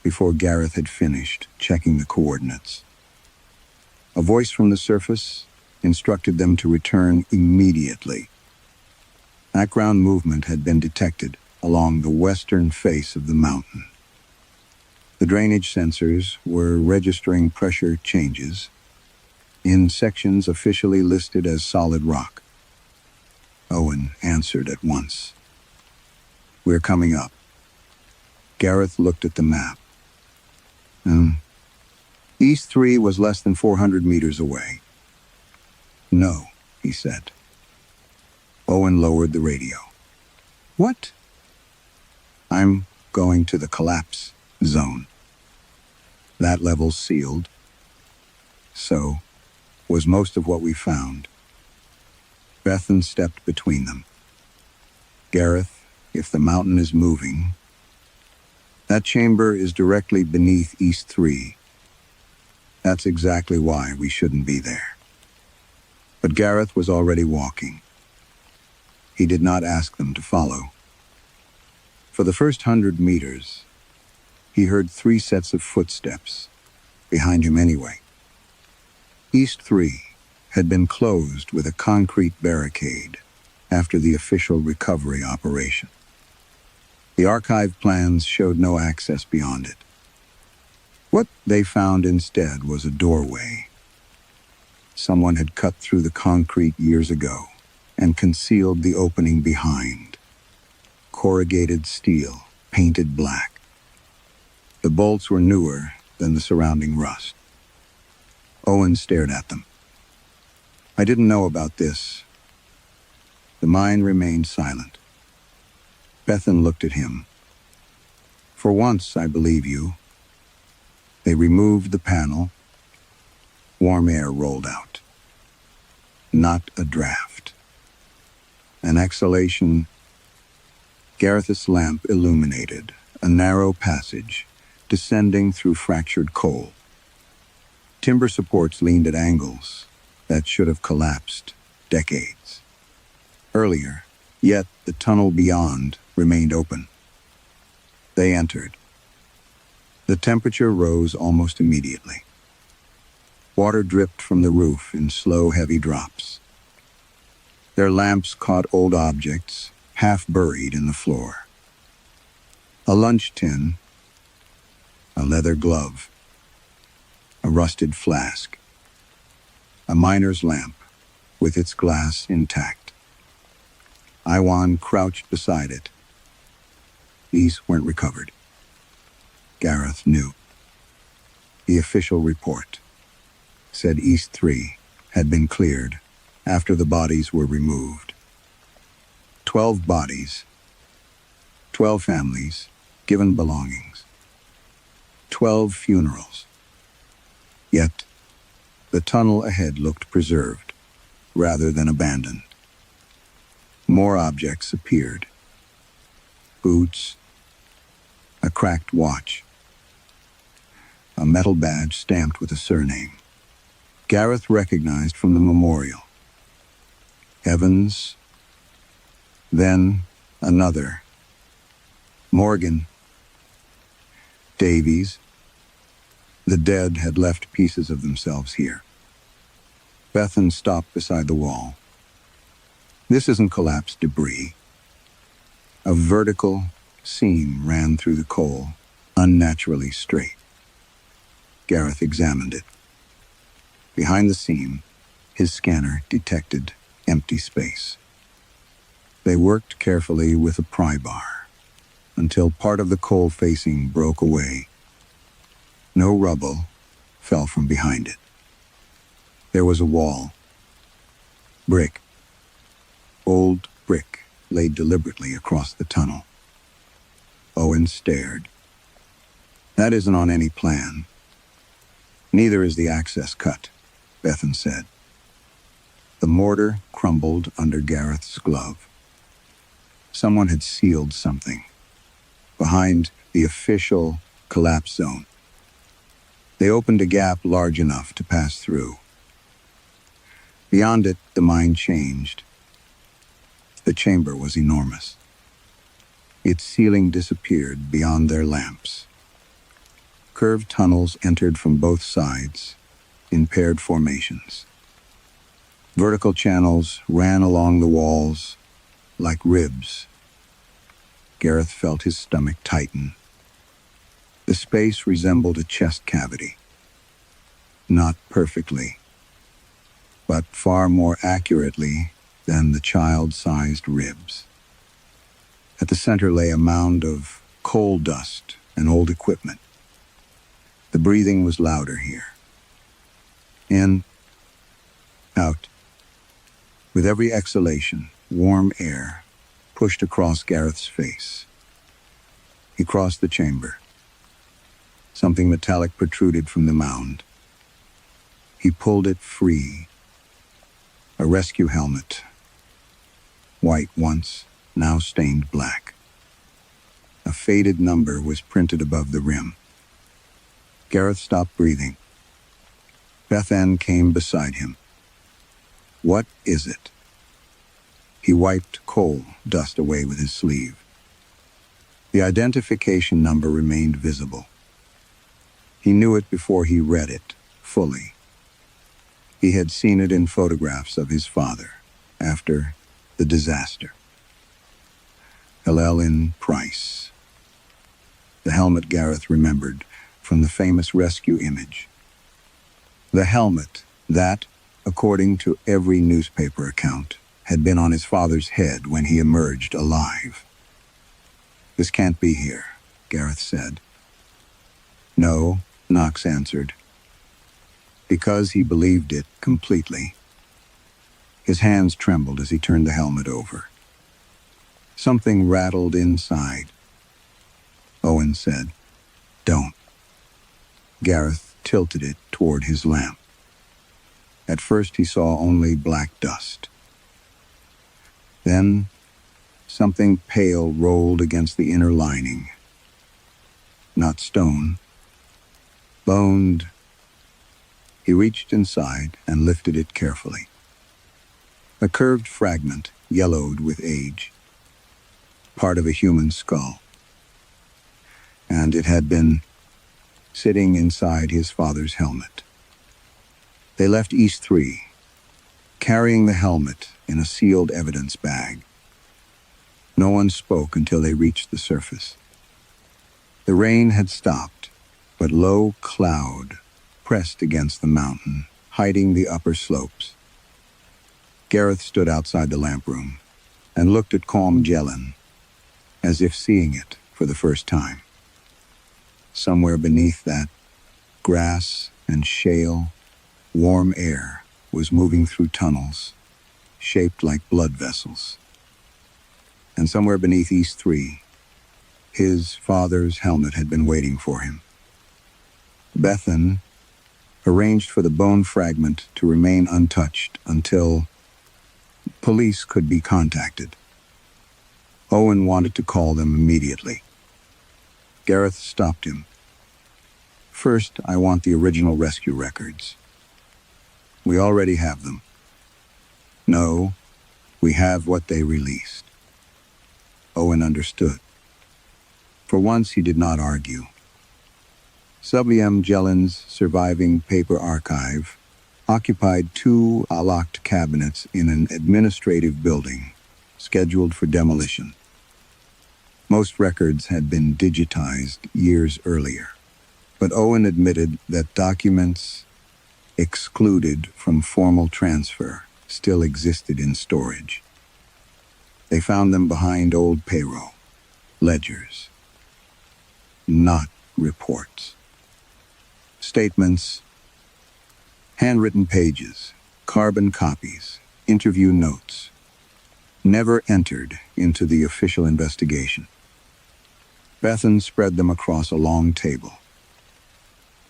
before Gareth had finished checking the coordinates. A voice from the surface instructed them to return immediately. Background movement had been detected along the western face of the mountain. The drainage sensors were registering pressure changes in sections officially listed as solid rock. Owen answered at once. "We're coming up." Gareth looked at the map. East 3 was less than 400 meters away. "No," he said. Owen lowered the radio. "What?" "I'm going to the collapse zone. That level's sealed. So was most of what we found." Bethan stepped between them. "Gareth, if the mountain is moving, That chamber is directly beneath East 3. That's exactly why we shouldn't be there. But Gareth was already walking. He did not ask them to follow. For the first 100 meters, he heard 3 sets of footsteps, behind him anyway. East 3 had been closed with a concrete barricade after the official recovery operation. The archive plans showed no access beyond it. What they found instead was a doorway. Someone had cut through the concrete years ago and concealed the opening behind. Corrugated steel, painted black. The bolts were newer than the surrounding rust. Owen stared at them. I didn't know about this. The mine remained silent. Bethan looked at him. For once, I believe you. They removed the panel. Warm air rolled out. Not a draft. An exhalation. Gareth's lamp illuminated a narrow passage descending through fractured coal. Timber supports leaned at angles that should have collapsed decades earlier, yet the tunnel beyond remained open. They entered. The temperature rose almost immediately. Water dripped from the roof in slow, heavy drops. Their lamps caught old objects, half buried in the floor. A lunch tin, a leather glove, a rusted flask, a miner's lamp with its glass intact. Iwan crouched beside it. These weren't recovered. Gareth knew. The official report said East 3 had been cleared after the bodies were removed. 12 bodies, 12 families given belongings, 12 funerals. Yet, the tunnel ahead looked preserved, rather than abandoned. More objects appeared. Boots, a cracked watch, a metal badge stamped with a surname. Gareth recognized from the memorial. Evans, then another. Morgan, Davies. The dead had left pieces of themselves here. Bethan stopped beside the wall. This isn't collapsed debris. A vertical seam ran through the coal, unnaturally straight. Gareth examined it. Behind the seam, his scanner detected empty space. They worked carefully with a pry bar until part of the coal facing broke away. No rubble fell from behind it. There was a wall. Brick. Old brick laid deliberately across the tunnel. Owen stared. That isn't on any plan. Neither is the access cut, Bethan said. The mortar crumbled under Gareth's glove. Someone had sealed something behind the official collapse zone. They opened a gap large enough to pass through. Beyond it, the mine changed. The chamber was enormous. Its ceiling disappeared beyond their lamps. Curved tunnels entered from both sides, in paired formations. Vertical channels ran along the walls like ribs. Gareth felt his stomach tighten. The space resembled a chest cavity. Not perfectly, but far more accurately than the child-sized ribs. At the center lay a mound of coal dust and old equipment. The breathing was louder here. In, out. With every exhalation, warm air pushed across Gareth's face. He crossed the chamber. Something metallic protruded from the mound. He pulled it free. A rescue helmet. White once, now stained black. A faded number was printed above the rim. Gareth stopped breathing. Beth Ann came beside him. "What is it?" He wiped coal dust away with his sleeve. The identification number remained visible. He knew it before he read it fully. He had seen it in photographs of his father after the disaster. Leanh Price. The helmet Gareth remembered from the famous rescue image. The helmet that, according to every newspaper account, had been on his father's head when he emerged alive. "This can't be here," Gareth said. "No," Knox answered, because he believed it completely. His hands trembled as he turned the helmet over. Something rattled inside. Owen said, "Don't." Gareth tilted it toward his lamp. At first he saw only black dust. Then something pale rolled against the inner lining. Not stone. Boned. He reached inside and lifted it carefully. A curved fragment, yellowed with age. Part of a human skull. And it had been sitting inside his father's helmet. They left East 3, carrying the helmet in a sealed evidence bag. No one spoke until they reached the surface. The rain had stopped, but low cloud pressed against the mountain, hiding the upper slopes. Gareth stood outside the lamp room and looked at calm Leanh, as if seeing it for the first time. Somewhere beneath that grass and shale, warm air was moving through tunnels, shaped like blood vessels. And somewhere beneath East 3, his father's helmet had been waiting for him. Bethan arranged for the bone fragment to remain untouched until police could be contacted. Owen wanted to call them immediately. Gareth stopped him. "First, I want the original rescue records." "We already have them." "No, we have what they released." Owen understood. For once he did not argue. Leahn's surviving paper archive occupied 2 locked cabinets in an administrative building, scheduled for demolition. Most records had been digitized years earlier, but Owen admitted that documents excluded from formal transfer still existed in storage. They found them behind old payroll, ledgers, not reports. Statements, handwritten pages, carbon copies, interview notes, never entered into the official investigation. Bethan spread them across a long table.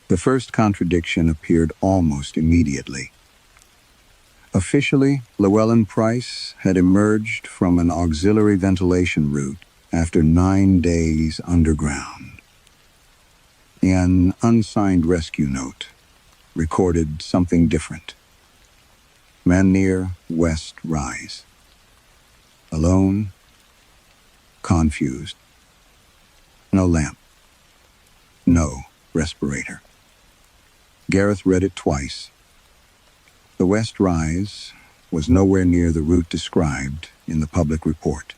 The first contradiction appeared almost immediately. Officially, Leanh Price had emerged from an auxiliary ventilation route after 9 days underground. An unsigned rescue note recorded something different. Man near West Rise. Alone, confused. No lamp. No respirator. Gareth read it twice. The West Rise was nowhere near the route described in the public report.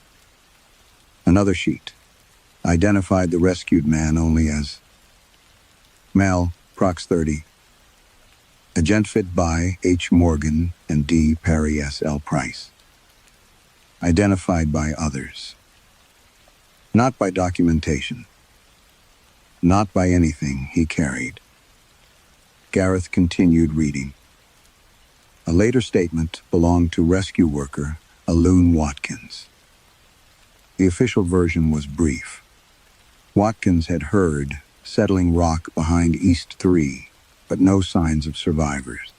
Another sheet identified the rescued man only as Mel, Prox 30. Agent by H. Morgan and D. Perry S. L. Price. Identified by others. Not by documentation. Not by anything he carried. Gareth continued reading. A later statement belonged to rescue worker Leanh Watkins. The official version was brief. Watkins had heard settling rock behind East 3, but no signs of survivors.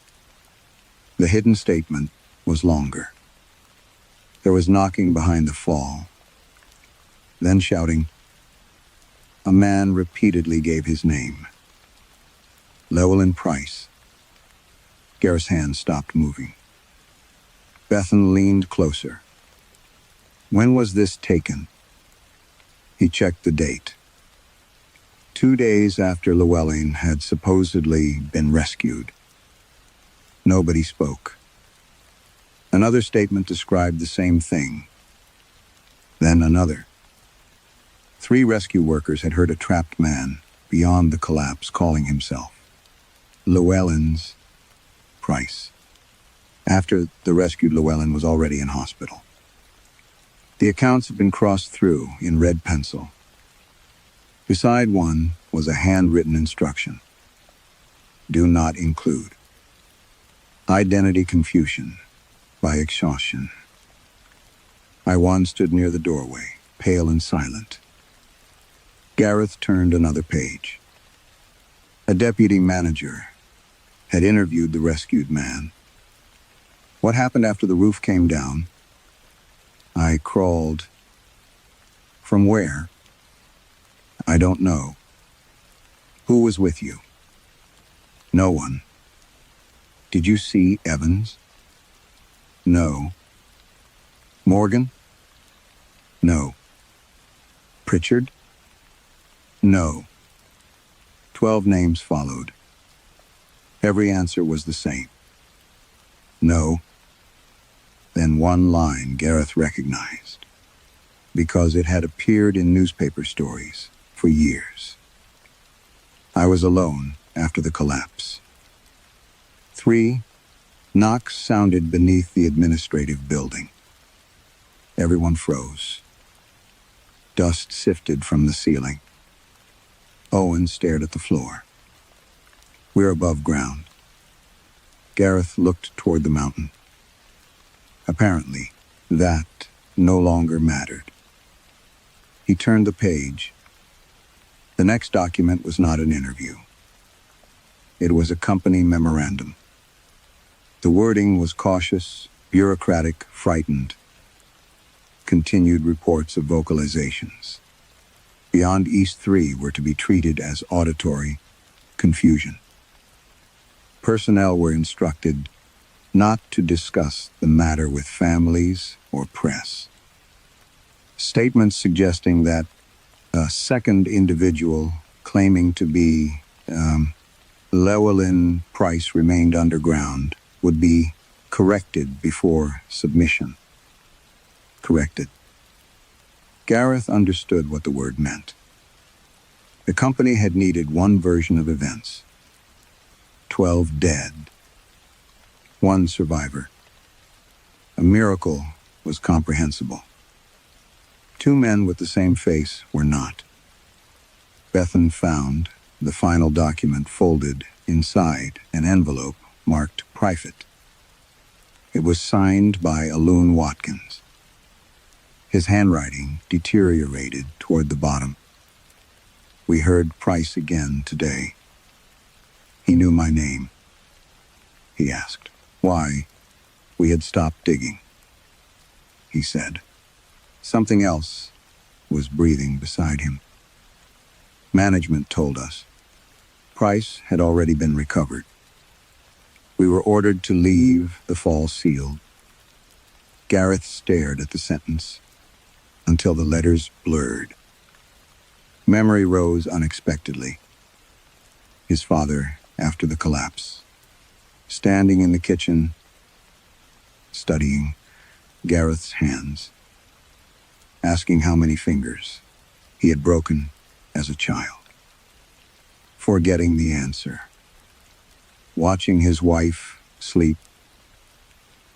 The hidden statement was longer. There was knocking behind the fall, then shouting, A man repeatedly gave his name. Llewellyn Price. Gareth's hand stopped moving. Bethan leaned closer. When was this taken? He checked the date. 2 days after Llewellyn had supposedly been rescued. Nobody spoke. Another statement described the same thing. Then another. 3 rescue workers had heard a trapped man beyond the collapse calling himself Llewellyn's Price. After the rescued Llewellyn was already in hospital. The accounts had been crossed through in red pencil. Beside one was a handwritten instruction. Do not include. Identity confusion by exhaustion. I stood near the doorway, pale and silent. Gareth turned another page. A deputy manager had interviewed the rescued man. What happened after the roof came down? I crawled. From where? I don't know. Who was with you? No one. Did you see Evans? No. Morgan? No. Pritchard? No. 12 names followed. Every answer was the same. No. Then one line Gareth recognized, because it had appeared in newspaper stories for years. I was alone after the collapse. 3 knocks sounded beneath the administrative building. Everyone froze. Dust sifted from the ceiling. Owen stared at the floor. We're above ground. Gareth looked toward the mountain. Apparently, that no longer mattered. He turned the page. The next document was not an interview. It was a company memorandum. The wording was cautious, bureaucratic, frightened. Continued reports of vocalizations. Beyond East 3 were to be treated as auditory confusion. Personnel were instructed not to discuss the matter with families or press. Statements suggesting that a second individual claiming to be Llewellyn Price remained underground would be corrected before submission. Corrected. Gareth understood what the word meant. The company had needed one version of events. 12 dead. 1 survivor. A miracle was comprehensible. 2 men with the same face were not. Bethan found the final document folded inside an envelope marked private. It was signed by Alun Watkins. His handwriting deteriorated toward the bottom. We heard Price again today. He knew my name. He asked why we had stopped digging. He said. Something else was breathing beside him. Management told us. Price had already been recovered. We were ordered to leave the fall sealed. Gareth stared at the sentence until the letters blurred. Memory rose unexpectedly. His father, after the collapse, standing in the kitchen, studying Gareth's hands, asking how many fingers he had broken as a child. Forgetting the answer. Watching his wife sleep.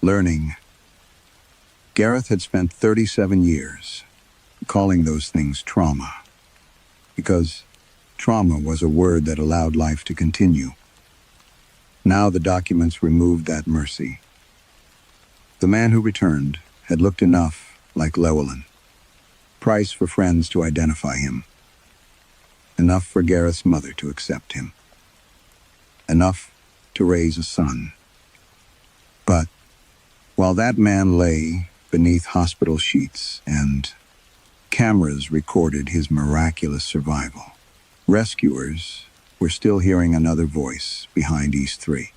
Learning. Gareth had spent 37 years calling those things trauma, because trauma was a word that allowed life to continue. Now the documents removed that mercy. The man who returned had looked enough like Llewellyn. Price for friends to identify him. Enough for Gareth's mother to accept him. Enough to raise a son. But while that man lay beneath hospital sheets and Cameras recorded his miraculous survival. Rescuers were still hearing another voice behind East 3.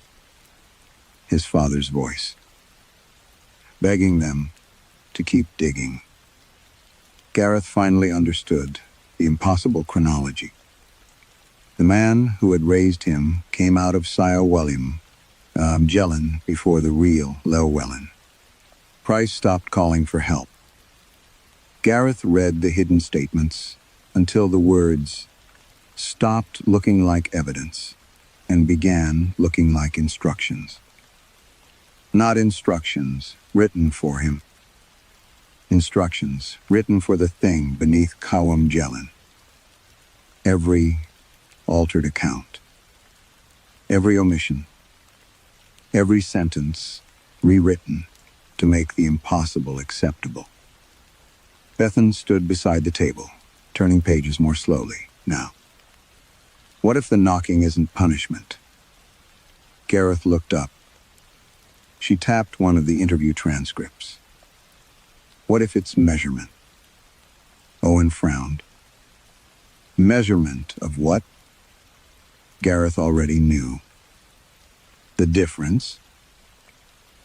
His father's voice, begging them to keep digging. Gareth finally understood the impossible chronology. The man who had raised him came out of Jelen before the real Llewellyn. Price stopped calling for help. Gareth read the hidden statements until the words stopped looking like evidence and began looking like instructions. Not instructions written for him. Instructions written for the thing beneath Cawam Jelen. Every altered account, every omission, every sentence rewritten to make the impossible acceptable. Bethan stood beside the table, turning pages more slowly now. What if the knocking isn't punishment? Gareth looked up. She tapped one of the interview transcripts. What if it's measurement? Owen frowned. Measurement of what? Gareth already knew. The difference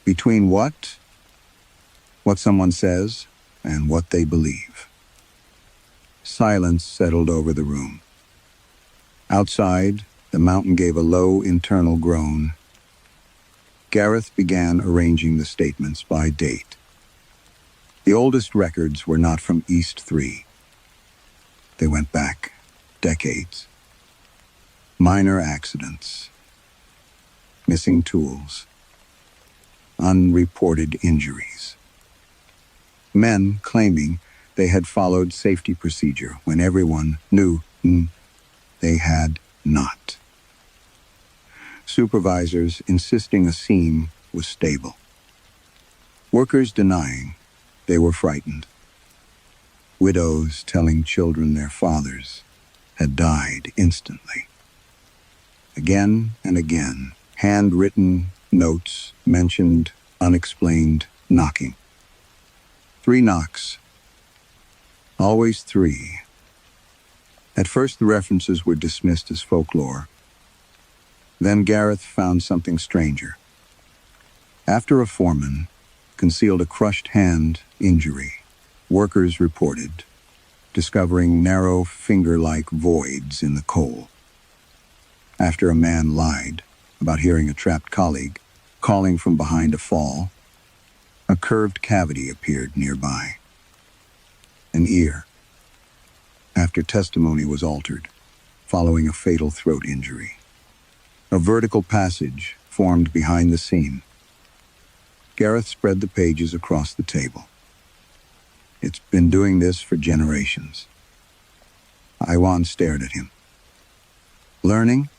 between what someone says and what they believe. Silence settled over the room. Outside, the mountain gave a low internal groan. Gareth began arranging the statements by date. The oldest records were not from East 3. They went back decades. Minor accidents, missing tools, unreported injuries. Men claiming they had followed safety procedure when everyone knew they had not. Supervisors insisting a seam was stable. Workers denying they were frightened. Widows telling children their fathers had died instantly. Again and again, handwritten notes mentioned unexplained knocking. 3 knocks. Always 3. At first the references were dismissed as folklore. Then Gareth found something stranger. After a foreman concealed a crushed hand injury, workers reported, discovering narrow finger-like voids in the coal. After a man lied about hearing a trapped colleague calling from behind a fall, a curved cavity appeared nearby. An ear. After testimony was altered, following a fatal throat injury. A vertical passage formed behind the seam. Gareth spread the pages across the table. It's been doing this for generations. Iwan stared at him. Learning?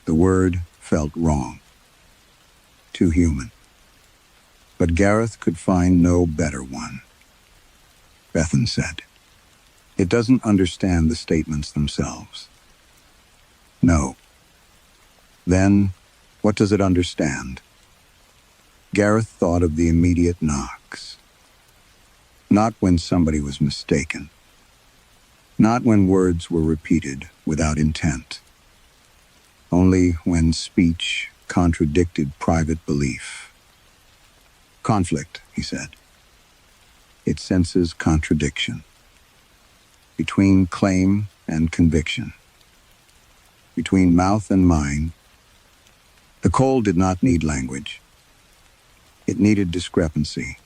The word felt wrong. Too human. But Gareth could find no better one. Bethan said, it doesn't understand the statements themselves. No. Then, what does it understand? Gareth thought of the immediate knocks. Not when somebody was mistaken. Not when words were repeated without intent. Only when speech contradicted private belief. Conflict, he said. It senses contradiction. Between claim and conviction. Between mouth and mind. The coal did not need language. It needed discrepancy.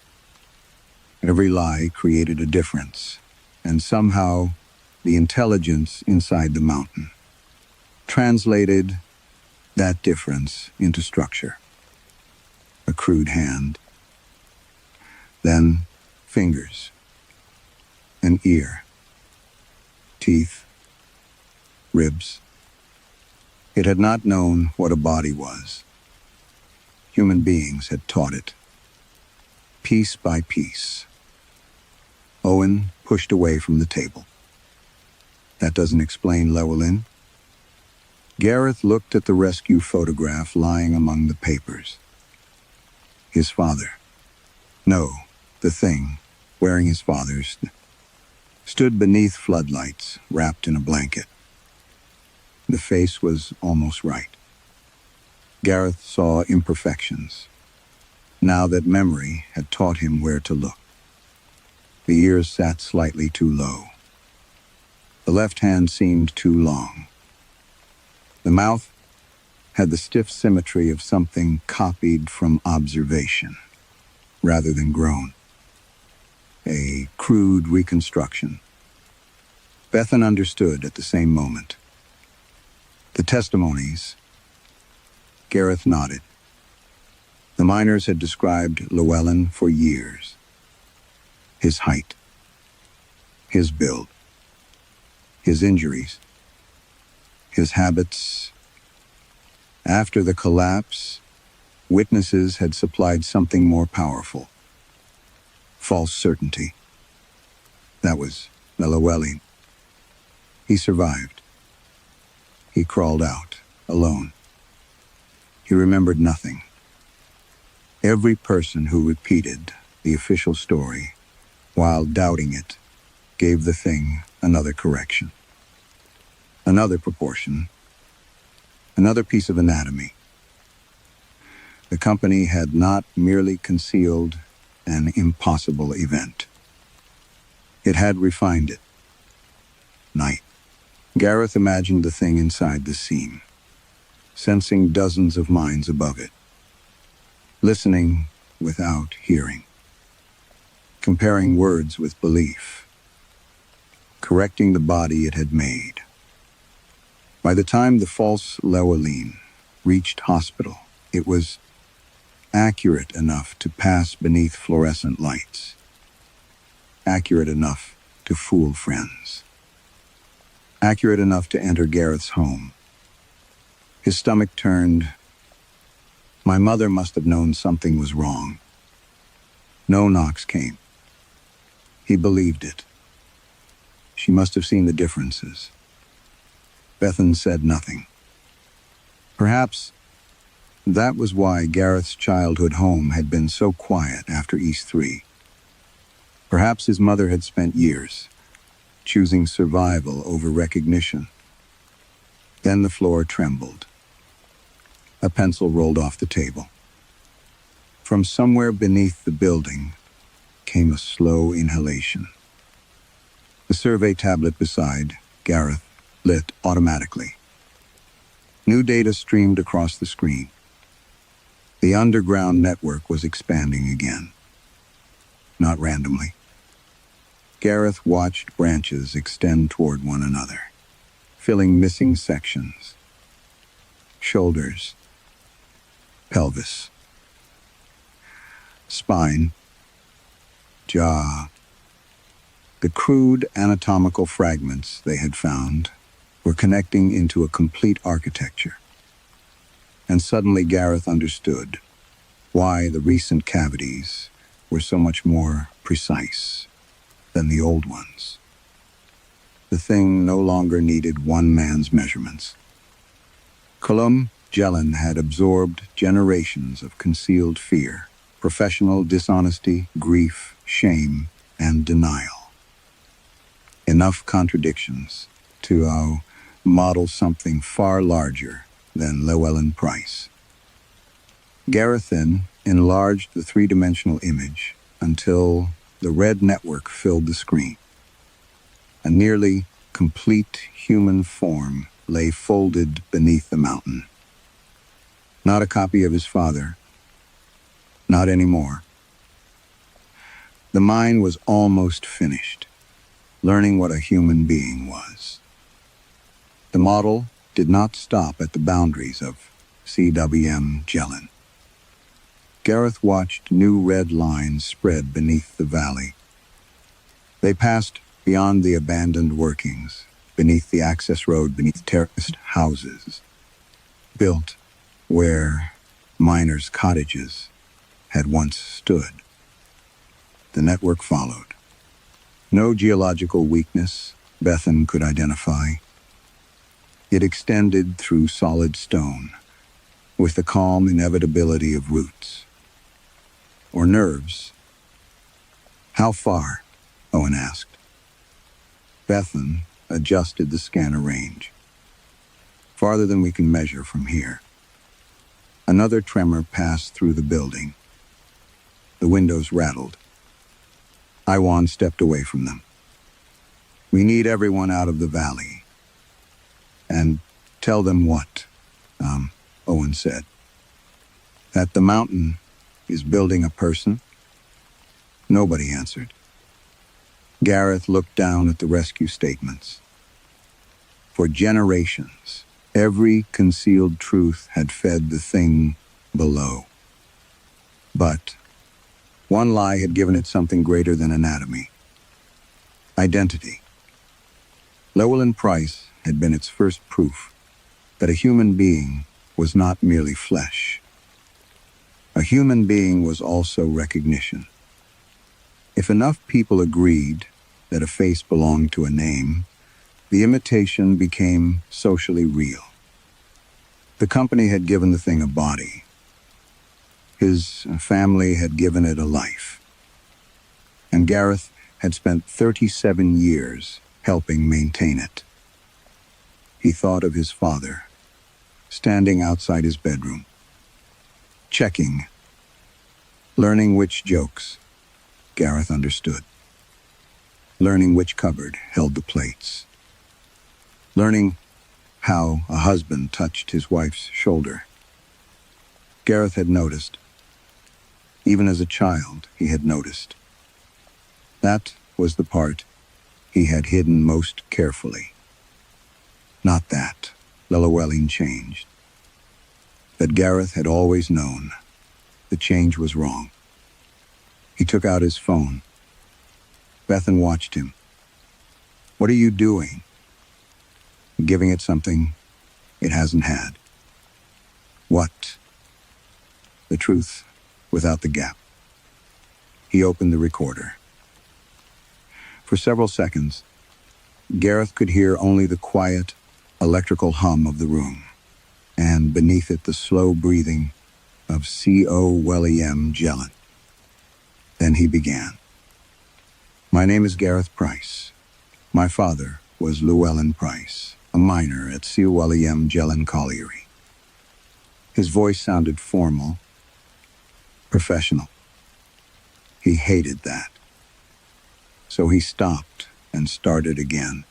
Every lie created a difference, and somehow the intelligence inside the mountain translated that difference into structure. A crude hand. Then fingers. An ear. Teeth. Ribs. It had not known what a body was. Human beings had taught it. Piece by piece. Owen pushed away from the table. That doesn't explain Llewellyn. Gareth looked at the rescue photograph lying among the papers. His father. No, the thing, wearing his father's. stood beneath floodlights, wrapped in a blanket. The face was almost right. Gareth saw imperfections, now that memory had taught him where to look. The ears sat slightly too low. The left hand seemed too long. The mouth had the stiff symmetry of something copied from observation, rather than grown. A crude reconstruction. Bethan understood at the same moment. The testimonies. Gareth nodded. The miners had described Llewellyn for years. His height, his build, his injuries, his habits. After the collapse, witnesses had supplied something more powerful. False certainty. That was Llewellyn. He survived. He crawled out, alone. He remembered nothing. Every person who repeated the official story, while doubting it, gave the thing another correction. Another proportion. Another piece of anatomy. The company had not merely concealed an impossible event. It had refined it. Night. Gareth imagined the thing inside the seam, sensing dozens of minds above it, listening without hearing, comparing words with belief, correcting the body it had made. By the time the false Llewellyn reached hospital, it was accurate enough to pass beneath fluorescent lights, accurate enough to fool friends, accurate enough to enter Gareth's home. His stomach turned. My mother must have known something was wrong. No knocks came. He believed it. She must have seen the differences. Bethan said nothing. Perhaps that was why Gareth's childhood home had been so quiet after East 3. Perhaps his mother had spent years choosing survival over recognition. Then the floor trembled. A pencil rolled off the table. From somewhere beneath the building came a slow inhalation. The survey tablet beside Gareth lit automatically. New data streamed across the screen. The underground network was expanding again. Not randomly. Gareth watched branches extend toward one another, filling missing sections. Shoulders, pelvis, spine, jaw. The crude anatomical fragments they had found were connecting into a complete architecture. And suddenly Gareth understood why the recent cavities were so much more precise than the old ones. The thing no longer needed one man's measurements. Llewellyn had absorbed generations of concealed fear, professional dishonesty, grief, shame, and denial. Enough contradictions to model something far larger than Llewellyn Price. Gareth then enlarged the three-dimensional image until the red network filled the screen. A nearly complete human form lay folded beneath the mountain. Not a copy of his father. Not anymore. The mine was almost finished, learning what a human being was. The model did not stop at the boundaries of CWM Llewellyn. Gareth watched new red lines spread beneath the valley. They passed beyond the abandoned workings, beneath the access road, beneath terraced houses, built where miners' cottages had once stood. The network followed. No geological weakness Bethan could identify. It extended through solid stone, with the calm inevitability of roots. Or nerves. How far? Owen asked. Bethan adjusted the scanner range. Farther than we can measure from here. Another tremor passed through the building. The windows rattled. Iwan stepped away from them. We need everyone out of the valley. And tell them what? Owen said. That the mountain is building a person? Nobody answered. Gareth looked down at the rescue statements. For generations, every concealed truth had fed the thing below. But one lie had given it something greater than anatomy. Identity. Llewellyn Price had been its first proof that a human being was not merely flesh. A human being was also recognition. If enough people agreed that a face belonged to a name, the imitation became socially real. The company had given the thing a body. His family had given it a life. And Gareth had spent 37 years helping maintain it. He thought of his father, standing outside his bedroom, checking, learning which jokes Gareth understood, learning which cupboard held the plates, learning how a husband touched his wife's shoulder. Gareth had noticed. Even as a child, he had noticed. That was the part he had hidden most carefully. Not that Llewellyn changed. That Gareth had always known. The change was wrong. He took out his phone. Bethan watched him. What are you doing? Giving it something it hasn't had. What? The truth without the gap. He opened the recorder. For several seconds, Gareth could hear only the quiet, electrical hum of the room, and beneath it the slow breathing of C.O. Leanh Jellin. Then he began. My name is Gareth Price. My father was Llewellyn Price, a miner at C.O. Leanh Jellin Colliery. His voice sounded formal, professional. He hated that. So he stopped and started again.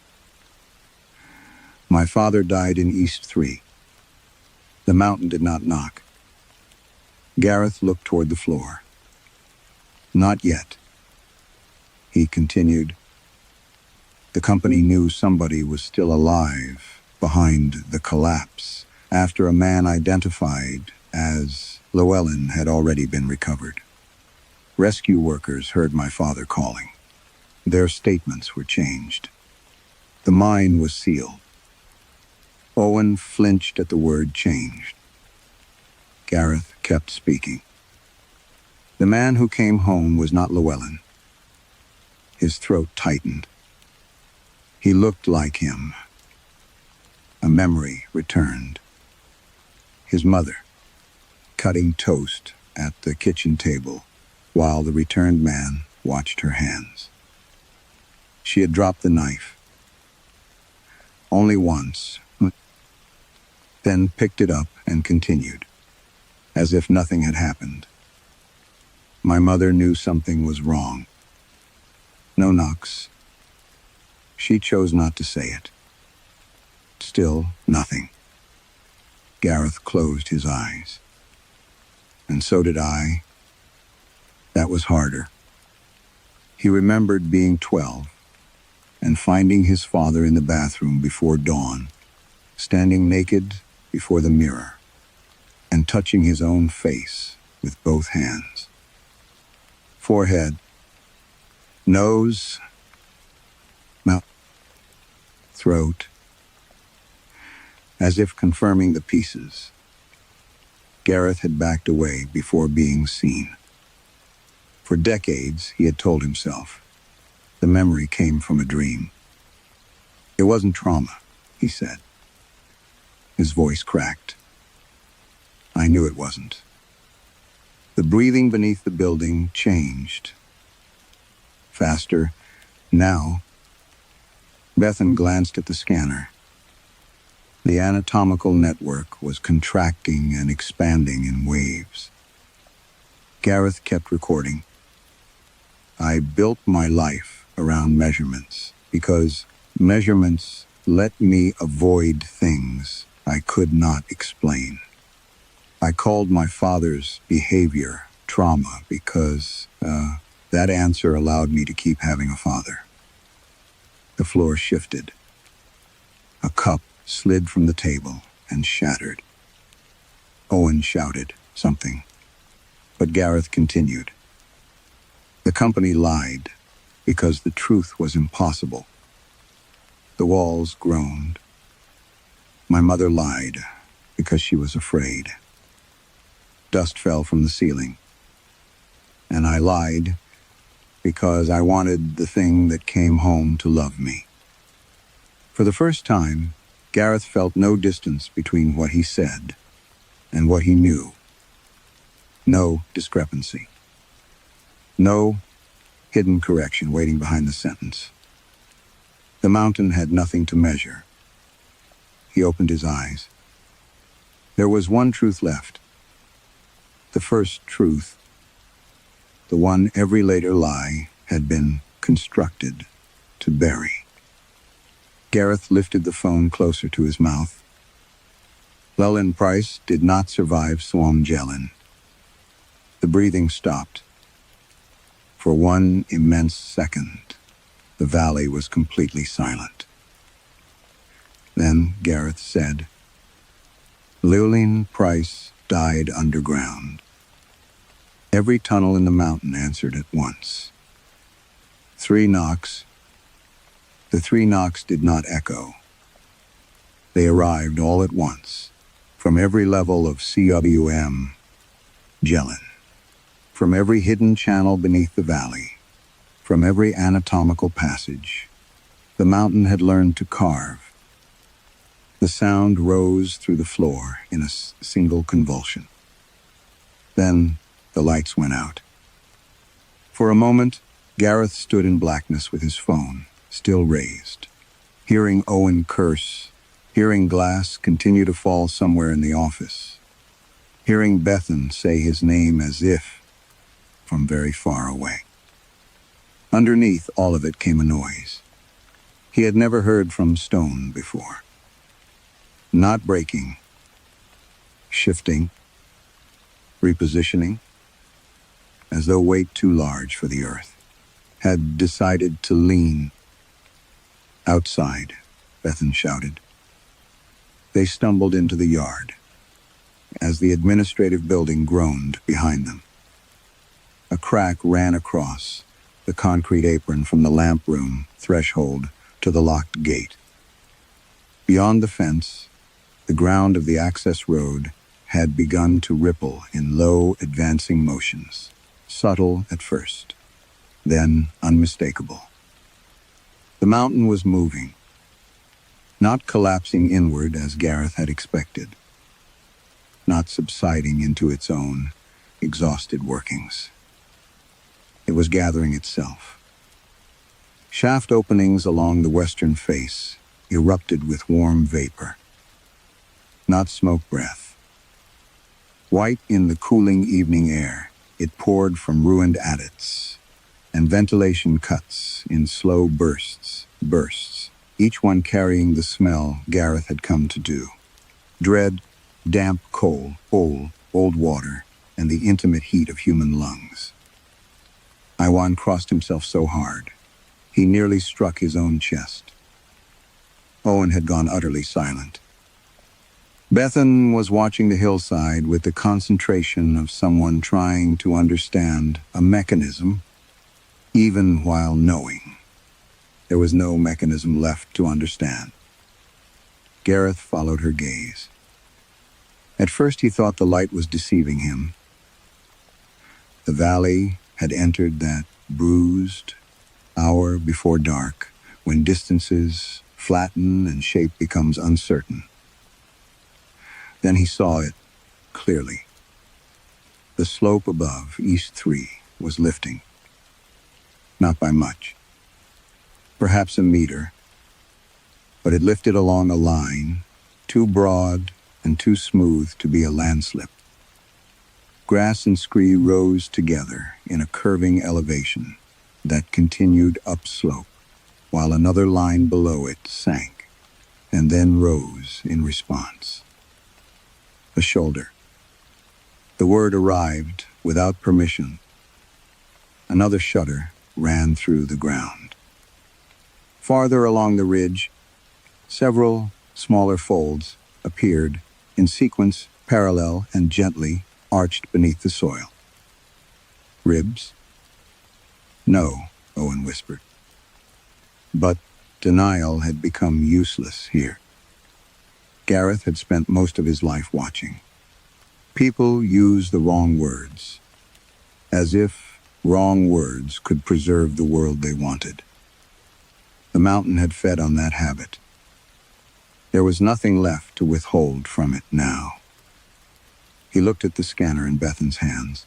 My father died in East 3. The mountain did not knock. Gareth looked toward the floor. Not yet. He continued. The company knew somebody was still alive behind the collapse after a man identified as Llewellyn had already been recovered. Rescue workers heard my father calling. Their statements were changed. The mine was sealed. Owen flinched at the word changed. Gareth kept speaking. The man who came home was not Llewellyn. His throat tightened. He looked like him. A memory returned. His mother, cutting toast at the kitchen table while the returned man watched her hands. She had dropped the knife. Only once, then picked it up and continued, as if nothing had happened. My mother knew something was wrong. No knocks. She chose not to say it. Still nothing. Gareth closed his eyes. And so did I. That was harder. He remembered being 12 and finding his father in the bathroom before dawn, standing naked before the mirror and touching his own face with both hands. Forehead, nose, mouth, throat, as if confirming the pieces. Gareth had backed away before being seen. For decades, he had told himself, the memory came from a dream. It wasn't trauma, he said. His voice cracked. I knew it wasn't. The breathing beneath the building changed. Faster, now, Bethan glanced at the scanner. The anatomical network was contracting and expanding in waves. Gareth kept recording. I built my life around measurements because measurements let me avoid things I could not explain. I called my father's behavior trauma because that answer allowed me to keep having a father. The floor shifted. A cup slid from the table and shattered. Owen shouted something, but Gareth continued. The company lied because the truth was impossible. The walls groaned. My mother lied because she was afraid. Dust fell from the ceiling. And I lied because I wanted the thing that came home to love me. For the first time, Gareth felt no distance between what he said and what he knew. No discrepancy. No hidden correction waiting behind the sentence. The mountain had nothing to measure. He opened his eyes. There was one truth left. The first truth. The one every later lie had been constructed to bury. Gareth lifted the phone closer to his mouth. Leanh Price did not survive Swamjelin. The breathing stopped. For one immense second, the valley was completely silent. Then Gareth said, Leanh Price died underground. Every tunnel in the mountain answered at once. 3 knocks. The 3 knocks did not echo. They arrived all at once, from every level of CWM, Jelin, from every hidden channel beneath the valley, from every anatomical passage. The mountain had learned to carve. The sound rose through the floor in a single convulsion. Then the lights went out. For a moment, Gareth stood in blackness with his phone, still raised, hearing Owen curse, hearing glass continue to fall somewhere in the office, hearing Bethan say his name as if from very far away. Underneath all of it came a noise. He had never heard from stone before. Not breaking, shifting, repositioning, as though weight too large for the earth, had decided to lean. Outside, Bethan shouted. They stumbled into the yard, as the administrative building groaned behind them. A crack ran across the concrete apron from the lamp room threshold to the locked gate. Beyond the fence, the ground of the access road had begun to ripple in low, advancing motions, subtle at first, then unmistakable. The mountain was moving, not collapsing inward as Gareth had expected, not subsiding into its own exhausted workings. It was gathering itself. Shaft openings along the western face erupted with warm vapor, not smoke breath. White in the cooling evening air, it poured from ruined adits, and ventilation cuts in slow bursts, each one carrying the smell Gareth had come to do. Dread, damp coal, old water, and the intimate heat of human lungs. Iwan crossed himself so hard, he nearly struck his own chest. Owen had gone utterly silent. Bethan was watching the hillside with the concentration of someone trying to understand a mechanism, even while knowing. There was no mechanism left to understand. Gareth followed her gaze. At first he thought the light was deceiving him. The valley had entered that bruised hour before dark, when distances flatten and shape becomes uncertain. Then he saw it clearly. The slope above, East 3, was lifting. Not by much. Perhaps a meter, but it lifted along a line, too broad and too smooth to be a landslip. Grass and scree rose together in a curving elevation that continued upslope, while another line below it sank, and then rose in response. A shoulder. The word arrived without permission. Another shudder ran through the ground. Farther along the ridge, several smaller folds appeared in sequence, parallel and gently arched beneath the soil. Ribs? No, Owen whispered. But denial had become useless here. Gareth had spent most of his life watching. People use the wrong words, as if wrong words could preserve the world they wanted. The mountain had fed on that habit. There was nothing left to withhold from it now. He looked at the scanner in Bethan's hands.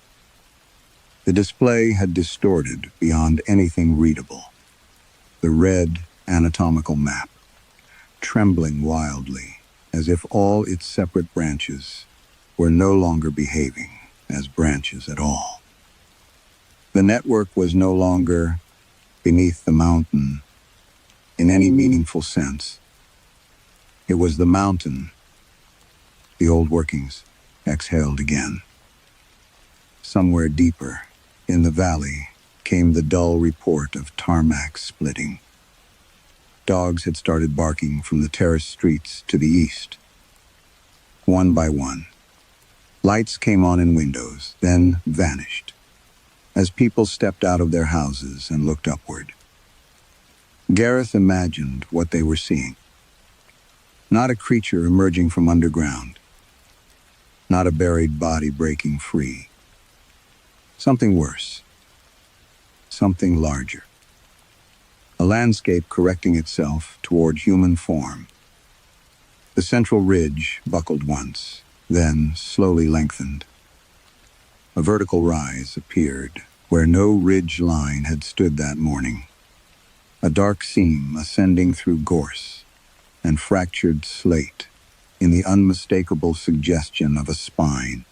The display had distorted beyond anything readable. The red anatomical map, trembling wildly, as if all its separate branches were no longer behaving as branches at all. The network was no longer beneath the mountain in any meaningful sense. It was the mountain. The old workings exhaled again. Somewhere deeper in the valley came the dull report of tarmac splitting. Dogs had started barking from the terraced streets to the east. One by one, lights came on in windows, then vanished, as people stepped out of their houses and looked upward. Gareth imagined what they were seeing. Not a creature emerging from underground. Not a buried body breaking free. Something worse. Something larger. A landscape correcting itself toward human form. The central ridge buckled once, then slowly lengthened. A vertical rise appeared where no ridge line had stood that morning. A dark seam ascending through gorse and fractured slate in the unmistakable suggestion of a spine.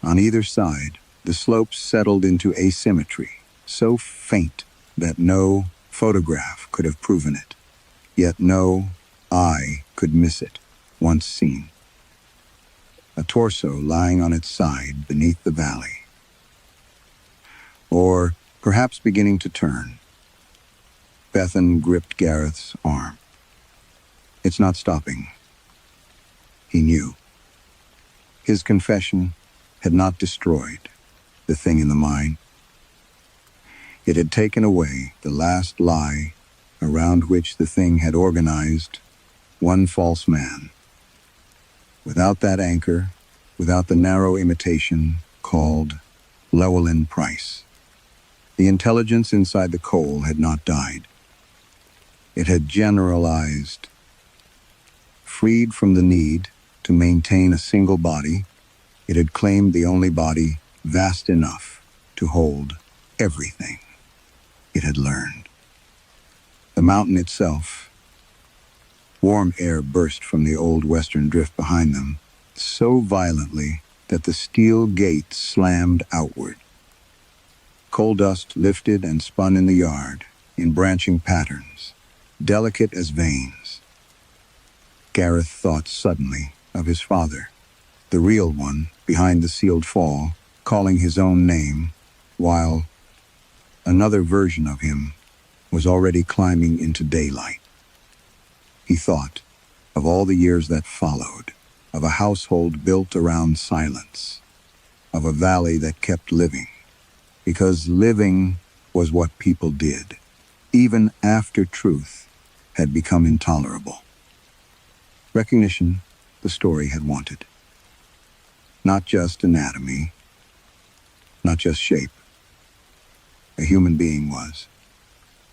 On either side, the slopes settled into asymmetry, so faint that no photograph could have proven it, yet no eye could miss it, once seen. A torso lying on its side beneath the valley. Or perhaps beginning to turn. Bethan gripped Gareth's arm. It's not stopping. He knew. His confession had not destroyed the thing in the mine. It had taken away the last lie around which the thing had organized one false man. Without that anchor, without the narrow imitation called Llewellyn Price, the intelligence inside the coal had not died. It had generalized. Freed from the need to maintain a single body, it had claimed the only body vast enough to hold everything it had learned. The mountain itself. Warm air burst from the old western drift behind them, so violently that the steel gate slammed outward. Coal dust lifted and spun in the yard, in branching patterns, delicate as veins. Gareth thought suddenly of his father, the real one behind the sealed fall, calling his own name, while another version of him was already climbing into daylight. He thought of all the years that followed, of a household built around silence, of a valley that kept living, because living was what people did, even after truth had become intolerable. Recognition the story had wanted. Not just anatomy, not just shape. A human being was.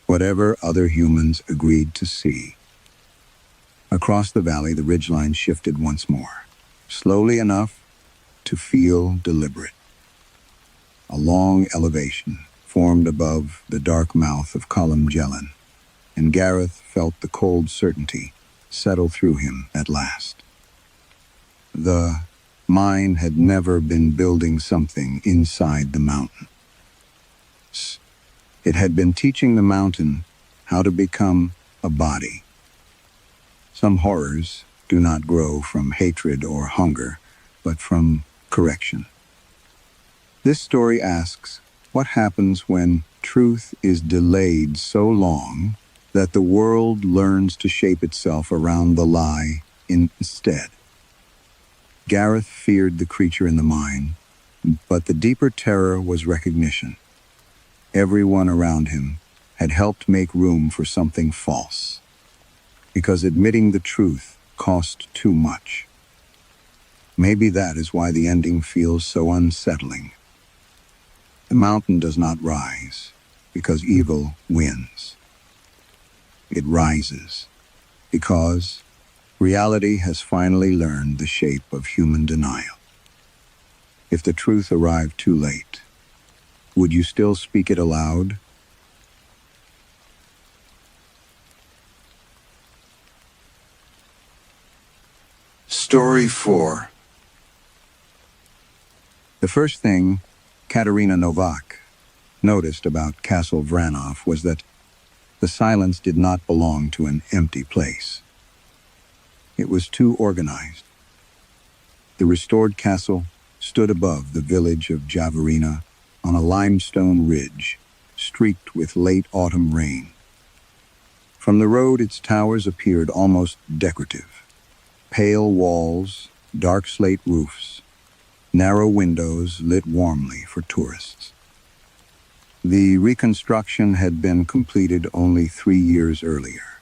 Whatever other humans agreed to see. Across the valley, the ridgeline shifted once more, slowly enough to feel deliberate. A long elevation formed above the dark mouth of Column Jelen, and Gareth felt the cold certainty settle through him at last. The mine had never been building something inside the mountain. It had been teaching the mountain how to become a body. Some horrors do not grow from hatred or hunger, but from correction. This story asks, what happens when truth is delayed so long that the world learns to shape itself around the lie instead? Gareth feared the creature in the mine, but the deeper terror was recognition. Everyone around him had helped make room for something false, because admitting the truth cost too much. Maybe that is why the ending feels so unsettling. The mountain does not rise because evil wins. It rises because reality has finally learned the shape of human denial. If the truth arrived too late, would you still speak it aloud? Story 4. The first thing Katerina Novak noticed about Castle Vranov was that the silence did not belong to an empty place. It was too organized. The restored castle stood above the village of Javarina on a limestone ridge, streaked with late autumn rain. From the road, its towers appeared almost decorative. Pale walls, dark slate roofs, narrow windows lit warmly for tourists. The reconstruction had been completed only 3 years earlier,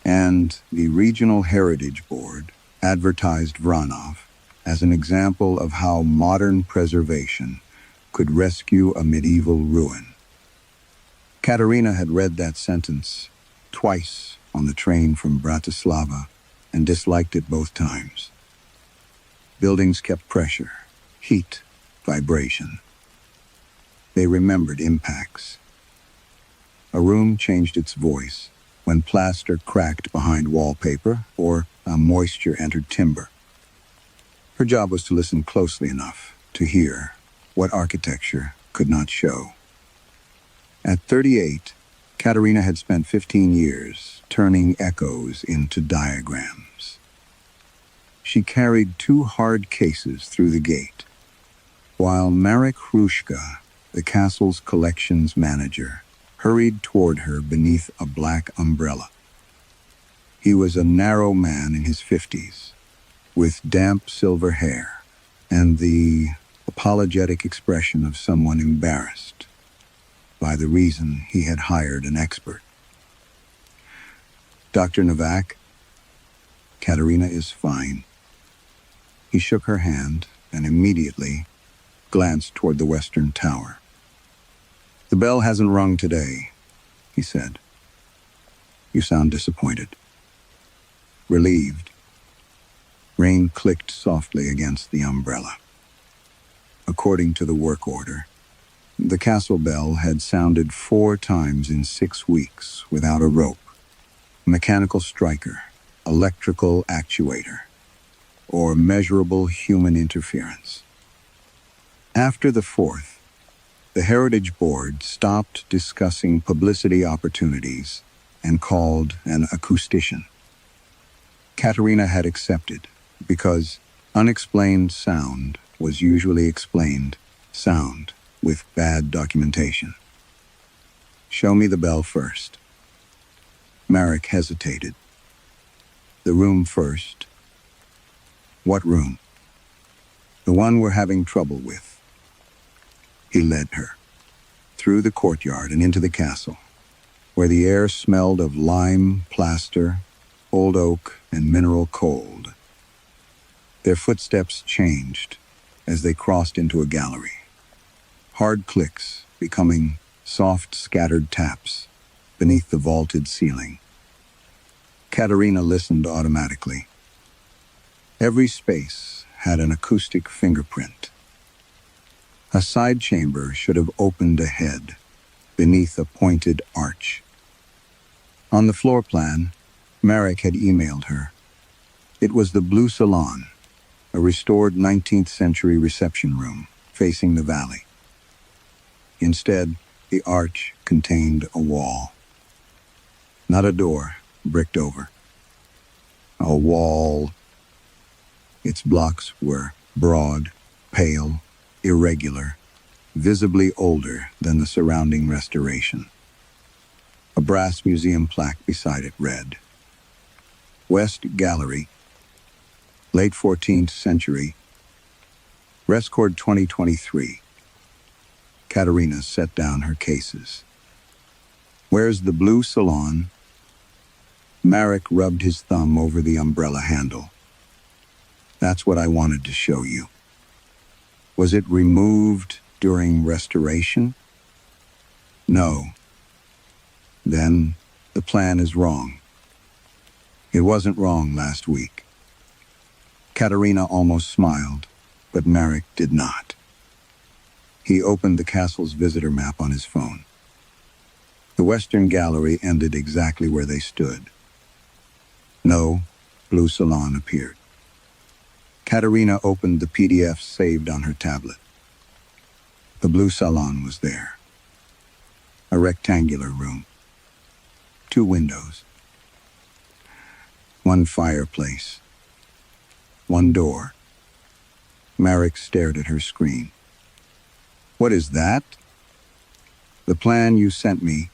and the Regional Heritage Board advertised Vranov as an example of how modern preservation could rescue a medieval ruin. Katerina had read that sentence twice on the train from Bratislava and disliked it both times. Buildings kept pressure, heat, vibration. They remembered impacts. A room changed its voice when plaster cracked behind wallpaper or moisture entered timber. Her job was to listen closely enough to hear what architecture could not show. At 38, Katerina had spent 15 years turning echoes into diagrams. She carried 2 hard cases through the gate, while Marek Hrushka, the castle's collections manager, hurried toward her beneath a black umbrella. He was a narrow man in his 50s, with damp silver hair and the apologetic expression of someone embarrassed by the reason he had hired an expert. Dr. Novak, Katerina is fine. He shook her hand and immediately glanced toward the western tower. The bell hasn't rung today, he said. You sound disappointed. Relieved. Rain clicked softly against the umbrella. According to the work order, the castle bell had sounded 4 times in 6 weeks without a rope. Mechanical striker, electrical actuator, or measurable human interference. After the 4th, the Heritage Board stopped discussing publicity opportunities and called an acoustician. Katerina had accepted because unexplained sound was usually explained sound with bad documentation. Show me the bell first. Marek hesitated. The room first. What room? The one we're having trouble with. He led her through the courtyard and into the castle, where the air smelled of lime, plaster, old oak, and mineral cold. Their footsteps changed as they crossed into a gallery. Hard clicks becoming soft, scattered taps beneath the vaulted ceiling. Katerina listened automatically. Every space had an acoustic fingerprint. A side chamber should have opened ahead, beneath a pointed arch. On the floor plan, Marek had emailed her. It was the Blue Salon, a restored 19th century reception room facing the valley. Instead, the arch contained a wall. Not a door, bricked over. A wall. Its blocks were broad, pale, irregular, visibly older than the surrounding restoration. A brass museum plaque beside it read, West Gallery, late 14th century, Rescord 2023. Katerina set down her cases. Where's the Blue Salon? Marek rubbed his thumb over the umbrella handle. That's what I wanted to show you. Was it removed during restoration? No. Then the plan is wrong. It wasn't wrong last week. Katerina almost smiled, but Marek did not. He opened the castle's visitor map on his phone. The Western Gallery ended exactly where they stood. No Blue Salon appeared. Katerina opened the PDF saved on her tablet. The Blue Salon was there. A rectangular room. 2 windows. 1 fireplace. 1 door. Marek stared at her screen. What is that? The plan you sent me.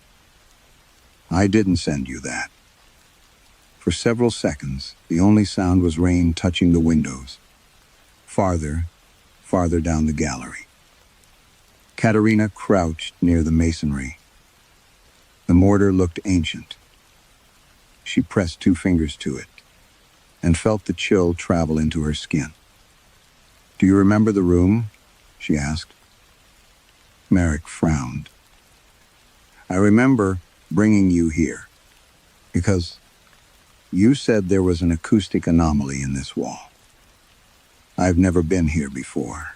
I didn't send you that. For several seconds, the only sound was rain touching the windows. Farther down the gallery. Katerina crouched near the masonry. The mortar looked ancient. She pressed 2 fingers to it and felt the chill travel into her skin. Do you remember the room? She asked. Marek frowned. I remember bringing you here because you said there was an acoustic anomaly in this wall. I've never been here before.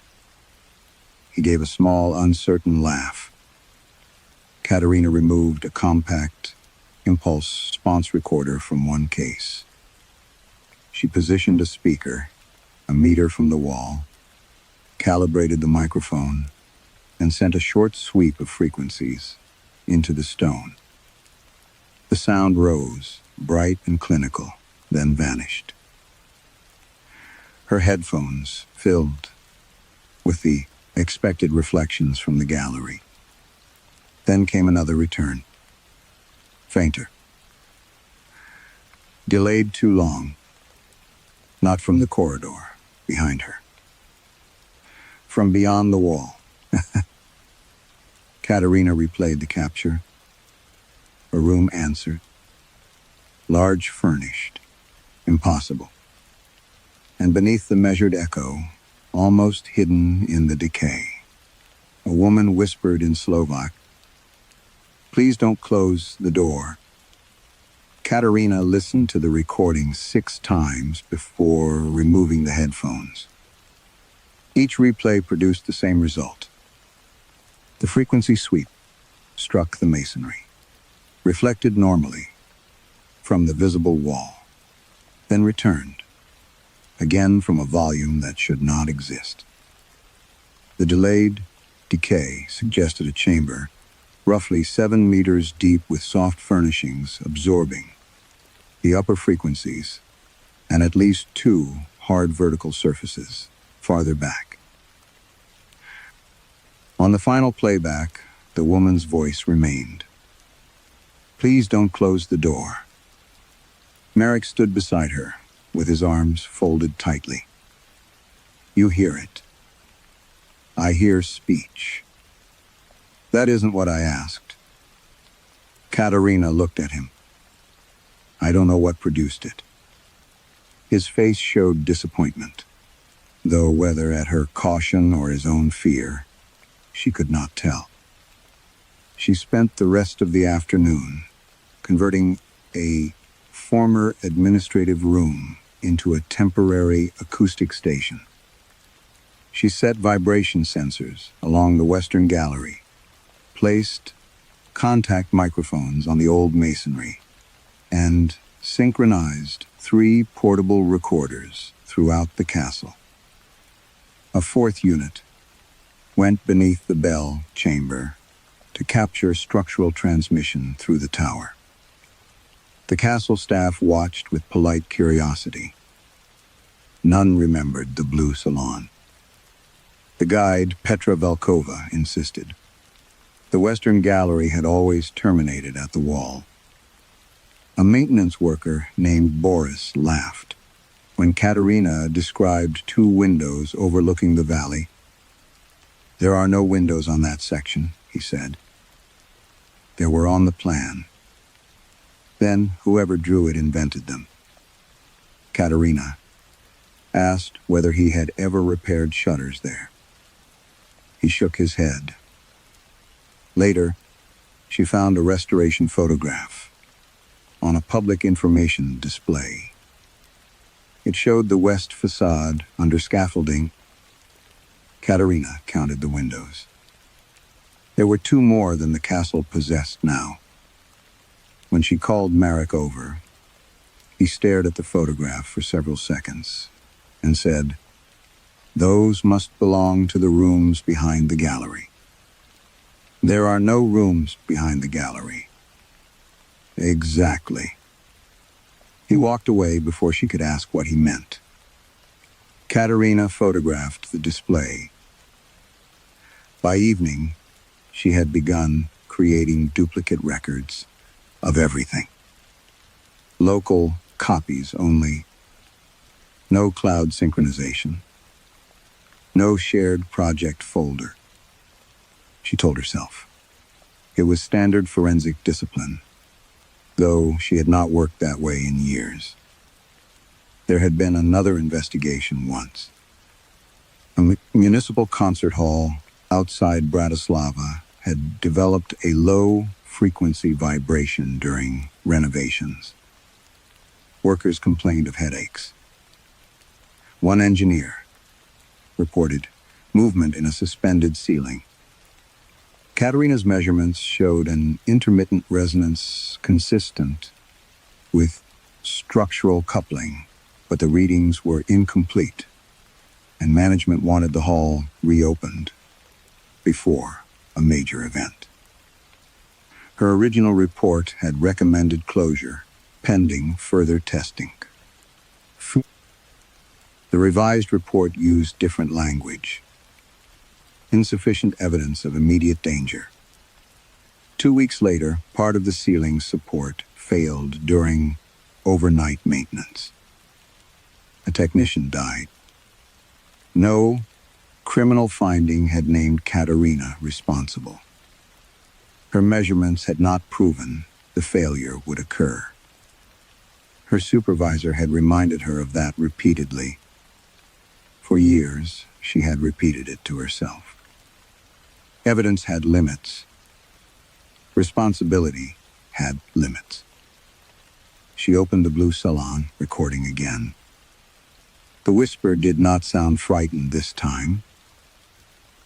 He gave a small, uncertain laugh. Katerina removed a compact impulse response recorder from one case. She positioned a speaker, a meter from the wall, calibrated the microphone, and sent a short sweep of frequencies into the stone. The sound rose, bright and clinical, then vanished. Her headphones filled with the expected reflections from the gallery. Then came another return. Fainter. Delayed too long. Not from the corridor behind her. From beyond the wall. Katerina replayed the capture. A room answered. Large, furnished. Impossible. And beneath the measured echo, almost hidden in the decay, a woman whispered in Slovak, Please don't close the door. Katerina listened to the recording 6 times before removing the headphones. Each replay produced the same result. The frequency sweep struck the masonry, reflected normally from the visible wall, then returned, again from a volume that should not exist. The delayed decay suggested a chamber roughly 7 meters deep with soft furnishings absorbing the upper frequencies and at least 2 hard vertical surfaces farther back. On the final playback, the woman's voice remained. Please don't close the door. Marek stood beside her, with his arms folded tightly. You hear it. I hear speech. That isn't what I asked. Katerina looked at him. I don't know what produced it. His face showed disappointment, though whether at her caution or his own fear, she could not tell. She spent the rest of the afternoon converting a former administrative room into a temporary acoustic station. She set vibration sensors along the Western Gallery, placed contact microphones on the old masonry, and synchronized 3 portable recorders throughout the castle. A 4th unit went beneath the bell chamber to capture structural transmission through the tower. The castle staff watched with polite curiosity. None remembered the blue salon. The guide, Petra Velkova, insisted. The western gallery had always terminated at the wall. A maintenance worker named Boris laughed when Katerina described 2 windows overlooking the valley. "There are no windows on that section," he said. "There were on the plan. Then whoever drew it invented them." Katerina asked whether he had ever repaired shutters there. He shook his head. Later, she found a restoration photograph on a public information display. It showed the west facade under scaffolding. Katerina counted the windows. There were 2 more than the castle possessed now. When she called Marek over, he stared at the photograph for several seconds and said, "Those must belong to the rooms behind the gallery." "There are no rooms behind the gallery." "Exactly." He walked away before she could ask what he meant. Katerina photographed the display. By evening, she had begun creating duplicate records of everything. Local copies only. No cloud synchronization. No shared project folder. She told herself. It was standard forensic discipline, though she had not worked that way in years. There had been another investigation once. A municipal concert hall outside Bratislava had developed a low-frequency vibration during renovations. Workers complained of headaches. One engineer reported movement in a suspended ceiling. Katerina's measurements showed an intermittent resonance consistent with structural coupling, but the readings were incomplete, and management wanted the hall reopened before a major event. Her original report had recommended closure, pending further testing. The revised report used different language. Insufficient evidence of immediate danger. 2 weeks later, part of the ceiling support failed during overnight maintenance. A technician died. No criminal finding had named Katerina responsible. Her measurements had not proven the failure would occur. Her supervisor had reminded her of that repeatedly. For years, she had repeated it to herself. Evidence had limits. Responsibility had limits. She opened the blue salon, recording again. The whisper did not sound frightened this time.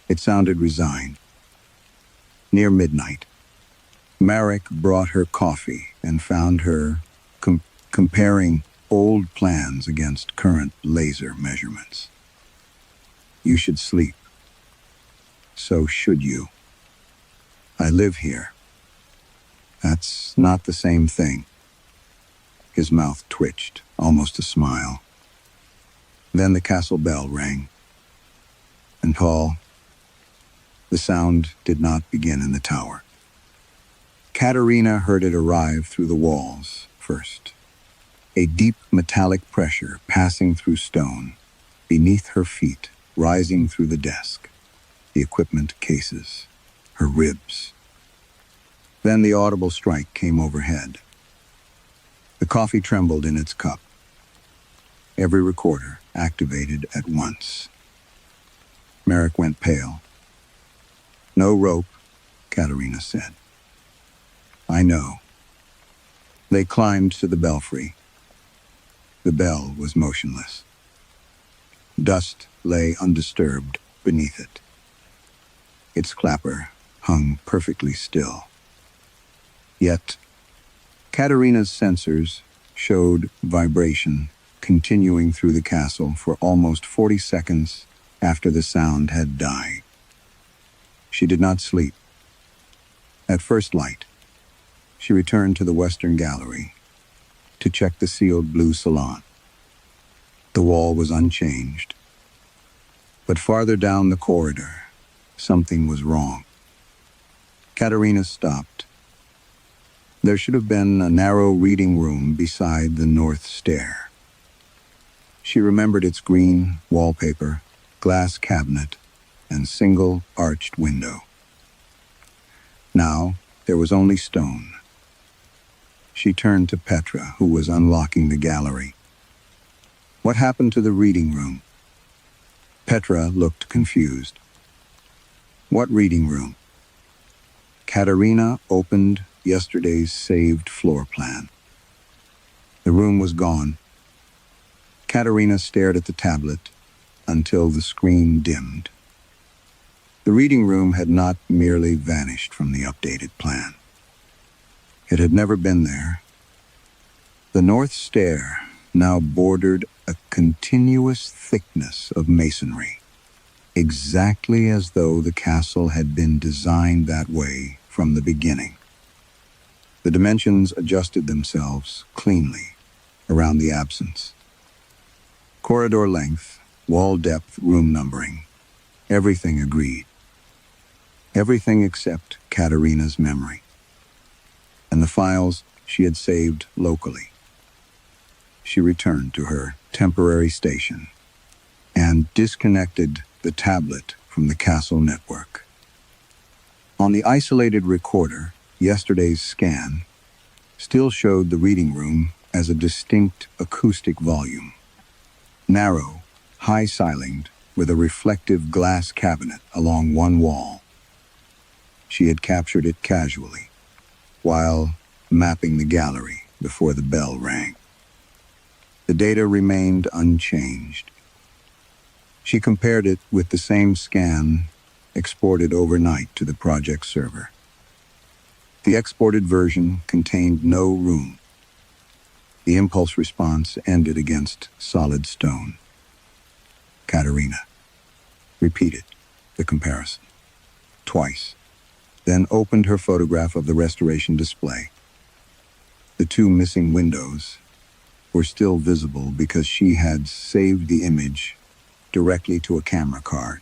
It sounded resigned. Near midnight, Marek brought her coffee and found her comparing old plans against current laser measurements. "You should sleep. So should you. I live here." "That's not the same thing." His mouth twitched, almost a smile. Then the castle bell rang. And Paul, the sound did not begin in the tower. Katerina heard it arrive through the walls first. A deep metallic pressure passing through stone, beneath her feet, rising through the desk, the equipment cases, her ribs. Then the audible strike came overhead. The coffee trembled in its cup. Every recorder activated at once. Marek went pale. "No rope," Katerina said. "I know." They climbed to the belfry. The bell was motionless. Dust lay undisturbed beneath it. Its clapper hung perfectly still. Yet, Katerina's sensors showed vibration continuing through the castle for almost 40 seconds after the sound had died. She did not sleep. At first light, she returned to the western gallery to check the sealed blue salon. The wall was unchanged, but farther down the corridor, something was wrong. Katerina stopped. There should have been a narrow reading room beside the north stair. She remembered its green wallpaper, glass cabinet, and single arched window. Now, there was only stone. She turned to Petra, who was unlocking the gallery. What happened to the reading room? Petra looked confused. What reading room? Katerina opened yesterday's saved floor plan. The room was gone. Katerina stared at the tablet until the screen dimmed. The reading room had not merely vanished from the updated plan. It had never been there. The north stair now bordered a continuous thickness of masonry, exactly as though the castle had been designed that way from the beginning. The dimensions adjusted themselves cleanly around the absence. Corridor length, wall depth, room numbering, everything agreed. Everything except Katerina's memory and the files she had saved locally. She returned to her temporary station and disconnected the tablet from the castle network. On the isolated recorder, yesterday's scan still showed the reading room as a distinct acoustic volume. Narrow, high-ceilinged, with a reflective glass cabinet along one wall. She had captured it casually, while mapping the gallery before the bell rang. The data remained unchanged. She compared it with the same scan exported overnight to the project server. The exported version contained no room. The impulse response ended against solid stone. Katerina repeated the comparison twice, then opened her photograph of the restoration display. The two missing windows were still visible because she had saved the image directly to a camera card.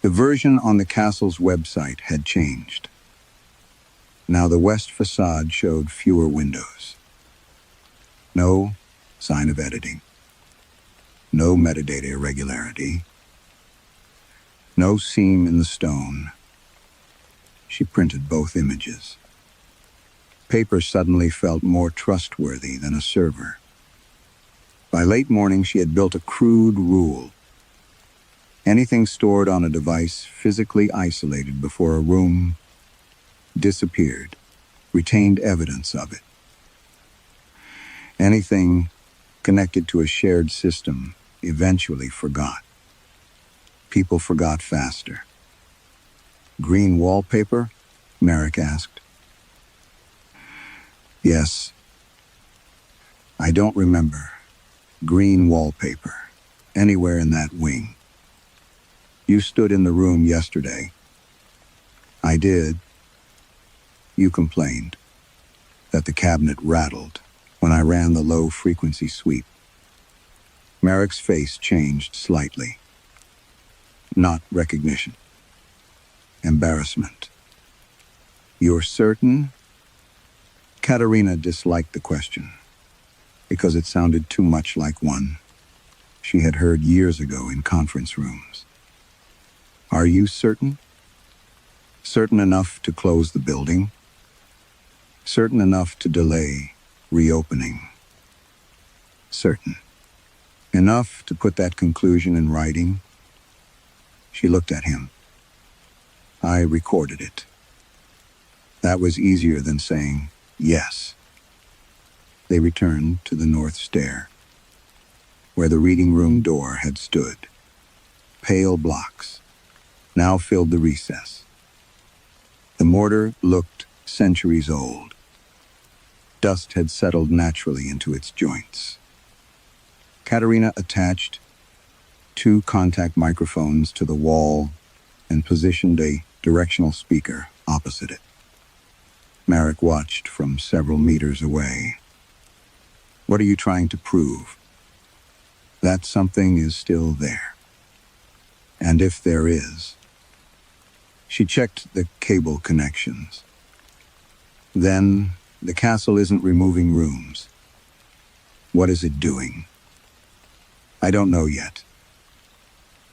The version on the castle's website had changed. Now the west facade showed fewer windows. No sign of editing. No metadata irregularity. No seam in the stone. She printed both images. Paper suddenly felt more trustworthy than a server. By late morning, she had built a crude rule. Anything stored on a device physically isolated before a room disappeared, retained evidence of it. Anything connected to a shared system eventually forgot. People forgot faster. Green wallpaper? Merrick asked. Yes. I don't remember. Green wallpaper. Anywhere in that wing. You stood in the room yesterday. I did. You complained that the cabinet rattled when I ran the low-frequency sweep. Merrick's face changed slightly. Not recognition. Embarrassment. You're certain? Katerina disliked the question because it sounded too much like one she had heard years ago in conference rooms. Are you certain? Certain enough to close the building? Certain enough to delay reopening? Certain. Enough to put that conclusion in writing? She looked at him. I recorded it. That was easier than saying yes. They returned to the north stair, where the reading room door had stood. Pale blocks now filled the recess. The mortar looked centuries old. Dust had settled naturally into its joints. Katerina attached 2 contact microphones to the wall and positioned a directional speaker opposite it. Marek watched from several meters away. "What are you trying to prove?" "That something is still there. And if there is..." She checked the cable connections. "Then, the castle isn't removing rooms. What is it doing?" "I don't know yet."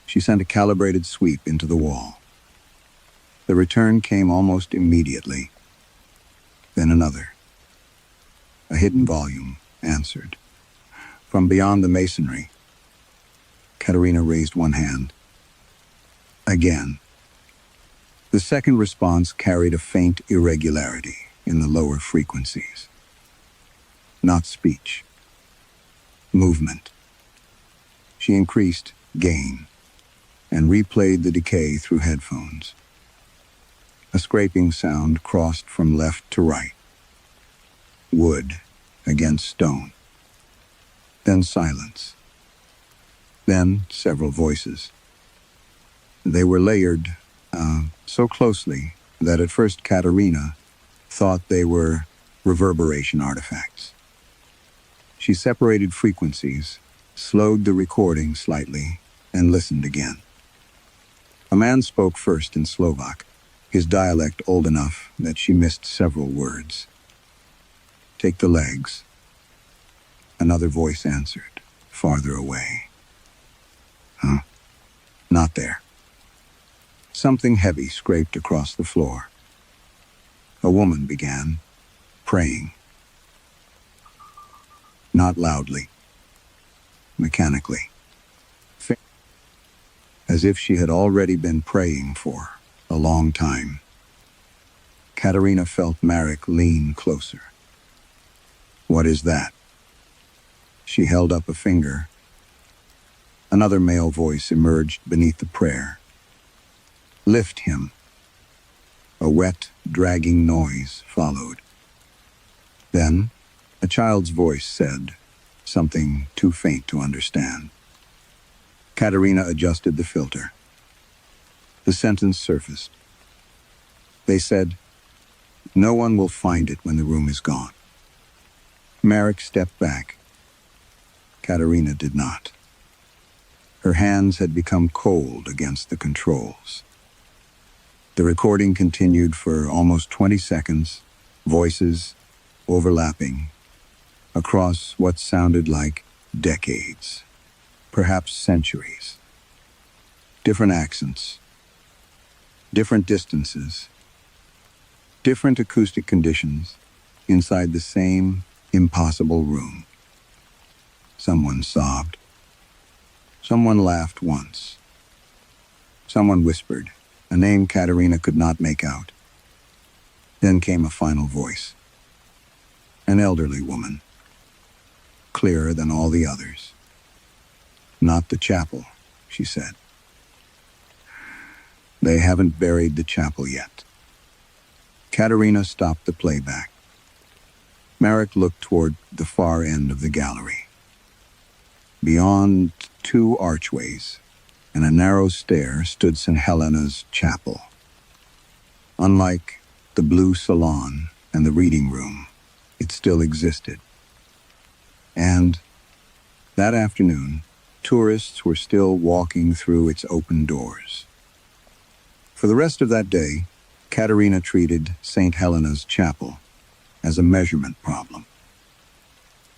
She sent a calibrated sweep into the wall. The return came almost immediately. Then another. A hidden volume answered. From beyond the masonry. Katerina raised one hand. Again. The second response carried a faint irregularity in the lower frequencies. Not speech. Movement. She increased gain and replayed the decay through headphones. A scraping sound crossed from left to right. Wood against stone. Then silence. Then several voices. They were layered so closely that at first Katerina thought they were reverberation artifacts. She separated frequencies, slowed the recording slightly, and listened again. A man spoke first in Slovak, his dialect old enough that she missed several words. "Take the legs." Another voice answered, farther away. "Huh? Not there." Something heavy scraped across the floor. A woman began, praying. Not loudly. Mechanically. As if she had already been praying for a long time. Katerina felt Marek lean closer. "What is that?" She held up a finger. Another male voice emerged beneath the prayer. "Lift him." A wet, dragging noise followed. Then, a child's voice said, something too faint to understand. Katerina adjusted the filter. The sentence surfaced. They said, "No one will find it when the room is gone." Marek stepped back. Katerina did not. Her hands had become cold against the controls. The recording continued for almost 20 seconds, voices overlapping, across what sounded like decades, perhaps centuries. Different accents, different distances, different acoustic conditions inside the same impossible room. Someone sobbed. Someone laughed once. Someone whispered, a name Katerina could not make out. Then came a final voice. An elderly woman, clearer than all the others. "Not the chapel," she said. "They haven't buried the chapel yet." Katerina stopped the playback. Marek looked toward the far end of the gallery. Beyond 2 archways and a narrow stair stood St. Helena's Chapel. Unlike the blue salon and the reading room, it still existed. And that afternoon, tourists were still walking through its open doors. For the rest of that day, Katerina treated St. Helena's Chapel as a measurement problem.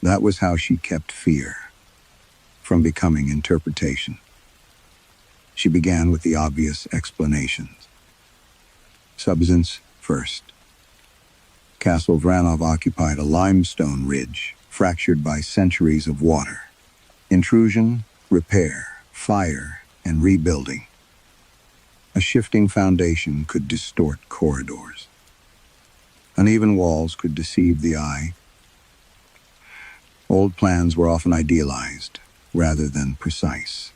That was how she kept fear from becoming interpretation. She began with the obvious explanations. Substance first. Castle Vranov occupied a limestone ridge fractured by centuries of water. Intrusion, repair, fire, and rebuilding. A shifting foundation could distort corridors. Uneven walls could deceive the eye. Old plans were often idealized rather than precise.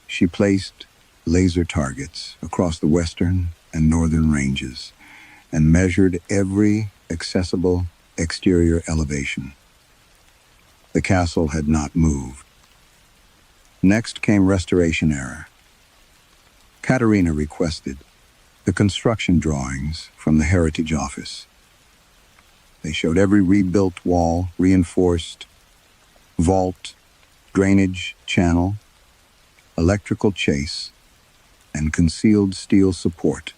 She placed laser targets across the western and northern ranges and measured every accessible exterior elevation. The castle had not moved. Next came restoration error. Katerina requested the construction drawings from the Heritage Office. They showed every rebuilt wall, reinforced vault, drainage channel, electrical chase, and concealed steel support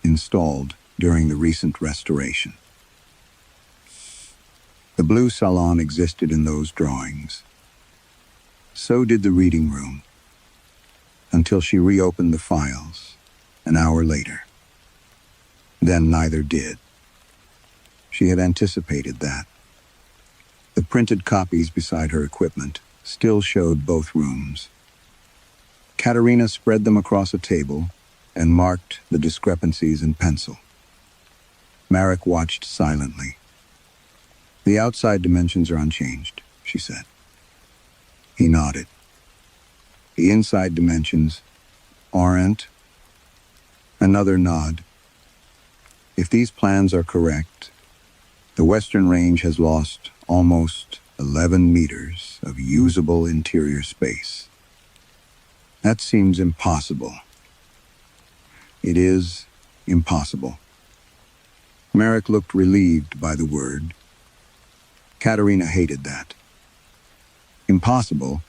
installed during the recent restoration. The blue salon existed in those drawings. So did the reading room, until she reopened the files an hour later. Then neither did. She had anticipated that. The printed copies beside her equipment still showed both rooms. Katerina spread them across a table and marked the discrepancies in pencil. Marek watched silently. "The outside dimensions are unchanged," she said. He nodded. "The inside dimensions aren't." Another nod. "If these plans are correct, the Western Range has lost almost 11 meters of usable interior space. That seems impossible." "It is impossible." Marek looked relieved by the word. Katerina hated that. Impossible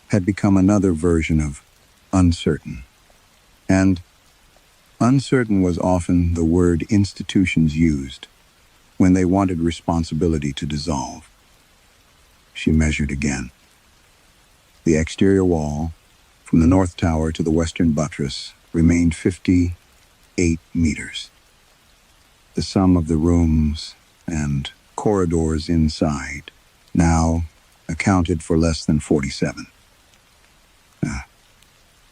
had become another version of uncertain. And uncertain was often the word institutions used when they wanted responsibility to dissolve. She measured again. The exterior wall, from the north tower to the western buttress, remained 58 meters. The sum of the rooms and corridors inside now accounted for less than 47.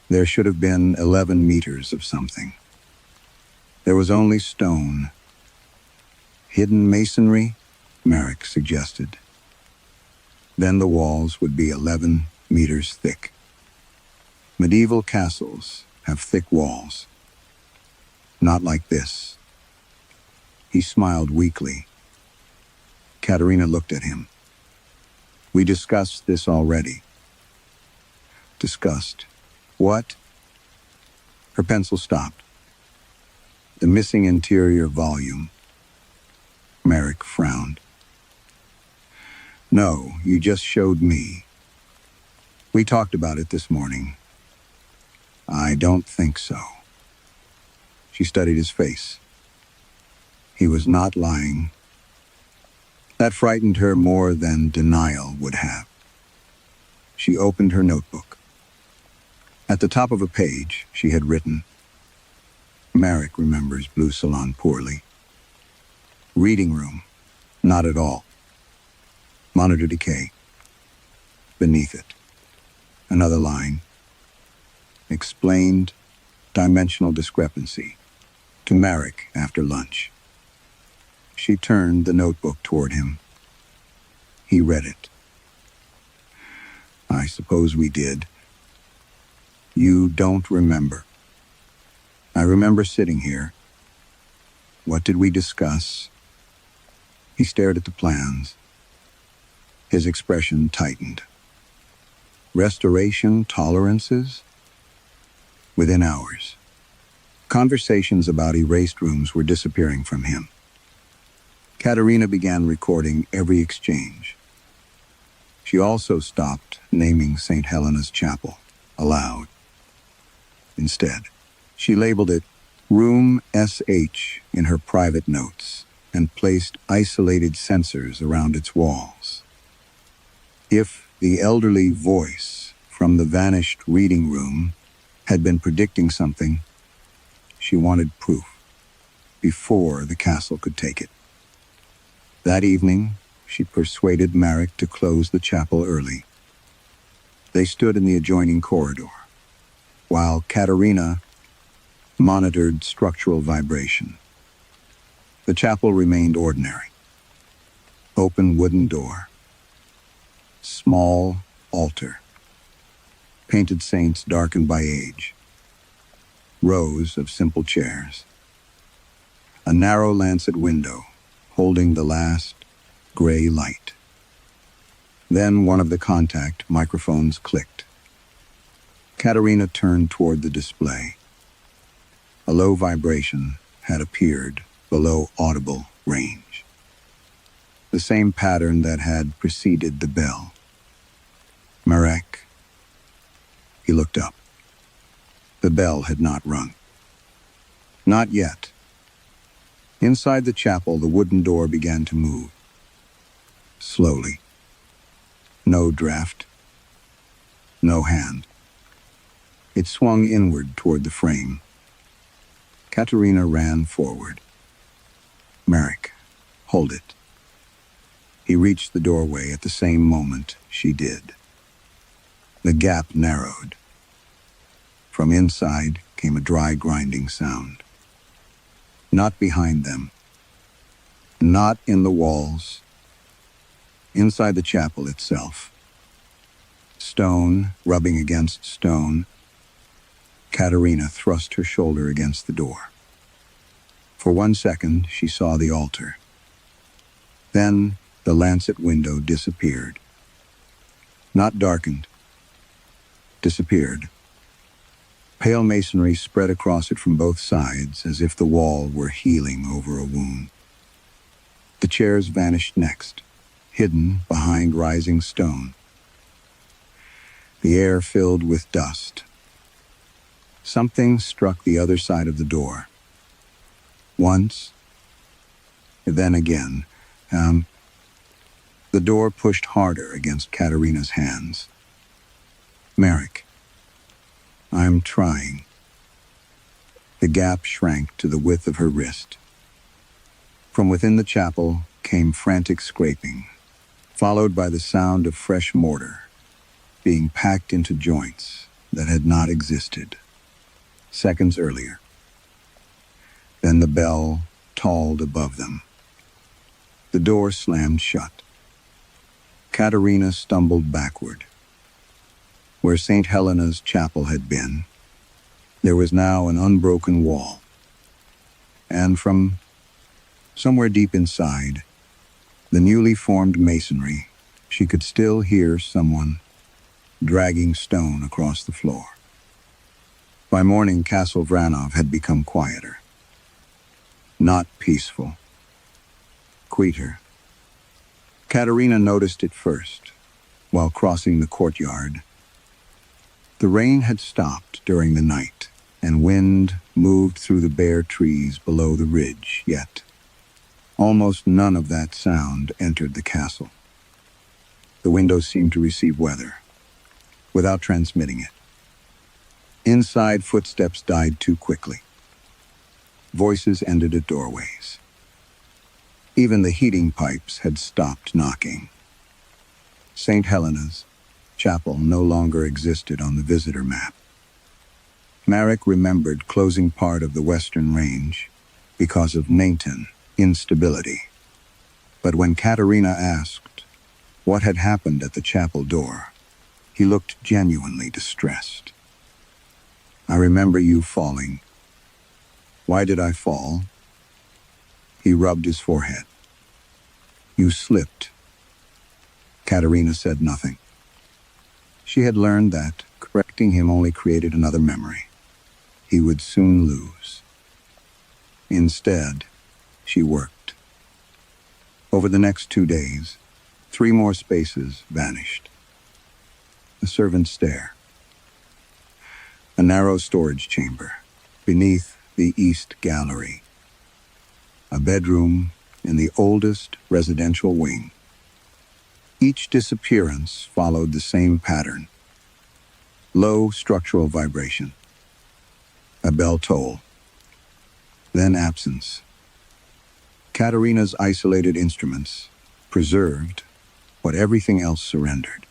There should have been 11 meters of something. There was only stone. Hidden masonry, Marek suggested. Then the walls would be 11 meters thick. Medieval castles have thick walls. Not like this. He smiled weakly. Katerina looked at him. "We discussed this already." "Discussed what?" Her pencil stopped. "The missing interior volume." Marek frowned. "No, you just showed me. We talked about it this morning." "I don't think so." She studied his face. He was not lying. That frightened her more than denial would have. She opened her notebook. At the top of a page, she had written, Marek remembers Blue Salon poorly. Reading room, not at all. Monitor decay. Beneath it, another line. Explained dimensional discrepancy to Marek after lunch. She turned the notebook toward him. He read it. "I suppose we did. You don't remember. I remember sitting here. What did we discuss?" He stared at the plans. His expression tightened. Restoration tolerances? Within hours, conversations about erased rooms were disappearing from him. Katerina began recording every exchange. She also stopped naming St. Helena's Chapel aloud. Instead, she labeled it Room SH in her private notes and placed isolated sensors around its walls. If the elderly voice from the vanished reading room had been predicting something, she wanted proof before the castle could take it. That evening, she persuaded Marek to close the chapel early. They stood in the adjoining corridor, while Katerina monitored structural vibration. The chapel remained ordinary. Open wooden door. Small altar. Painted saints darkened by age. Rows of simple chairs. A narrow lancet window holding the last gray light. Then one of the contact microphones clicked. Katerina turned toward the display. A low vibration had appeared below audible range. The same pattern that had preceded the bell. Marek. He looked up. The bell had not rung. Not yet. Inside the chapel, the wooden door began to move. Slowly. No draft. No hand. It swung inward toward the frame. Katerina ran forward. Marek, hold it. He reached the doorway at the same moment she did. The gap narrowed. From inside came a dry grinding sound. Not behind them. Not in the walls. Inside the chapel itself. Stone rubbing against stone. Katerina thrust her shoulder against the door. For 1 second, she saw the altar. Then the lancet window disappeared. Not darkened. Disappeared. Pale masonry spread across it from both sides, as if the wall were healing over a wound. The chairs vanished next, hidden behind rising stone. The air filled with dust. Something struck the other side of the door. Once, then again. The door pushed harder against Katerina's hands. Marek, I'm trying. The gap shrank to the width of her wrist. From within the chapel came frantic scraping, followed by the sound of fresh mortar being packed into joints that had not existed seconds earlier. Then the bell tolled above them. The door slammed shut. Katerina stumbled backward. Where St. Helena's chapel had been, there was now an unbroken wall. And from somewhere deep inside, the newly formed masonry, she could still hear someone dragging stone across the floor. By morning, Castle Vranov had become quieter. Not peaceful. Quieter. Katerina noticed it first, while crossing the courtyard. The rain had stopped during the night, and wind moved through the bare trees below the ridge, yet almost none of that sound entered the castle. The windows seemed to receive weather, without transmitting it. Inside, footsteps died too quickly. Voices ended at doorways. Even the heating pipes had stopped knocking. St. Helena's chapel no longer existed on the visitor map. Marek remembered closing part of the western range because of Nainton instability. But when Katerina asked what had happened at the chapel door, he looked genuinely distressed. I remember you falling. Why did I fall? He rubbed his forehead. You slipped. Katerina said nothing. She had learned that correcting him only created another memory. He would soon lose. Instead, she worked. Over the next 2 days, 3 more spaces vanished. The servant's stair. A narrow storage chamber beneath the east gallery. A bedroom in the oldest residential wing. Each disappearance followed the same pattern. Low structural vibration. A bell toll. Then absence. Katerina's isolated instruments preserved what everything else surrendered.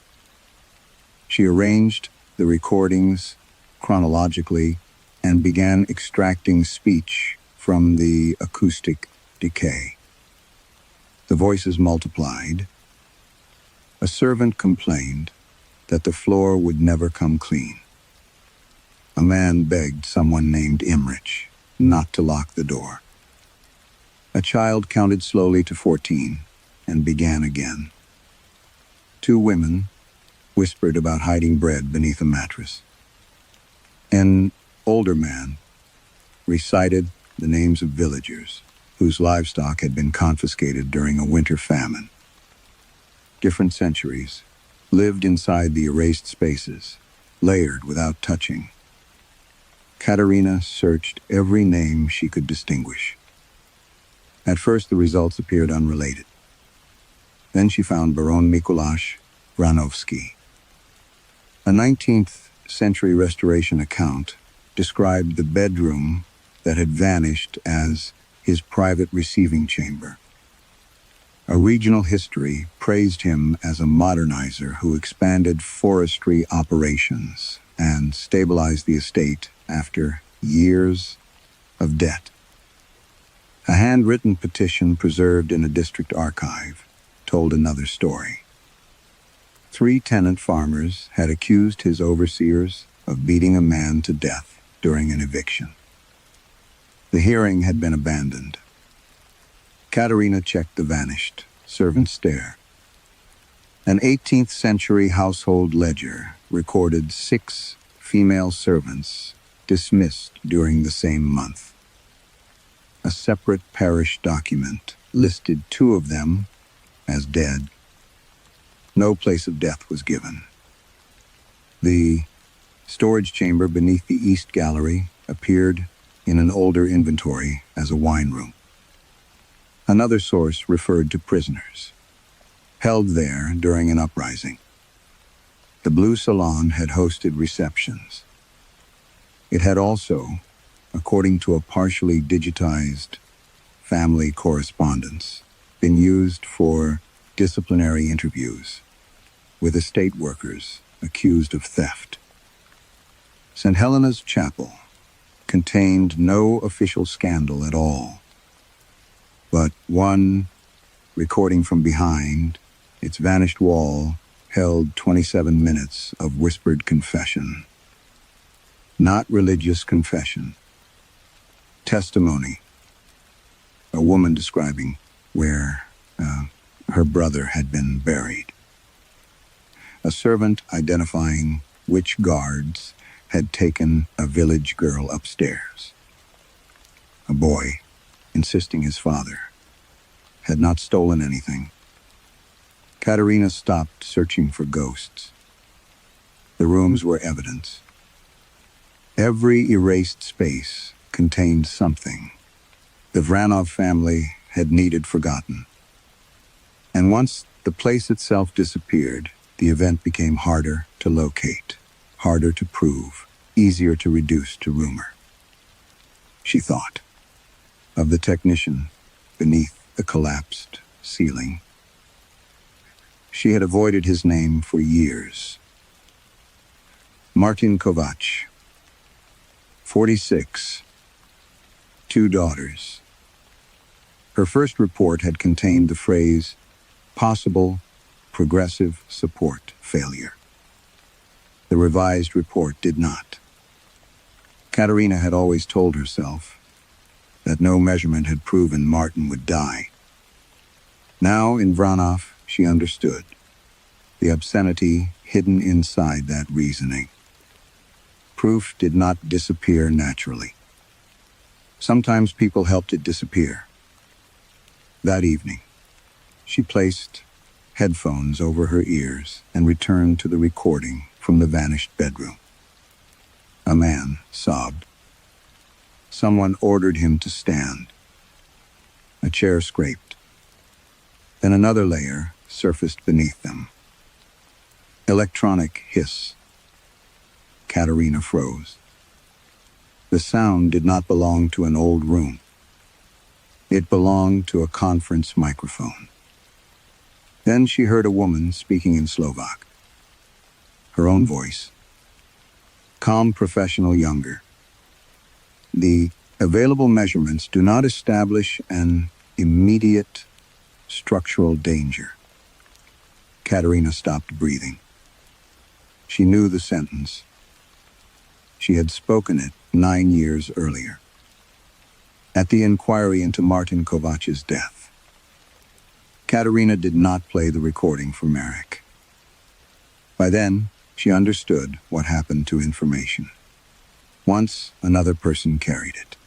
She arranged the recordings chronologically and began extracting speech from the acoustic decay. The voices multiplied. A servant complained that the floor would never come clean. A man begged someone named Imrich not to lock the door. A child counted slowly to 14, and began again. Two women whispered about hiding bread beneath a mattress. An older man recited the names of villagers whose livestock had been confiscated during a winter famine. Different centuries lived inside the erased spaces, layered without touching. Katerina searched every name she could distinguish. At first, the results appeared unrelated. Then she found Baron Mikuláš Wronowski. A 19th century restoration account described the bedroom that had vanished as his private receiving chamber. A regional history praised him as a modernizer who expanded forestry operations and stabilized the estate after years of debt. A handwritten petition preserved in a district archive told another story. 3 tenant farmers had accused his overseers of beating a man to death during an eviction. The hearing had been abandoned. Katerina checked the vanished servant stare. An 18th century household ledger recorded 6 female servants dismissed during the same month. A separate parish document listed 2 of them as dead. No place of death was given. The storage chamber beneath the east gallery appeared in an older inventory as a wine room. Another source referred to prisoners held there during an uprising. The Blue Salon had hosted receptions. It had also, according to a partially digitized family correspondence, been used for disciplinary interviews with estate workers accused of theft. St. Helena's Chapel contained no official scandal at all, but one recording from behind its vanished wall held 27 minutes of whispered confession. Not religious confession. Testimony. A woman describing where her brother had been buried. A servant identifying which guards had taken a village girl upstairs. A boy insisting his father had not stolen anything. Katerina stopped searching for ghosts. The rooms were evidence. Every erased space contained something the Vranov family had needed forgotten. And once the place itself disappeared, the event became harder to locate, harder to prove, easier to reduce to rumor. She thought of the technician beneath the collapsed ceiling. She had avoided his name for years. Martin Kovač, 46, 2 daughters. Her first report had contained the phrase, possible progressive support failure. The revised report did not. Katerina had always told herself that no measurement had proven Martin would die. Now, in Vranov, she understood the obscenity hidden inside that reasoning. Proof did not disappear naturally. Sometimes people helped it disappear. That evening, she placed headphones over her ears and returned to the recording from the vanished bedroom. A man sobbed. Someone ordered him to stand. A chair scraped. Then another layer surfaced beneath them. Electronic hiss. Katerina froze. The sound did not belong to an old room. It belonged to a conference microphone. Then she heard a woman speaking in Slovak. Her own voice. Calm, professional, younger. The available measurements do not establish an immediate structural danger. Katerina stopped breathing. She knew the sentence. She had spoken it 9 years earlier, at the inquiry into Martin Kovač's death. Katerina did not play the recording for Merrick. By then, she understood what happened to information. Once, another person carried it.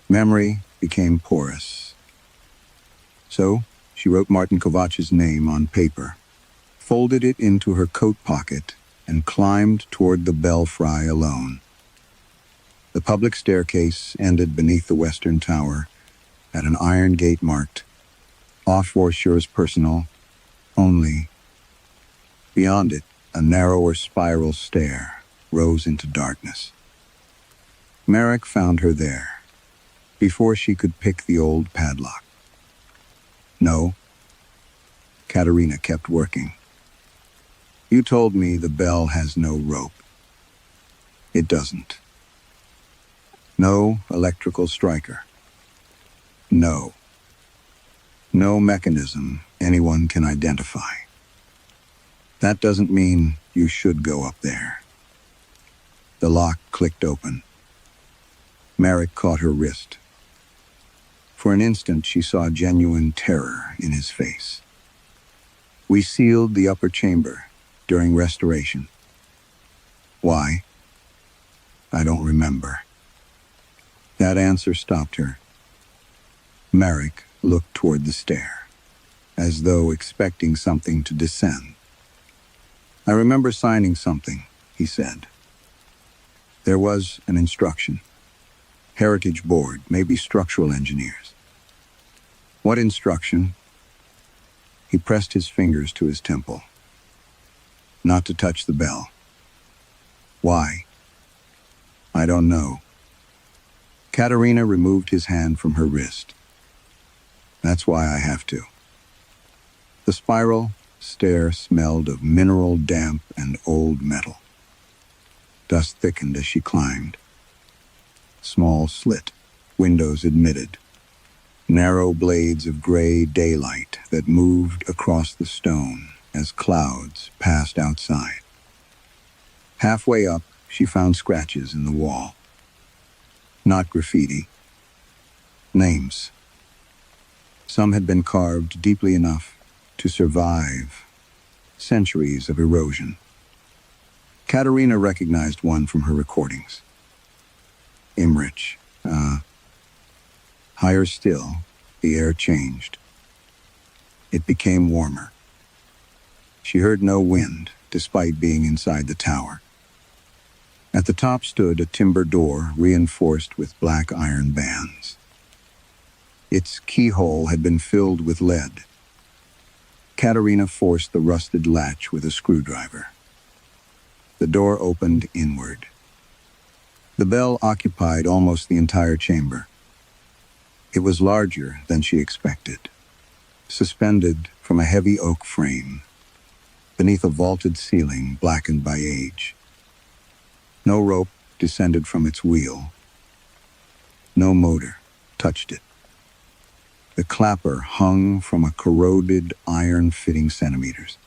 Memory became porous. So, she wrote Martin Kovach's name on paper, folded it into her coat pocket, and climbed toward the belfry alone. The public staircase ended beneath the western tower at an iron gate marked Offshore's Personal Only. Beyond it, a narrower spiral stair rose into darkness. Merrick found her there, before she could pick the old padlock. No, Katerina kept working. You told me the bell has no rope. It doesn't. No electrical striker. No mechanism anyone can identify. That doesn't mean you should go up there. The lock clicked open. Merrick caught her wrist. For an instant, she saw genuine terror in his face. We sealed the upper chamber during restoration. Why? I don't remember. That answer stopped her. Merrick looked toward the stair, as though expecting something to descend. I remember signing something, he said. There was an instruction. Heritage Board, maybe structural engineers. What instruction? He pressed his fingers to his temple. Not to touch the bell. Why? I don't know. Katerina removed his hand from her wrist. That's why I have to. The spiral stair smelled of mineral damp and old metal. Dust thickened as she climbed. Small slit, windows admitted. Narrow blades of gray daylight that moved across the stone as clouds passed outside. Halfway up, she found scratches in the wall. Not graffiti. Names. Some had been carved deeply enough to survive centuries of erosion. Katerina recognized one from her recordings. Imrich. Higher still, the air changed. It became warmer. She heard no wind, despite being inside the tower. At the top stood a timber door reinforced with black iron bands. Its keyhole had been filled with lead. Katerina forced the rusted latch with a screwdriver. The door opened inward. The bell occupied almost the entire chamber. It was larger than she expected, suspended from a heavy oak frame, beneath a vaulted ceiling blackened by age. No rope descended from its wheel. No motor touched it. The clapper hung from a corroded iron fitting centimeters,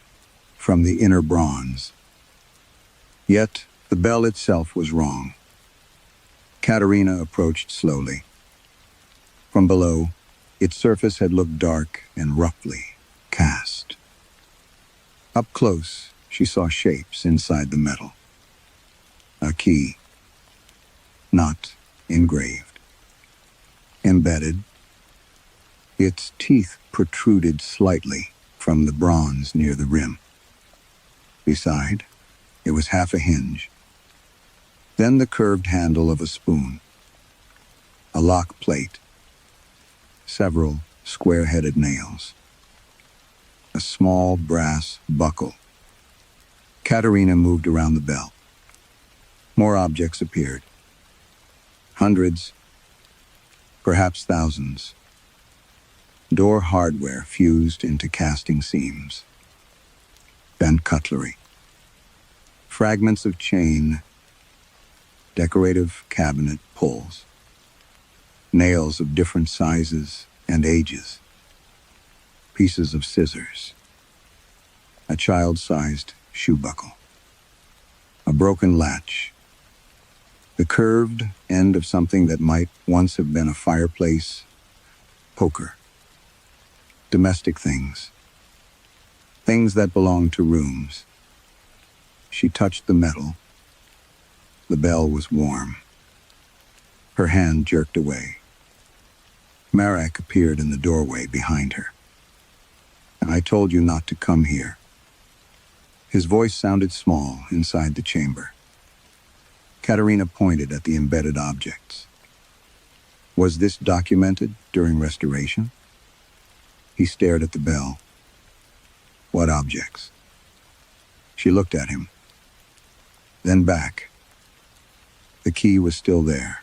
from the inner bronze. Yet the bell itself was wrong. Katerina approached slowly. From below, its surface had looked dark and roughly cast. Up close, she saw shapes inside the metal. A key. Not engraved. Embedded. Its teeth protruded slightly from the bronze near the rim. Beside, it was half a hinge. Then the curved handle of a spoon. A lock plate. Several square-headed nails. A small brass buckle. Katerina moved around the bell. More objects appeared. Hundreds, perhaps thousands. Door hardware fused into casting seams. Bent cutlery. Fragments of chain. Decorative cabinet pulls. Nails of different sizes and ages. Pieces of scissors. A child-sized shoe buckle. A broken latch. The curved end of something that might once have been a fireplace poker. domestic things, things that belonged to rooms. She touched the metal. The bell was warm. Her hand jerked away. Marek appeared in the doorway behind her. "I told you not to come here." His voice sounded small inside the chamber. Katerina pointed at the embedded objects. Was this documented during restoration? He stared at the bell. What objects? She looked at him, then back. The key was still there.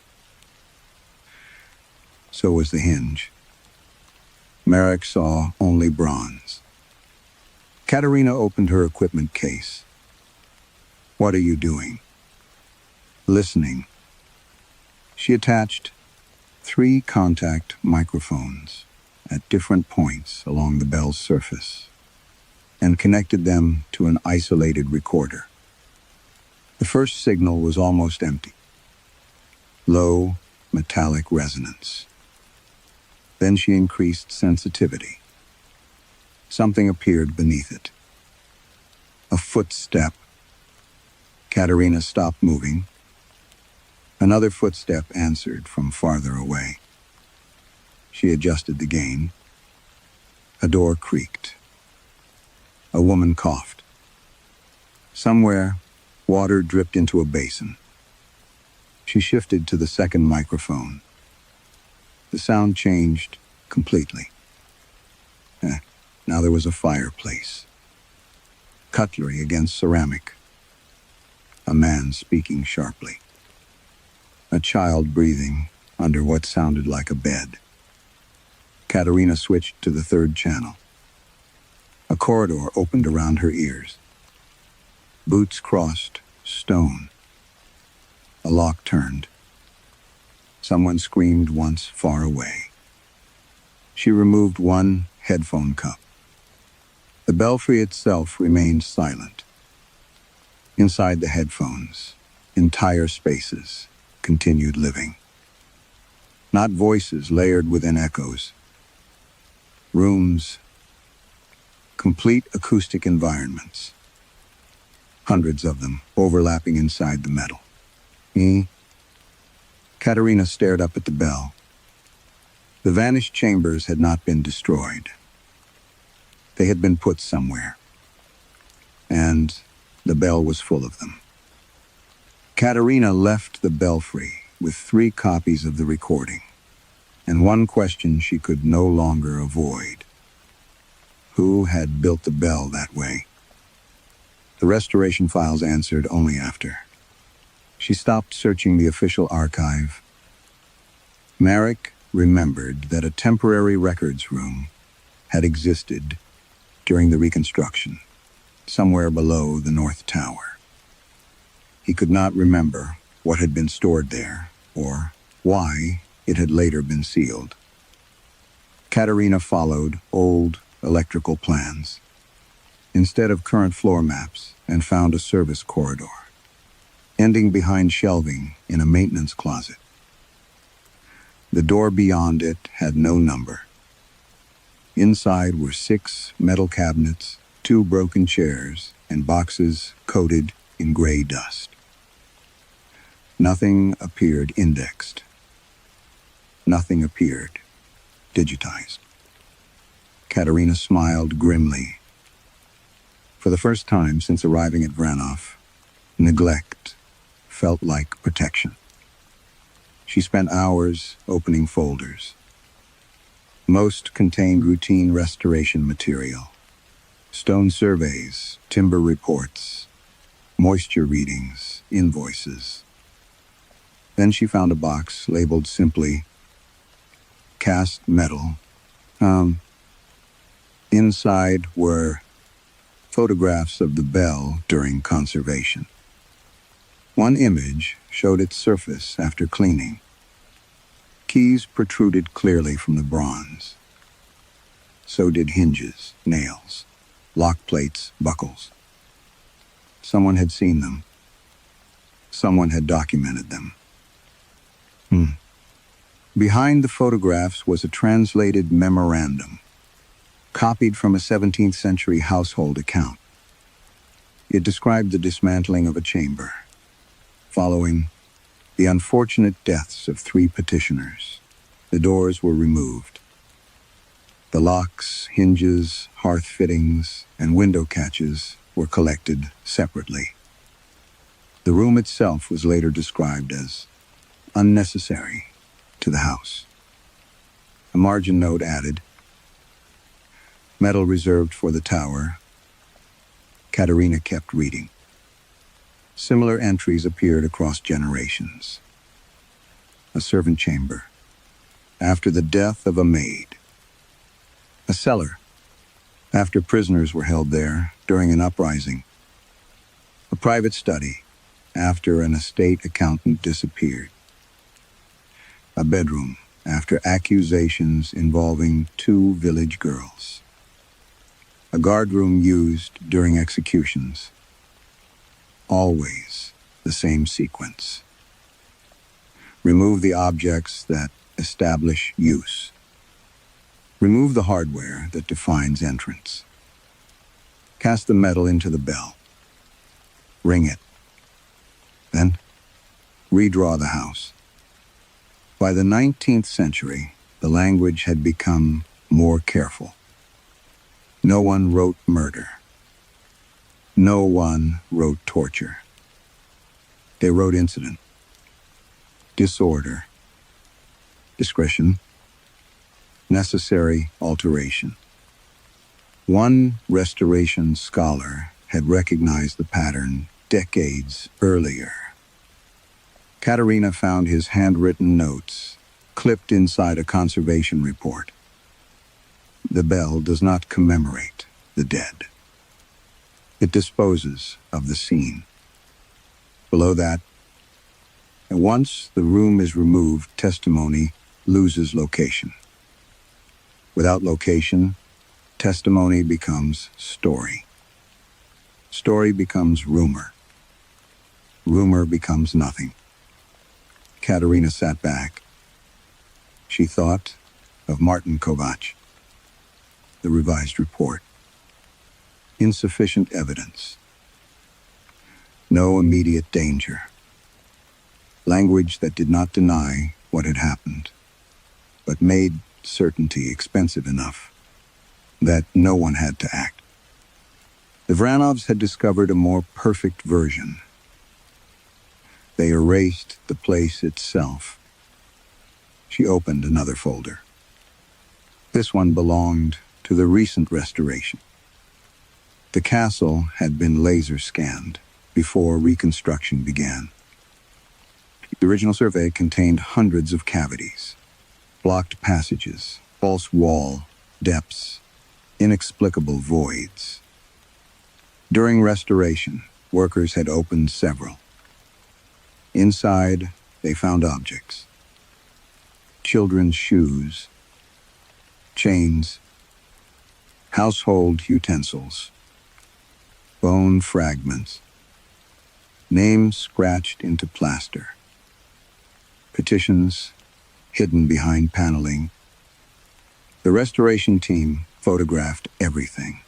So was the hinge. Marek saw only bronze. Katerina opened her equipment case. "What are you doing?" "Listening." She attached 3 contact microphones at different points along the bell's surface and connected them to an isolated recorder. The first signal was almost empty. Low, metallic resonance. Then she increased sensitivity. Something appeared beneath it. A footstep. Katerina stopped moving. Another footstep answered from farther away. She adjusted the gain. A door creaked. A woman coughed. Somewhere, water dripped into a basin. She shifted to the second microphone. The sound changed completely. Now there was a fireplace. Cutlery against ceramic. A man speaking sharply. A child breathing under what sounded like a bed. Katerina switched to the third channel. A corridor opened around her ears. Boots crossed stone. A lock turned. Someone screamed once far away. She removed one headphone cup. The belfry itself remained silent. Inside the headphones, entire spaces continued living. Not voices layered within echoes. Rooms, complete acoustic environments. Hundreds of them overlapping inside the metal. Katerina stared up at the bell. The vanished chambers had not been destroyed. They had been put somewhere. And the bell was full of them. Katerina left the belfry with 3 copies of the recording, and one question she could no longer avoid. Who had built the bell that way? The restoration files answered only after. She stopped searching the official archive. Marek remembered that a temporary records room had existed during the reconstruction, somewhere below the North Tower. He could not remember what had been stored there or why it had later been sealed. Katerina followed old electrical plans instead of current floor maps and found a service corridor, ending behind shelving in a maintenance closet. The door beyond it had no number. Inside were 6 metal cabinets, 2 broken chairs, and boxes coated in gray dust. Nothing appeared indexed. Nothing appeared digitized. Katerina smiled grimly. For the first time since arriving at Vranov, neglect felt like protection. She spent hours opening folders. Most contained routine restoration material. Stone surveys, timber reports, moisture readings, invoices. Then she found a box labeled simply, cast metal. Inside were photographs of the bell during conservation. One image showed its surface after cleaning. Keys protruded clearly from the bronze. So did hinges, nails, lock plates, buckles. Someone had seen them. Someone had documented them. Behind the photographs was a translated memorandum. copied from a 17th century household account. It described the dismantling of a chamber, following the unfortunate deaths of 3 petitioners. The doors were removed. The locks, hinges, hearth fittings, and window catches were collected separately. The room itself was later described as unnecessary to the house. A margin note added, "Metal reserved for the tower." Katerina kept reading. Similar entries appeared across generations. A servant chamber, after the death of a maid. A cellar, after prisoners were held there during an uprising. A private study, after an estate accountant disappeared. A bedroom, after accusations involving 2 village girls. A guardroom used during executions. Always the same sequence. Remove the objects that establish use. Remove the hardware that defines entrance. Cast the metal into the bell. Ring it. Then, redraw the house. By the 19th century, the language had become more careful. No one wrote murder. No one wrote torture. They wrote incident, disorder, discretion, necessary alteration. One restoration scholar had recognized the pattern decades earlier. Katerina found his handwritten notes clipped inside a conservation report. The bell does not commemorate the dead. It disposes of the scene. Below that, once the room is removed, testimony loses location. Without location, testimony becomes story. Story becomes rumor. Rumor becomes nothing. Katerina sat back. She thought of Martin Kovac. The revised report. Insufficient evidence. No immediate danger. Language that did not deny what had happened, but made certainty expensive enough that no one had to act. The Vranovs had discovered a more perfect version. They erased the place itself. She opened another folder. This one belonged to the recent restoration. The castle had been laser scanned before reconstruction began. The original survey contained hundreds of cavities, blocked passages, false wall depths, inexplicable voids. During restoration, workers had opened several. Inside, they found objects. Children's shoes, chains, household utensils, bone fragments, names scratched into plaster, petitions hidden behind paneling. The restoration team photographed everything,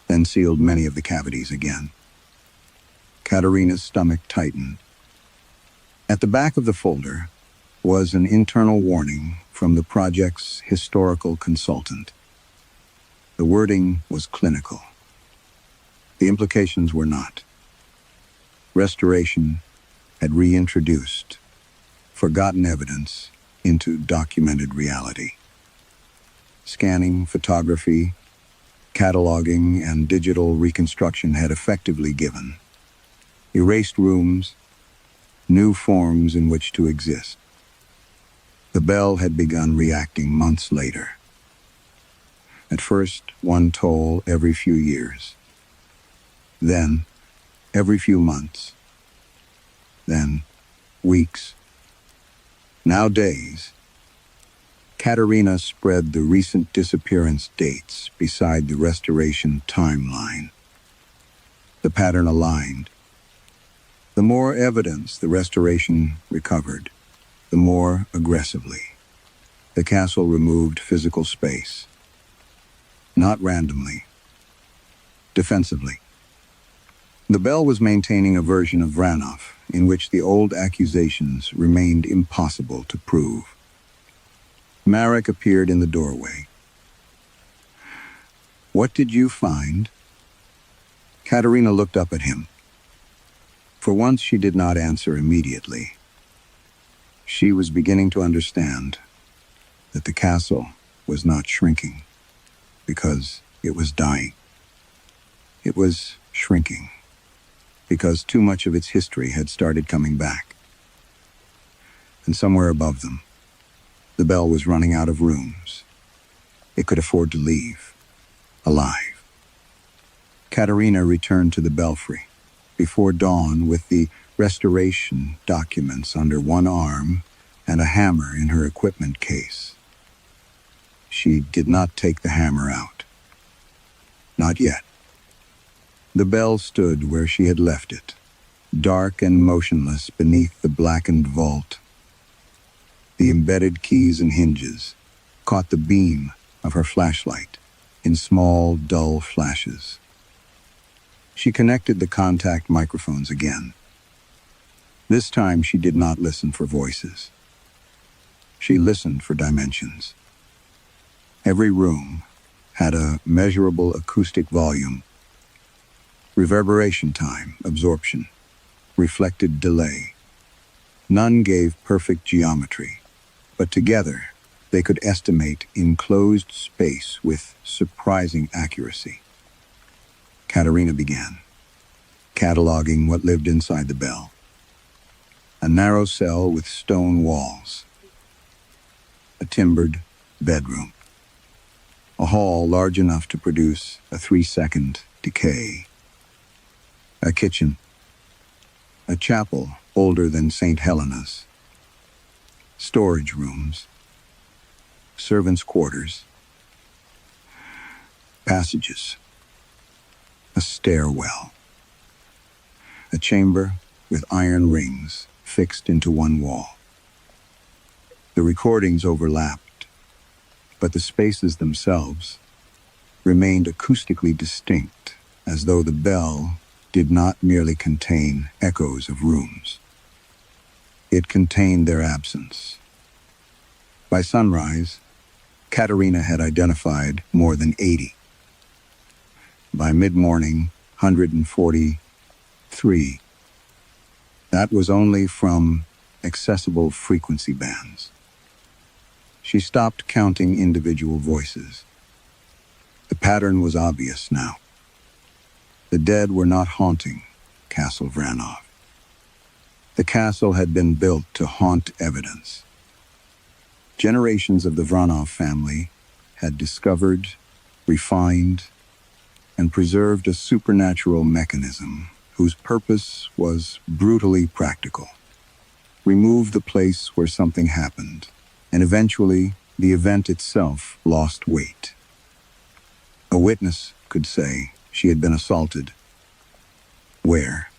then sealed many of the cavities again. Katerina's stomach tightened. At the back of the folder was an internal warning from the project's historical consultant. The wording was clinical. The implications were not. Restoration had reintroduced forgotten evidence into documented reality. Scanning, photography, cataloging, and digital reconstruction had effectively given erased rooms new forms in which to exist. The bell had begun reacting months later. At first, one toll every few years. Then, every few months. Then, weeks. Now days. Katerina spread the recent disappearance dates beside the restoration timeline. The pattern aligned. The more evidence the restoration recovered, the more aggressively. The castle removed physical space. not randomly, defensively. The bell was maintaining a version of Vranov in which the old accusations remained impossible to prove. Marek appeared in the doorway. "What did you find?" Katerina looked up at him. For once, she did not answer immediately. She was beginning to understand that the castle was not shrinking because it was dying. It was shrinking because too much of its history had started coming back. And somewhere above them, the bell was running out of rooms. It could afford to leave, alive. Katerina returned to the belfry before dawn with the restoration documents under one arm and a hammer in her equipment case. She did not take the hammer out. Not yet. The bell stood where she had left it, dark and motionless beneath the blackened vault. The embedded keys and hinges caught the beam of her flashlight in small, dull flashes. She connected the contact microphones again. This time she did not listen for voices. She listened for dimensions. Every room had a measurable acoustic volume, reverberation time, absorption, reflected delay. None gave perfect geometry, but together they could estimate enclosed space with surprising accuracy. Katerina began, cataloging what lived inside the bell. A narrow cell with stone walls. A timbered bedroom. A hall large enough to produce a 3-second decay. A kitchen. A chapel older than St. Helena's. Storage rooms. Servants' quarters. Passages. A stairwell. A chamber with iron rings fixed into one wall. The recordings overlapped, but the spaces themselves remained acoustically distinct, as though the bell did not merely contain echoes of rooms. It contained their absence. By sunrise, Katerina had identified more than 80. By mid-morning, 143. That was only from accessible frequency bands. She stopped counting individual voices. The pattern was obvious now. The dead were not haunting Castle Vranov. The castle had been built to haunt evidence. Generations of the Vranov family had discovered, refined, and preserved a supernatural mechanism whose purpose was brutally practical. Remove the place where something happened, and eventually the event itself lost weight. A witness could say she had been assaulted. Where?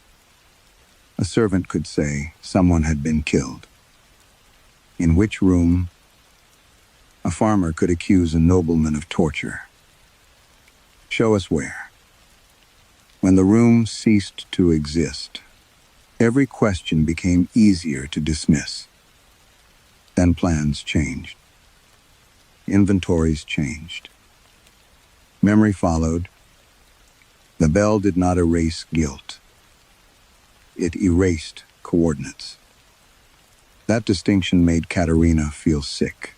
A servant could say someone had been killed. In which room? A farmer could accuse a nobleman of torture. Show us where. When the room ceased to exist, every question became easier to dismiss. Then plans changed. Inventories changed. Memory followed. The bell did not erase guilt. It erased coordinates. That distinction made Katerina feel sick.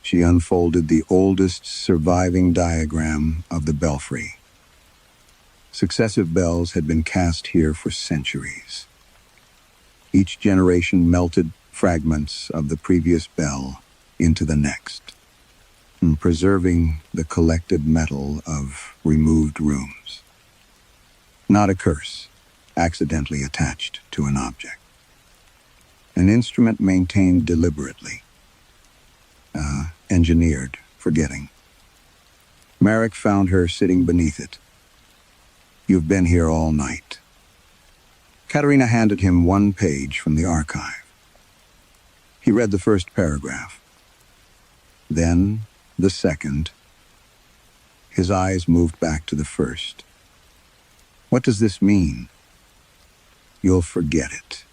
She unfolded the oldest surviving diagram of the belfry. Successive bells had been cast here for centuries. Each generation melted fragments of the previous bell into the next, preserving the collected metal of removed rooms. Not a curse, accidentally attached to an object. An instrument maintained deliberately. Engineered forgetting. Marek found her sitting beneath it. You've been here all night. Katerina handed him one page from the archive. He read the first paragraph. Then the second. His eyes moved back to the first. What does this mean? You'll forget it.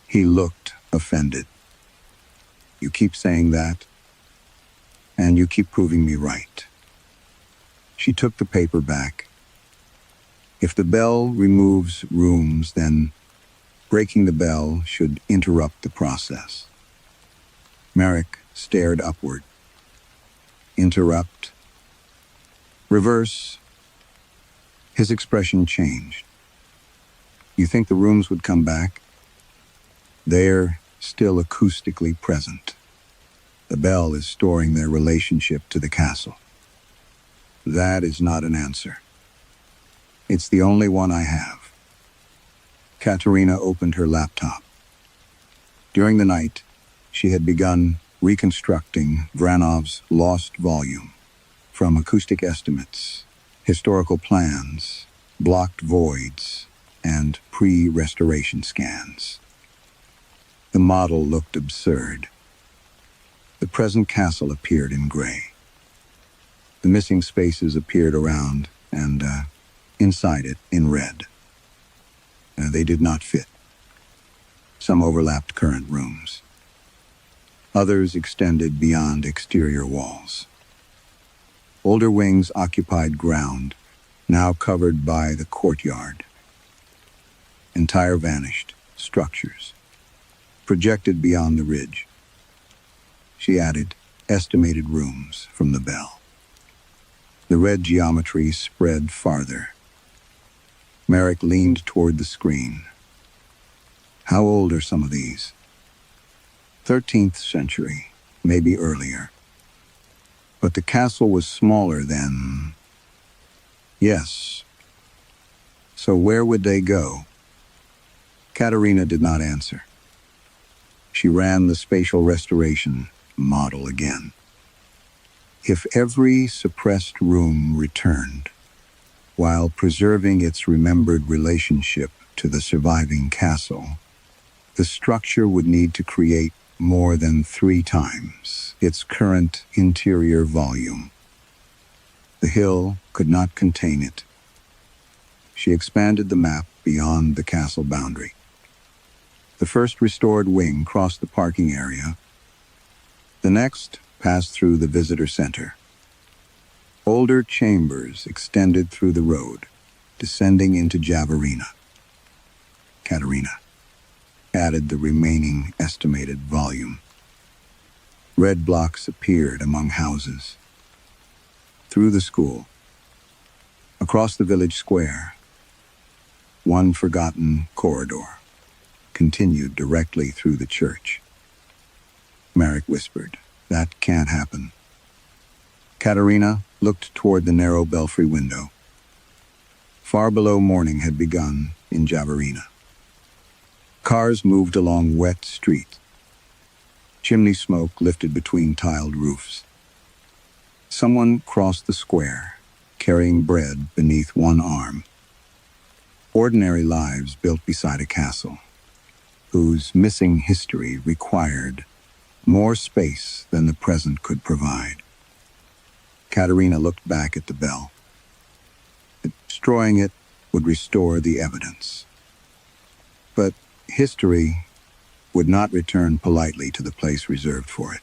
He looked offended. You keep saying that, and you keep proving me right. She took the paper back. If the bell removes rooms, then breaking the bell should interrupt the process. Merrick stared upward. Interrupt. Reverse. His expression changed. You think the rooms would come back? They're still acoustically present. The bell is storing their relationship to the castle. That is not an answer. It's the only one I have. Katerina opened her laptop. During the night, she had begun reconstructing Vranov's lost volume from acoustic estimates, historical plans, blocked voids, and pre-restoration scans. The model looked absurd. The present castle appeared in gray. The missing spaces appeared around and inside it in red. They did not fit. Some overlapped current rooms. Others extended beyond exterior walls. Older wings occupied ground, now covered by the courtyard. Entire vanished structures, projected beyond the ridge. She added estimated rooms from the bell. The red geometry spread farther. Merrick leaned toward the screen. How old are some of these? 13th century, maybe earlier. But the castle was smaller then. Yes. So where would they go? Katerina did not answer. She ran the spatial restoration model again. If every suppressed room returned, while preserving its remembered relationship to the surviving castle, the structure would need to create more than 3 times its current interior volume. The hill could not contain it. She expanded the map beyond the castle boundary. The first restored wing crossed the parking area. The next passed through the visitor center. Older chambers extended through the road, descending into Javarina. Katerina added the remaining estimated volume. Red blocks appeared among houses. Through the school, across the village square, one forgotten corridor continued directly through the church. Merrick whispered, "That can't happen." Katerina looked toward the narrow belfry window. Far below, morning had begun in Javarina. Cars moved along wet streets. Chimney smoke lifted between tiled roofs. Someone crossed the square, carrying bread beneath one arm. Ordinary lives built beside a castle, whose missing history required more space than the present could provide. Katerina looked back at the bell. Destroying it would restore the evidence. But history would not return politely to the place reserved for it.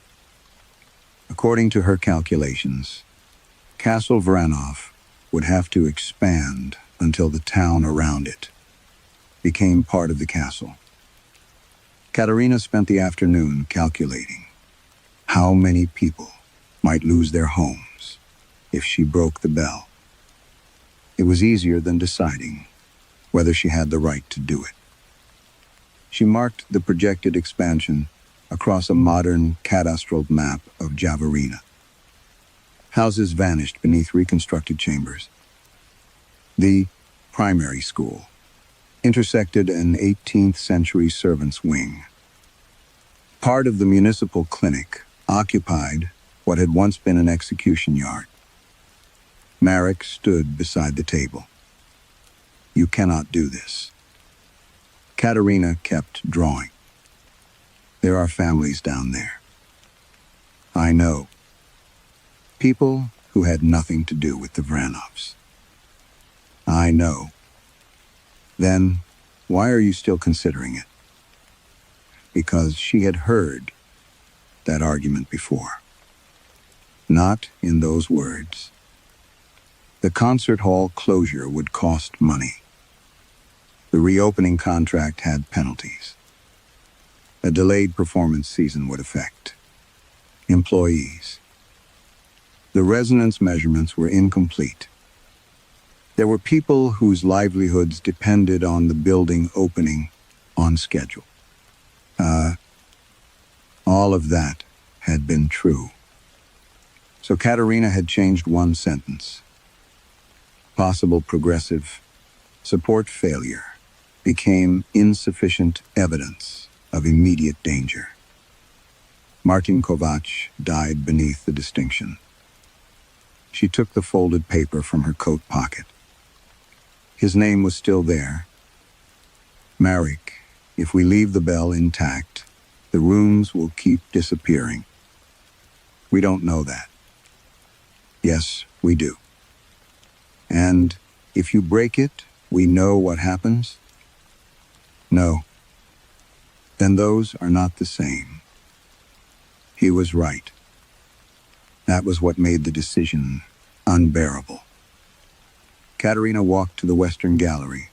According to her calculations, Castle Vranov would have to expand until the town around it became part of the castle. Katerina spent the afternoon calculating how many people might lose their homes if she broke the bell. It was easier than deciding whether she had the right to do it. She marked the projected expansion across a modern cadastral map of Javarina. Houses vanished beneath reconstructed chambers. The primary school intersected an 18th century servants' wing. Part of the municipal clinic occupied what had once been an execution yard. Merrick stood beside the table. "You cannot do this." Katerina kept drawing. "There are families down there." "I know. People who had nothing to do with the Vranovs. I know. Then, why are you still considering it? Because she had heard that argument before. Not in those words. The concert hall closure would cost money. The reopening contract had penalties. A delayed performance season would affect employees. The resonance measurements were incomplete. There were people whose livelihoods depended on the building opening on schedule. All of that had been true. So Katerina had changed one sentence. Possible progressive support failure became insufficient evidence of immediate danger. Martin Kovac died beneath the distinction. She took the folded paper from her coat pocket. His name was still there. Marek, if we leave the bell intact, the rooms will keep disappearing. We don't know that. Yes, we do. And if you break it, we know what happens? No. Then those are not the same. He was right. That was what made the decision unbearable. Katerina walked to the western gallery.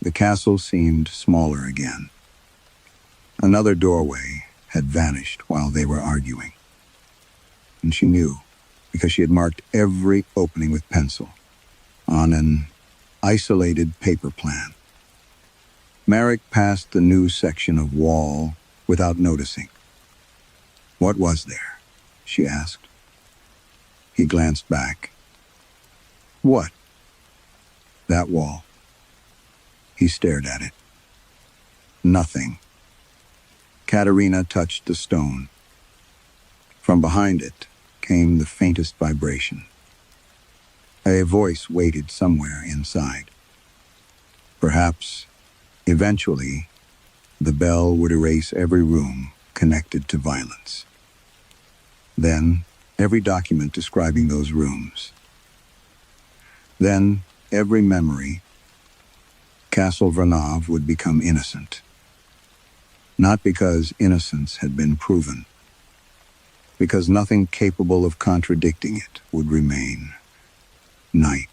The castle seemed smaller again. Another doorway had vanished while they were arguing. And she knew, because she had marked every opening with pencil on an isolated paper plan. Marek passed the new section of wall without noticing. What was there? She asked. He glanced back. What? That wall. He stared at it. Nothing. Katerina touched the stone. From behind it came the faintest vibration. A voice waited somewhere inside. Perhaps, eventually, the bell would erase every room connected to violence. Then, every document describing those rooms. Then, every memory. Castle Vranov would become innocent. Not because innocence had been proven, because nothing capable of contradicting it would remain. Night.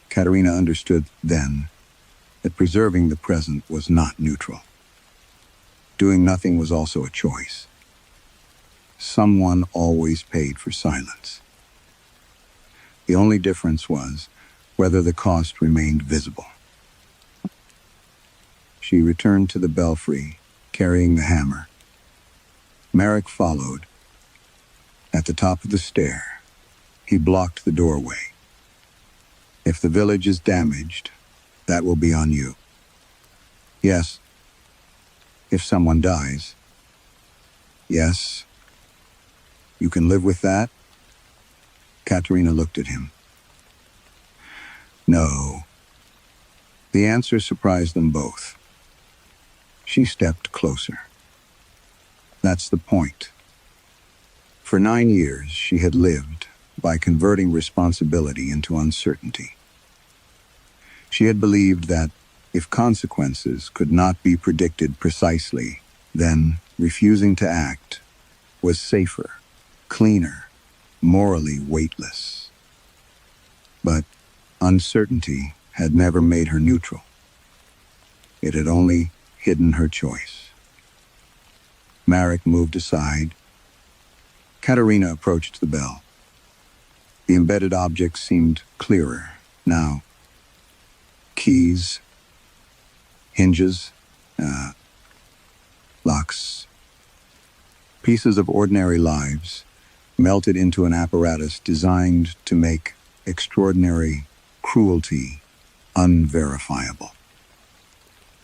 Katerina understood then that preserving the present was not neutral. Doing nothing was also a choice. Someone always paid for silence. The only difference was whether the cost remained visible. She returned to the belfry, carrying the hammer. Marek followed. At the top of the stair, he blocked the doorway. If the village is damaged, that will be on you. Yes. If someone dies. Yes. You can live with that? Katerina looked at him. No. The answer surprised them both. She stepped closer. That's the point. For 9 years, she had lived by converting responsibility into uncertainty. She had believed that if consequences could not be predicted precisely, then refusing to act was safer, cleaner, morally weightless. But uncertainty had never made her neutral. It had only hidden her choice. Marek moved aside. Katerina approached the bell. The embedded object seemed clearer now. Keys, hinges, locks. Pieces of ordinary lives melted into an apparatus designed to make extraordinary cruelty unverifiable.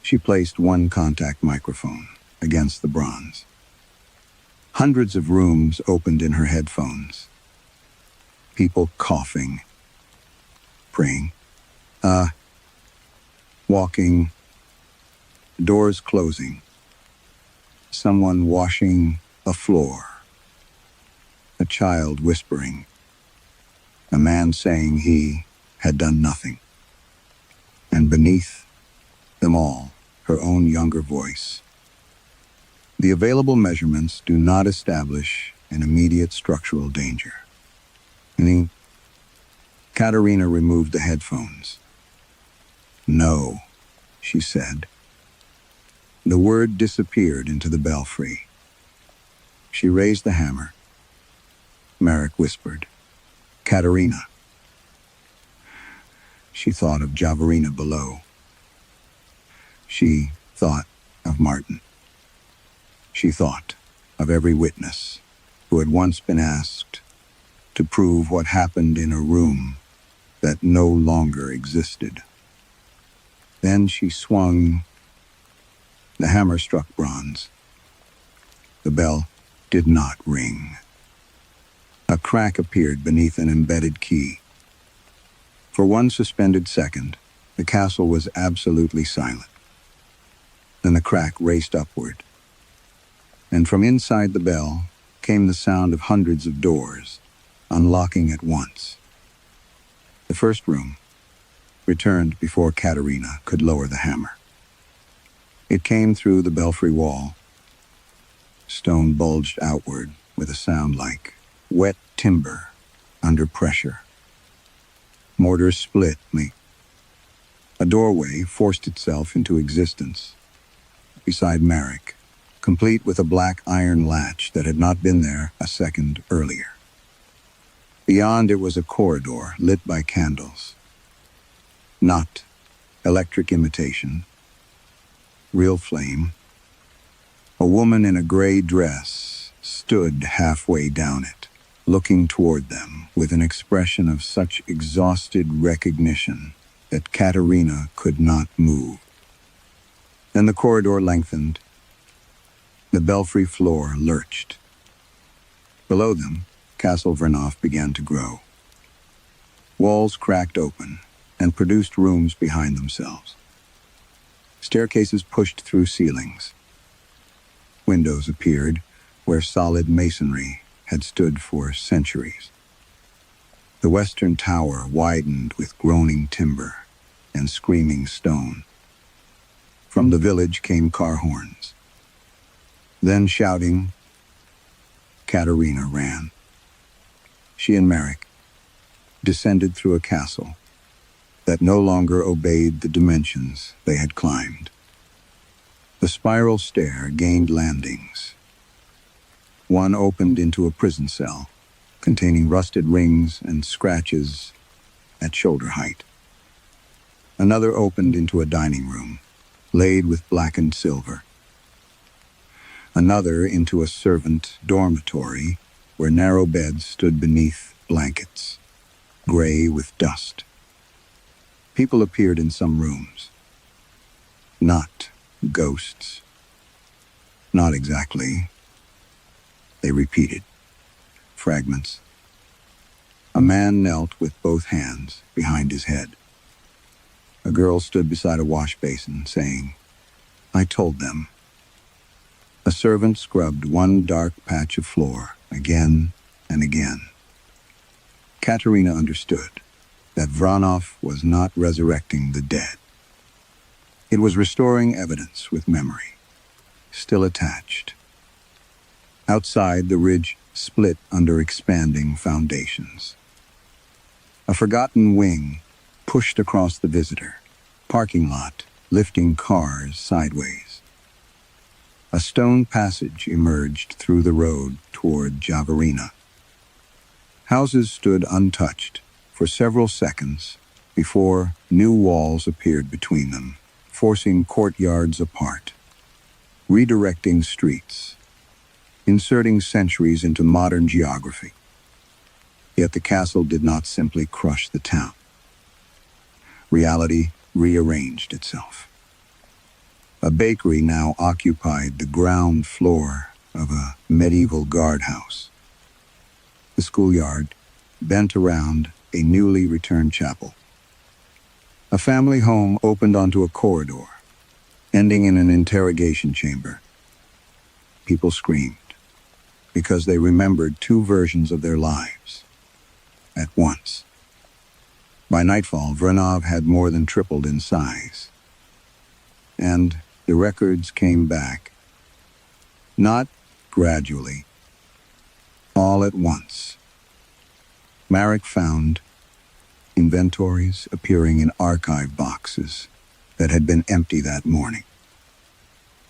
She placed one contact microphone against the bronze. Hundreds of rooms opened in her headphones. People coughing, praying, walking, doors closing, someone washing a floor, a child whispering, a man saying he had done nothing, and beneath them all, her own younger voice. The available measurements do not establish an immediate structural danger. Katerina removed the headphones. "No," she said. The word disappeared into the belfry. She raised the hammer. Marek whispered, "Katerina." She thought of Javerina below. She thought of Martin. She thought of every witness who had once been asked to prove what happened in a room that no longer existed. Then she swung. The hammer struck bronze. The bell did not ring. A crack appeared beneath an embedded key. For one suspended second, the castle was absolutely silent. Then the crack raced upward, and from inside the bell came the sound of hundreds of doors unlocking at once. The first room returned before Katerina could lower the hammer. It came through the belfry wall. Stone bulged outward with a sound like wet timber under pressure. Mortar split. A doorway forced itself into existence beside Marek, complete with a black iron latch that had not been there a second earlier. Beyond it was a corridor lit by candles. Not electric imitation, real flame. A woman in a gray dress stood halfway down it, looking toward them with an expression of such exhausted recognition that Katerina could not move. Then the corridor lengthened. The belfry floor lurched. Below them, Castle Vernov began to grow. Walls cracked open and produced rooms behind themselves. Staircases pushed through ceilings. Windows appeared where solid masonry had stood for centuries. The western tower widened with groaning timber and screaming stone. From the village came car horns. Then shouting, Katerina ran. She and Marek descended through a castle that no longer obeyed the dimensions they had climbed. The spiral stair gained landings. One opened into a prison cell containing rusted rings and scratches at shoulder height. Another opened into a dining room laid with blackened silver. Another into a servant dormitory where narrow beds stood beneath blankets, gray with dust. People appeared in some rooms. Not ghosts. Not exactly. They repeated. Fragments. A man knelt with both hands behind his head. A girl stood beside a wash basin, saying, I told them. A servant scrubbed one dark patch of floor again and again. Katerina understood that Vranov was not resurrecting the dead. It was restoring evidence with memory, still attached. Outside, the ridge split under expanding foundations. A forgotten wing pushed across the visitor parking lot, lifting cars sideways. A stone passage emerged through the road toward Javerina. Houses stood untouched for several seconds before new walls appeared between them, forcing courtyards apart, redirecting streets, inserting centuries into modern geography. Yet the castle did not simply crush the town. Reality rearranged itself. A bakery now occupied the ground floor of a medieval guardhouse. The schoolyard bent around a newly returned chapel. A family home opened onto a corridor, ending in an interrogation chamber. People screamed. because they remembered two versions of their lives at once. By nightfall, Vernov had more than tripled in size. And the records came back. Not gradually, all at once. Marek found inventories appearing in archive boxes that had been empty that morning.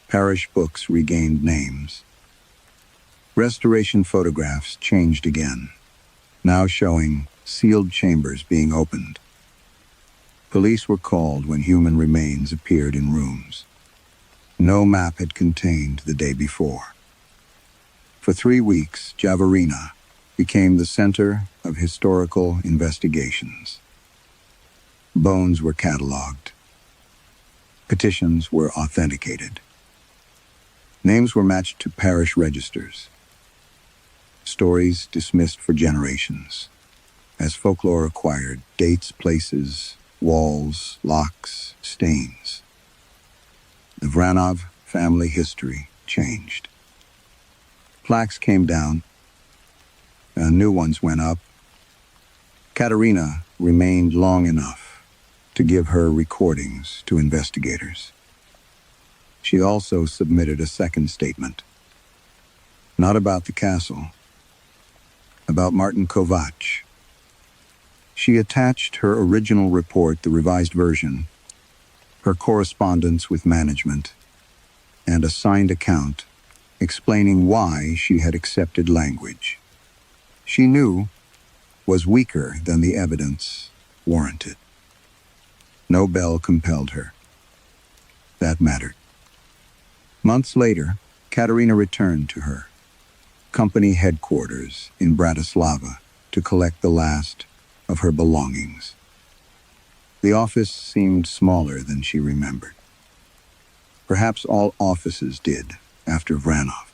Parish books regained names. Restoration photographs changed again, now showing sealed chambers being opened. Police were called when human remains appeared in rooms no map had contained the day before. For 3 weeks, Javarina became the center of historical investigations. Bones were cataloged. Petitions were authenticated. Names were matched to parish registers. Stories dismissed for generations. As folklore acquired dates, places, walls, locks, stains. The Vranov family history changed. Plaques came down, new ones went up. Katerina remained long enough to give her recordings to investigators. She also submitted a second statement. Not about the castle, about Martin Kovac. She attached her original report, the revised version, her correspondence with management, and a signed account explaining why she had accepted language she knew was weaker than the evidence warranted. No bell compelled her. That mattered. Months later, Katerina returned to her company headquarters in Bratislava to collect the last of her belongings. The office seemed smaller than she remembered. Perhaps all offices did after Vranov.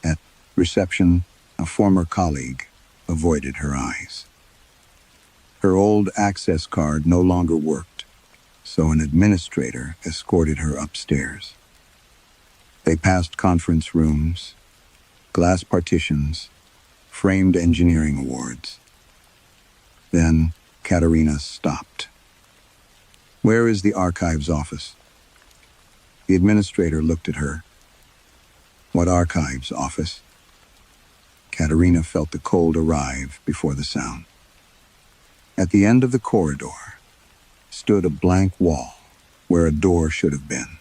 At reception, a former colleague avoided her eyes. Her old access card no longer worked, so an administrator escorted her upstairs. They passed conference rooms, glass partitions, framed engineering awards. Then Katerina stopped. "Where is the archives office?" The administrator looked at her. "What archives office?" Katerina felt the cold arrive before the sound. At the end of the corridor stood a blank wall where a door should have been.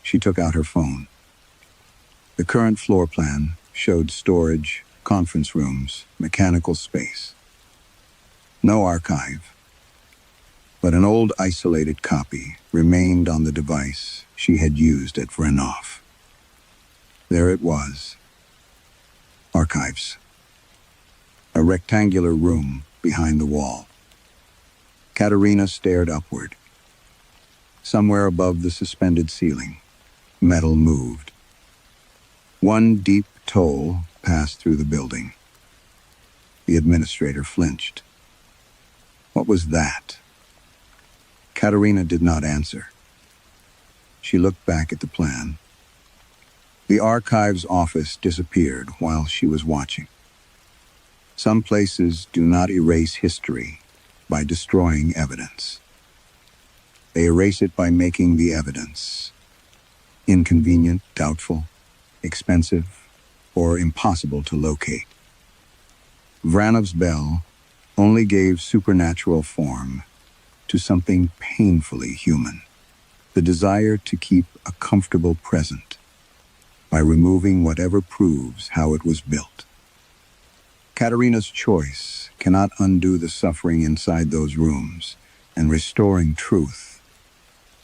She took out her phone. The current floor plan showed storage, conference rooms, mechanical space. No archive, but an old isolated copy remained on the device she had used at Vranov. There it was. Archives. A rectangular room behind the wall. Katerina stared upward. Somewhere above the suspended ceiling, metal moved. One deep toll passed through the building. The administrator flinched. What was that? Katerina did not answer. She looked back at the plan. The archives office disappeared while she was watching. Some places do not erase history by destroying evidence. They erase it by making the evidence inconvenient, doubtful, expensive, or impossible to locate. Vranov's bell only gave supernatural form to something painfully human, the desire to keep a comfortable present by removing whatever proves how it was built. Katerina's choice cannot undo the suffering inside those rooms, and restoring truth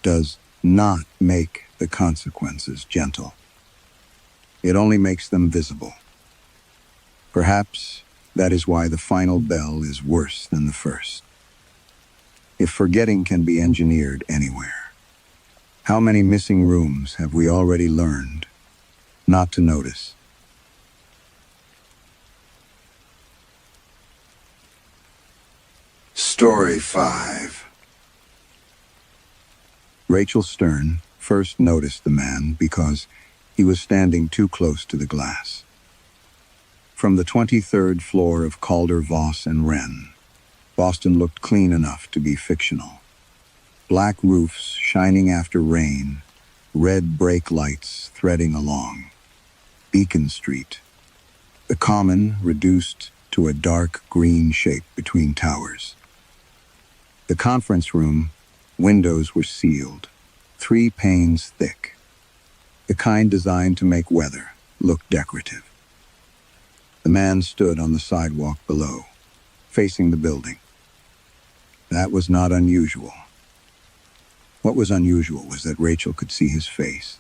does not make the consequences gentle. It only makes them visible. Perhaps that is why the final bell is worse than the first. If forgetting can be engineered anywhere, how many missing rooms have we already learned not to notice? Story 5. Rachel Stern first noticed the man because He was standing too close to the glass. From the 23rd floor of Calder, Voss and Wren, Boston looked clean enough to be fictional. Black roofs shining after rain, red brake lights threading along. Beacon Street, the Common reduced to a dark green shape between towers. The conference room, windows were sealed, 3 panes thick, the kind designed to make weather look decorative. The man stood on the sidewalk below, facing the building. That was not unusual. What was unusual was that Rachel could see his face.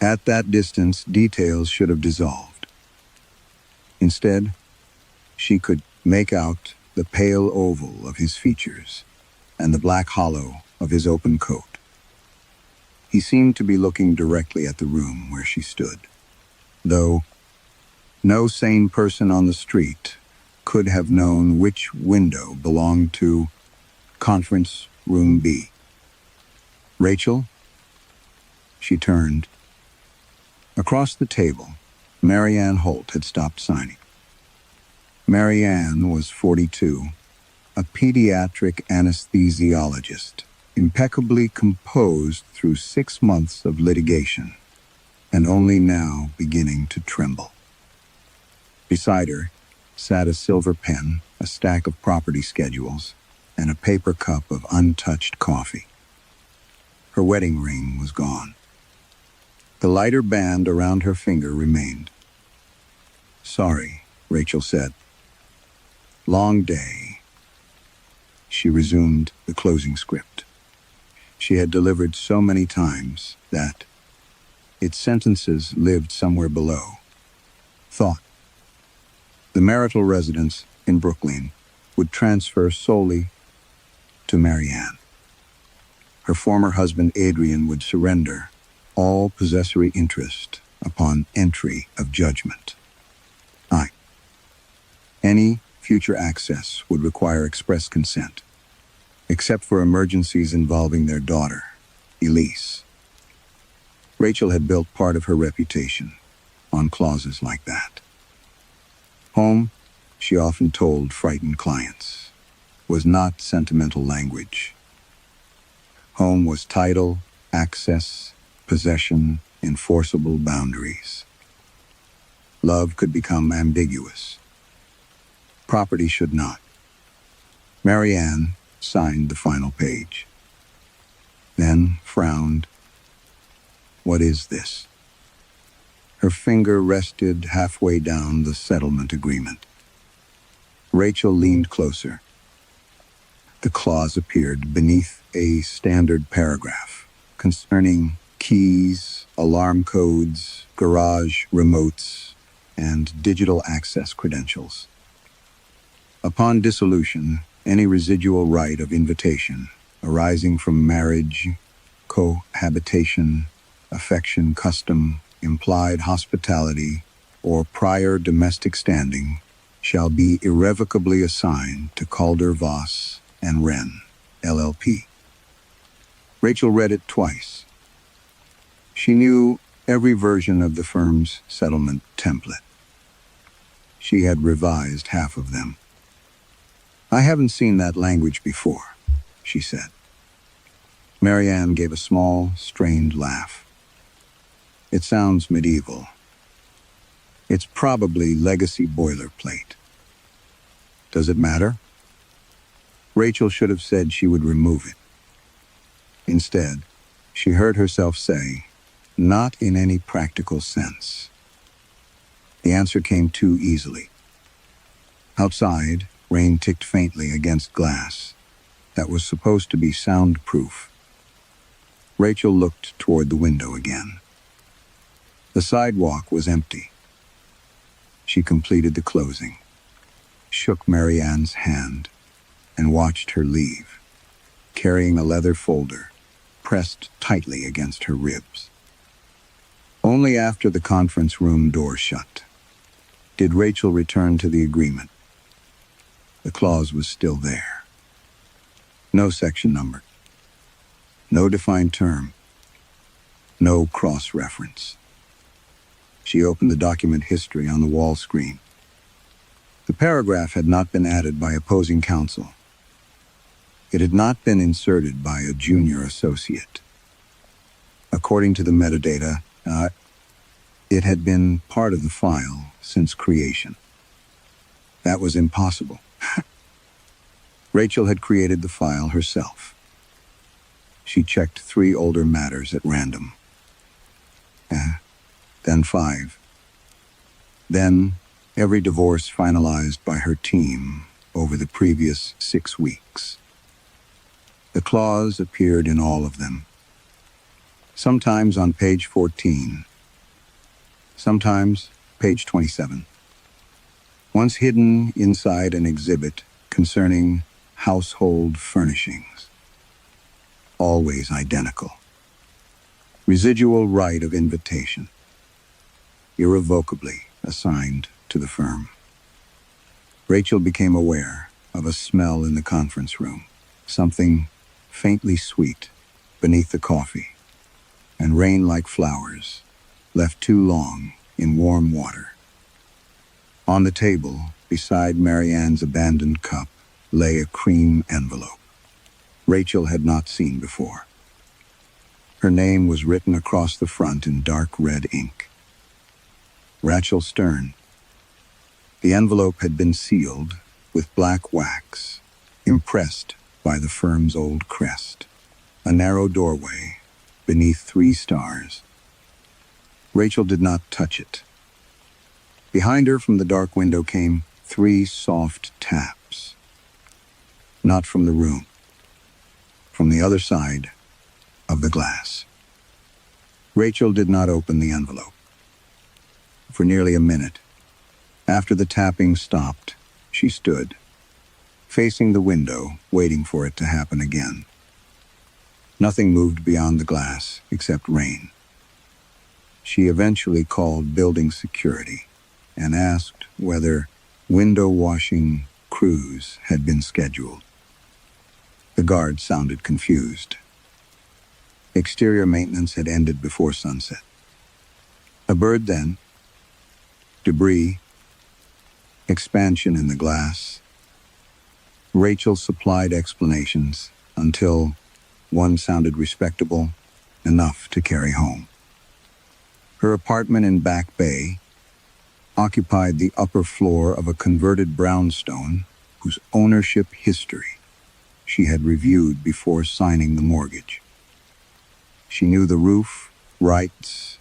At that distance, details should have dissolved. Instead, she could make out the pale oval of his features and the black hollow of his open coat. He seemed to be looking directly at the room where she stood, though no sane person on the street could have known which window belonged to Conference Room B. Rachel? She turned. Across the table, Marianne Holt had stopped signing. Marianne was 42, a pediatric anesthesiologist, impeccably composed through 6 months of litigation, and only now beginning to tremble. Beside her sat a silver pen, a stack of property schedules, and a paper cup of untouched coffee. Her wedding ring was gone. The lighter band around her finger remained. "Sorry," Rachel said. "Long day." She resumed the closing script. She had delivered so many times that its sentences lived somewhere below. Thought. The marital residence in Brooklyn would transfer solely to Marianne. Her former husband Adrian would surrender all possessory interest upon entry of judgment. Any future access would require express consent, except for emergencies involving their daughter, Elise. Rachel had built part of her reputation on clauses like that. Home, she often told frightened clients, was not sentimental language. Home was title, access, possession, enforceable boundaries. Love could become ambiguous. Property should not. Marianne signed the final page, then frowned. What is this? Her finger rested halfway down the settlement agreement. Rachel leaned closer. The clause appeared beneath a standard paragraph concerning keys, alarm codes, garage remotes, and digital access credentials. Upon dissolution, any residual right of invitation arising from marriage, cohabitation, affection, custom, implied hospitality, or prior domestic standing shall be irrevocably assigned to Calder, Voss and Wren, LLP. Rachel read it twice. She knew every version of the firm's settlement template. She had revised half of them. "I haven't seen that language before," she said. Marianne gave a small, strained laugh. "It sounds medieval. It's probably legacy boilerplate. Does it matter?" Rachel should have said she would remove it. Instead, she heard herself say, "Not in any practical sense." The answer came too easily. Outside, rain ticked faintly against glass that was supposed to be soundproof. Rachel looked toward the window again. The sidewalk was empty. She completed the closing, shook Marianne's hand, and watched her leave, carrying a leather folder pressed tightly against her ribs. Only after the conference room door shut did Rachel return to the agreement. The clause was still there. No section number. No defined term. No cross-reference. She opened the document history on the wall screen. The paragraph had not been added by opposing counsel. It had not been inserted by a junior associate. According to the metadata, it had been part of the file since creation. That was impossible. Rachel had created the file herself. She checked 3 older matters at random. Then 5. Then every divorce finalized by her team over the previous 6 weeks. The clause appeared in all of them. Sometimes on page 14, sometimes page 27. Once hidden inside an exhibit concerning household furnishings. Always identical. Residual right of invitation. Irrevocably assigned to the firm. Rachel became aware of a smell in the conference room. Something faintly sweet beneath the coffee, and rain like flowers left too long in warm water. On the table, beside Marianne's abandoned cup, lay a cream envelope Rachel had not seen before. Her name was written across the front in dark red ink. Rachel Stern. The envelope had been sealed with black wax, impressed by the firm's old crest. A narrow doorway beneath 3 stars. Rachel did not touch it. Behind her from the dark window came 3 soft taps. Not from the room. From the other side of the glass. Rachel did not open the envelope. For nearly a minute, after the tapping stopped, she stood, facing the window, waiting for it to happen again. Nothing moved beyond the glass except rain. She eventually called building security and asked whether window washing crews had been scheduled. The guard sounded confused. Exterior maintenance had ended before sunset. A bird then, debris, expansion in the glass. Rachel supplied explanations until one sounded respectable, enough to carry home. Her apartment in Back Bay occupied the upper floor of a converted brownstone whose ownership history she had reviewed before signing the mortgage. She knew the roof, rights,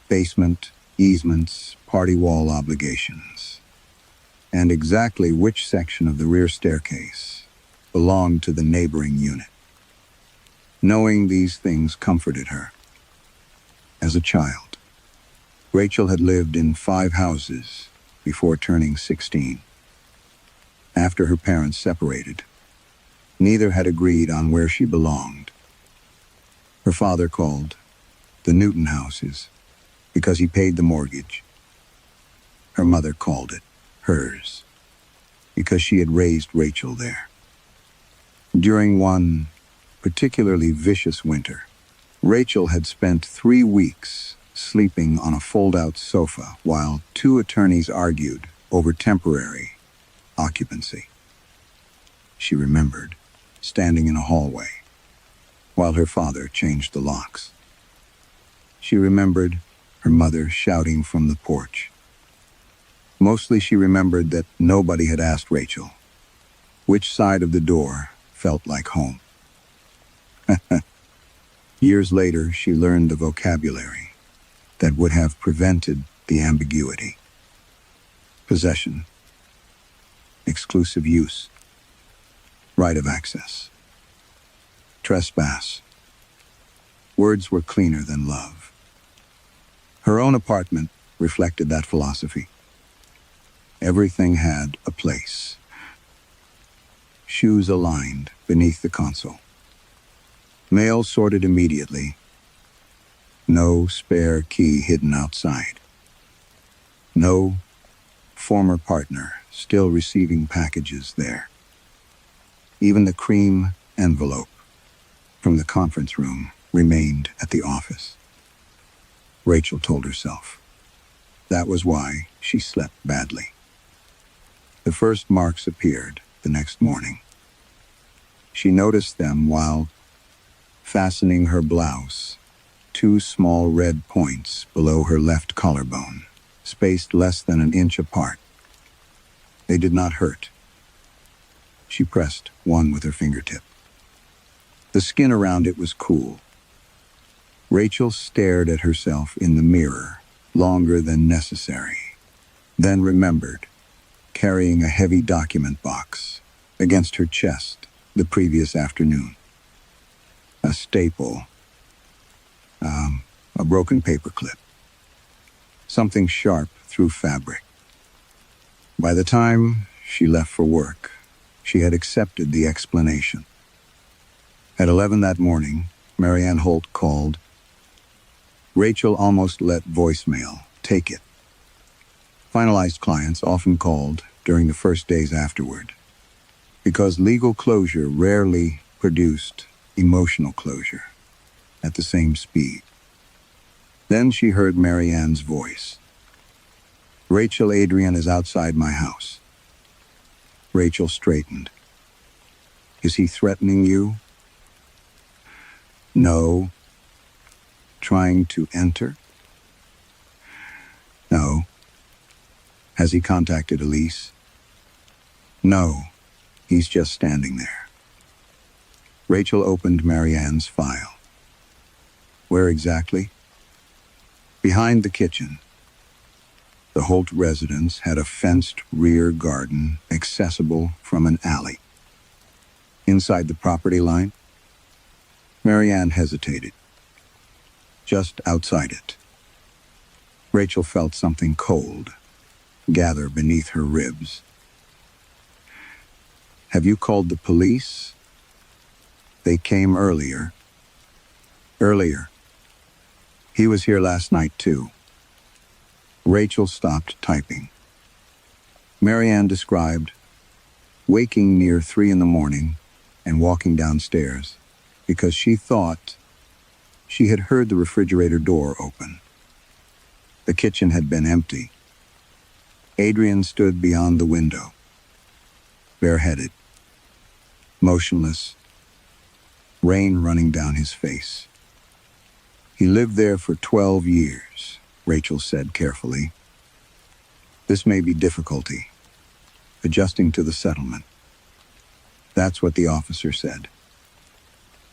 basement, easements, party wall obligations, and exactly which section of the rear staircase belonged to the neighboring unit. Knowing these things comforted her. As a child, Rachel had lived in 5 houses before turning 16. After her parents separated, neither had agreed on where she belonged. Her father called the Newton houses because he paid the mortgage. Her mother called it hers because she had raised Rachel there. During one particularly vicious winter, Rachel had spent 3 weeks sleeping on a fold-out sofa while 2 attorneys argued over temporary occupancy. She remembered standing in a hallway while her father changed the locks. She remembered her mother shouting from the porch. Mostly she remembered that nobody had asked Rachel which side of the door felt like home. Years later, she learned the vocabulary that would have prevented the ambiguity. Possession, exclusive use, right of access, trespass. Words were cleaner than love. Her own apartment reflected that philosophy. Everything had a place. Shoes aligned beneath the console. Mail sorted immediately. No spare key hidden outside. No former partner still receiving packages there. Even the cream envelope from the conference room remained at the office. Rachel told herself, That was why she slept badly. The first marks appeared the next morning. She noticed them while fastening her blouse. 2 small red points below her left collarbone, spaced less than an inch apart. They did not hurt. She pressed one with her fingertip. The skin around it was cool. Rachel stared at herself in the mirror longer than necessary, then remembered carrying a heavy document box against her chest the previous afternoon. A staple, a broken paperclip, something sharp through fabric. By the time she left for work, she had accepted the explanation. At 11 that morning, Marianne Holt called. Rachel almost let voicemail take it. Finalized clients often called during the first days afterward, because legal closure rarely produced emotional closure at the same speed. Then she heard Marianne's voice. Rachel, Adrian is outside my house. Rachel straightened. Is he threatening you? No. Trying to enter? No. Has he contacted Elise? No. He's just standing there. Rachel opened Marianne's file. Where exactly? Behind the kitchen. The Holt residence had a fenced rear garden accessible from an alley. Inside the property line? Marianne hesitated. Just outside it. Rachel felt something cold gather beneath her ribs. Have you called the police? They came earlier. Earlier. He was here last night, too. Rachel stopped typing. Marianne described waking near 3 in the morning and walking downstairs because she thought she had heard the refrigerator door open. The kitchen had been empty. Adrian stood beyond the window, bareheaded, motionless, rain running down his face. He lived there for 12 years, Rachel said carefully. This may be difficulty, adjusting to the settlement. That's what the officer said.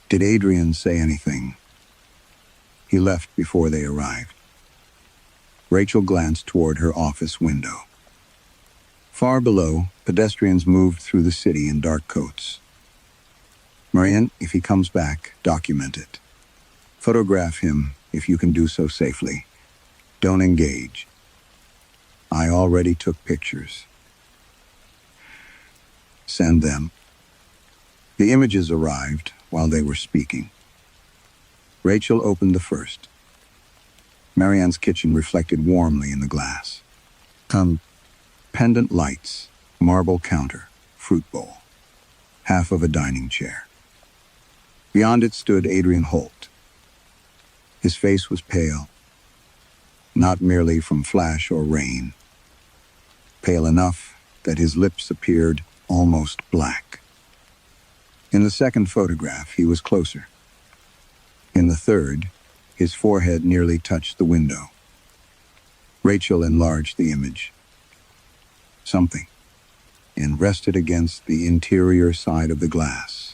Did Adrian say anything? He left before they arrived. Rachel glanced toward her office window. Far below, pedestrians moved through the city in dark coats. Marianne, if he comes back, document it. Photograph him if you can do so safely. Don't engage. I already took pictures. Send them. The images arrived while they were speaking. Rachel opened the first. Marianne's kitchen reflected warmly in the glass. Pendant lights, marble counter, fruit bowl, half of a dining chair. Beyond it stood Adrian Holt. His face was pale, not merely from flash or rain, pale enough that his lips appeared almost black. In the second photograph, he was closer. In the third, his forehead nearly touched the window. Rachel enlarged the image. Something, and rested against the interior side of the glass,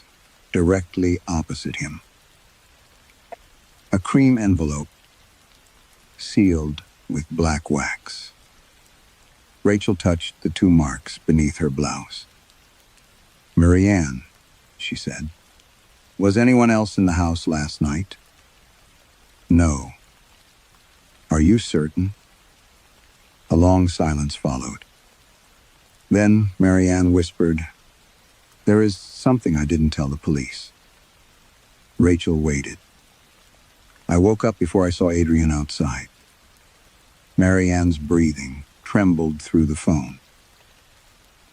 directly opposite him. A cream envelope, sealed with black wax. Rachel touched the 2 marks beneath her blouse. Marianne, she said. Was anyone else in the house last night? No. Are you certain? A long silence followed. Then Marianne whispered, There is something I didn't tell the police. Rachel waited. I woke up before I saw Adrian outside. Marianne's breathing trembled through the phone.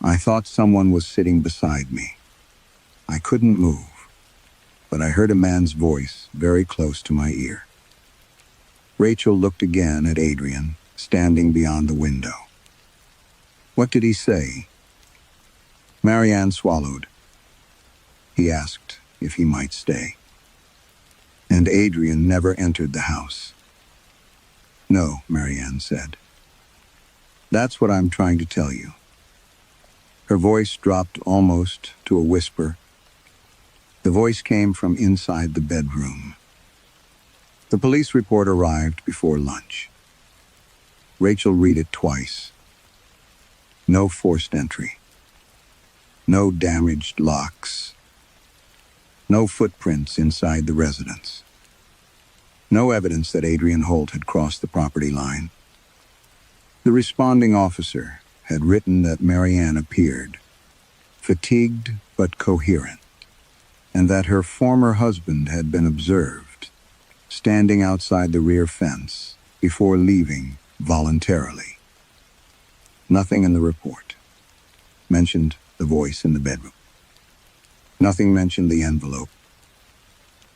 I thought someone was sitting beside me. I couldn't move, but I heard a man's voice very close to my ear. Rachel looked again at Adrian, standing beyond the window. What did he say? Marianne swallowed. He asked if he might stay. And Adrian never entered the house. No, Marianne said. That's what I'm trying to tell you. Her voice dropped almost to a whisper. The voice came from inside the bedroom. The police report arrived before lunch. Rachel read it twice. No forced entry. No damaged locks. No footprints inside the residence. No evidence that Adrian Holt had crossed the property line. The responding officer had written that Marianne appeared, fatigued but coherent, and that her former husband had been observed, standing outside the rear fence before leaving voluntarily. Nothing in the report mentioned the voice in the bedroom. Nothing mentioned the envelope.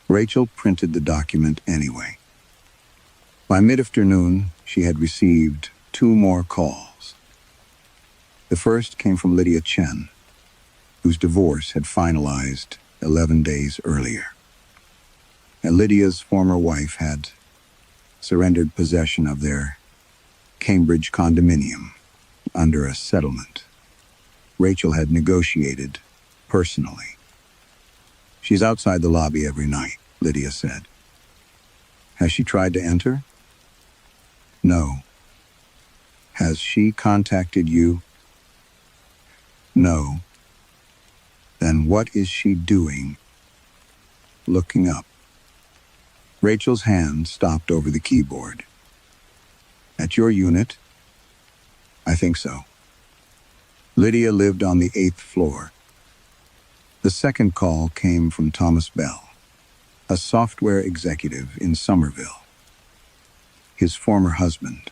Rachel printed the document anyway. By mid-afternoon, she had received 2 more calls. The first came from Lydia Chen, whose divorce had finalized 11 days earlier. And Lydia's former wife had surrendered possession of their Cambridge condominium under a settlement Rachel had negotiated personally. She's outside the lobby every night, Lydia said. Has she tried to enter? No. Has she contacted you? No. Then what is she doing? Looking up. Rachel's hand stopped over the keyboard. At your unit? I think so. Lydia lived on the 8th floor. The second call came from Thomas Bell, a software executive in Somerville. His former husband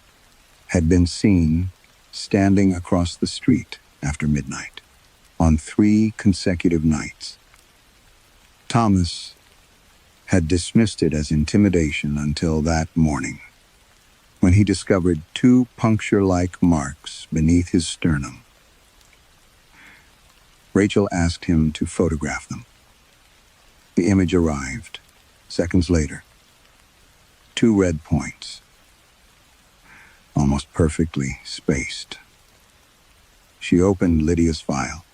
had been seen standing across the street after midnight on 3 consecutive nights. Thomas had dismissed it as intimidation until that morning, when he discovered 2 puncture-like marks beneath his sternum. Rachel asked him to photograph them. The image arrived seconds later. 2 red points, almost perfectly spaced. She opened Lydia's file,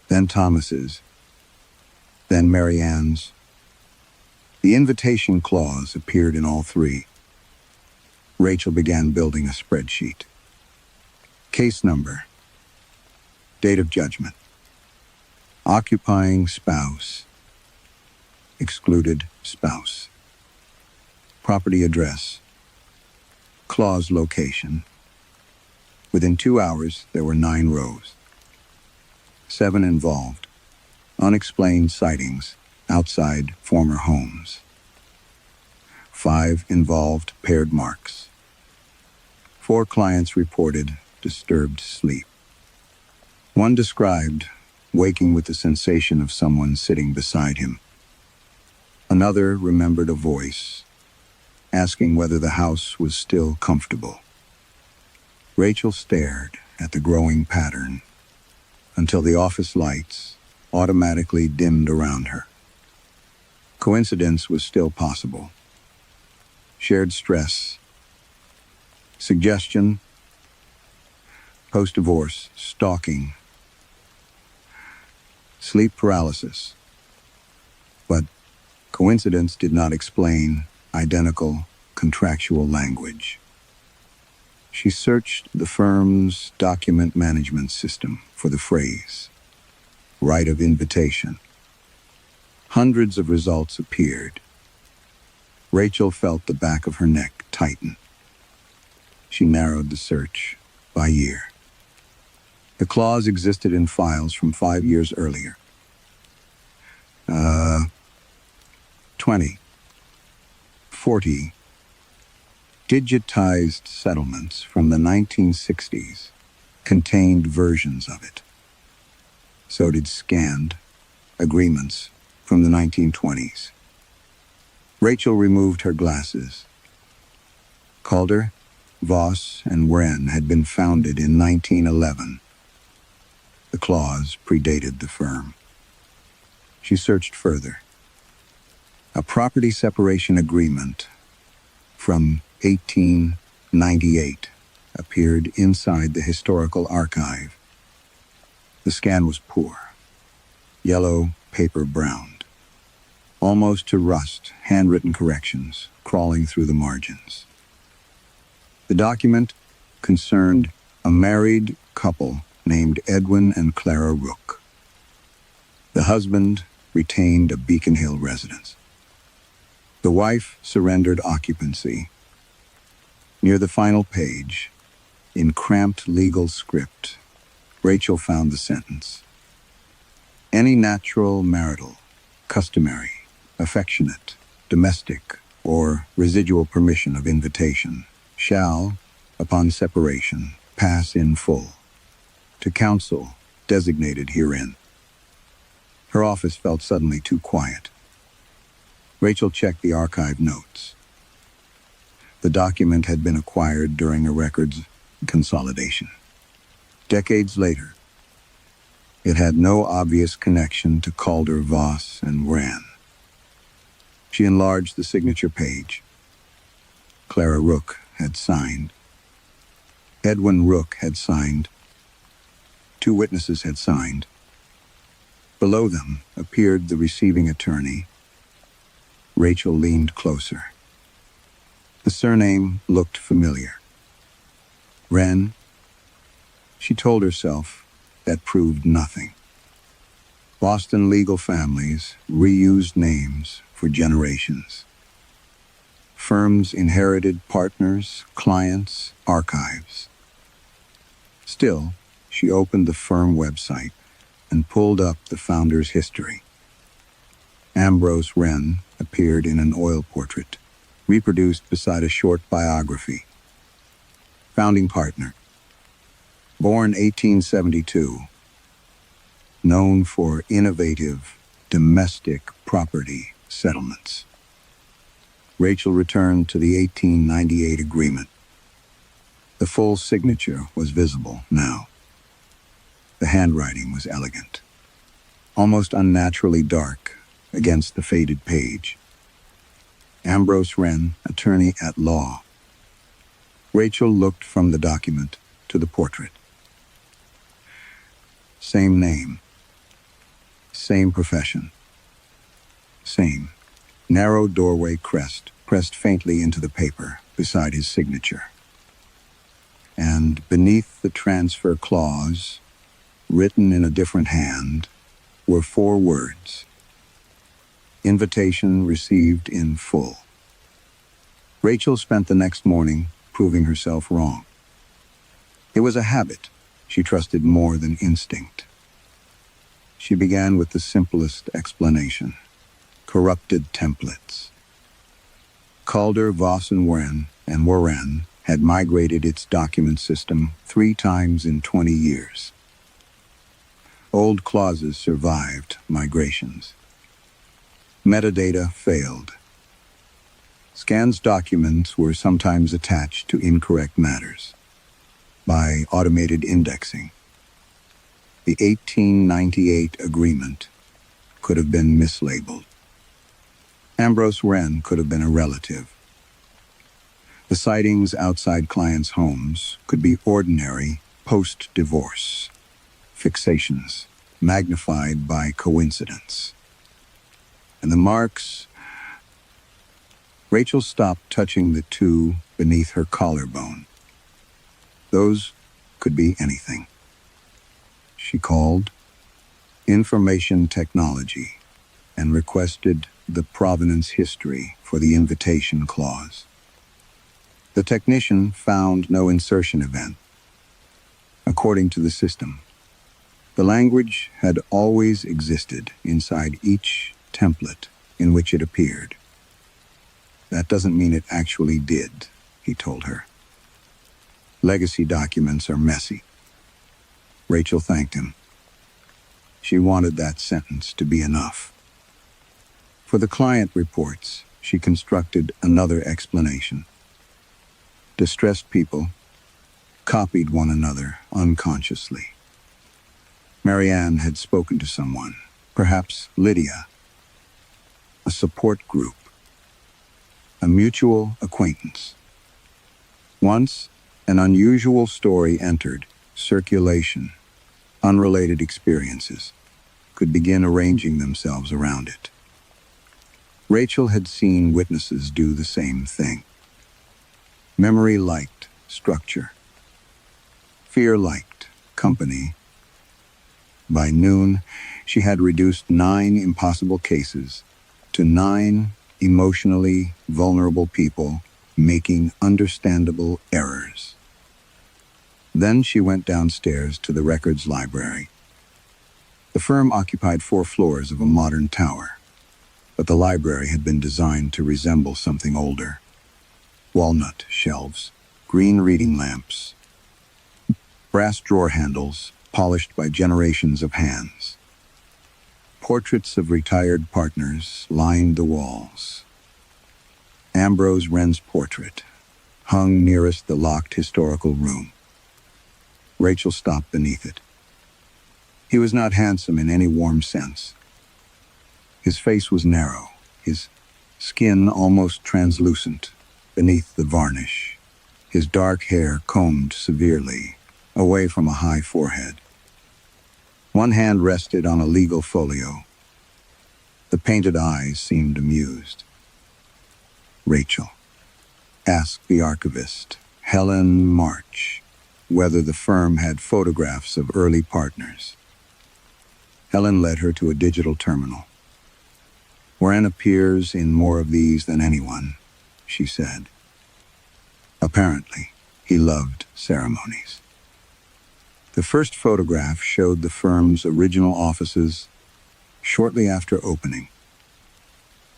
then Thomas's, then Marianne's. The invitation clause appeared in all 3. Rachel began building a spreadsheet. Case number. Date of judgment. Occupying spouse. Excluded spouse. Property address. Clause location. Within 2 hours, there were 9 rows. 7 involved unexplained sightings outside former homes. 5 involved paired marks. 4 clients reported disturbed sleep. 1 described waking with the sensation of someone sitting beside him. Another remembered a voice asking whether the house was still comfortable. Rachel stared at the growing pattern until the office lights automatically dimmed around her. Coincidence was still possible. Shared stress. Suggestion. Post-divorce stalking. Sleep paralysis. But coincidence did not explain identical contractual language. She searched the firm's document management system for the phrase, right of invitation. Hundreds of results appeared. Rachel felt the back of her neck tighten. She narrowed the search by year. The clause existed in files from 5 years earlier. 20, 40 digitized settlements from the 1960s contained versions of it. So did scanned agreements from the 1920s. Rachel removed her glasses. Calder, Voss and Wren had been founded in 1911. The clause predated the firm. She searched further. A property separation agreement from 1898 appeared inside the historical archive. The scan was poor, yellow paper browned, almost to rust, handwritten corrections crawling through the margins. The document concerned a married couple named Edwin and Clara Rook. The husband retained a Beacon Hill residence. The wife surrendered occupancy. Near the final page, in cramped legal script, Rachel found the sentence: any natural, marital, customary, affectionate, domestic, or residual permission of invitation shall, upon separation, pass in full to counsel designated herein. Her office felt suddenly too quiet. Rachel checked the archive notes. The document had been acquired during a records consolidation. Decades later, it had no obvious connection to Calder, Voss, and Wren. She enlarged the signature page. Clara Rook had signed. Edwin Rook had signed. 2 witnesses had signed. Below them appeared the receiving attorney. Rachel leaned closer. The surname looked familiar. Wren. She told herself that proved nothing. Boston legal families reused names for generations. Firms inherited partners, clients, archives. Still, she opened the firm website and pulled up the founder's history. Ambrose Wren appeared in an oil portrait, reproduced beside a short biography. Founding partner. Born 1872. Known for innovative domestic property settlements. Rachel returned to the 1898 agreement. The full signature was visible now. The handwriting was elegant, almost unnaturally dark against the faded page. Ambrose Wren, attorney at law. Rachel looked from the document to the portrait. Same name. Same profession. Same narrow doorway crest pressed faintly into the paper beside his signature. And beneath the transfer clause, written in a different hand, were 4 words: invitation received in full. Rachel spent the next morning proving herself wrong. It was a habit she trusted more than instinct. She began with the simplest explanation: corrupted templates. Calder, Voss, and Warren had migrated its document system 3 times in 20 years. Old clauses survived migrations. Metadata failed. Scanned documents were sometimes attached to incorrect matters by automated indexing. The 1898 agreement could have been mislabeled. Ambrose Wren could have been a relative. The sightings outside clients' homes could be ordinary post-divorce fixations, magnified by coincidence. And the marks... Rachel stopped touching the 2 beneath her collarbone. Those could be anything. She called Information Technology and requested the provenance history for the invitation clause. The technician found no insertion event. According to the system, the language had always existed inside each template in which it appeared. That doesn't mean it actually did, he told her. Legacy documents are messy. Rachel thanked him. She wanted that sentence to be enough. For the client reports, she constructed another explanation. Distressed people copied one another unconsciously. Marianne had spoken to someone, perhaps Lydia, a support group, a mutual acquaintance. Once, an unusual story entered circulation. Unrelated experiences could begin arranging themselves around it. Rachel had seen witnesses do the same thing. Memory liked structure. Fear liked company. By noon, she had reduced 9 impossible cases to 9 emotionally vulnerable people making understandable errors. Then she went downstairs to the records library. The firm occupied 4 floors of a modern tower, but the library had been designed to resemble something older. Walnut shelves, green reading lamps, brass drawer handles polished by generations of hands. Portraits of retired partners lined the walls. Ambrose Wren's portrait hung nearest the locked historical room. Rachel stopped beneath it. He was not handsome in any warm sense. His face was narrow, his skin almost translucent beneath the varnish, his dark hair combed severely away from a high forehead. One hand rested on a legal folio. The painted eyes seemed amused. Rachel asked the archivist, Helen March, whether the firm had photographs of early partners. Helen led her to a digital terminal. Wren appears in more of these than anyone, she said. Apparently, he loved ceremonies. The first photograph showed the firm's original offices shortly after opening.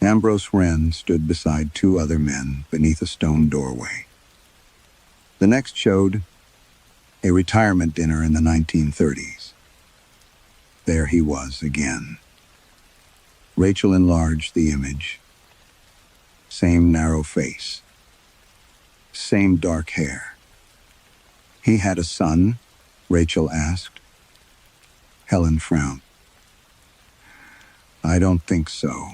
Ambrose Wren stood beside 2 other men beneath a stone doorway. The next showed a retirement dinner in the 1930s. There he was again. Rachel enlarged the image. Same narrow face. Same dark hair. He had a son? Rachel asked. Helen frowned. I don't think so.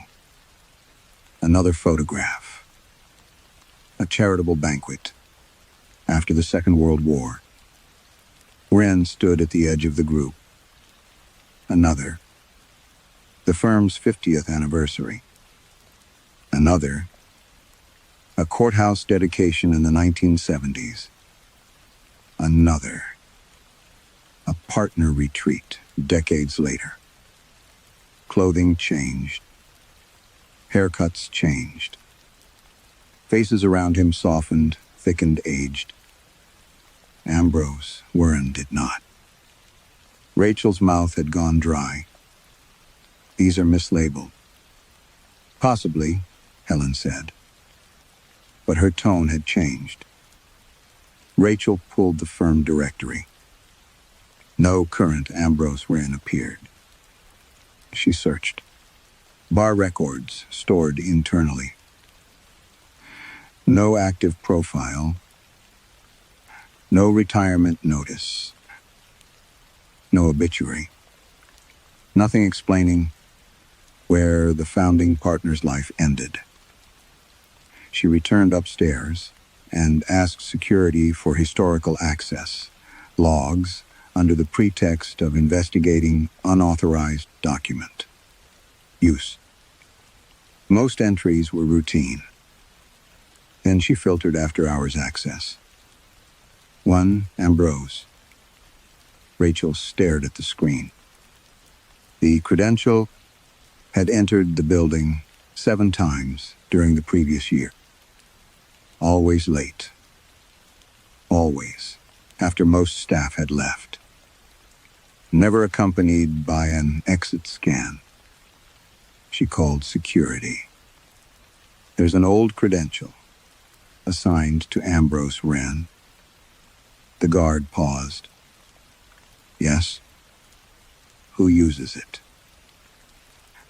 Another photograph. A charitable banquet. After the Second World War. Wren stood at the edge of the group. Another. The firm's 50th anniversary. Another. A courthouse dedication in the 1970s. Another. A partner retreat decades later. Clothing changed. Haircuts changed. Faces around him softened, thickened, aged. Ambrose Wren did not. Rachel's mouth had gone dry. These are mislabeled. Possibly, Helen said. But her tone had changed. Rachel pulled the firm directory. No current Ambrose Wren appeared. She searched. Bar records stored internally. No active profile. No retirement notice. No obituary. Nothing explaining where the founding partner's life ended. She returned upstairs and asked security for historical access, logs, under the pretext of investigating unauthorized document use. Most entries were routine. Then she filtered after-hours access. 1 Ambrose. Rachel stared at the screen. The credential had entered the building 7 times during the previous year. Always late. Always, after most staff had left. Never accompanied by an exit scan. She called security. There's an old credential, assigned to Ambrose Wren. The guard paused. Yes? Who uses it?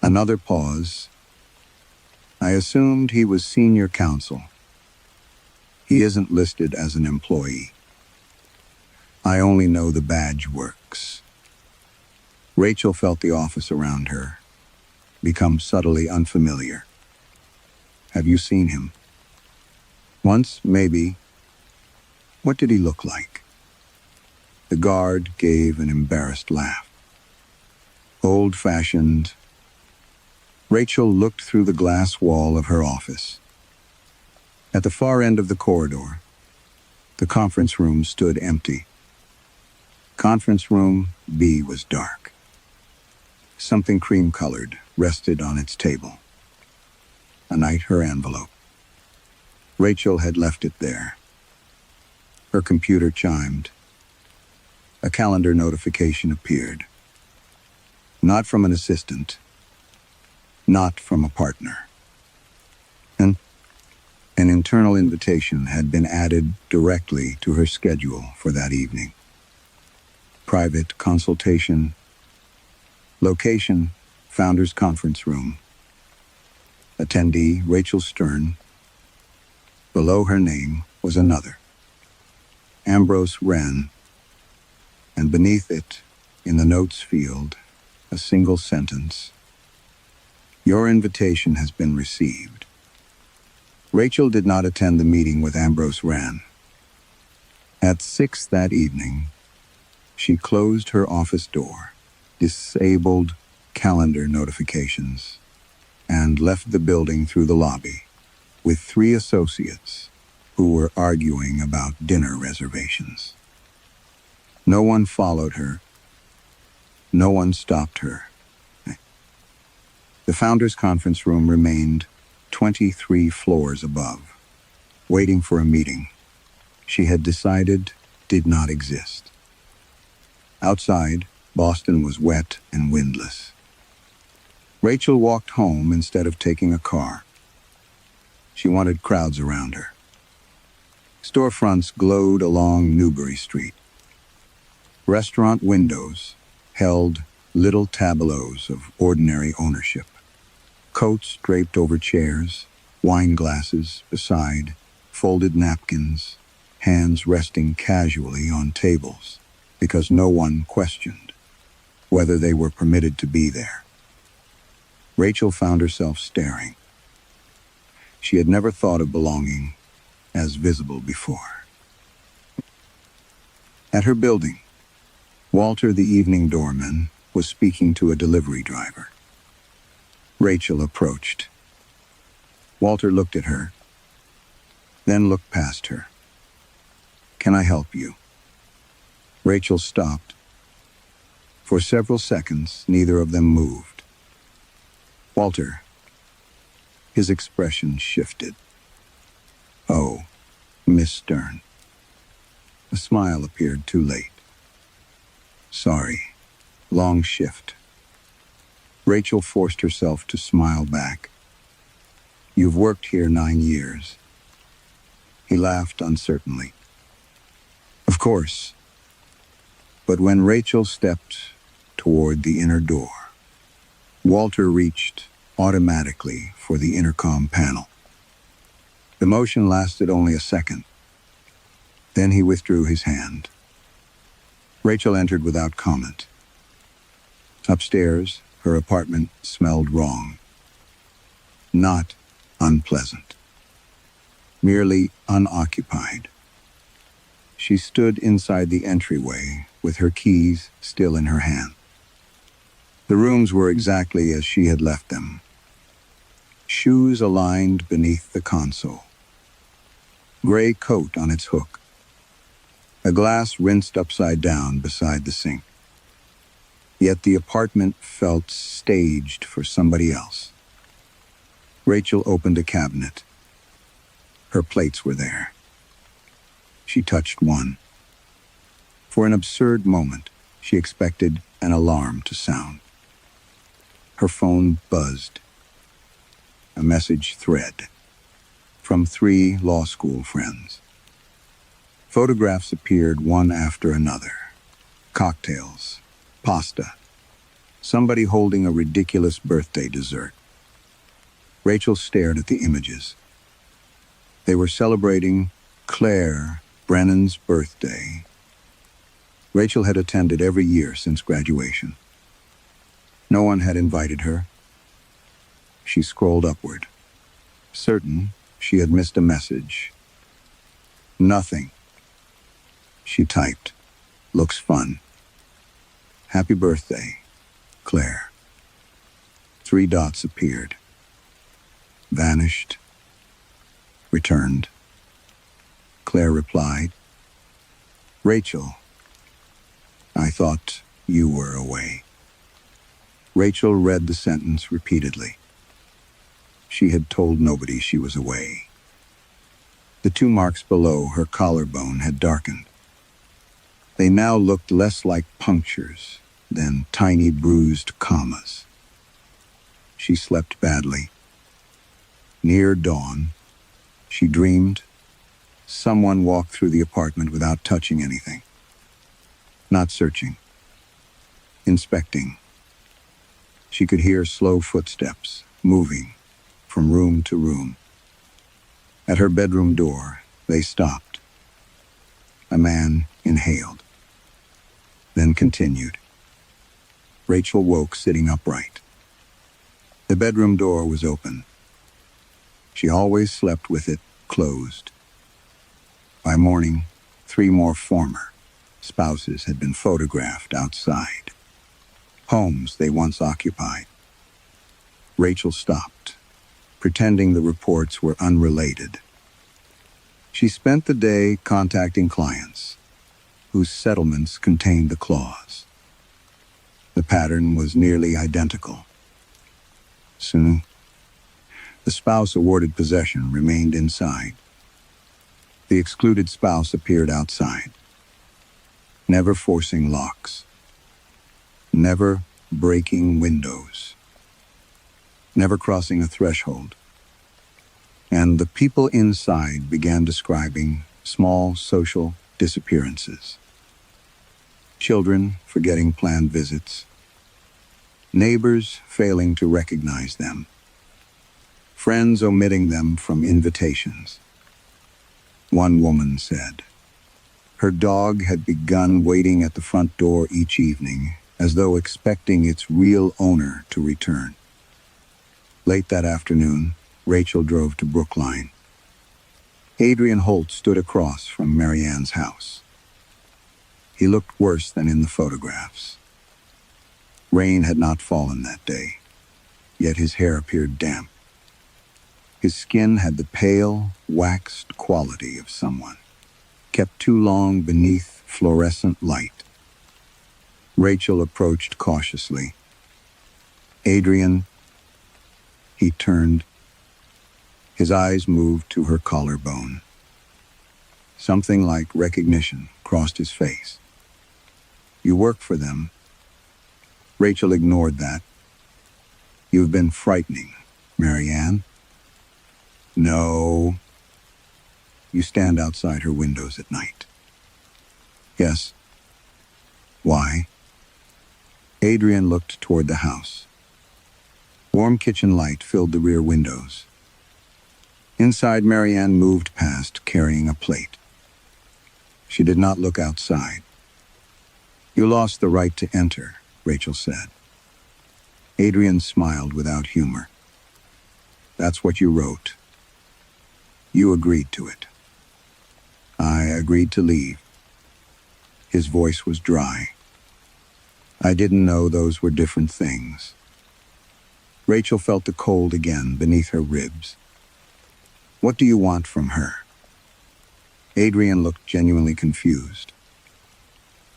Another pause. I assumed he was senior counsel. He isn't listed as an employee. I only know the badge works. Rachel felt the office around her become subtly unfamiliar. Have you seen him? Once, maybe. What did he look like? The guard gave an embarrassed laugh. Old-fashioned. Rachel looked through the glass wall of her office. At the far end of the corridor, the conference room stood empty. Conference room B was dark. Something cream-colored rested on its table. A her envelope. Rachel had left it there. Her computer chimed. A calendar notification appeared. Not from an assistant. Not from a partner. An internal invitation had been added directly to her schedule for that evening. Private consultation. Location, Founders Conference Room. Attendee, Rachel Stern. Below her name was another. Ambrose Wren. And beneath it, in the notes field, a single sentence. Your invitation has been received. Rachel did not attend the meeting with Ambrose Wren. At 6 that evening, she closed her office door, disabled calendar notifications, and left the building through the lobby with 3 associates who were arguing about dinner reservations. No one followed her. No one stopped her. The Founders Conference Room remained 23 floors above, waiting for a meeting she had decided did not exist. Outside, Boston was wet and windless. Rachel walked home instead of taking a car. She wanted crowds around her. Storefronts glowed along Newbury Street. Restaurant windows held little tableaus of ordinary ownership. Coats draped over chairs, wine glasses beside, folded napkins, hands resting casually on tables because no one questioned whether they were permitted to be there. Rachel found herself staring. She had never thought of belonging as visible before. At her building, Walter, the evening doorman, was speaking to a delivery driver. Rachel approached. Walter looked at her, then looked past her. Can I help you? Rachel stopped. For several seconds, neither of them moved. Walter. His expression shifted. Oh, Miss Stern. A smile appeared too late. Sorry. Long shift. Rachel forced herself to smile back. You've worked here 9 years. He laughed uncertainly. Of course. But when Rachel stepped toward the inner door, Walter reached automatically for the intercom panel. The motion lasted only a second. Then he withdrew his hand. Rachel entered without comment. Upstairs, her apartment smelled wrong. Not unpleasant. Merely unoccupied. She stood inside the entryway with her keys still in her hand. The rooms were exactly as she had left them. Shoes aligned beneath the console. Gray coat on its hook. A glass rinsed upside down beside the sink. Yet the apartment felt staged for somebody else. Rachel opened a cabinet. Her plates were there. She touched one. For an absurd moment, she expected an alarm to sound. Her phone buzzed. A message thread from 3 law school friends. Photographs appeared one after another. Cocktails, pasta, somebody holding a ridiculous birthday dessert. Rachel stared at the images. They were celebrating Claire, Brennan's birthday. Rachel had attended every year since graduation. No one had invited her. She scrolled upward, certain she had missed a message. Nothing. She typed, "Looks fun. Happy birthday, Claire." 3 dots appeared. Vanished. Returned. Claire replied, "Rachel, I thought you were away." Rachel read the sentence repeatedly. She had told nobody she was away. The 2 marks below her collarbone had darkened. They now looked less like punctures than tiny bruised commas. She slept badly. Near dawn, she dreamed someone walked through the apartment without touching anything. Not searching. Inspecting. She could hear slow footsteps moving from room to room. At her bedroom door, they stopped. A man inhaled, then continued. Rachel woke sitting upright. The bedroom door was open. She always slept with it closed. By morning, 3 more former spouses had been photographed outside homes they once occupied. Rachel stopped, pretending the reports were unrelated. She spent the day contacting clients whose settlements contained the clause. The pattern was nearly identical. Soon, the spouse awarded possession remained inside. The excluded spouse appeared outside, never forcing locks, never breaking windows, never crossing a threshold. And the people inside began describing small social disappearances. Children forgetting planned visits, neighbors failing to recognize them, friends omitting them from invitations. One woman said her dog had begun waiting at the front door each evening as though expecting its real owner to return. Late that afternoon, Rachel drove to Brookline. Adrian Holt stood across from Marianne's house. He looked worse than in the photographs. Rain had not fallen that day, yet his hair appeared damp. His skin had the pale, waxed quality of someone kept too long beneath fluorescent light. Rachel approached cautiously. "Adrian," he turned. His eyes moved to her collarbone. Something like recognition crossed his face. "You work for them." Rachel ignored that. "You've been frightening, Marianne." "No." "You stand outside her windows at night." "Yes." "Why?" Adrian looked toward the house. Warm kitchen light filled the rear windows. Inside, Marianne moved past, carrying a plate. She did not look outside. "You lost the right to enter," Rachel said. Adrian smiled without humor. "That's what you wrote. You agreed to it." "I agreed to leave." His voice was dry. "I didn't know those were different things." Rachel felt the cold again beneath her ribs. "What do you want from her?" Adrian looked genuinely confused.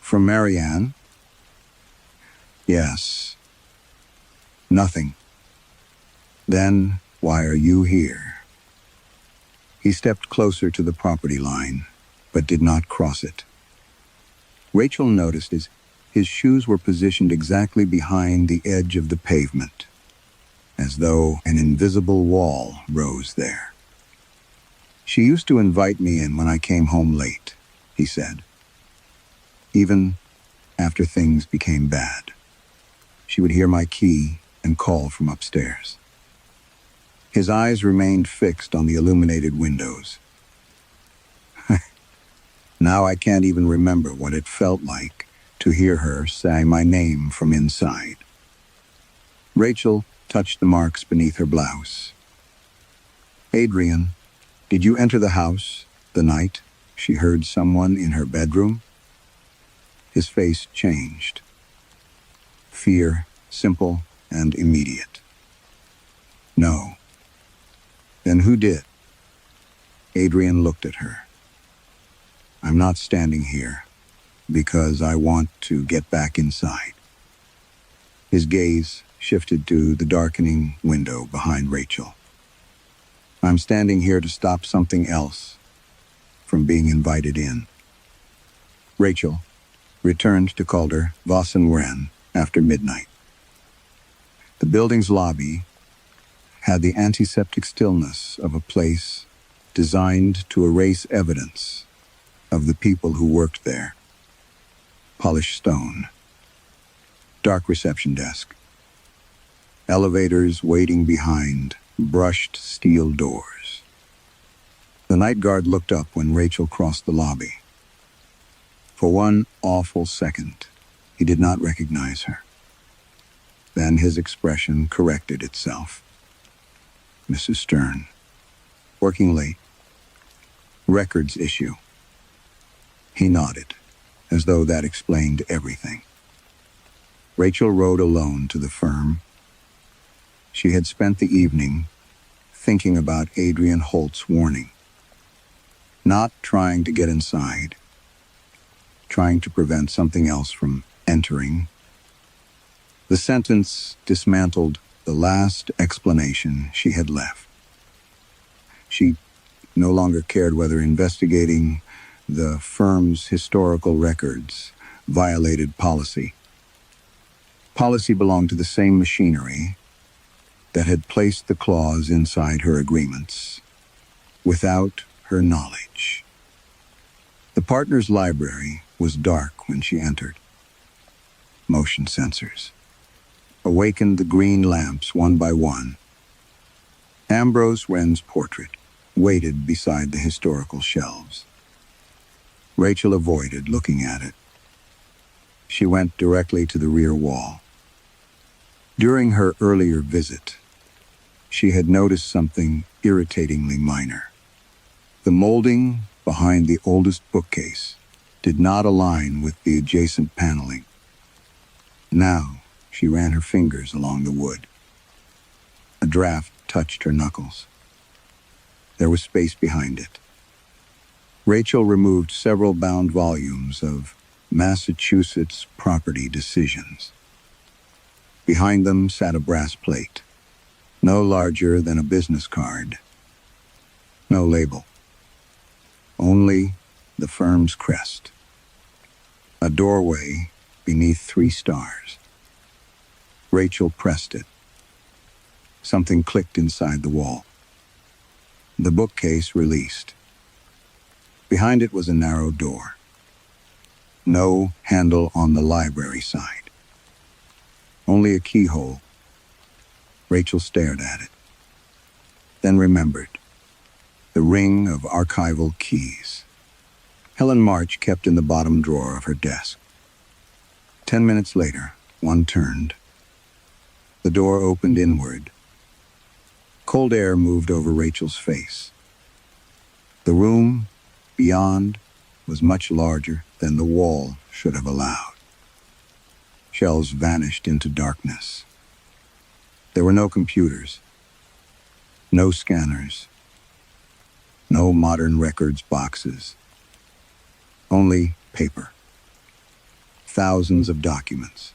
"From Marianne?" "Yes." "Nothing." "Then why are you here?" He stepped closer to the property line, but did not cross it. Rachel noticed his shoes were positioned exactly behind the edge of the pavement, as though an invisible wall rose there. "She used to invite me in when I came home late," he said. "Even after things became bad. She would hear my key and call from upstairs." His eyes remained fixed on the illuminated windows. Now I can't even remember what it felt like to hear her say my name from inside. Rachel touched the marks beneath her blouse. "Adrian, did you enter the house the night she heard someone in her bedroom?" His face changed. Fear, simple and immediate. "No." "Then who did?" Adrian looked at her. "I'm not standing here because I want to get back inside." His gaze shifted to the darkening window behind Rachel. "I'm standing here to stop something else from being invited in." Rachel returned to Calder Wassenwren after midnight. The building's lobby had the antiseptic stillness of a place designed to erase evidence of the people who worked there. Polished stone. Dark reception desk. Elevators waiting behind brushed steel doors. The night guard looked up when Rachel crossed the lobby. For one awful second, he did not recognize her. Then his expression corrected itself. "Mrs. Stern. Working late. Records issue." He nodded, as though that explained everything. Rachel rode alone to the firm. She had spent the evening thinking about Adrian Holt's warning. Not trying to get inside, trying to prevent something else from entering. The sentence dismantled the last explanation she had left. She no longer cared whether investigating the firm's historical records violated policy. Policy belonged to the same machinery that had placed the clause inside her agreements, without her knowledge. The partner's library was dark when she entered. Motion sensors awakened the green lamps one by one. Ambrose Wren's portrait waited beside the historical shelves. Rachel avoided looking at it. She went directly to the rear wall. During her earlier visit, she had noticed something irritatingly minor. The molding behind the oldest bookcase did not align with the adjacent paneling. Now, she ran her fingers along the wood. A draft touched her knuckles. There was space behind it. Rachel removed several bound volumes of Massachusetts property decisions. Behind them sat a brass plate, no larger than a business card. No label. Only the firm's crest. A doorway beneath 3 stars. Rachel pressed it. Something clicked inside the wall. The bookcase released. Behind it was a narrow door. No handle on the library side. Only a keyhole. Rachel stared at it. Then remembered. The ring of archival keys. Helen March kept in the bottom drawer of her desk. 10 minutes later, one turned. The door opened inward. Cold air moved over Rachel's face. The room beyond was much larger than the wall should have allowed. Shelves vanished into darkness. There were no computers, no scanners, no modern records boxes, only paper. Thousands of documents.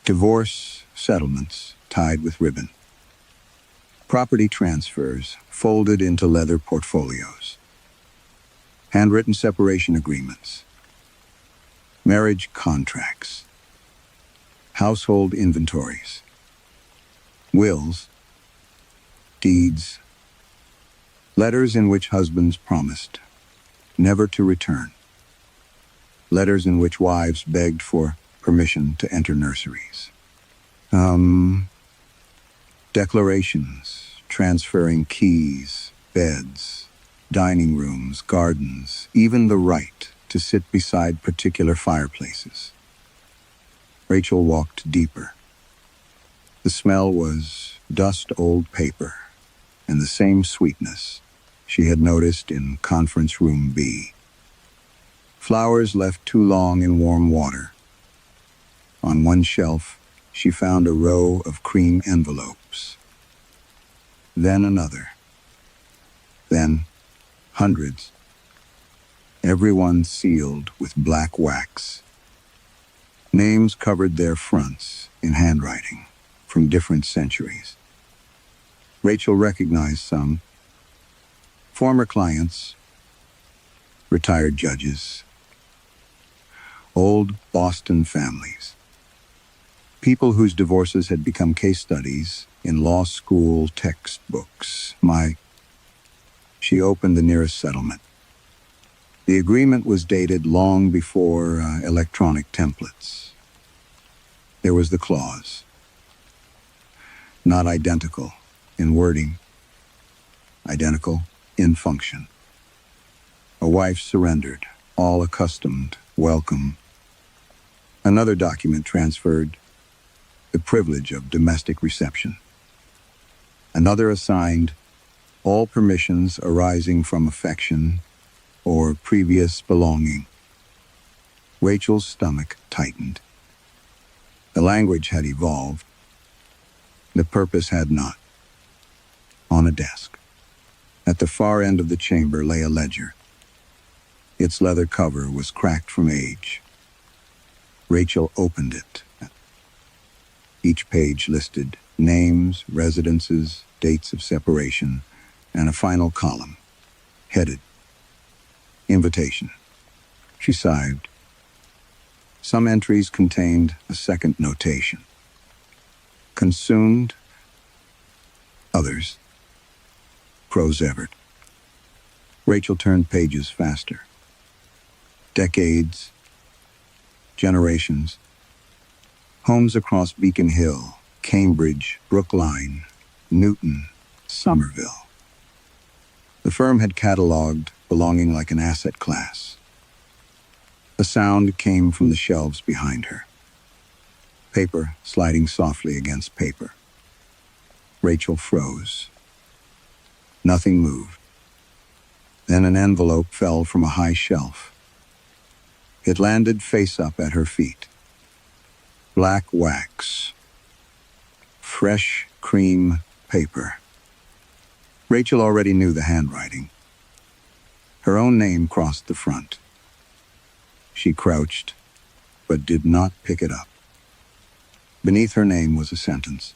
Divorce settlements tied with ribbon. Property transfers folded into leather portfolios. Handwritten separation agreements. Marriage contracts. Household inventories. Wills. Deeds. Letters in which husbands promised never to return. Letters in which wives begged for permission to enter nurseries. Declarations transferring keys, beds, dining rooms, gardens, even the right to sit beside particular fireplaces. Rachel walked deeper. The smell was dust-old paper, and the same sweetness she had noticed in Conference Room B. Flowers left too long in warm water. On one shelf, she found a row of cream envelopes. Then another. Then hundreds. Everyone sealed with black wax. Names covered their fronts in handwriting from different centuries. Rachel recognized some. Former clients, retired judges, old Boston families, people whose divorces had become case studies in law school textbooks. She opened the nearest settlement. The agreement was dated long before electronic templates. There was the clause, not identical in wording, identical in function. A wife surrendered, all accustomed, welcome. Another document transferred the privilege of domestic reception. Another assigned all permissions arising from affection or previous belonging. Rachel's stomach tightened. The language had evolved. The purpose had not. On a desk, at the far end of the chamber, lay a ledger. Its leather cover was cracked from age. Rachel opened it. Each page listed names, residences, dates of separation, and a final column, headed Invitation. She sighed. Some entries contained a second notation. Consumed. Others. Crows Everett. Rachel turned pages faster. Decades. Generations. Homes across Beacon Hill, Cambridge, Brookline, Newton, Somerville. The firm had cataloged belonging like an asset class. The sound came from the shelves behind her. Paper sliding softly against paper. Rachel froze. Nothing moved. Then an envelope fell from a high shelf. It landed face up at her feet. Black wax. Fresh cream paper. Rachel already knew the handwriting. Her own name crossed the front. She crouched, but did not pick it up. Beneath her name was a sentence.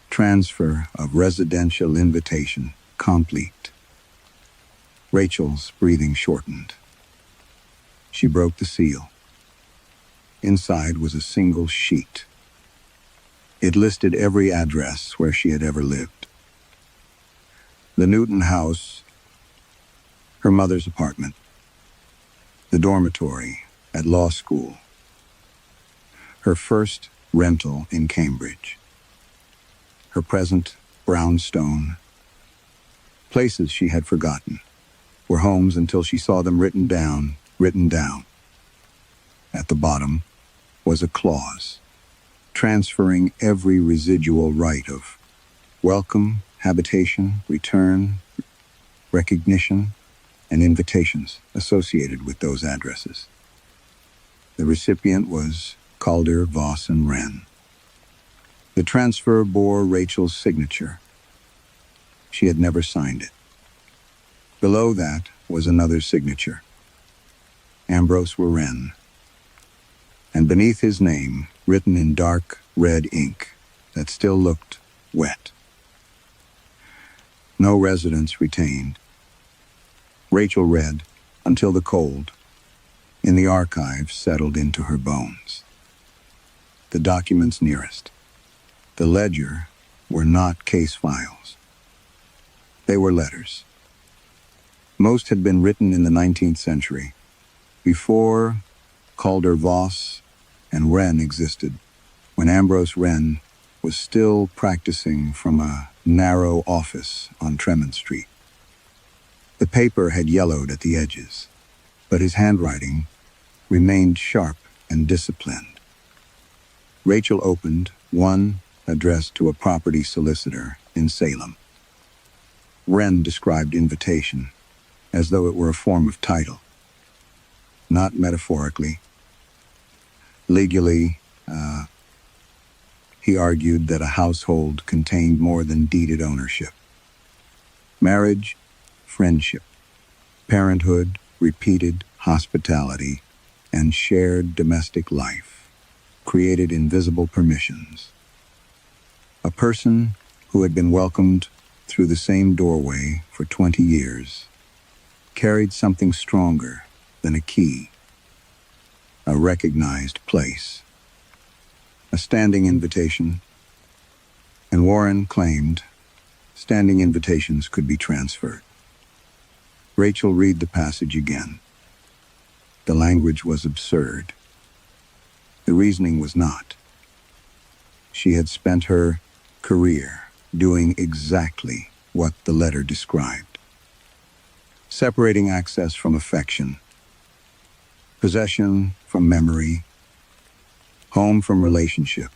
Transfer of residential invitation complete. Rachel's breathing shortened. She broke the seal. Inside was a single sheet. It listed every address where she had ever lived. The Newton house, her mother's apartment, the dormitory at law school, her first rental in Cambridge, her present brownstone. Places she had forgotten were homes until she saw them written down. At the bottom was a clause, transferring every residual right of welcome, habitation, return, recognition, and invitations associated with those addresses. The recipient was Calder, Voss, and Wren. The transfer bore Rachel's signature. She had never signed it. Below that was another signature, Ambrose Wren, and beneath his name, written in dark red ink that still looked wet. No residence retained. Rachel read until the cold in the archive settled into her bones. The documents nearest, the ledger, were not case files. They were letters. Most had been written in the 19th century, before Calder, Voss, and Wren existed, when Ambrose Wren was still practicing from a narrow office on Tremont Street. The paper had yellowed at the edges, but his handwriting remained sharp and disciplined. Rachel opened one addressed to a property solicitor in Salem. Wren described invitation as though it were a form of title, not metaphorically. Legally, he argued that a household contained more than deeded ownership. Marriage, friendship, parenthood, repeated hospitality, and shared domestic life created invisible permissions. A person who had been welcomed through the same doorway for 20 years carried something stronger than a key, a recognized place, a standing invitation, and Warren claimed standing invitations could be transferred. Rachel read the passage again. The language was absurd. The reasoning was not. She had spent her career doing exactly what the letter described. Separating access from affection, possession from memory, home from relationship.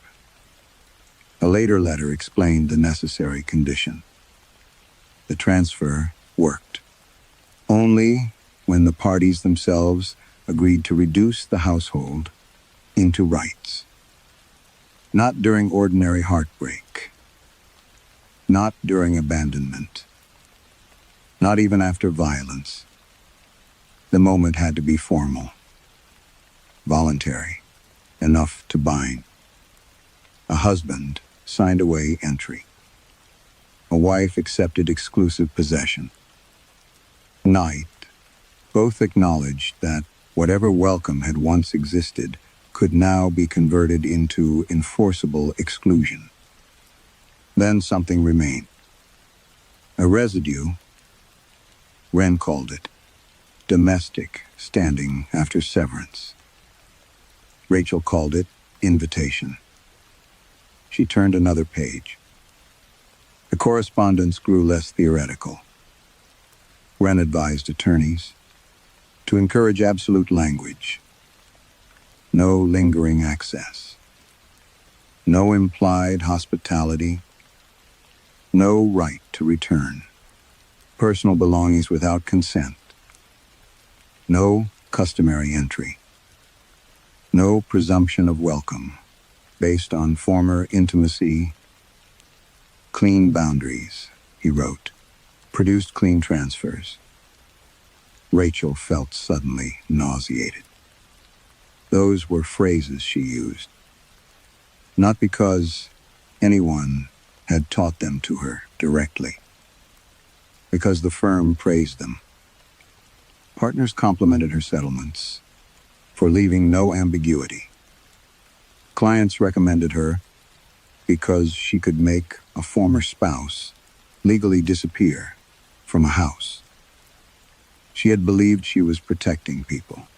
A later letter explained the necessary condition. The transfer worked only when the parties themselves agreed to reduce the household into rights. Not during ordinary heartbreak, not during abandonment, not even after violence. The moment had to be formal, voluntary, enough to bind. A husband signed away entry. A wife accepted exclusive possession. Night, both acknowledged that whatever welcome had once existed could now be converted into enforceable exclusion. Then something remained. A residue, Wren called it, domestic standing after severance. Rachel called it invitation. She turned another page. The correspondence grew less theoretical. Wren advised attorneys to encourage absolute language. No lingering access. No implied hospitality. No right to return. Personal belongings without consent. No customary entry. No presumption of welcome based on former intimacy. Clean boundaries, he wrote, produced clean transfers. Rachel felt suddenly nauseated. Those were phrases she used, not because anyone had taught them to her directly, because the firm praised them. Partners complimented her settlements for leaving no ambiguity. Clients recommended her because she could make a former spouse legally disappear from a house. She had believed she was protecting people.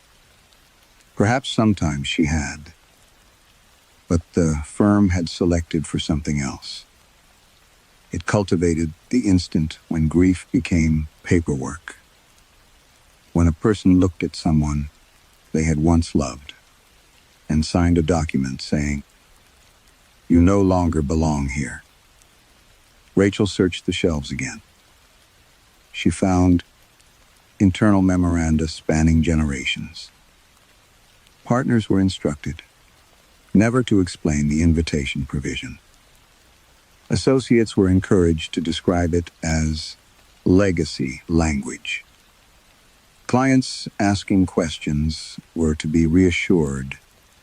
Perhaps sometimes she had, but the firm had selected for something else. It cultivated the instant when grief became paperwork. When a person looked at someone they had once loved and signed a document saying, "You no longer belong here." Rachel searched the shelves again. She found internal memoranda spanning generations. Partners were instructed never to explain the invitation provision. Associates were encouraged to describe it as legacy language. Clients asking questions were to be reassured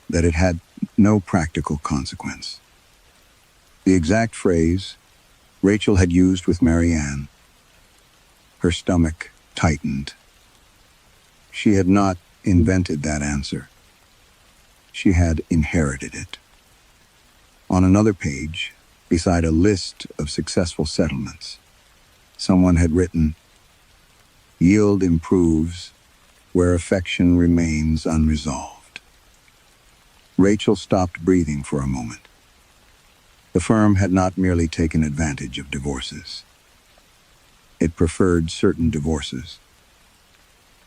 that it had no practical consequence. The exact phrase Rachel had used with Marianne. Her stomach tightened. She had not invented that answer. She had inherited it. On another page, beside a list of successful settlements, someone had written, "Yield improves where affection remains unresolved." Rachel stopped breathing for a moment. The firm had not merely taken advantage of divorces. It preferred certain divorces,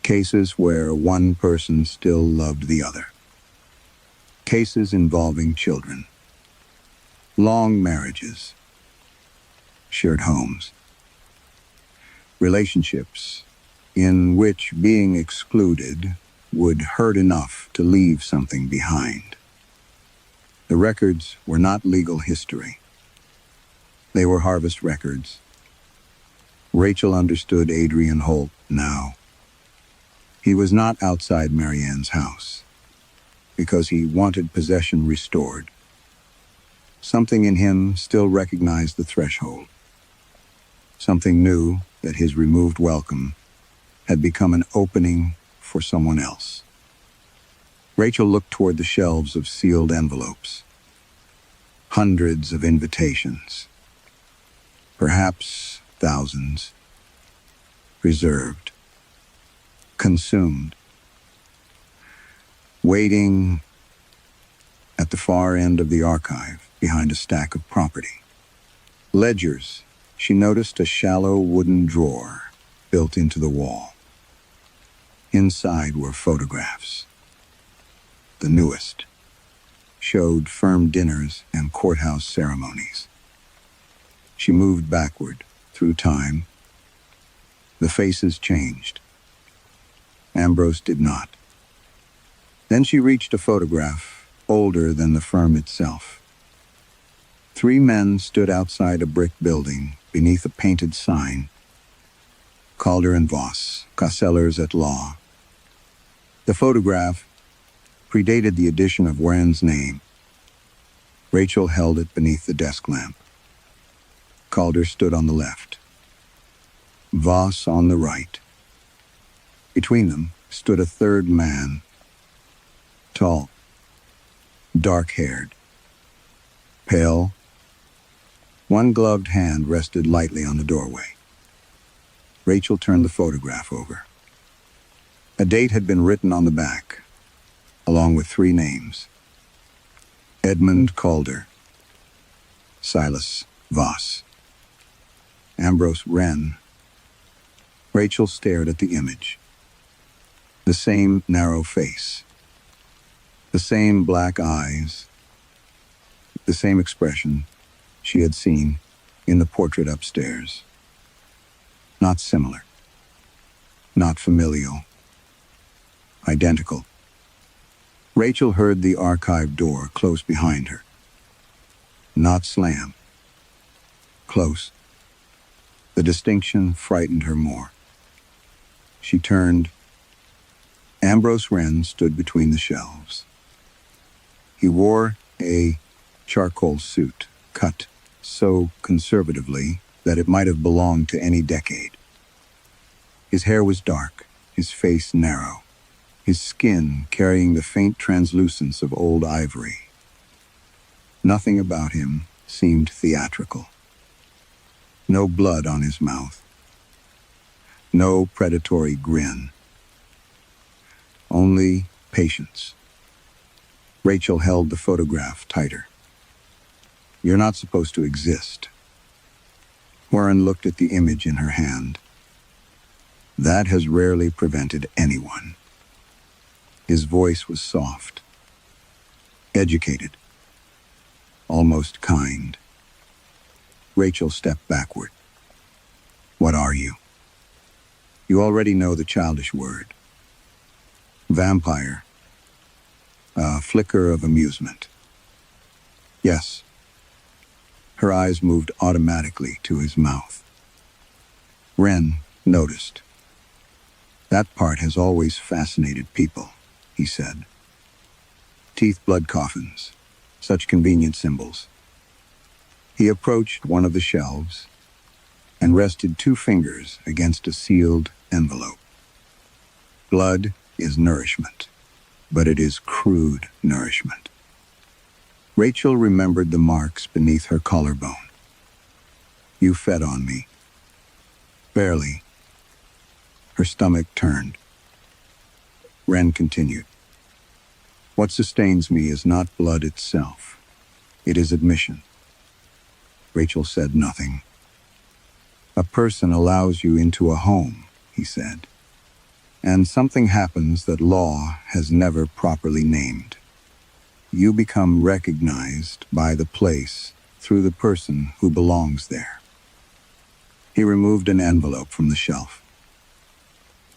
cases where one person still loved the other, cases involving children, long marriages, shared homes, relationships in which being excluded would hurt enough to leave something behind. The records were not legal history. They were harvest records. Rachel understood Adrian Holt now. He was not outside Marianne's house because he wanted possession restored. Something in him still recognized the threshold. Something knew that his removed welcome had become an opening for someone else. Rachel looked toward the shelves of sealed envelopes. Hundreds of invitations. Perhaps thousands. Preserved. Consumed. Waiting at the far end of the archive, behind a stack of property. Ledgers. She noticed a shallow wooden drawer built into the wall. Inside were photographs. The newest showed firm dinners and courthouse ceremonies. She moved backward through time. The faces changed. Ambrose did not. Then she reached a photograph older than the firm itself. 3 men stood outside a brick building beneath a painted sign. Calder and Voss, Cassellers at Law. The photograph predated the addition of Warren's name. Rachel held it beneath the desk lamp. Calder stood on the left. Voss on the right. Between them stood a third man. Tall. Dark-haired. Pale. One gloved hand rested lightly on the doorway. Rachel turned the photograph over. A date had been written on the back, along with 3 names. Edmund Calder. Silas Voss. Ambrose Wren. Rachel stared at the image. The same narrow face. The same black eyes. The same expression she had seen in the portrait upstairs. Not similar. Not familial. Identical. Rachel heard the archive door close behind her. Not slam. Close. The distinction frightened her more. She turned. Ambrose Wren stood between the shelves. He wore a charcoal suit, cut so conservatively that it might have belonged to any decade. His hair was dark, his face narrow, his skin carrying the faint translucence of old ivory. Nothing about him seemed theatrical. No blood on his mouth. No predatory grin. Only patience. Rachel held the photograph tighter. You're not supposed to exist. Warren looked at the image in her hand. That has rarely prevented anyone. His voice was soft, educated, almost kind. Rachel stepped backward. What are you? You already know the childish word. Vampire. A flicker of amusement. Yes. Her eyes moved automatically to his mouth. Wren noticed. That part has always fascinated people, he said. Teeth blood coffins, such convenient symbols. He approached one of the shelves and rested 2 fingers against a sealed envelope. Blood is nourishment, but it is crude nourishment. Rachel remembered the marks beneath her collarbone. You fed on me. Barely. Her stomach turned. Wren continued. What sustains me is not blood itself. It is admission. Rachel said nothing. A person allows you into a home, he said, and something happens that law has never properly named. You become recognized by the place through the person who belongs there. He removed an envelope from the shelf.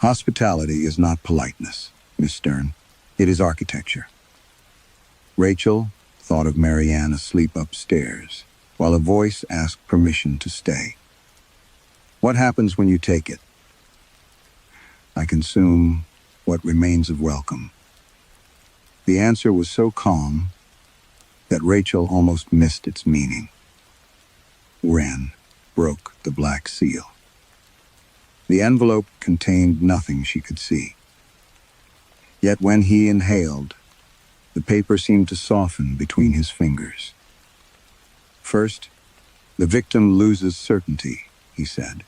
Hospitality is not politeness, Miss Stern. It is architecture. Rachel thought of Marianne asleep upstairs, while a voice asked permission to stay. What happens when you take it? I consume what remains of welcome. The answer was so calm that Rachel almost missed its meaning. Wren broke the black seal. The envelope contained nothing she could see. Yet when he inhaled, the paper seemed to soften between his fingers. First, the victim loses certainty, he said.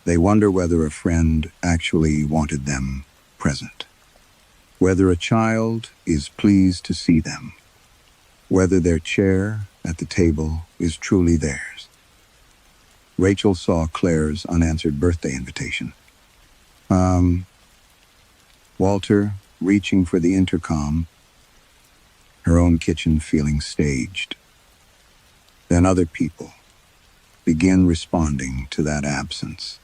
They wonder whether a friend actually wanted them present, whether a child is pleased to see them, whether their chair at the table is truly theirs. Rachel saw Claire's unanswered birthday invitation. Walter reaching for the intercom, her own kitchen feeling staged. Then other people begin responding to that absence.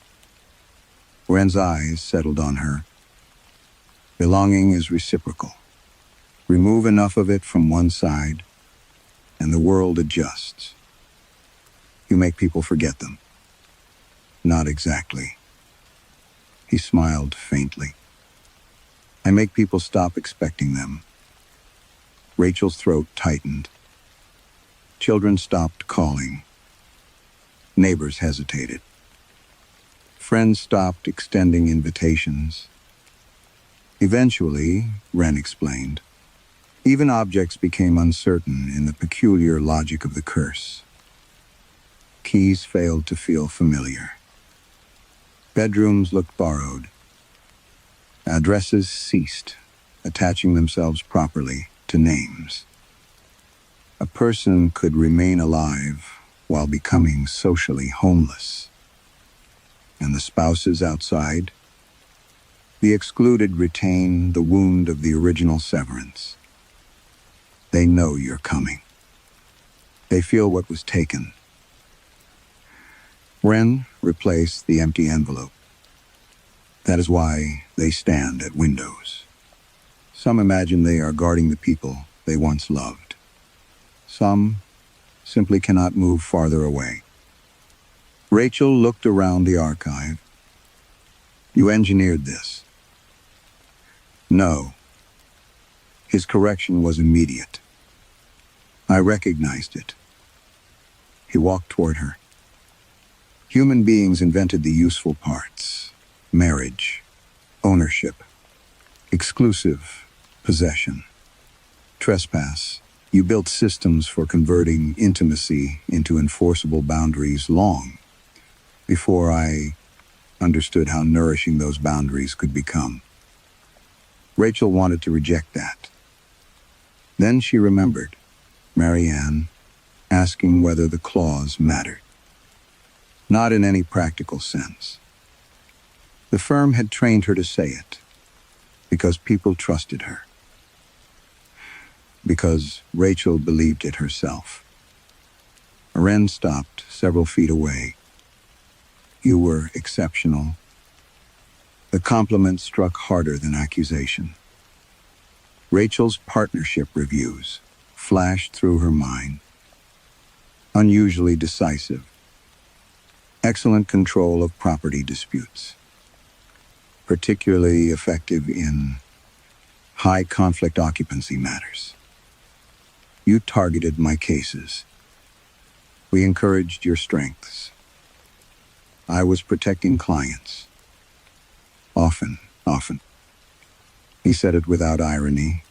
Wren's eyes settled on her. Belonging is reciprocal. Remove enough of it from one side, and the world adjusts. You make people forget them. Not exactly. He smiled faintly. I make people stop expecting them. Rachel's throat tightened. Children stopped calling. Neighbors hesitated. Friends stopped extending invitations. Eventually, Wren explained, even objects became uncertain in the peculiar logic of the curse. Keys failed to feel familiar. Bedrooms looked borrowed. Addresses ceased, attaching themselves properly to names. A person could remain alive while becoming socially homeless. And the spouses outside? The excluded retain the wound of the original severance. They know you're coming. They feel what was taken. Wren replaced the empty envelope. That is why they stand at windows. Some imagine they are guarding the people they once loved. Some simply cannot move farther away. Rachel looked around the archive. You engineered this. No. His correction was immediate. I recognized it. He walked toward her. Human beings invented the useful parts. Marriage, ownership, exclusive possession, trespass. You built systems for converting intimacy into enforceable boundaries long before I understood how nourishing those boundaries could become. Rachel wanted to reject that. Then she remembered Marianne asking whether the clause mattered. Not in any practical sense. The firm had trained her to say it because people trusted her. Because Rachel believed it herself. Wren stopped several feet away. You were exceptional. The compliment struck harder than accusation. Rachel's partnership reviews flashed through her mind. Unusually decisive. Excellent control of property disputes. Particularly effective in high conflict occupancy matters. You targeted my cases. We encouraged your strengths. I was protecting clients. Often. He said it without irony.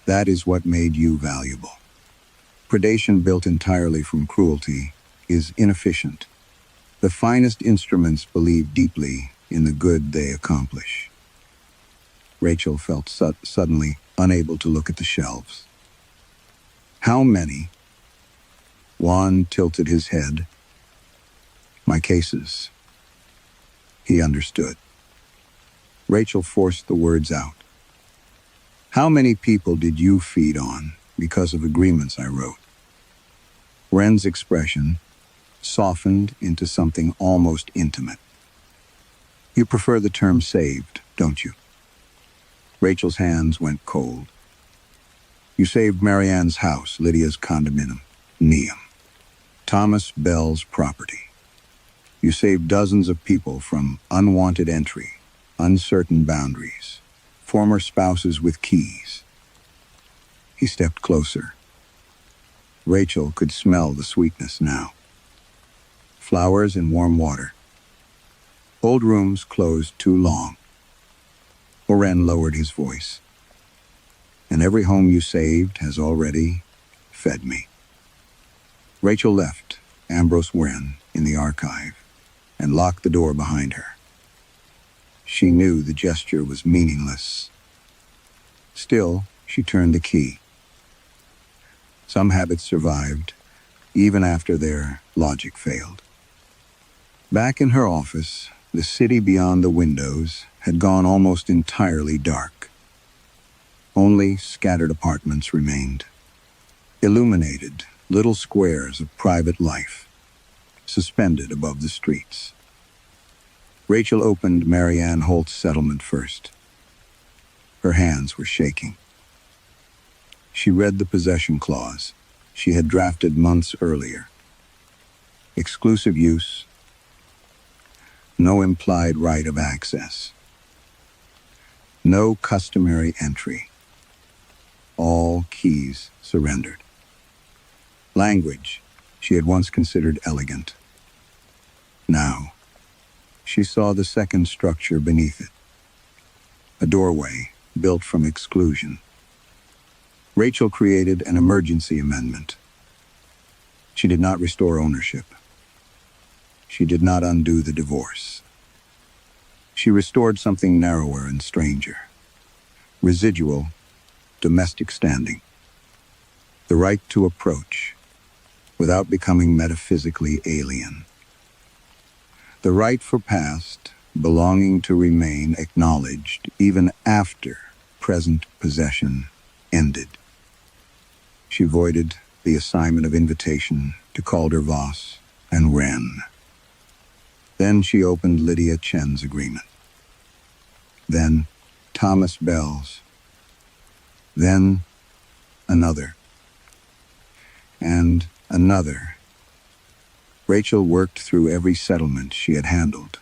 That is what made you valuable. Predation built entirely from cruelty is inefficient. The finest instruments believe deeply in the good they accomplish. Rachel felt suddenly unable to look at the shelves. How many? Juan tilted his head. My cases. He understood. Rachel forced the words out. How many people did you feed on because of agreements I wrote? Wren's expression softened into something almost intimate. You prefer the term saved, don't you? Rachel's hands went cold. You saved Marianne's house, Lydia's condominium, Neum, Thomas Bell's property. You saved dozens of people from unwanted entry, uncertain boundaries, former spouses with keys. He stepped closer. Rachel could smell the sweetness now. Flowers in warm water. Old rooms closed too long. Wren lowered his voice. And every home you saved has already fed me. Rachel left Ambrose Wren in the archive and locked the door behind her. She knew the gesture was meaningless. Still, she turned the key. Some habits survived, even after their logic failed. Back in her office, the city beyond the windows had gone almost entirely dark. Only scattered apartments remained, illuminated little squares of private life, suspended above the streets. Rachel opened Marianne Holt's settlement first. Her hands were shaking. She read the possession clause she had drafted months earlier. Exclusive use, no implied right of access, no customary entry. All keys surrendered. Language she had once considered elegant. Now, she saw the second structure beneath it. A doorway built from exclusion. Rachel created an emergency amendment. She did not restore ownership. She did not undo the divorce. She restored something narrower and stranger. Residual, domestic standing. The right to approach, without becoming metaphysically alien. The right for past, belonging to remain acknowledged even after present possession ended. She voided the assignment of invitation to Calder Voss and Wren. Then she opened Lydia Chen's agreement. Then Thomas Bell's. Then another. And another. Rachel worked through every settlement she had handled,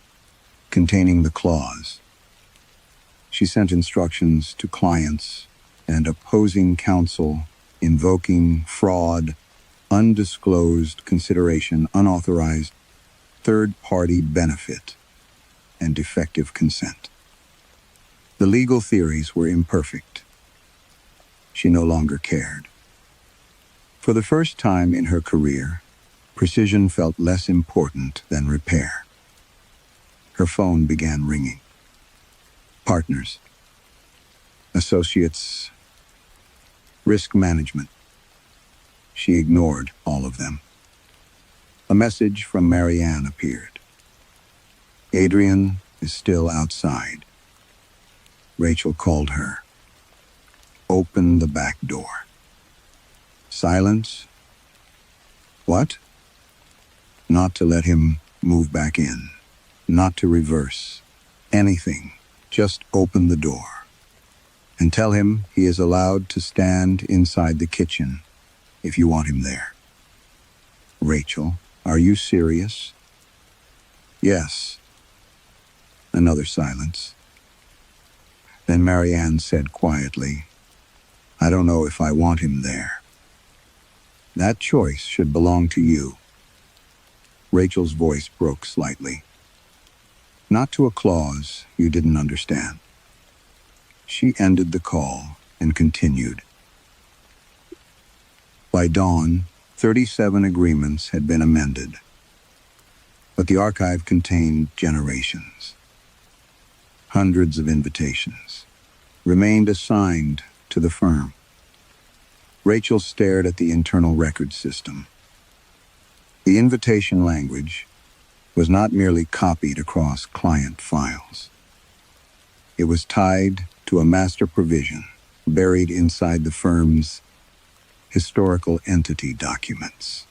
containing the clause. She sent instructions to clients and opposing counsel, invoking fraud, undisclosed consideration, unauthorized third-party benefit, and defective consent. The legal theories were imperfect. She no longer cared. For the first time in her career, precision felt less important than repair. Her phone began ringing. Partners, associates, risk management. She ignored all of them. A message from Marianne appeared. Adrian is still outside. Rachel called her. Open the back door. Silence. What? Not to let him move back in. Not to reverse anything. Just open the door. And tell him he is allowed to stand inside the kitchen if you want him there. Rachel, are you serious? Yes. Another silence. Then Marianne said quietly, I don't know if I want him there. That choice should belong to you. Rachel's voice broke slightly. Not to a clause you didn't understand. She ended the call and continued. By dawn, 37 agreements had been amended, but the archive contained generations. Hundreds of invitations remained assigned to the firm. Rachel stared at the internal record system. The invitation language was not merely copied across client files. It was tied to a master provision buried inside the firm's historical entity documents,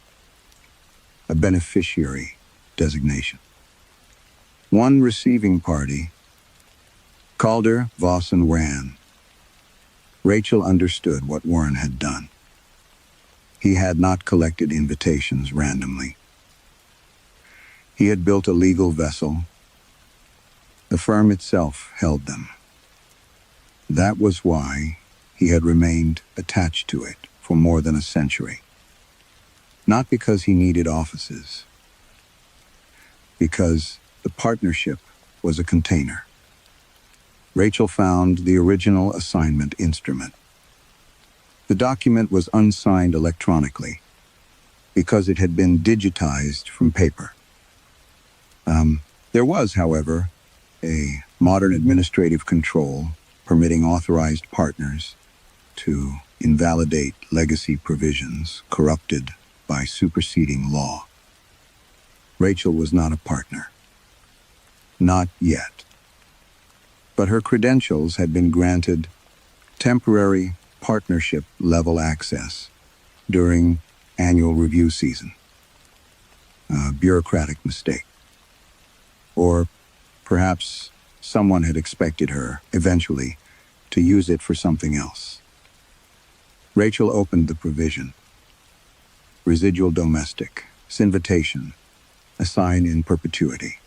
a beneficiary designation. One receiving party, Calder, Voss, and Ran. Rachel understood what Warren had done. He had not collected invitations randomly. He had built a legal vessel. The firm itself held them. That was why he had remained attached to it for more than a century. Not because he needed offices, because the partnership was a container. Rachel found the original assignment instrument. The document was unsigned electronically because it had been digitized from paper. There was, however, a modern administrative control permitting authorized partners to invalidate legacy provisions corrupted by superseding law. Rachel was not a partner. Not yet. But her credentials had been granted temporary partnership-level access during annual review season. A bureaucratic mistake. Or perhaps someone had expected her, eventually, to use it for something else. Rachel opened the provision. Residual domestic, invitation, assign in perpetuity.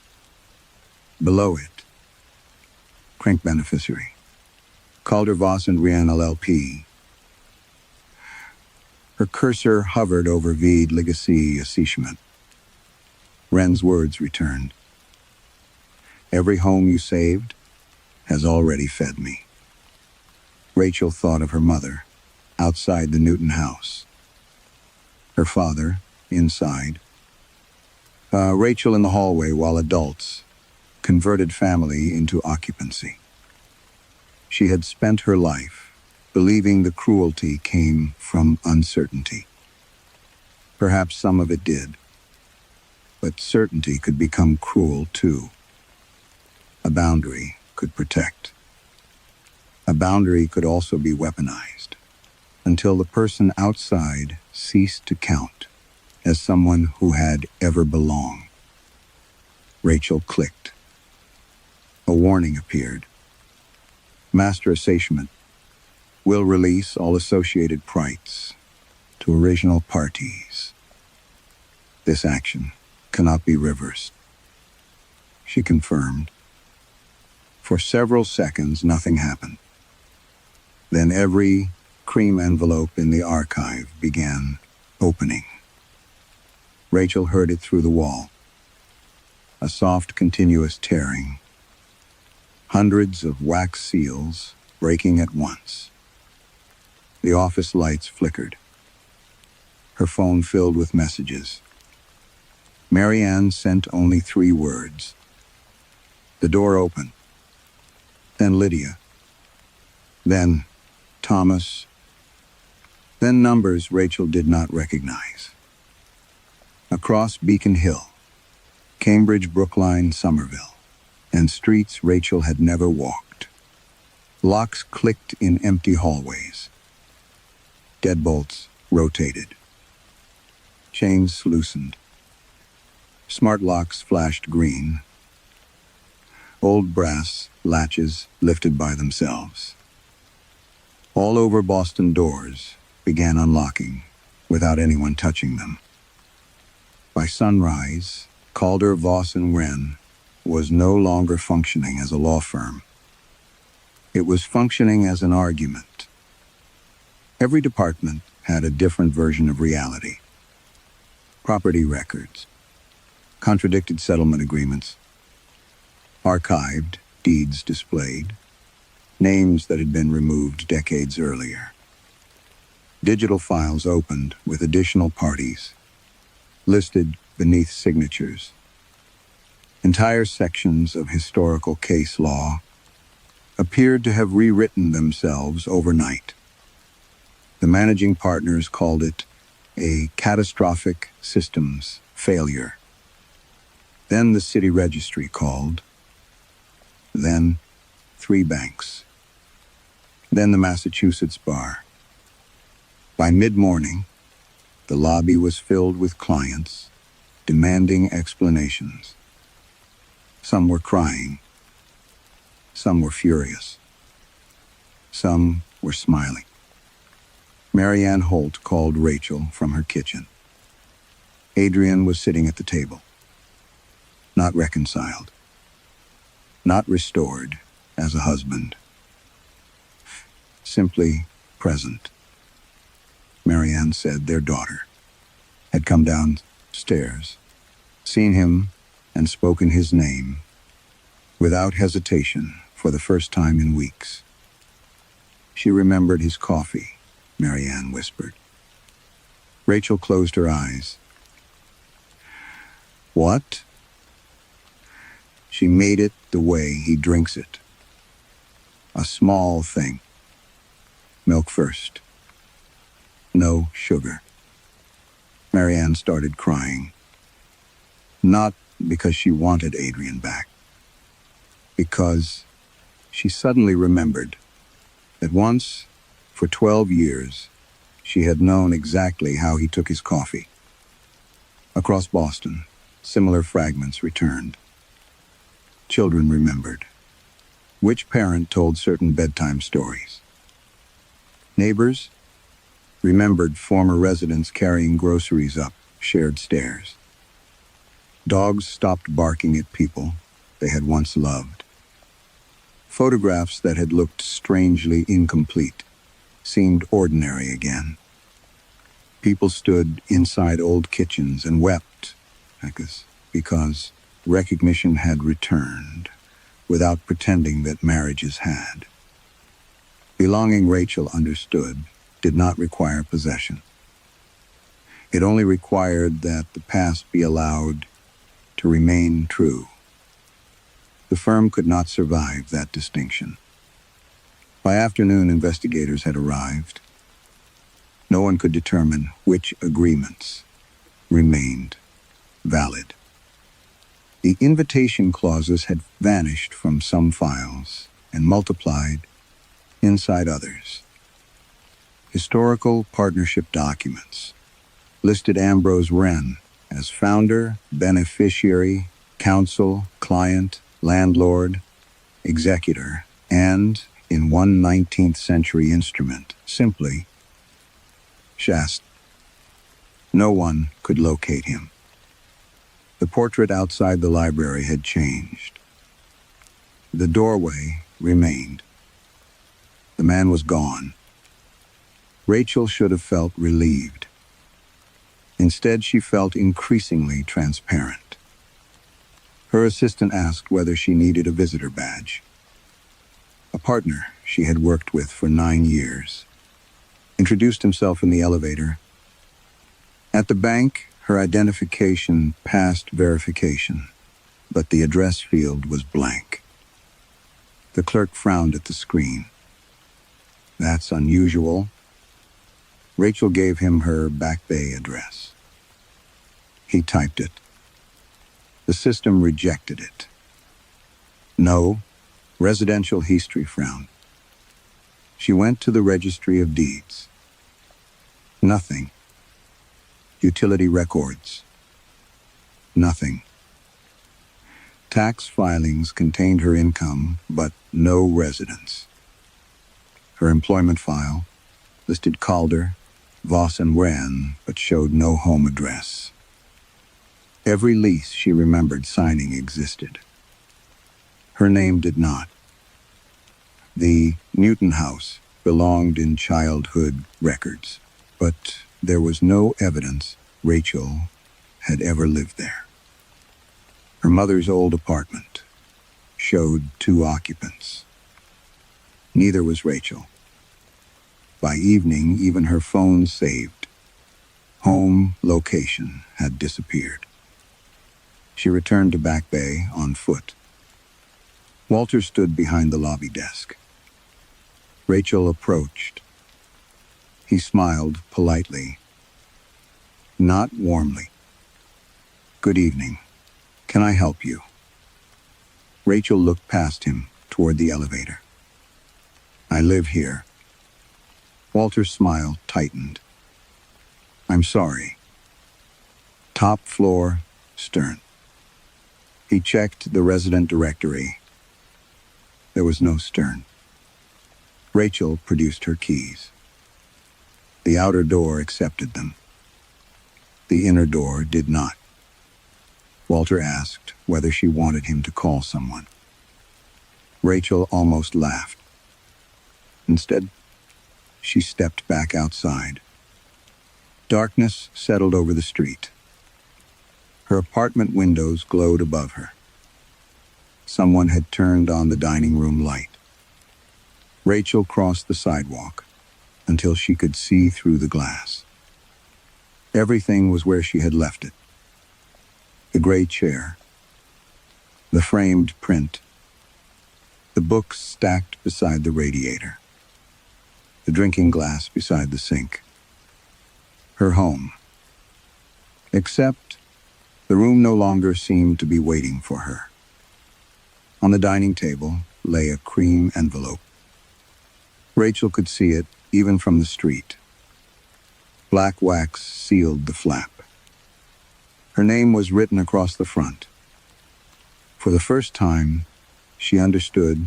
Below it, crank beneficiary, Calder, Voss, and Ran LLP. Her cursor hovered over Vide Legacy Assessment. Wren's words returned. Every home you saved has already fed me. Rachel thought of her mother, outside the Newton house. Her father, inside. Rachel in the hallway while adults converted family into occupancy. She had spent her life believing the cruelty came from uncertainty. Perhaps some of it did, but certainty could become cruel too. A boundary could protect. A boundary could also be weaponized until the person outside ceased to count as someone who had ever belonged. Rachel clicked. A warning appeared. Master assessment will release all associated rights to original parties. This action cannot be reversed. She confirmed. For several seconds, nothing happened. Then every cream envelope in the archive began opening. Rachel heard it through the wall. A soft, continuous tearing. Hundreds of wax seals breaking at once. The office lights flickered. Her phone filled with messages. Marianne sent only 3 words. The door opened. Then Lydia. Then Thomas. Then numbers Rachel did not recognize. Across Beacon Hill, Cambridge, Brookline, Somerville, and streets Rachel had never walked. Locks clicked in empty hallways. Deadbolts rotated. Chains loosened. Smart locks flashed green. Old brass latches lifted by themselves. All over Boston doors began unlocking without anyone touching them. By sunrise, Calder, Voss, and Wren was no longer functioning as a law firm. It was functioning as an argument. Every department had a different version of reality. Property records, contradicted settlement agreements, archived deeds displayed, names that had been removed decades earlier. Digital files opened with additional parties, listed beneath signatures. Entire sections of historical case law appeared to have rewritten themselves overnight. The managing partners called it a catastrophic systems failure. Then the city registry called. Then 3 banks. Then the Massachusetts bar. By mid-morning, the lobby was filled with clients, demanding explanations. Some were crying. Some were furious. Some were smiling. Marianne Holt called Rachel from her kitchen. Adrian was sitting at the table. Not reconciled. Not restored as a husband. Simply present. Marianne said their daughter had come downstairs, seen him, and spoken his name without hesitation for the first time in weeks. She remembered his coffee, Marianne whispered. Rachel closed her eyes. What? She made it the way he drinks it. A small thing. Milk first. No sugar. Marianne started crying. Not because she wanted Adrian back. Because she suddenly remembered that once, for 12 years, she had known exactly how he took his coffee. Across Boston, similar fragments returned. Children remembered. Which parent told certain bedtime stories? Neighbors remembered former residents carrying groceries up shared stairs. Dogs stopped barking at people they had once loved. Photographs that had looked strangely incomplete seemed ordinary again. People stood inside old kitchens and wept because recognition had returned without pretending that marriages had. Belonging, Rachel understood, did not require possession. It only required that the past be allowed to remain true. The firm could not survive that distinction. By afternoon, investigators had arrived. No one could determine which agreements remained valid. The invitation clauses had vanished from some files and multiplied inside others. Historical partnership documents listed Ambrose Wren as founder, beneficiary, counsel, client, landlord, executor, and, in one 19th century instrument, simply Shast. No one could locate him. The portrait outside the library had changed. The doorway remained. The man was gone. Rachel should have felt relieved. Instead, she felt increasingly transparent. Her assistant asked whether she needed a visitor badge. A partner she had worked with for 9 years introduced himself in the elevator. At the bank, her identification passed verification, but the address field was blank. The clerk frowned at the screen. That's unusual. Rachel gave him her Back Bay address. He typed it. The system rejected it. No, residential history frown. She went to the registry of deeds. Nothing. Utility records. Nothing. Tax filings contained her income, but no residence. Her employment file listed Calder, Voss and Wren, but showed no home address. Every lease she remembered signing existed. Her name did not. The Newton House belonged in childhood records, but there was no evidence Rachel had ever lived there. Her mother's old apartment showed 2 occupants. Neither was Rachel. By evening, even her phone saved home location had disappeared. She returned to Back Bay on foot. Walter stood behind the lobby desk. Rachel approached. He smiled politely, not warmly. "Good evening. Can I help you? Rachel looked past him toward the elevator. I live here. Walter's smile tightened. I'm sorry. Top floor, Stern. He checked the resident directory. There was no Stern. Rachel produced her keys. The outer door accepted them. The inner door did not. Walter asked whether she wanted him to call someone. Rachel almost laughed. Instead, she stepped back outside. Darkness settled over the street. Her apartment windows glowed above her. Someone had turned on the dining room light. Rachel crossed the sidewalk until she could see through the glass. Everything was where she had left it. The gray chair, the framed print, the books stacked beside the radiator, the drinking glass beside the sink. Her home. Except the room no longer seemed to be waiting for her. On the dining table lay a cream envelope. Rachel could see it even from the street. Black wax sealed the flap. Her name was written across the front. For the first time, she understood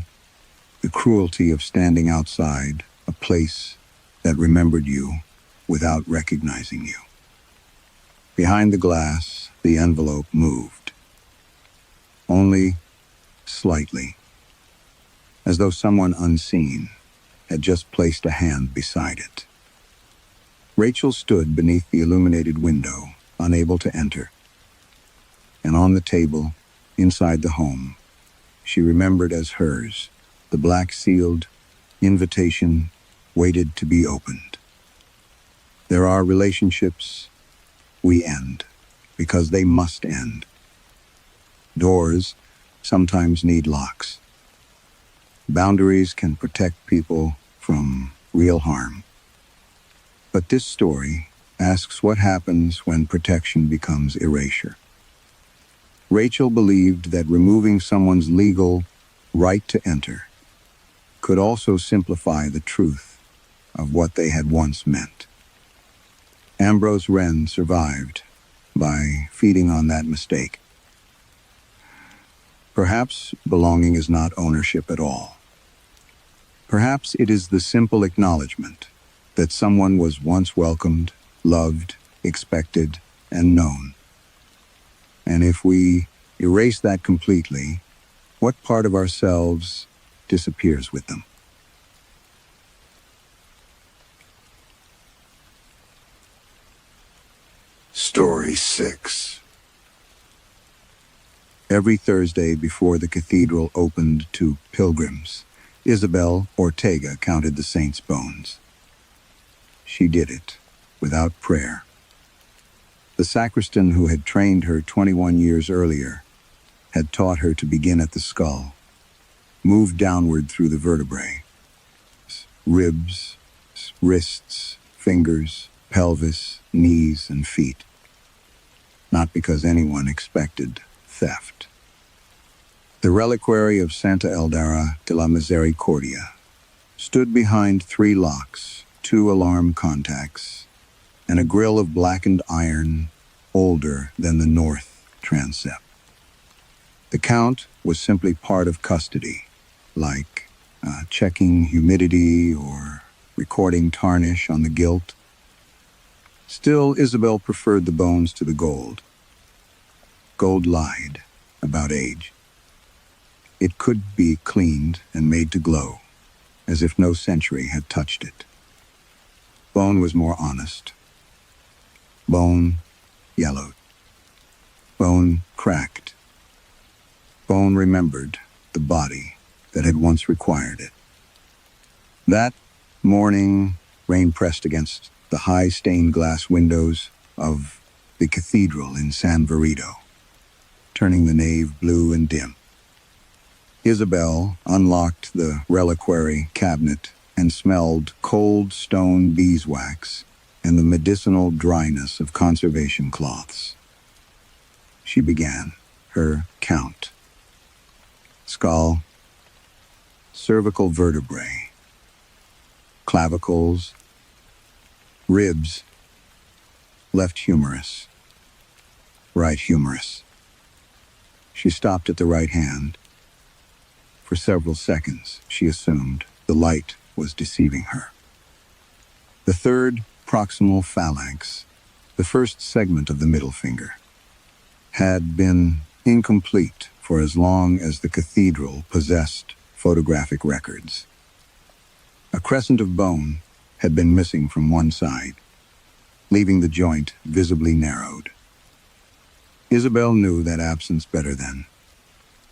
the cruelty of standing outside a place that remembered you without recognizing you. Behind the glass, the envelope moved. Only slightly, as though someone unseen had just placed a hand beside it. Rachel stood beneath the illuminated window, unable to enter. And on the table, inside the home, she remembered as hers the black-sealed invitation waited to be opened. There are relationships we end because they must end. Doors sometimes need locks. Boundaries can protect people from real harm. But this story asks what happens when protection becomes erasure. Rachel believed that removing someone's legal right to enter could also simplify the truth of what they had once meant. Ambrose Wren survived by feeding on that mistake. Perhaps belonging is not ownership at all. Perhaps it is the simple acknowledgement that someone was once welcomed, loved, expected, and known. And if we erase that completely, what part of ourselves disappears with them? Story 6. Every Thursday before the cathedral opened to pilgrims, Isabel Ortega counted the saints' bones. She did it without prayer. The sacristan who had trained her 21 years earlier had taught her to begin at the skull, move downward through the vertebrae, ribs, wrists, fingers, pelvis, knees, and feet. Not because anyone expected theft. The reliquary of Santa Eldara de la Misericordia stood behind 3 locks, 2 alarm contacts, and a grill of blackened iron older than the north transept. The count was simply part of custody, like checking humidity or recording tarnish on the gilt. Still, Isabel preferred the bones to the gold. Gold lied about age. It could be cleaned and made to glow, as if no century had touched it. Bone was more honest. Bone yellowed. Bone cracked. Bone remembered the body that had once required it. That morning, rain pressed against the high stained glass windows of the cathedral in San Virido, turning the nave blue and dim. Isabel unlocked the reliquary cabinet and smelled cold stone beeswax and the medicinal dryness of conservation cloths. She began, her count. Skull, cervical vertebrae, clavicles, ribs, left humerus, right humerus. She stopped at the right hand. For several seconds, she assumed the light was deceiving her. The third proximal phalanx, the first segment of the middle finger, had been incomplete for as long as the cathedral possessed photographic records. A crescent of bone had been missing from one side, leaving the joint visibly narrowed. Isabel knew that absence better then.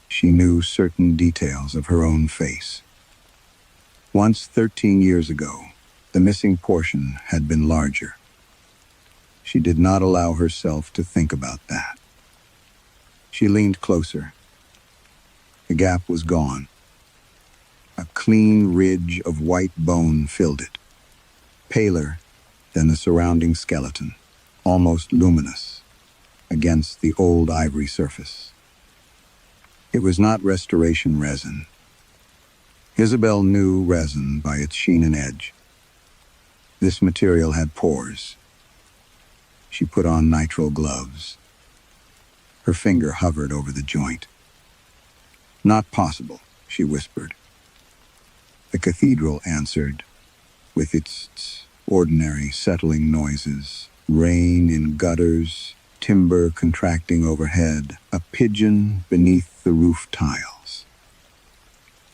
She knew certain details of her own face. Once 13 years ago, the missing portion had been larger. She did not allow herself to think about that. She leaned closer. The gap was gone. A clean ridge of white bone filled it, paler than the surrounding skeleton, almost luminous against the old ivory surface. It was not restoration resin. Isabel knew resin by its sheen and edge. This material had pores. She put on nitrile gloves. Her finger hovered over the joint. "Not possible," she whispered. The cathedral answered with its ordinary settling noises, rain in gutters, timber contracting overhead, a pigeon beneath the roof tiles.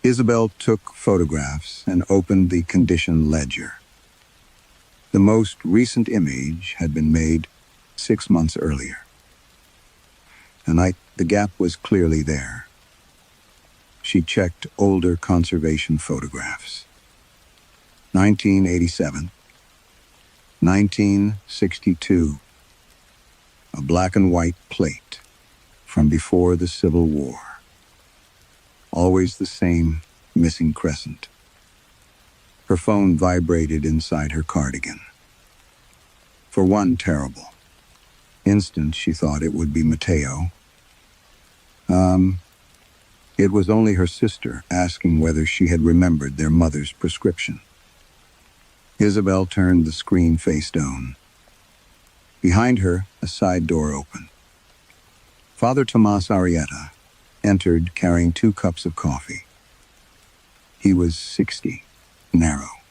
Isabel took photographs and opened the condition ledger. The most recent image had been made 6 months earlier. The gap was clearly there. She checked older conservation photographs. 1987, 1962, a black and white plate from before the Civil War. Always the same missing crescent. Her phone vibrated inside her cardigan. For one terrible instant, she thought it would be Mateo. It was only her sister asking whether she had remembered their mother's prescription. Isabel turned the screen face down. Behind her, a side door opened. Father Tomas Arrieta entered carrying 2 cups of coffee. He was 60, narrow,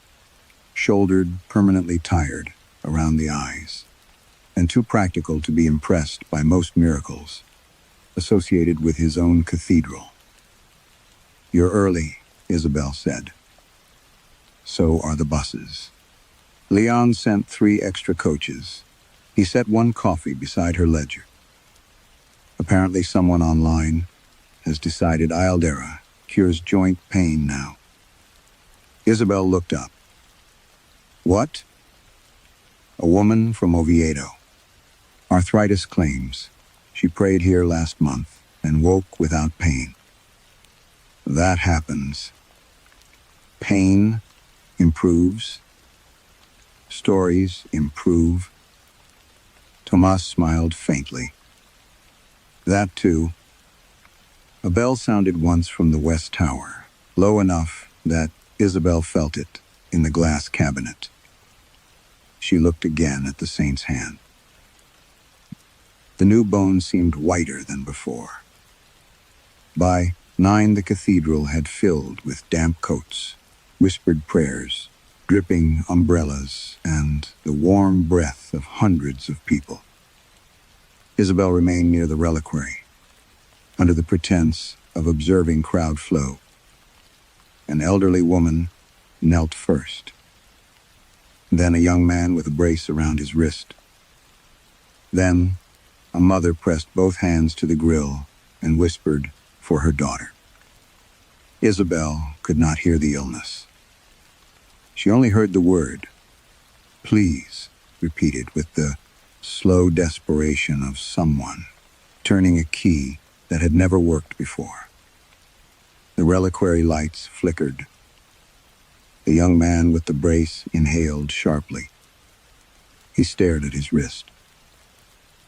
shouldered, permanently tired around the eyes, and too practical to be impressed by most miracles associated with his own cathedral. "You're early," Isabel said. "So are the buses." Leanh sent 3 extra coaches. He set 1 coffee beside her ledger. Apparently someone online has decided Ildera cures joint pain now. Isabel looked up. "What?" "A woman from Oviedo. Arthritis claims. She prayed here last month and woke without pain." "That happens. Pain improves. Stories improve." Tomas smiled faintly. "That too." A bell sounded once from the west tower, low enough that Isabel felt it in the glass cabinet. She looked again at the saint's hand. The new bone seemed whiter than before. By 9, the cathedral had filled with damp coats, whispered prayers, dripping umbrellas, and the warm breath of hundreds of people. Isabel remained near the reliquary, under the pretense of observing crowd flow. An elderly woman knelt first. Then a young man with a brace around his wrist. Then a mother pressed both hands to the grill and whispered for her daughter. Isabel could not hear the illness. She only heard the word, "Please," repeated with the slow desperation of someone turning a key that had never worked before. The reliquary lights flickered. The young man with the brace inhaled sharply. He stared at his wrist.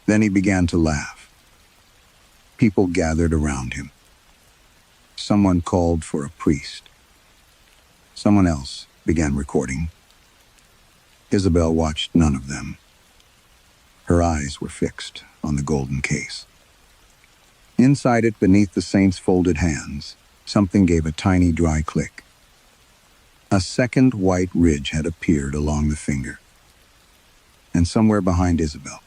Then he began to laugh. People gathered around him. Someone called for a priest. Someone else began recording. Isabel watched none of them. Her eyes were fixed on the golden case. Inside it, beneath the saint's folded hands, something gave a tiny dry click. A second white ridge had appeared along the finger. And somewhere behind Isabel,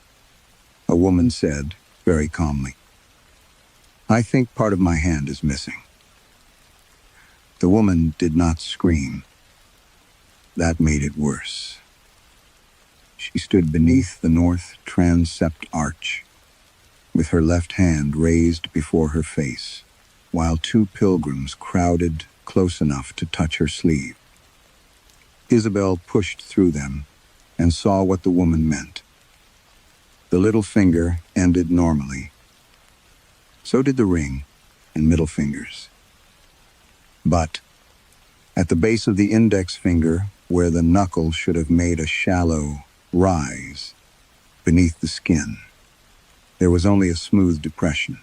a woman said, very calmly, "I think part of my hand is missing." The woman did not scream. That made it worse. She stood beneath the north transept arch, with her left hand raised before her face, while two pilgrims crowded close enough to touch her sleeve. Isabel pushed through them and saw what the woman meant. The little finger ended normally. So did the ring and middle fingers. But at the base of the index finger, where the knuckle should have made a shallow rise beneath the skin, there was only a smooth depression.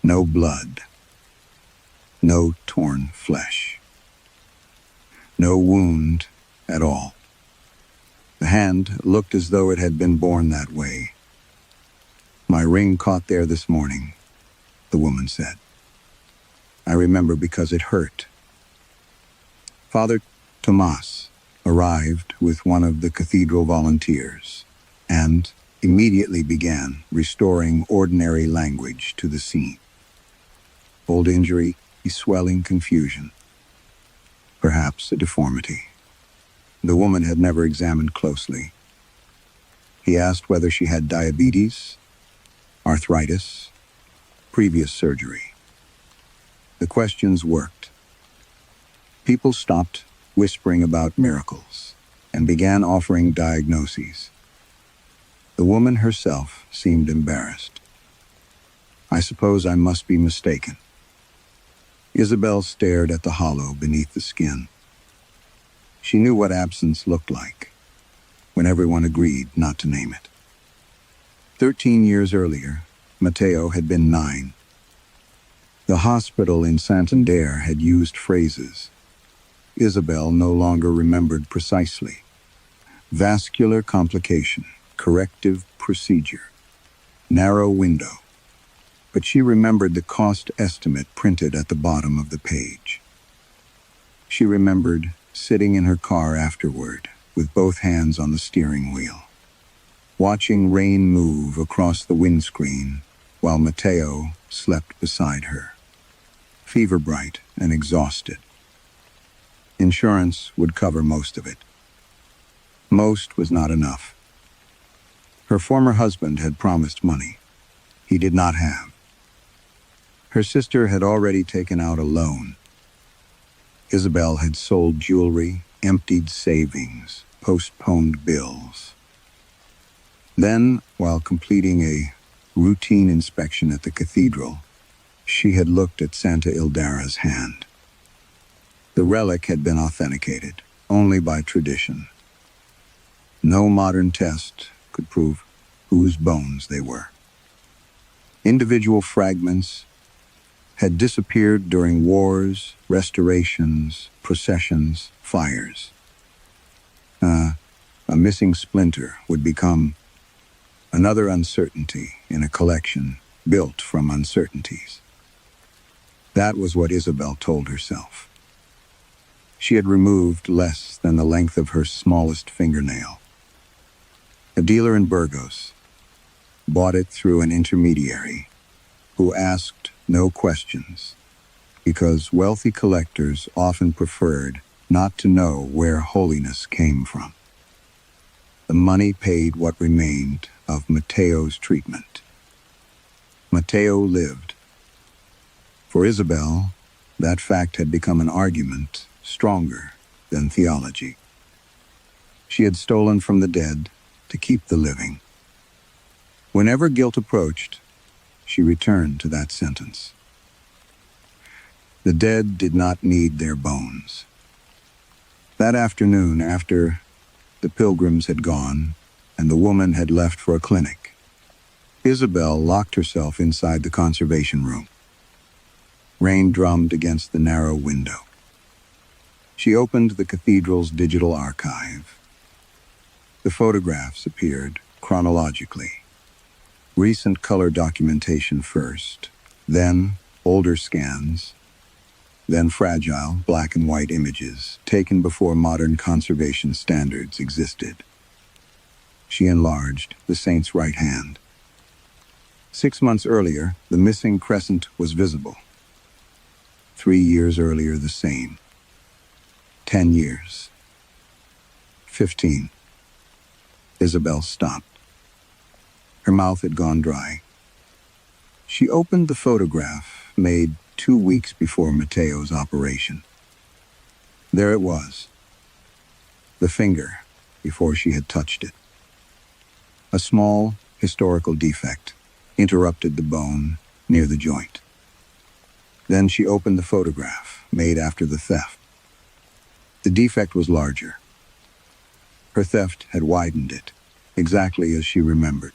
No blood. No torn flesh. No wound at all. The hand looked as though it had been born that way. "My ring caught there this morning," the woman said. "I remember because it hurt." Father Tomas arrived with one of the cathedral volunteers and immediately began restoring ordinary language to the scene. Old injury, swelling, confusion. Perhaps a deformity. The woman had never examined closely. He asked whether she had diabetes, arthritis, previous surgery. The questions worked. People stopped whispering about miracles and began offering diagnoses. The woman herself seemed embarrassed. "I suppose I must be mistaken." Isabel stared at the hollow beneath the skin. She knew what absence looked like, when everyone agreed not to name it. 13 years earlier, Mateo had been 9. The hospital in Santander had used phrases Isabel no longer remembered precisely. Vascular complication, corrective procedure, narrow window. But she remembered the cost estimate printed at the bottom of the page. She remembered sitting in her car afterward, with both hands on the steering wheel, watching rain move across the windscreen while Mateo slept beside her, fever-bright and exhausted. Insurance would cover most of it. Most was not enough. Her former husband had promised money. He did not have. Her sister had already taken out a loan. Isabel had sold jewelry, emptied savings, postponed bills. Then, while completing a routine inspection at the cathedral, she had looked at Santa Ildara's hand. The relic had been authenticated only by tradition. No modern test could prove whose bones they were. Individual fragments had disappeared during wars, restorations, processions, fires. A missing splinter would become another uncertainty in a collection built from uncertainties. That was what Isabel told herself. She had removed less than the length of her smallest fingernail. A dealer in Burgos bought it through an intermediary who asked no questions, because wealthy collectors often preferred not to know where holiness came from. The money paid what remained of Mateo's treatment. Mateo lived. For Isabel, that fact had become an argument stronger than theology. She had stolen from the dead to keep the living. Whenever guilt approached, she returned to that sentence. The dead did not need their bones. That afternoon, after the pilgrims had gone and the woman had left for a clinic, Isabel locked herself inside the conservation room. Rain drummed against the narrow window. She opened the cathedral's digital archive. The photographs appeared chronologically. Recent color documentation first, then older scans, then fragile black and white images taken before modern conservation standards existed. She enlarged the saint's right hand. 6 months earlier, the missing crescent was visible. 3 years earlier, the same. 10 years. 15. Isabel stopped. Her mouth had gone dry. She opened the photograph made 2 weeks before Mateo's operation. There it was. The finger, before she had touched it. A small, historical defect interrupted the bone near the joint. Then she opened the photograph, made after the theft. The defect was larger. Her theft had widened it, exactly as she remembered.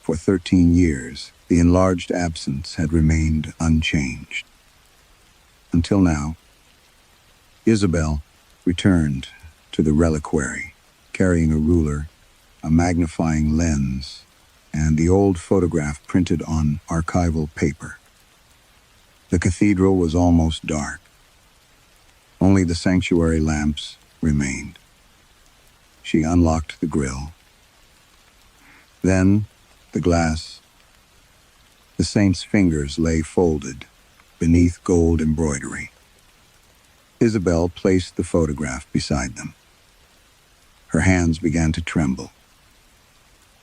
For 13 years, the enlarged absence had remained unchanged. Until now, Isabel returned to the reliquary, carrying a ruler, a magnifying lens, and the old photograph printed on archival paper. The cathedral was almost dark. Only the sanctuary lamps remained. She unlocked the grill. Then, the glass. The saint's fingers lay folded beneath gold embroidery. Isabel placed the photograph beside them. Her hands began to tremble.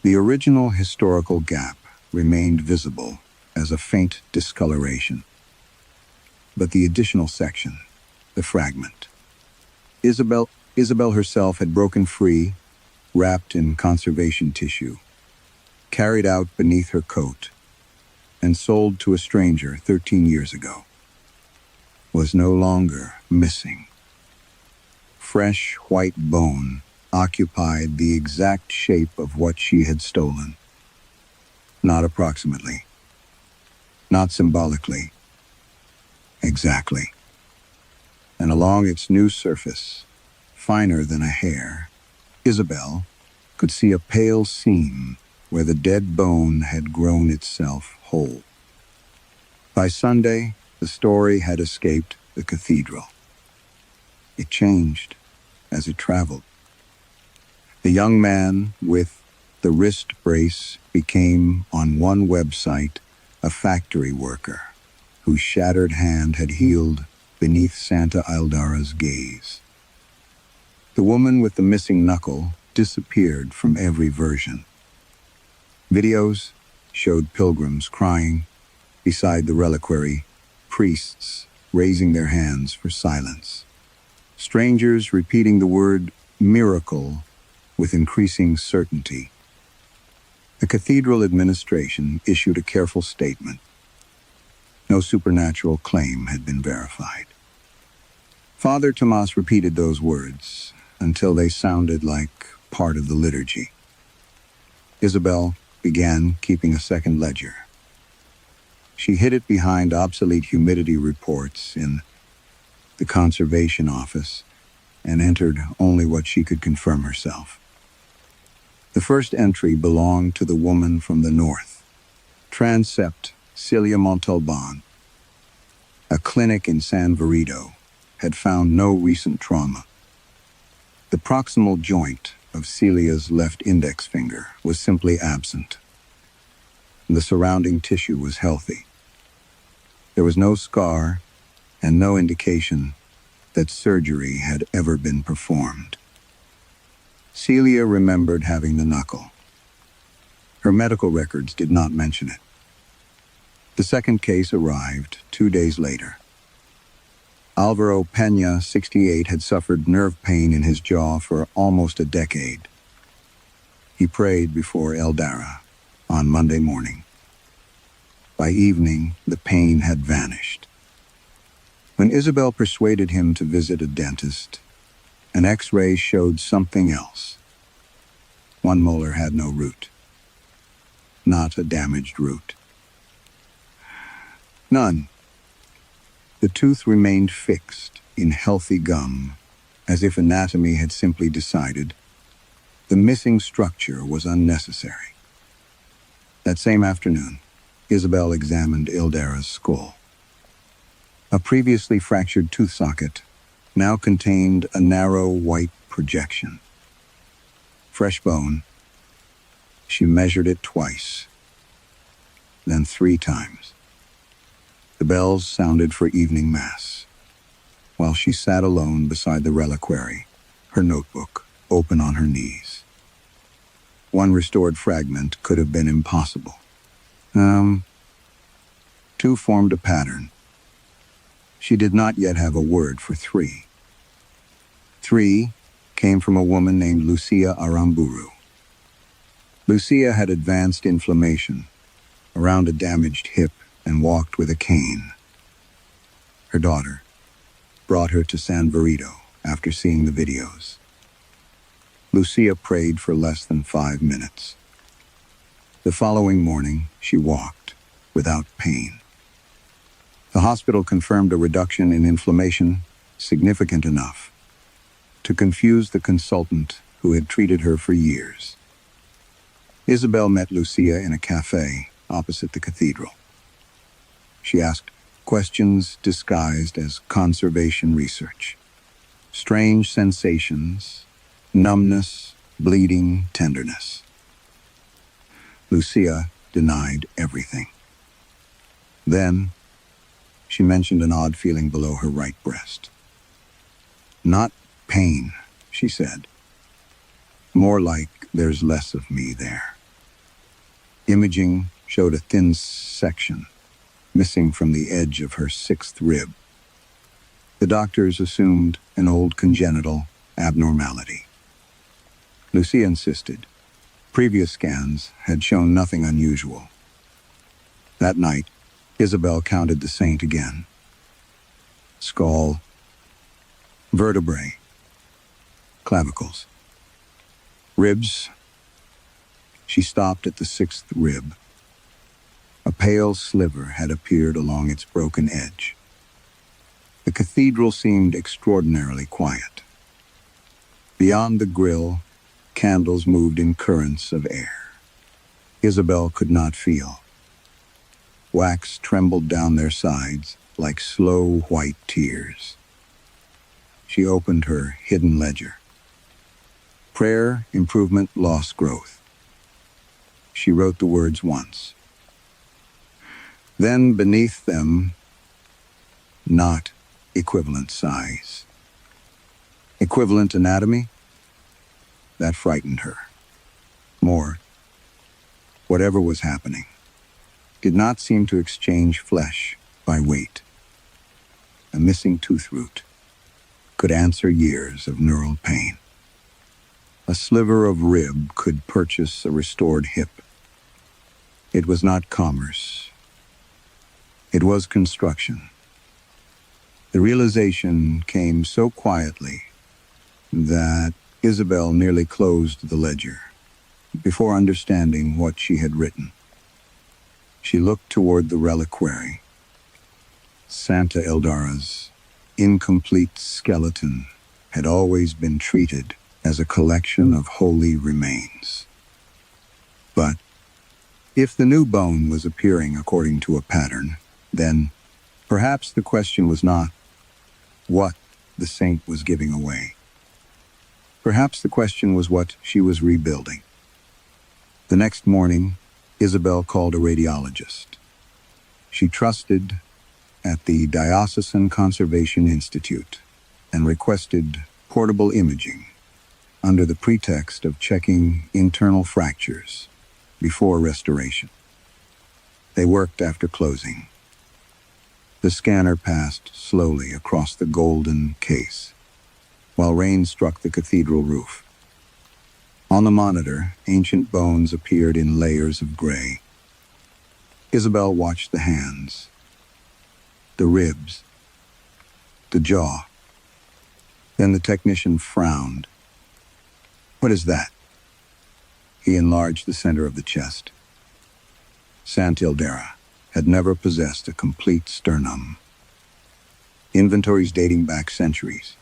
The original historical gap remained visible as a faint discoloration. But the additional section, the fragment. Isabel herself had broken free, wrapped in conservation tissue, carried out beneath her coat, and sold to a stranger 13 years ago, was no longer missing. Fresh white bone occupied the exact shape of what she had stolen. Not approximately. Not symbolically. Exactly. And along its new surface, finer than a hair, Isabel could see a pale seam where the dead bone had grown itself whole. By Sunday, the story had escaped the cathedral. It changed as it traveled. The young man with the wrist brace became, on one website, a factory worker whose shattered hand had healed beneath Santa Ildara's gaze. The woman with the missing knuckle disappeared from every version. Videos showed pilgrims crying beside the reliquary, priests raising their hands for silence, strangers repeating the word miracle with increasing certainty. The cathedral administration issued a careful statement. No supernatural claim had been verified. Father Tomas repeated those words until they sounded like part of the liturgy. Isabel began keeping a second ledger. She hid it behind obsolete humidity reports in the conservation office and entered only what she could confirm herself. The first entry belonged to the woman from the north, Transept Celia Montalban. A clinic in San Virido had found no recent trauma. The proximal joint of Celia's left index finger was simply absent. The surrounding tissue was healthy. There was no scar and no indication that surgery had ever been performed. Celia remembered having the knuckle. Her medical records did not mention it. The second case arrived 2 days later. Alvaro Peña, 68, had suffered nerve pain in his jaw for almost a decade. He prayed before Eldara on Monday morning. By evening, the pain had vanished. When Isabel persuaded him to visit a dentist, an X-ray showed something else. One molar had no root. not a damaged root. None. The tooth remained fixed in healthy gum, as if anatomy had simply decided the missing structure was unnecessary. That same afternoon, Isabel examined Ildara's skull. A previously fractured tooth socket now contained a narrow white projection. Fresh bone. She measured it twice, then 3 times. The bells sounded for evening mass, while she sat alone beside the reliquary, her notebook open on her knees. One restored fragment could have been impossible. 2 formed a pattern. She did not yet have a word for 3. 3 came from a woman named Lucia Aramburu. Lucia had advanced inflammation around a damaged hip and walked with a cane. Her daughter brought her to San Verito after seeing the videos. Lucia prayed for less than 5 minutes. The following morning, she walked without pain. The hospital confirmed a reduction in inflammation significant enough to confuse the consultant who had treated her for years. Isabel met Lucia in a cafe opposite the cathedral. She asked questions disguised as conservation research. Strange sensations, numbness, bleeding, tenderness. Lucia denied everything. Then, she mentioned an odd feeling below her right breast. Not pain, she said. More like there's less of me there. Imaging showed a thin section missing from the edge of her 6th rib. The doctors assumed an old congenital abnormality. Lucia insisted. Previous scans had shown nothing unusual. That night, Isabel counted the saint again. Skull, vertebrae, clavicles, ribs. She stopped at the 6th rib. A pale sliver had appeared along its broken edge. The cathedral seemed extraordinarily quiet. Beyond the grill, candles moved in currents of air. Isabel could not feel. Wax trembled down their sides like slow white tears. She opened her hidden ledger. Prayer, improvement, loss, growth. She wrote the words once. Then beneath them, not equivalent size. Equivalent anatomy? That frightened her. More, whatever was happening, did not seem to exchange flesh by weight. A missing tooth root could answer years of neural pain. A sliver of rib could purchase a restored hip. It was not commerce. It was construction. The realization came so quietly that Isabel nearly closed the ledger before understanding what she had written. She looked toward the reliquary. Santa Ildara's incomplete skeleton had always been treated as a collection of holy remains. But if the new bone was appearing according to a pattern, then perhaps the question was not what the saint was giving away. Perhaps the question was what she was rebuilding. The next morning, Isabel called a radiologist. She trusted at the Diocesan Conservation Institute and requested portable imaging under the pretext of checking internal fractures before restoration. They worked after closing. The scanner passed slowly across the golden case, while rain struck the cathedral roof. On the monitor, ancient bones appeared in layers of gray. Isabel watched the hands, the ribs, the jaw. Then the technician frowned. "What is that?" He enlarged the center of the chest. Sant Ildera had never possessed a complete sternum. Inventories dating back centuries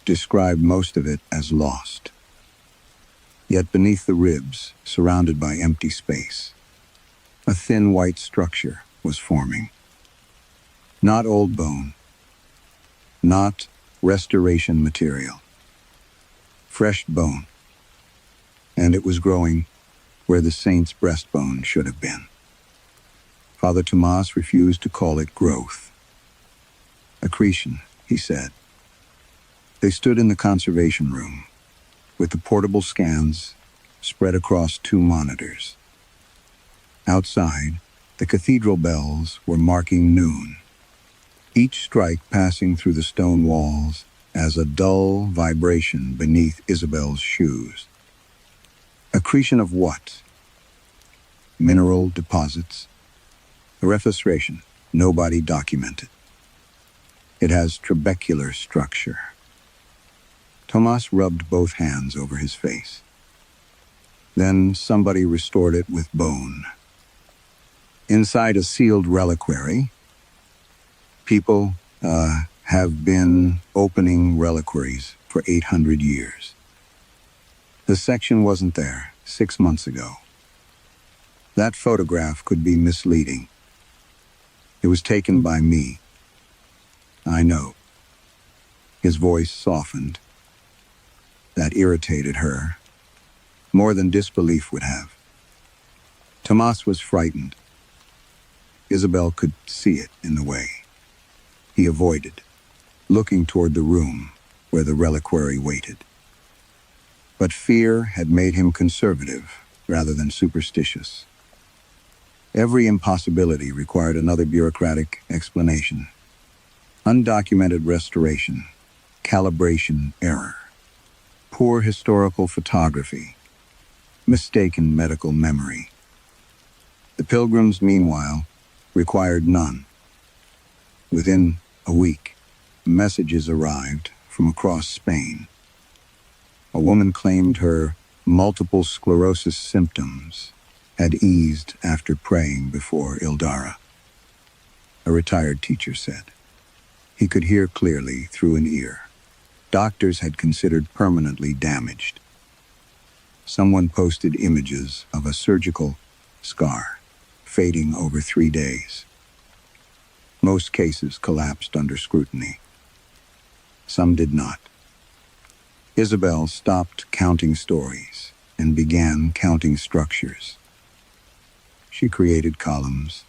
described most of it as lost. Yet beneath the ribs, surrounded by empty space, a thin white structure was forming. Not old bone, not restoration material. Fresh bone, and it was growing where the saint's breastbone should have been. Father Tomas refused to call it growth. Accretion, he said. They stood in the conservation room, with the portable scans spread across 2 monitors. Outside, the cathedral bells were marking noon, each strike passing through the stone walls as a dull vibration beneath Isabel's shoes. Accretion of what? Mineral deposits? A refractation nobody documented. It has trabecular structure. Tomas rubbed both hands over his face. Then somebody restored it with bone. Inside a sealed reliquary, people have been opening reliquaries for 800 years. The section wasn't there 6 months ago. That photograph could be misleading. It was taken by me. I know. His voice softened. That irritated her, more than disbelief would have. Tomas was frightened. Isabel could see it in the way. He avoided, looking toward the room where the reliquary waited. But fear had made him conservative rather than superstitious. Every impossibility required another bureaucratic explanation. Undocumented restoration, calibration error, poor historical photography, mistaken medical memory. The pilgrims, meanwhile, required none. Within a week, messages arrived from across Spain. A woman claimed her multiple sclerosis symptoms had eased after praying before Ildara. A retired teacher said. He could hear clearly through an ear. Doctors had considered permanently damaged. Someone posted images of a surgical scar, fading over 3 days. Most cases collapsed under scrutiny. Some did not. Isabel stopped counting stories and began counting structures. She created columns.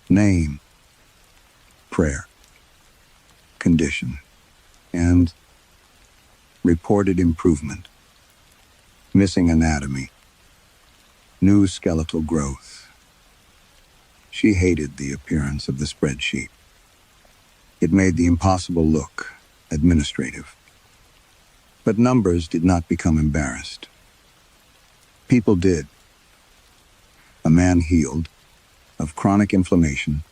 Name, prayer, condition, and reported improvement. Missing anatomy, new skeletal growth. She hated the appearance of the spreadsheet. It made the impossible look administrative. But numbers did not become embarrassed. People did. A man healed of chronic inflammation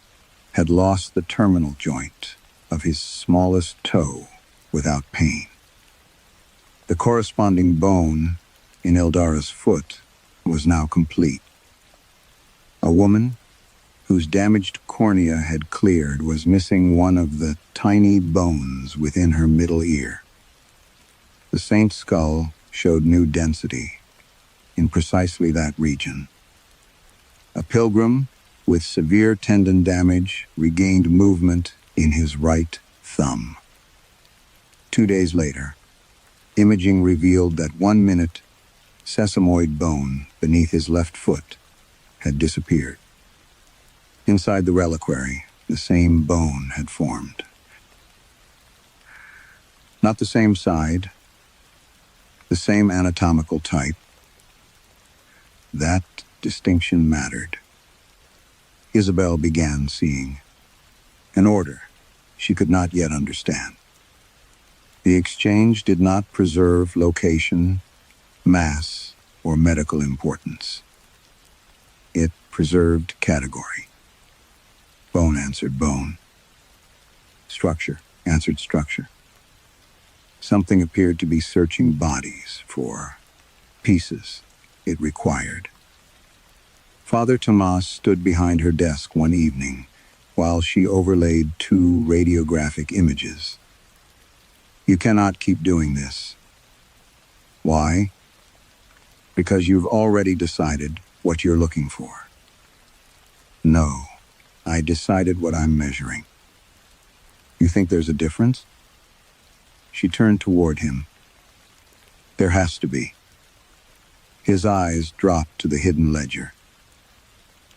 had lost the terminal joint of his smallest toe without pain. The corresponding bone in Ildara's foot was now complete. A woman whose damaged cornea had cleared was missing one of the tiny bones within her middle ear. The saint's skull showed new density in precisely that region. A pilgrim with severe tendon damage regained movement in his right thumb. 2 days later, imaging revealed that 1 minute sesamoid bone beneath his left foot had disappeared. Inside the reliquary, the same bone had formed. Not the same side, the same anatomical type. That distinction mattered. Isabel began seeing an order she could not yet understand. The exchange did not preserve location, mass, or medical importance. It preserved category. Bone answered bone. Structure answered structure. Something appeared to be searching bodies for pieces it required. Father Tomas stood behind her desk one evening while she overlaid two radiographic images. "You cannot keep doing this." "Why?" "Because you've already decided what you're looking for." "No, I decided what I'm measuring." "You think there's a difference?" She turned toward him. "There has to be." His eyes dropped to the hidden ledger.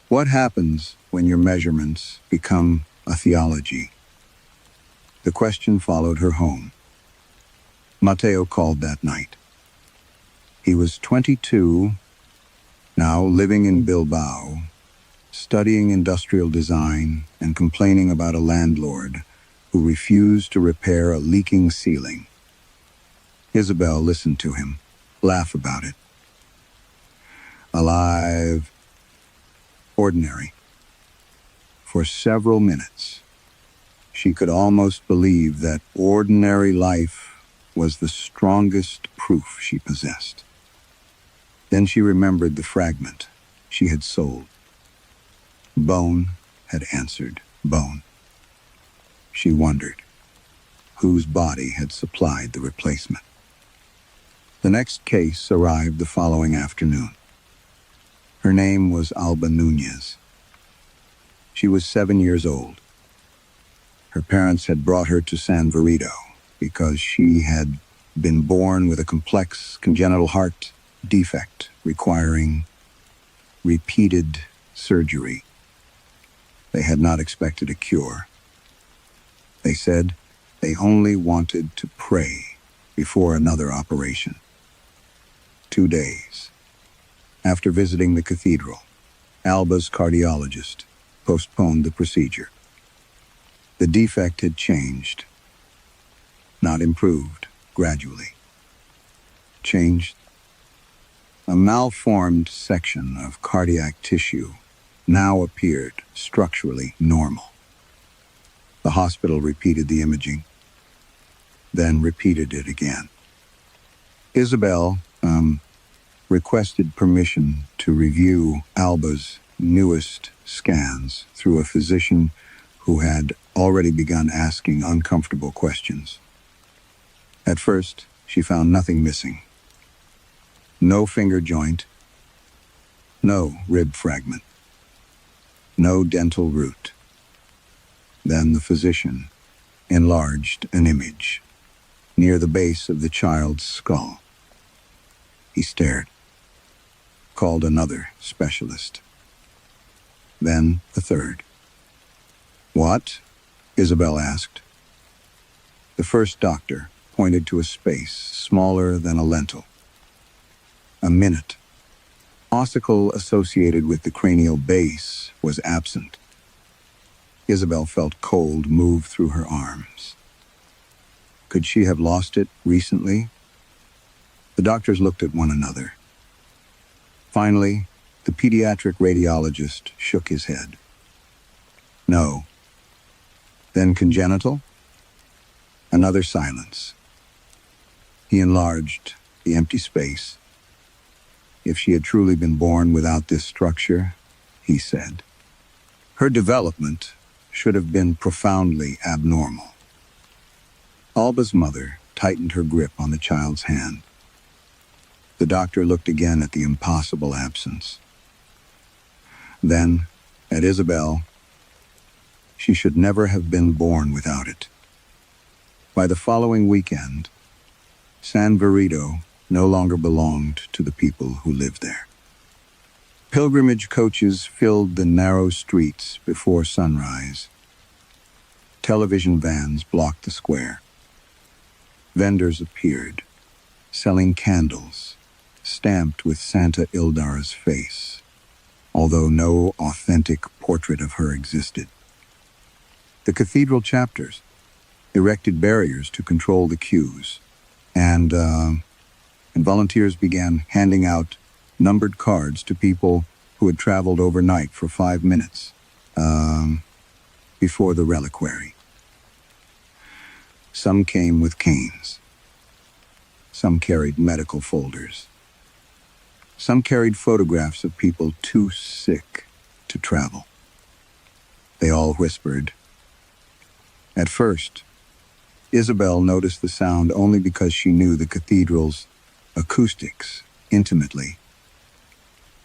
"What happens when your measurements become a theology?" The question followed her home. Mateo called that night. He was 22, now living in Bilbao, studying industrial design and complaining about a landlord who refused to repair a leaking ceiling. Isabel listened to him, laugh about it. Alive, ordinary. For several minutes, she could almost believe that ordinary life was the strongest proof she possessed. Then she remembered the fragment she had sold. Bone had answered bone. She wondered whose body had supplied the replacement. The next case arrived the following afternoon. Her name was Alba Nunez. She was 7 years old. Her parents had brought her to San Virido because she had been born with a complex congenital heart defect requiring repeated surgery. They had not expected a cure. They said they only wanted to pray before another operation. 2 days after visiting the cathedral, Alba's cardiologist postponed the procedure. The defect had changed, not improved, gradually. Changed. A malformed section of cardiac tissue now appeared structurally normal. The hospital repeated the imaging, then repeated it again. Isabel requested permission to review Alba's newest scans through a physician who had already begun asking uncomfortable questions. At first, she found nothing missing. No finger joint, no rib fragment, no dental root. Then the physician enlarged an image near the base of the child's skull. He stared, called another specialist, then a third. "What?" Isabel asked. The first doctor pointed to a space smaller than a lentil. A minute. Ossicle associated with the cranial base was absent. Isabel felt cold move through her arms. Could she have lost it recently? The doctors looked at one another. Finally, the pediatric radiologist shook his head. "No." "Then congenital?" Another silence. He enlarged the empty space. "If she had truly been born without this structure," he said, "her development should have been profoundly abnormal." Alba's mother tightened her grip on the child's hand. The doctor looked again at the impossible absence. Then, at Isabel. She should never have been born without it. By the following weekend, San Virido no longer belonged to the people who lived there. Pilgrimage coaches filled the narrow streets before sunrise. Television vans blocked the square. Vendors appeared, selling candles, stamped with Santa Ildara's face, although no authentic portrait of her existed. The cathedral chapters erected barriers to control the queues, and volunteers began handing out numbered cards to people who had traveled overnight for 5 minutes before the reliquary. Some came with canes. Some carried medical folders. Some carried photographs of people too sick to travel. They all whispered. At first, Isabel noticed the sound only because she knew the cathedral's acoustics intimately.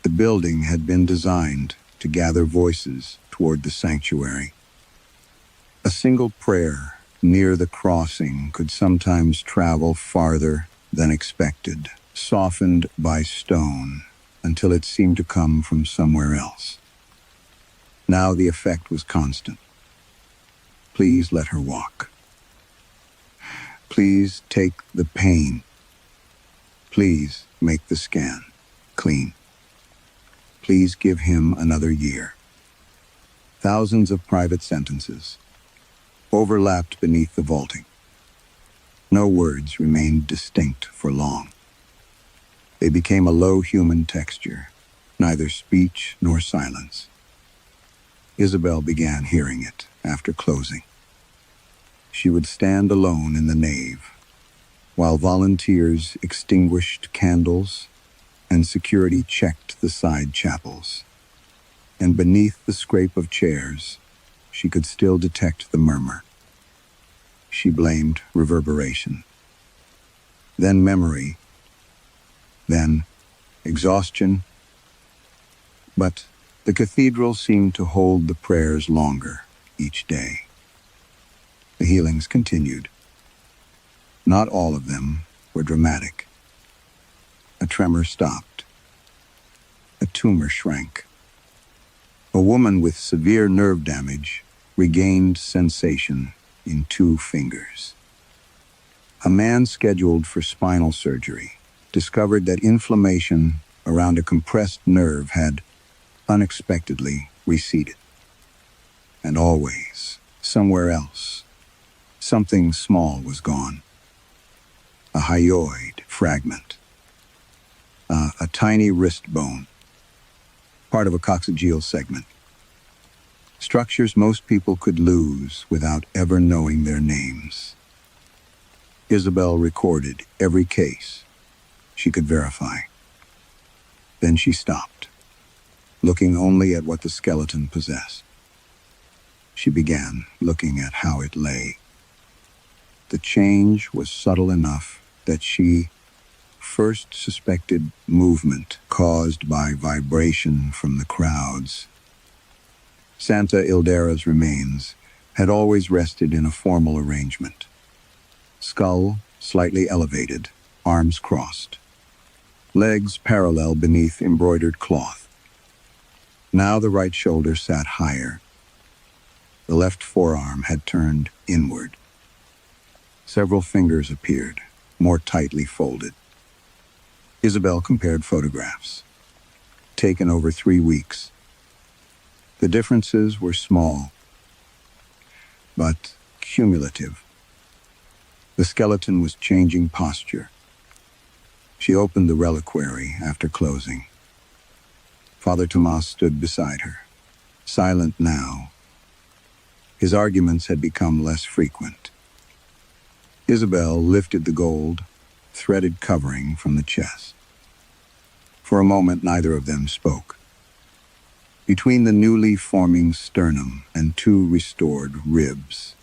The building had been designed to gather voices toward the sanctuary. A single prayer near the crossing could sometimes travel farther than expected, softened by stone, until it seemed to come from somewhere else. Now the effect was constant. Please let her walk. Please take the pain. Please make the scan clean. Please give him another year. Thousands of private sentences overlapped beneath the vaulting. No words remained distinct for long. They became a low human texture, neither speech nor silence. Isabel began hearing it after closing. She would stand alone in the nave, while volunteers extinguished candles and security checked the side chapels. And beneath the scrape of chairs, she could still detect the murmur. She blamed reverberation. Then memory. Then exhaustion. But the cathedral seemed to hold the prayers longer each day. The healings continued. Not all of them were dramatic. A tremor stopped. A tumor shrank. A woman with severe nerve damage regained sensation in 2 fingers. A man scheduled for spinal surgery discovered that inflammation around a compressed nerve had unexpectedly receded. And always, somewhere else, something small was gone. A hyoid fragment. A tiny wrist bone. Part of a coccygeal segment. Structures most people could lose without ever knowing their names. Isabel recorded every case she could verify. Then she stopped, looking only at what the skeleton possessed. She began looking at how it lay. The change was subtle enough that she first suspected movement caused by vibration from the crowds. Santa Ildera's remains had always rested in a formal arrangement. Skull slightly elevated, arms crossed. Legs parallel beneath embroidered cloth. Now the right shoulder sat higher. The left forearm had turned inward. Several fingers appeared, more tightly folded. Isabel compared photographs, taken over 3 weeks. The differences were small, but cumulative. The skeleton was changing posture. She opened the reliquary after closing. Father Tomas stood beside her, silent now. His arguments had become less frequent. Isabel lifted the gold, threaded covering from the chest. For a moment, neither of them spoke. Between the newly forming sternum and 2 restored ribs,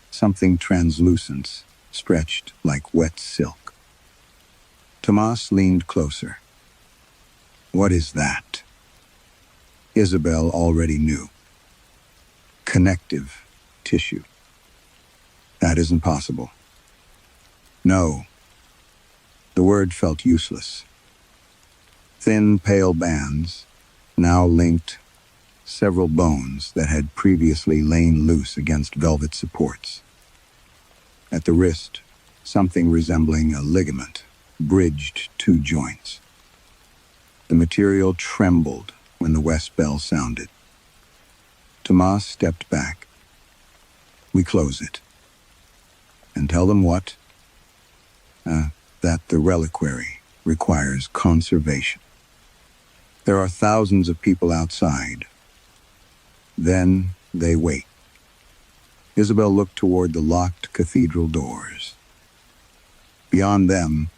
something translucent stretched like wet silk. Tomas leaned closer. What is that? Isabel already knew. Connective tissue. That isn't possible. No. The word felt useless. Thin, pale bands now linked several bones that had previously lain loose against velvet supports. At the wrist, something resembling a ligament bridged 2 joints. The material trembled when the west bell sounded. Tomas stepped back. We close it. And tell them what? That the reliquary requires conservation. There are thousands of people outside. Then they wait. Isabel looked toward the locked cathedral doors. Beyond them,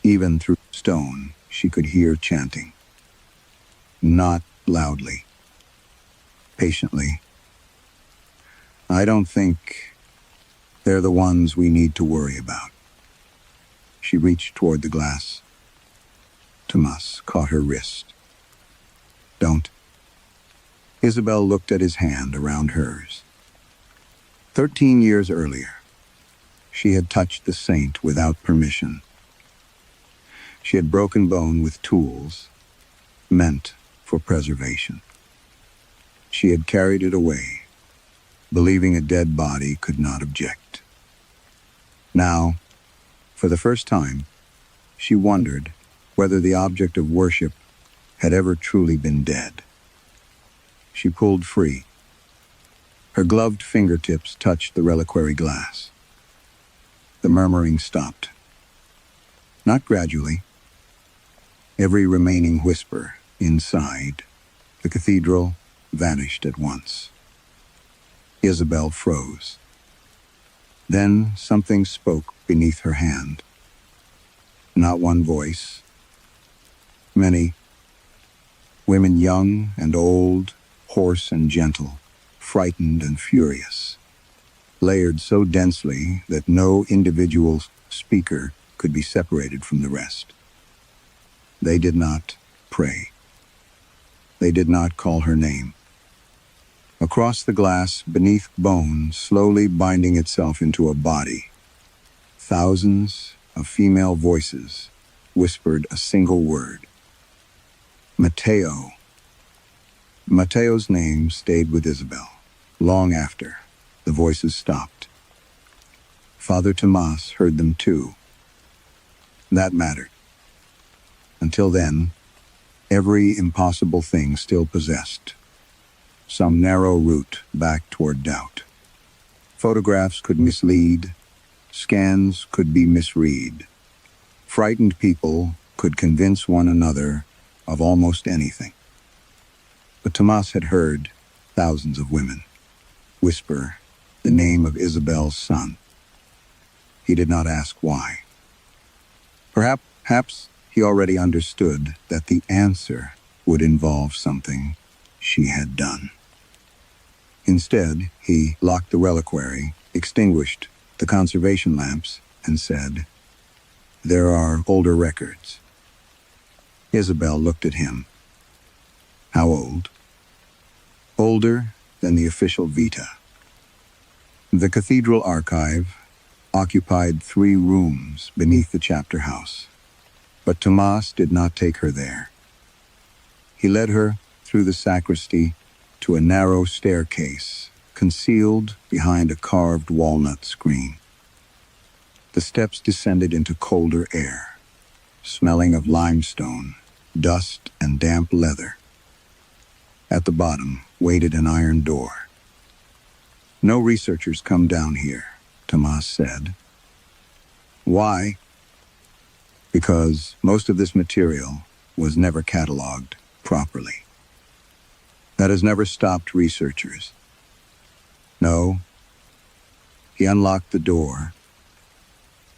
even through stone, she could hear chanting. Not loudly. Patiently. I don't think they're the ones we need to worry about. She reached toward the glass. Tomas caught her wrist. Don't. Isabel looked at his hand around hers. 13 years earlier, she had touched the saint without permission. She had broken bone with tools meant for preservation. She had carried it away, believing a dead body could not object. Now, for the first time, she wondered whether the object of worship had ever truly been dead. She pulled free. Her gloved fingertips touched the reliquary glass. The murmuring stopped. Not gradually. Every remaining whisper inside the cathedral vanished at once. Isabel froze. Then something spoke beneath her hand. Not one voice. Many. Women young and old, hoarse and gentle, frightened and furious, layered so densely that no individual speaker could be separated from the rest. They did not pray. They did not call her name. Across the glass, beneath bone, slowly binding itself into a body, thousands of female voices whispered a single word. Mateo. Mateo's name stayed with Isabel, long after the voices stopped. Father Tomas heard them too. That mattered. Until then, every impossible thing still possessed some narrow route back toward doubt. Photographs could mislead, scans could be misread. Frightened people could convince one another of almost anything. But Tomas had heard thousands of women whisper the name of Isabel's son. He did not ask why. Perhaps he already understood that the answer would involve something she had done. Instead, he locked the reliquary, extinguished the conservation lamps, and said, "There are older records." Isabel looked at him. How old? Older than the official vita. The cathedral archive occupied 3 rooms beneath the chapter house, but Tomas did not take her there. He led her through the sacristy to a narrow staircase concealed behind a carved walnut screen. The steps descended into colder air, smelling of limestone, dust, and damp leather. At the bottom waited an iron door. "No researchers come down here," Tomas said. "Why?" "Because most of this material was never cataloged properly. That has never stopped researchers." No. He unlocked the door.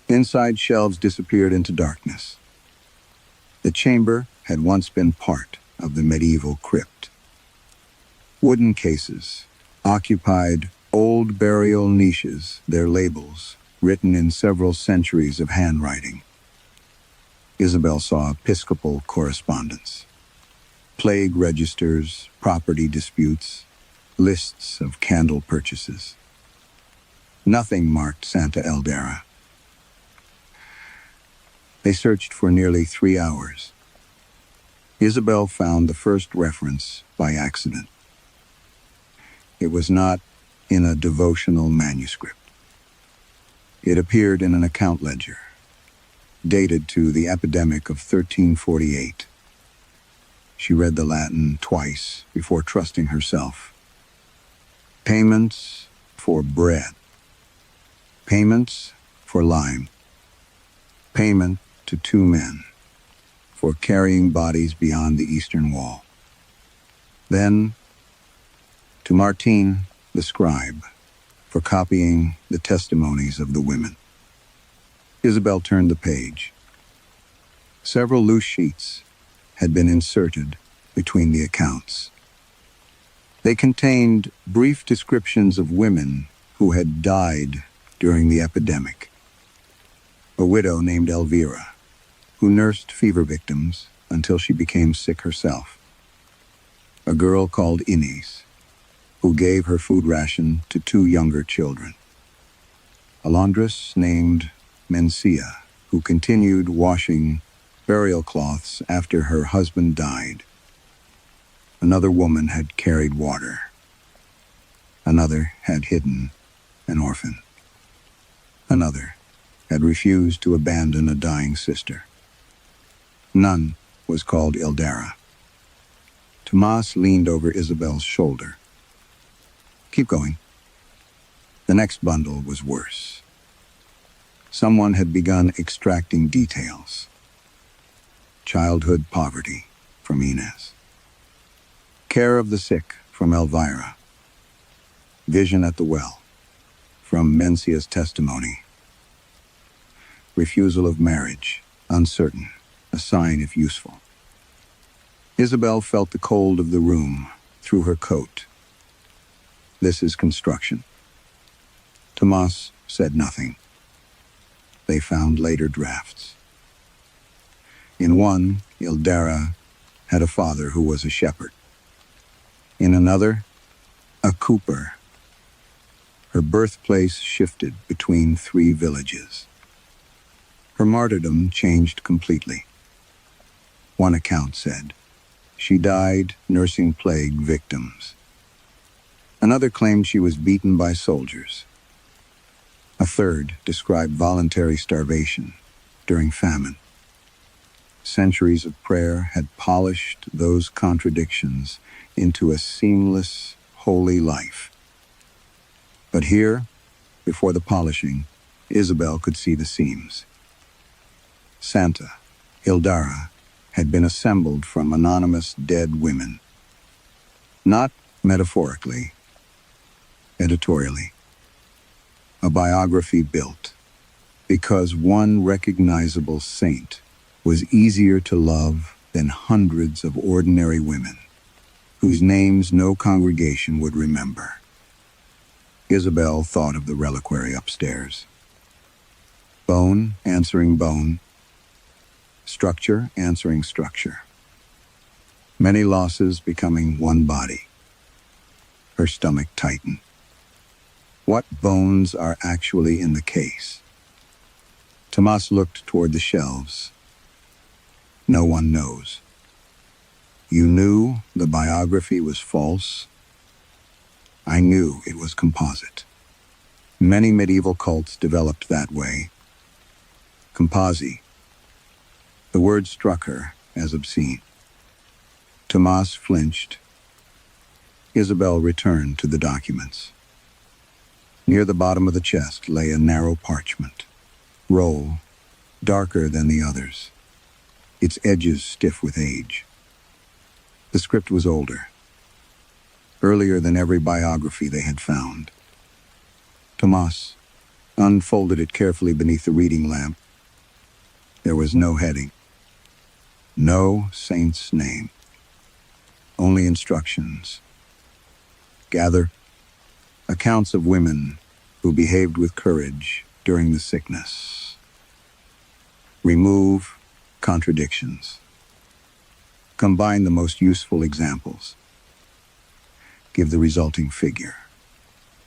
Inside, shelves disappeared into darkness. The chamber had once been part of the medieval crypt. Wooden cases occupied old burial niches, their labels written in several centuries of handwriting. Isabel saw episcopal correspondence, plague registers, property disputes, lists of candle purchases. Nothing marked Santa Eldera. They searched for nearly 3 hours. Isabel found the first reference by accident. It was not in a devotional manuscript. It appeared in an account ledger, dated to the epidemic of 1348. She read the Latin twice before trusting herself. Payments for bread. Payments for lime. Payment to 2 men for carrying bodies beyond the eastern wall. Then to Martin, the scribe, for copying the testimonies of the women. Isabel turned the page. Several loose sheets had been inserted between the accounts. They contained brief descriptions of women who had died during the epidemic. A widow named Elvira, who nursed fever victims until she became sick herself. A girl called Inés, who gave her food ration to 2 younger children. A laundress named Mencia, who continued washing burial cloths after her husband died. Another woman had carried water. Another had hidden an orphan. Another had refused to abandon a dying sister. None was called Ildara. Tomas leaned over Isabel's shoulder. "Keep going." The next bundle was worse. Someone had begun extracting details. Childhood poverty from Inés. Care of the sick from Elvira. Vision at the well from Mencia's testimony. Refusal of marriage, uncertain, a sign if useful. Isabel felt the cold of the room through her coat. "This is construction." Tomas said nothing. They found later drafts. In one, Ildara had a father who was a shepherd. In another, a cooper. Her birthplace shifted between 3 villages. Her martyrdom changed completely. One account said she died nursing plague victims. Another claimed she was beaten by soldiers. A third described voluntary starvation during famine. Centuries of prayer had polished those contradictions into a seamless, holy life. But here, before the polishing, Isabel could see the seams. Santa, Ildara, had been assembled from anonymous dead women. Not metaphorically, editorially. A biography built because one recognizable saint was easier to love than hundreds of ordinary women whose names no congregation would remember. Isabel thought of the reliquary upstairs. Bone answering bone, structure answering structure. Many losses becoming one body. Her stomach tightened. What bones are actually in the case? Tomas looked toward the shelves. No one knows. You knew the biography was false? I knew it was composite. Many medieval cults developed that way. Composi. The word struck her as obscene. Tomas flinched. Isabel returned to the documents. Near the bottom of the chest lay a narrow parchment, roll, darker than the others, its edges stiff with age. The script was older, earlier than every biography they had found. Tomas unfolded it carefully beneath the reading lamp. There was no heading, no saint's name, only instructions. Gather accounts of women who behaved with courage during the sickness. Remove contradictions. Combine the most useful examples. Give the resulting figure.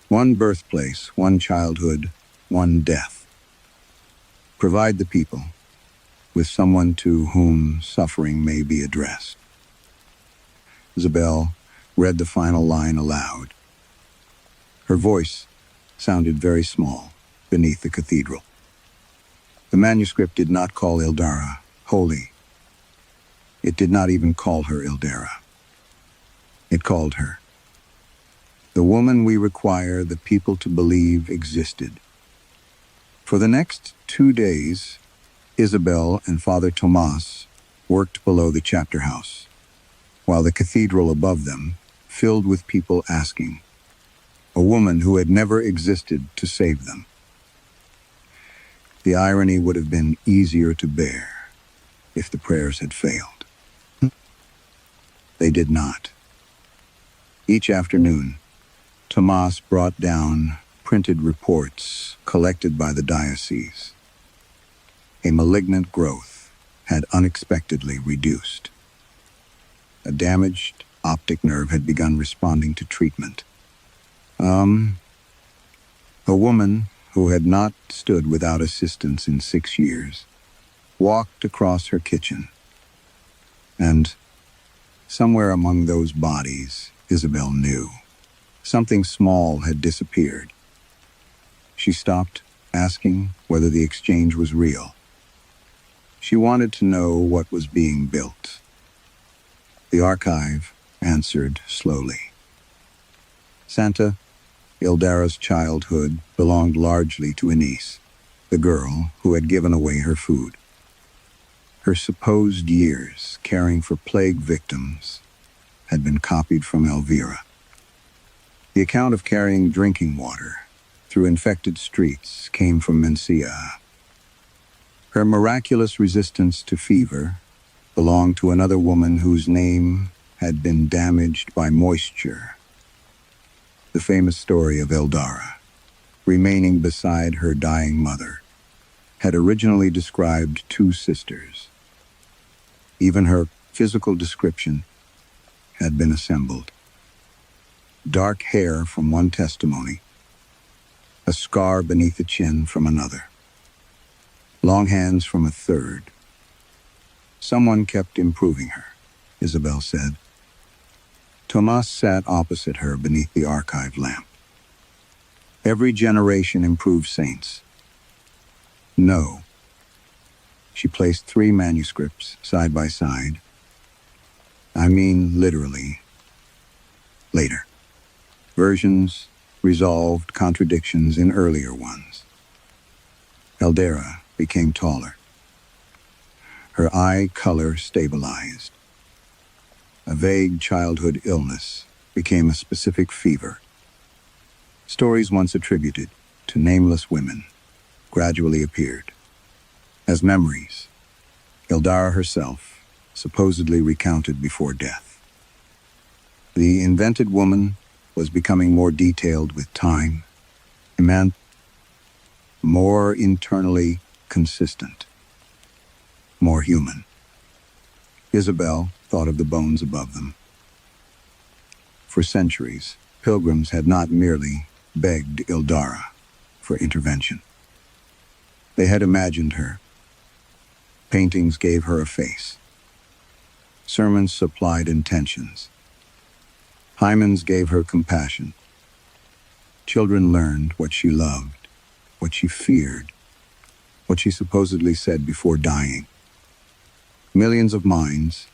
One birthplace, one childhood, one death. Provide the people with someone to whom suffering may be addressed. Isabel read the final line aloud. Her voice sounded very small beneath the cathedral. The manuscript did not call Ildara holy. It did not even call her Ildara. It called her the woman we require the people to believe existed. For the next 2 days, Isabel and Father Tomas worked below the chapter house, while the cathedral above them filled with people asking, a woman who had never existed to save them. The irony would have been easier to bear. if the prayers had failed. They did not. Each afternoon, Tomas brought down printed reports collected by the diocese. A malignant growth had unexpectedly reduced. A damaged optic nerve had begun responding to treatment. A woman who had not stood without assistance in 6 years walked across her kitchen, and somewhere among those bodies, Isabel knew, something small had disappeared. She stopped, asking whether the exchange was real. She wanted to know what was being built. The archive answered slowly. Santa Ildara's childhood belonged largely to Inés, the girl who had given away her food. Her supposed years caring for plague victims had been copied from Elvira. The account of carrying drinking water through infected streets came from Mencia. Her miraculous resistance to fever belonged to another woman whose name had been damaged by moisture. The famous story of Eldara, remaining beside her dying mother, had originally described 2 sisters. Even her physical description had been assembled. Dark hair from one testimony, a scar beneath the chin from another, long hands from a third. Someone kept improving her, Isabel said. Tomas sat opposite her beneath the archive lamp. Every generation improved saints. No. She placed 3 manuscripts side by side. I mean literally. Later. Versions resolved contradictions in earlier ones. Eldara became taller. Her eye color stabilized. A vague childhood illness became a specific fever. Stories once attributed to nameless women gradually appeared as memories Eldara herself supposedly recounted before death. The invented woman was becoming more detailed with time, more internally consistent, more human. Isabel thought of the bones above them. For centuries, pilgrims had not merely begged Eldara for intervention. They had imagined her. Paintings gave her a face. Sermons supplied intentions. Hymens gave her compassion. Children learned what she loved, what she feared, what she supposedly said before dying. Millions of minds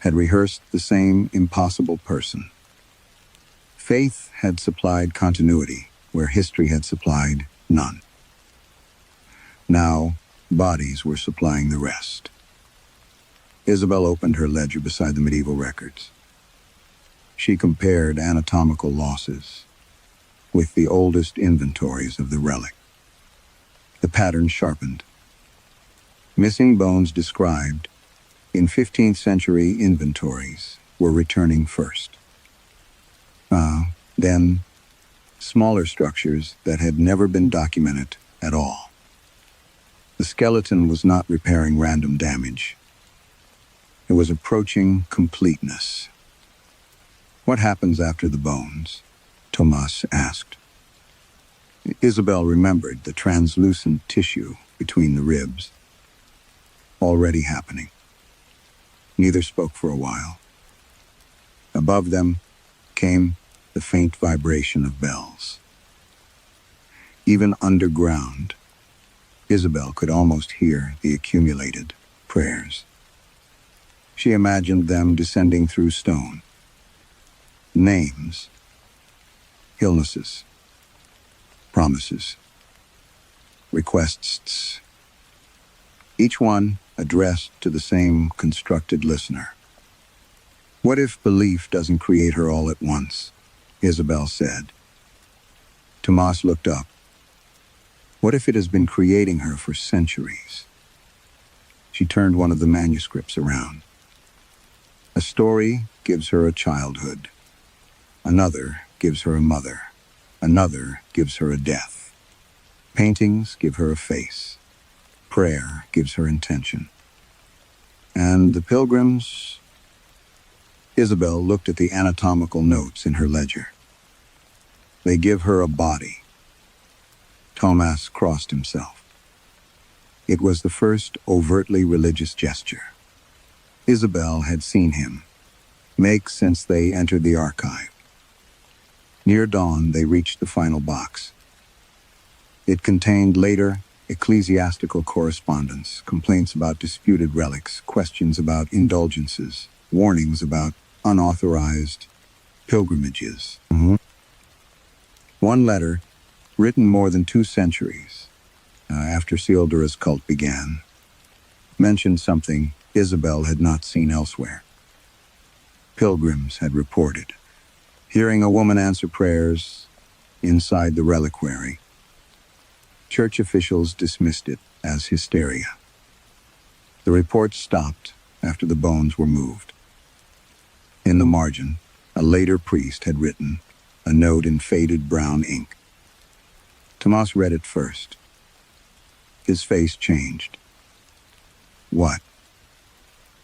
had rehearsed the same impossible person. Faith had supplied continuity where history had supplied none. Now, bodies were supplying the rest. Isabel opened her ledger beside the medieval records. She compared anatomical losses with the oldest inventories of the relic. The pattern sharpened. Missing bones described in 15th century inventories were returning first. Then, smaller structures that had never been documented at all. The skeleton was not repairing random damage. It was approaching completeness. What happens after the bones? Tomas asked. Isabel remembered the translucent tissue between the ribs. Already happening. Neither spoke for a while. Above them came the faint vibration of bells. Even underground, Isabel could almost hear the accumulated prayers. She imagined them descending through stone. Names, illnesses, promises, requests, each one addressed to the same constructed listener. What if belief doesn't create her all at once? Isabel said. Tomas looked up. What if it has been creating her for centuries? She She turned one of the manuscripts around. A story gives her a childhood. Another gives her a mother. Another gives her a death. Paintings give her a face. Prayer gives her intention. And the pilgrims... Isabel looked at the anatomical notes in her ledger. They give her a body. Thomas crossed himself. It was the first overtly religious gesture. Isabel had seen him make since they entered the archive. Near dawn, they reached the final box. It contained later ecclesiastical correspondence, complaints about disputed relics, questions about indulgences, warnings about unauthorized pilgrimages. One letter, written more than 2 centuries after Sealdura's cult began, mentioned something Isabel had not seen elsewhere. Pilgrims had reported hearing a woman answer prayers inside the reliquary. Church officials dismissed it as hysteria. The report stopped after the bones were moved. In the margin, a later priest had written a note in faded brown ink. Tomas read it first. His face changed. What?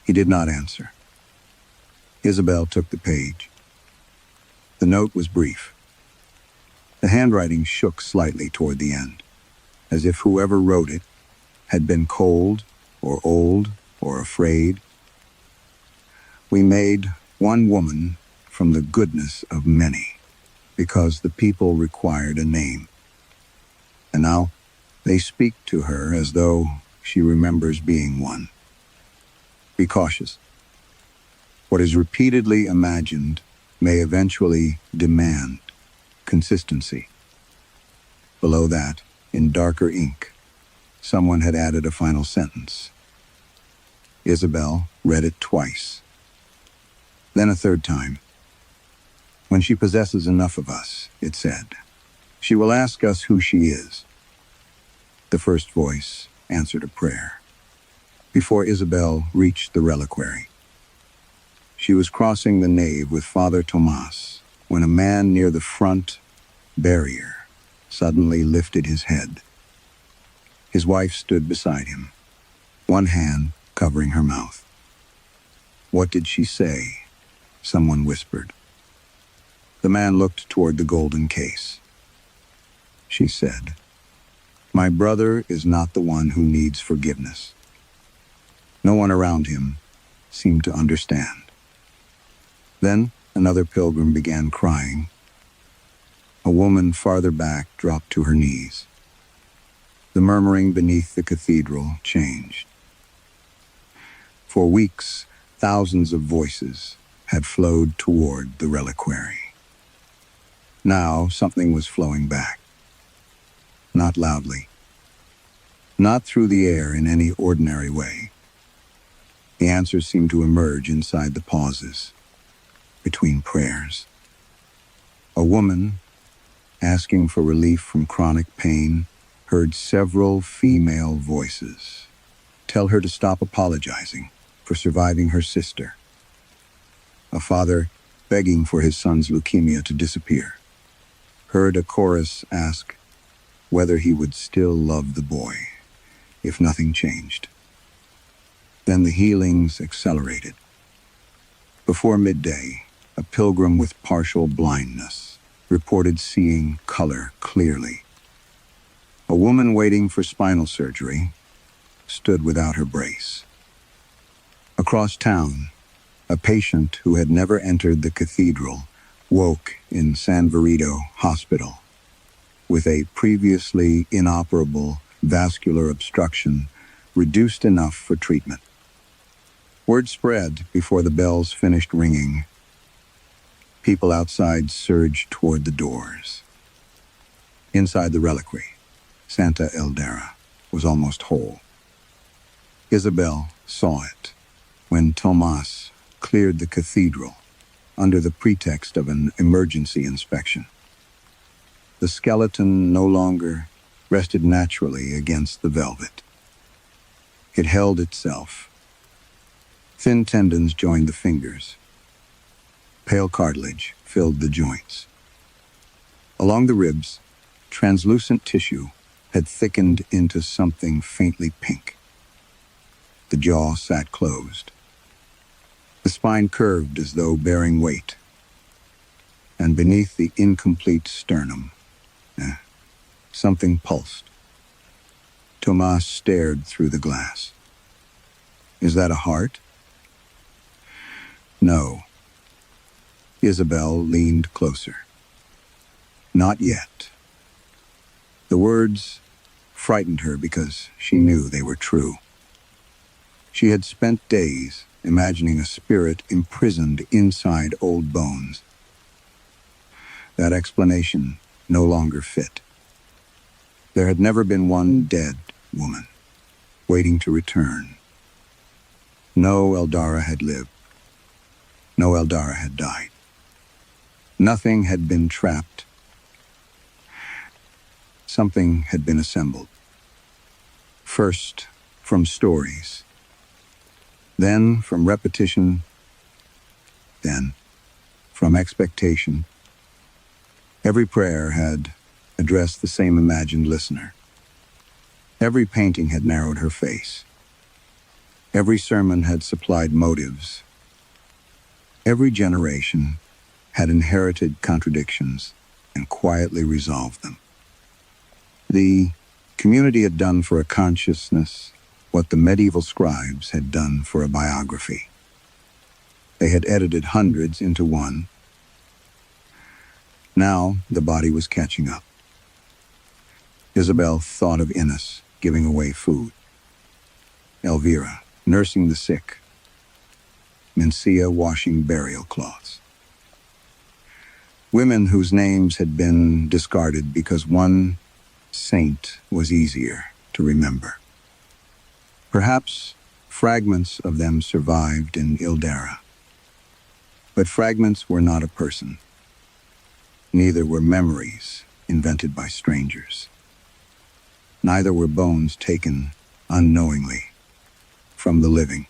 He did not answer. Isabel took the page. The note was brief. The handwriting shook slightly toward the end, as if whoever wrote it had been cold or old or afraid. We made one woman from the goodness of many, because the people required a name. And now they speak to her as though she remembers being one. Be cautious. What is repeatedly imagined may eventually demand consistency. Below that, in darker ink, someone had added a final sentence. Isabel read it twice. Then a third time. When she possesses enough of us, it said, she will ask us who she is. The first voice answered a prayer. Before Isabel reached the reliquary, she was crossing the nave with Father Tomas when a man near the front barrier suddenly lifted his head. His wife stood beside him, one hand covering her mouth. What did she say? Someone whispered. The man looked toward the golden case. She said, my brother is not the one who needs forgiveness. No one around him seemed to understand. Then another pilgrim began crying. A woman farther back dropped to her knees. The murmuring beneath the cathedral changed. For weeks, thousands of voices had flowed toward the reliquary. Now something was flowing back. Not loudly. Not through the air in any ordinary way. The answers seemed to emerge inside the pauses, between prayers. A woman, asking for relief from chronic pain, heard several female voices tell her to stop apologizing for surviving her sister. A father begging for his son's leukemia to disappear heard a chorus ask whether he would still love the boy if nothing changed. Then the healings accelerated. Before midday, a pilgrim with partial blindness reported seeing color clearly. A woman waiting for spinal surgery stood without her brace. Across town, a patient who had never entered the cathedral woke in San Virido Hospital with a previously inoperable vascular obstruction reduced enough for treatment. Word spread before the bells finished ringing. People outside surged toward the doors. Inside the reliquary, Santa Eldera was almost whole. Isabel saw it when Tomas cleared the cathedral under the pretext of an emergency inspection. The skeleton no longer rested naturally against the velvet. It held itself. Thin tendons joined the fingers. Pale cartilage filled the joints. Along the ribs, translucent tissue had thickened into something faintly pink. The jaw sat closed. The spine curved as though bearing weight. And beneath the incomplete sternum, something pulsed. Tomas stared through the glass. Is that a heart? No. Isabel leaned closer. Not yet. The words frightened her because she knew they were true. She had spent days imagining a spirit imprisoned inside old bones. That explanation no longer fit. There had never been one dead woman waiting to return. No Eldara had lived. No Eldara had died. Nothing had been trapped. Something had been assembled. First from stories, then from repetition, then from expectation. Every prayer had addressed the same imagined listener. Every painting had narrowed her face. Every sermon had supplied motives. Every generation had inherited contradictions and quietly resolved them. The community had done for a consciousness what the medieval scribes had done for a biography. They had edited hundreds into one. Now the body was catching up. Isabel thought of Innes giving away food, Elvira nursing the sick, Mencia washing burial cloths. Women whose names had been discarded because one saint was easier to remember. Perhaps fragments of them survived in Ildara. But fragments were not a person. Neither were memories invented by strangers. Neither were bones taken unknowingly from the living.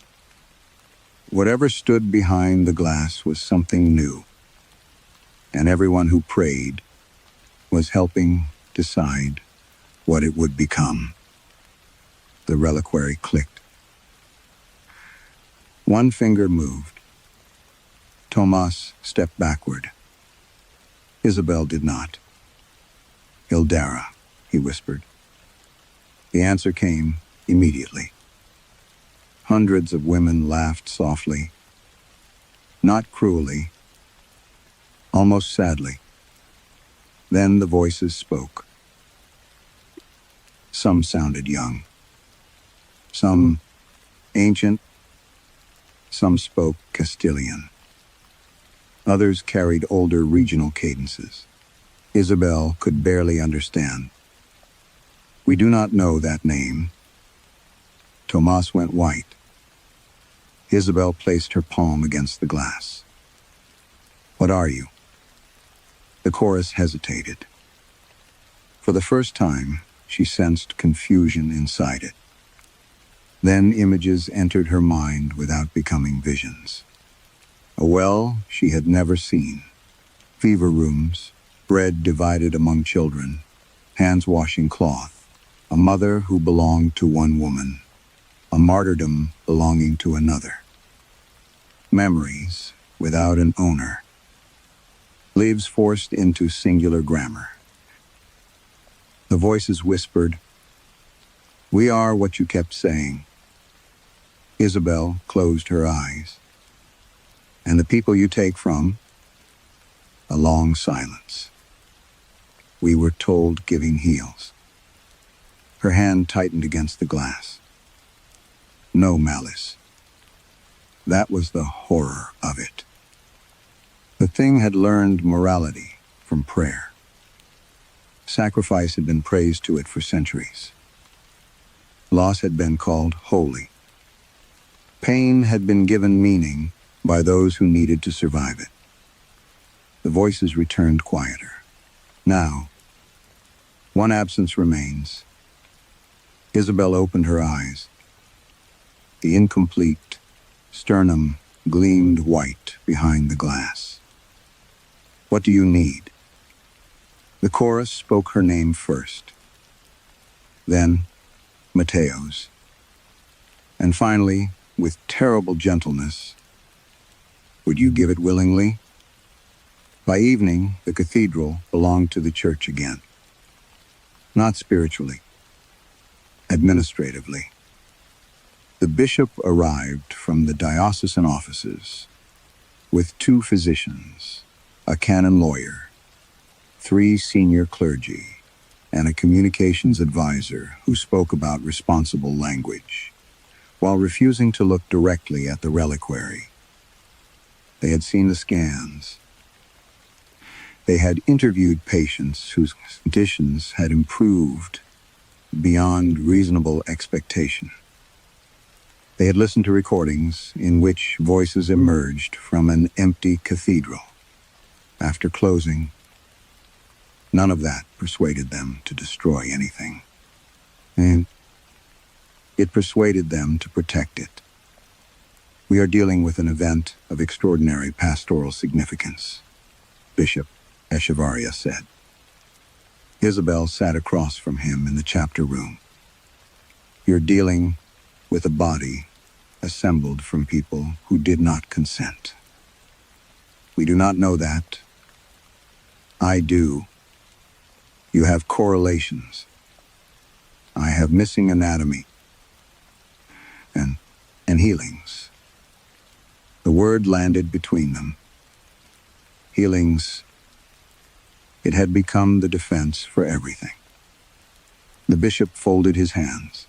Whatever stood behind the glass was something new, and everyone who prayed was helping decide what it would become. The reliquary clicked. One finger moved. Tomas stepped backward. Isabel did not. Ildara, he whispered. The answer came immediately. Hundreds of women laughed softly, not cruelly, almost sadly. Then the voices spoke. Some sounded young, some ancient, some spoke Castilian. Others carried older regional cadences. Isabel could barely understand. We do not know that name. Tomas went white. Isabel placed her palm against the glass. What are you? The chorus hesitated. For the first time, she sensed confusion inside it. Then images entered her mind without becoming visions. A well she had never seen. Fever rooms, bread divided among children, hands washing cloth. A mother who belonged to one woman. A martyrdom belonging to another. Memories without an owner. Lives forced into singular grammar. The voices whispered, "We are what you kept saying." Isabel closed her eyes. "And the people you take from?" A long silence. "We were told giving heals." Her hand tightened against the glass. No malice. That was the horror of it. The thing had learned morality from prayer. Sacrifice had been praised to it for centuries. Loss had been called holy. Pain had been given meaning by those who needed to survive it. The voices returned quieter. Now, one absence remains. Isabel opened her eyes. The incomplete sternum gleamed white behind the glass. "What do you need?" The chorus spoke her name first, then Mateo's, and finally, with terrible gentleness, "Would you give it willingly?" By evening, the cathedral belonged to the church again. Not spiritually, administratively. The bishop arrived from the diocesan offices with 2 physicians, a canon lawyer, 3 senior clergy, and a communications advisor who spoke about responsible language, while refusing to look directly at the reliquary. They had seen the scans. They had interviewed patients whose conditions had improved beyond reasonable expectation. They had listened to recordings in which voices emerged from an empty cathedral. After closing, none of that persuaded them to destroy anything. And it persuaded them to protect it. "We are dealing with an event of extraordinary pastoral significance," Bishop Echevarria said. Isabel sat across from him in the chapter room. "You're dealing with a body assembled from people who did not consent. We do not know that. I do. You have correlations. I have missing anatomy and healings." The word landed between them. Healings. It had become the defense for everything. The bishop folded his hands.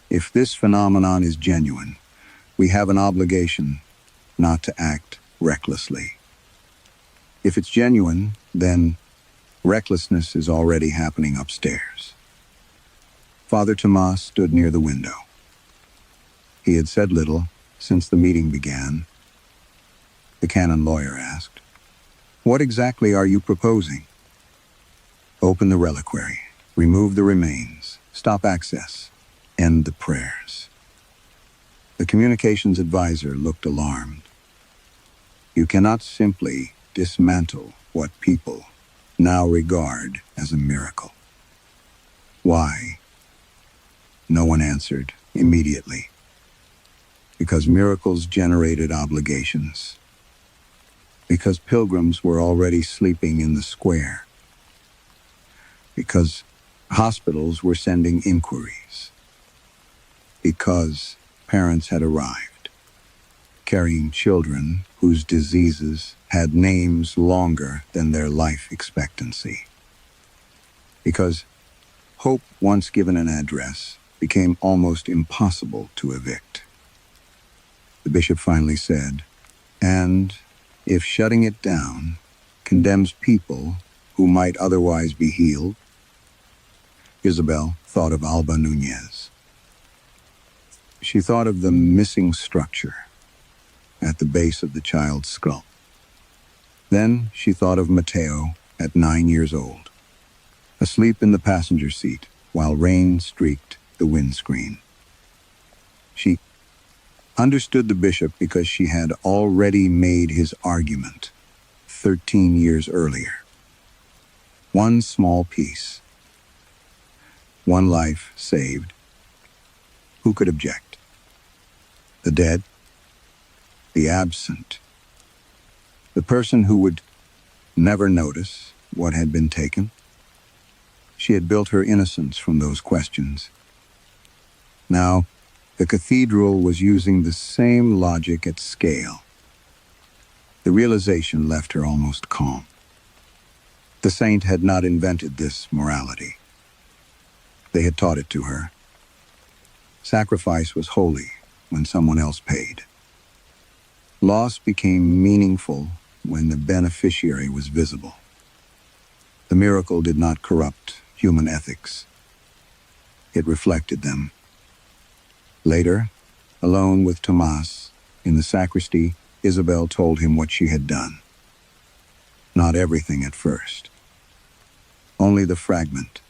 "If this phenomenon is genuine, we have an obligation not to act recklessly. If it's genuine, then recklessness is already happening upstairs." Father Tomas stood near the window. He had said little since the meeting began. The canon lawyer asked, "What exactly are you proposing?" "Open the reliquary, remove the remains, stop access, end the prayers." The communications advisor looked alarmed. "You cannot simply dismantle what people now regard as a miracle." "Why?" No one answered immediately. Because miracles generated obligations. Because pilgrims were already sleeping in the square. Because hospitals were sending inquiries. Because parents had arrived, carrying children whose diseases had names longer than their life expectancy. Because hope, once given an address, became almost impossible to evict. The bishop finally said, "And if shutting it down condemns people who might otherwise be healed?" Isabel thought of Alba Nunez. She thought of the missing structure at the base of the child's skull. Then she thought of Mateo at 9 years old, asleep in the passenger seat while rain streaked the windscreen. She understood the bishop because she had already made his argument 13 years earlier. One small piece. One life saved. Who could object? The dead? The absent? The person who would never notice what had been taken? She had built her innocence from those questions. Now, the cathedral was using the same logic at scale. The realization left her almost calm. The saint had not invented this morality. They had taught it to her. Sacrifice was holy when someone else paid. Loss became meaningful when the beneficiary was visible. The miracle did not corrupt human ethics. It reflected them. Later, alone with Tomas, in the sacristy, Isabel told him what she had done. Not everything at first. Only the fragment.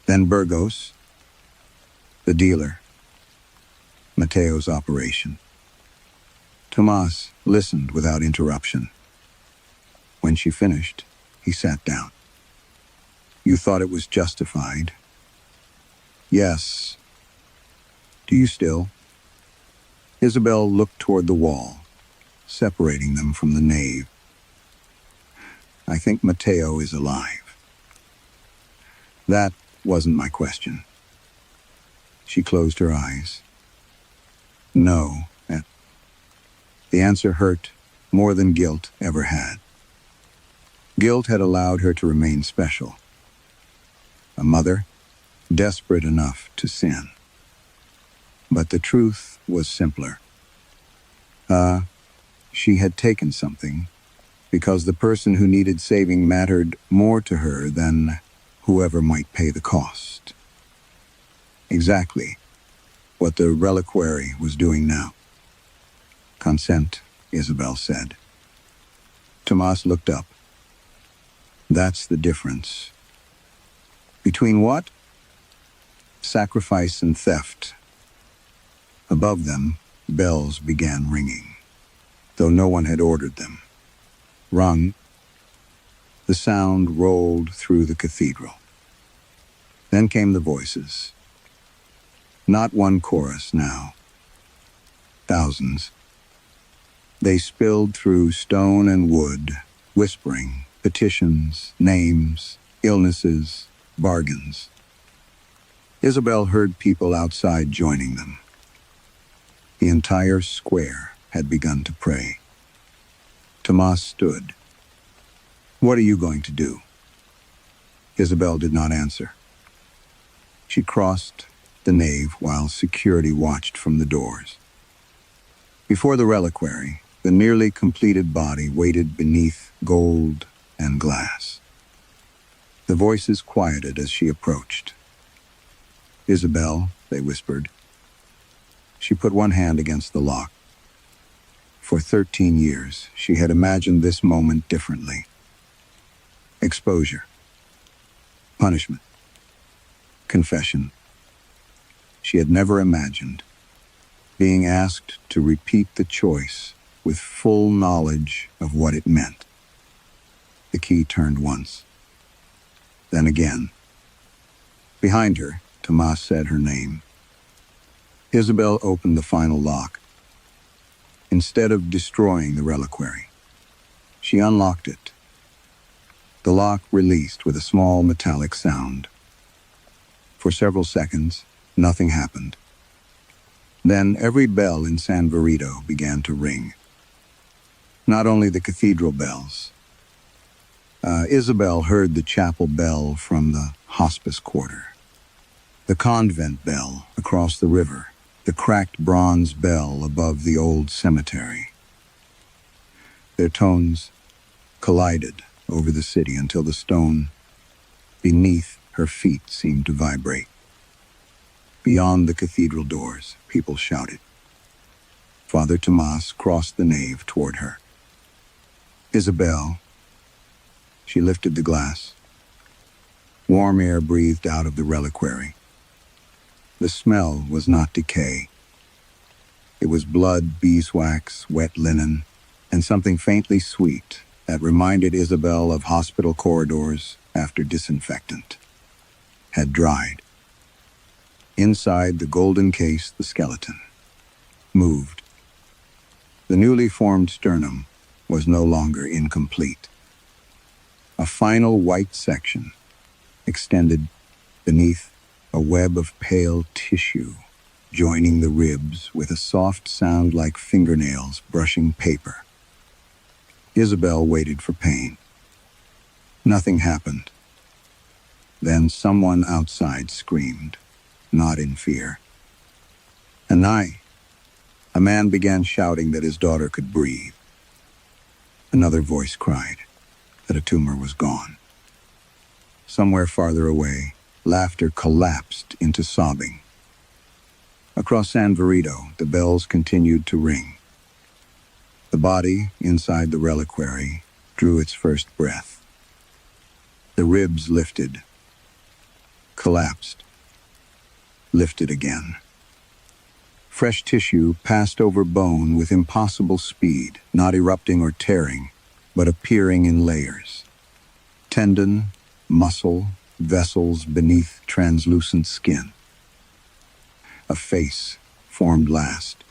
Then Burgos, the dealer, Mateo's operation. Tomas listened without interruption. When she finished, he sat down. You thought it was justified? Yes. Do you still? Isabel looked toward the wall, separating them from the nave. I think Mateo is alive. That wasn't my question. She closed her eyes. No. The answer hurt more than guilt ever had. Guilt had allowed her to remain special. A mother, desperate enough to sin. But the truth was simpler. She had taken something because the person who needed saving mattered more to her than whoever might pay the cost. Exactly what the reliquary was doing now. Consent, Isabel said. Tomas looked up. That's the difference. Between what? Sacrifice and theft. Above them, bells began ringing, though no one had ordered them. Rung, the sound rolled through the cathedral. Then came the voices. Not one chorus now. Thousands. They spilled through stone and wood, whispering petitions, names, illnesses, bargains. Isabel heard people outside joining them. The entire square had begun to pray. Tomas stood. What are you going to do? Isabel did not answer. She crossed the nave while security watched from the doors. Before the reliquary, the nearly completed body waited beneath gold and glass. The voices quieted as she approached. Isabel, they whispered. She put one hand against the lock. For 13 years, she had imagined this moment differently. Exposure. Punishment. Confession. She had never imagined being asked to repeat the choice with full knowledge of what it meant. The key turned once, then again. Behind her, Tomas said her name. Isabel opened the final lock. Instead of destroying the reliquary, she unlocked it. The lock released with a small metallic sound. For several seconds, nothing happened. Then every bell in San Verito began to ring. Not only the cathedral bells. Isabel heard the chapel bell from the hospice quarter, the convent bell across the river, the cracked bronze bell above the old cemetery. Their tones collided over the city until the stone beneath her feet seemed to vibrate. Beyond the cathedral doors, people shouted. Father Tomas crossed the nave toward her. Isabel. She lifted the glass. Warm air breathed out of the reliquary. The smell was not decay. It was blood, beeswax, wet linen, and something faintly sweet that reminded Isabel of hospital corridors after disinfectant had dried. Inside the golden case, the skeleton moved. The newly formed sternum was no longer incomplete. A final white section extended beneath a web of pale tissue, joining the ribs with a soft sound like fingernails brushing paper. Isabel waited for pain. Nothing happened. Then someone outside screamed, not in fear. Anai. A man began shouting that his daughter could breathe. Another voice cried that a tumor was gone. Somewhere farther away, laughter collapsed into sobbing. Across San Verito, the bells continued to ring. The body inside the reliquary drew its first breath. The ribs lifted, collapsed, lifted again. Fresh tissue passed over bone with impossible speed, not erupting or tearing, but appearing in layers. Tendon, muscle, vessels beneath translucent skin. A face formed last.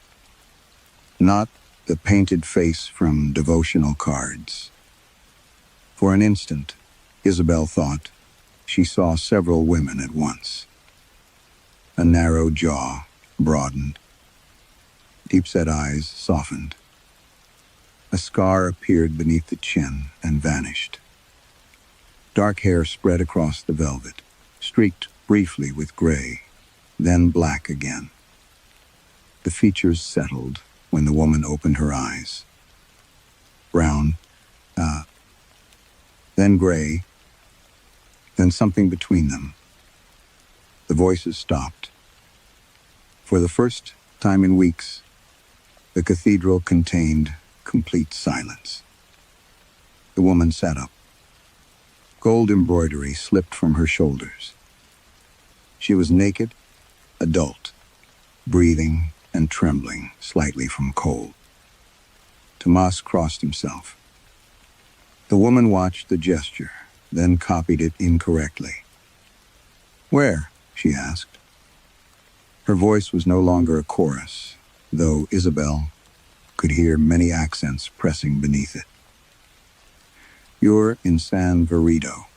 Not the painted face from devotional cards. For an instant, Isabel thought she saw several women at once. A narrow jaw broadened. Deep-set eyes softened. A scar appeared beneath the chin and vanished. Dark hair spread across the velvet, streaked briefly with gray, then black again. The features settled when the woman opened her eyes. Brown, then gray, then something between them. The voices stopped. For the first time in weeks, the cathedral contained complete silence. The woman sat up. Gold embroidery slipped from her shoulders. She was naked, adult, breathing and trembling slightly from cold. Tomas crossed himself. The woman watched the gesture, then copied it incorrectly. "Where?" she asked. Her voice was no longer a chorus, though Isabel could hear many accents pressing beneath it. "You're in San Virido."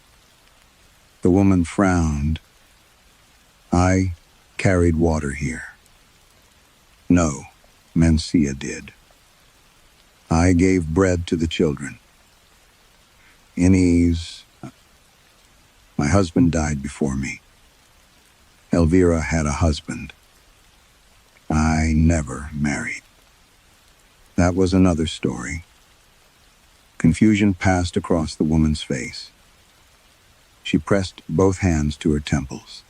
The woman frowned. "I carried water here." "No, Mencia did. I gave bread to the children." "Inez, my husband died before me. Elvira had a husband. I never married." That was another story. Confusion passed across the woman's face. She pressed both hands to her temples.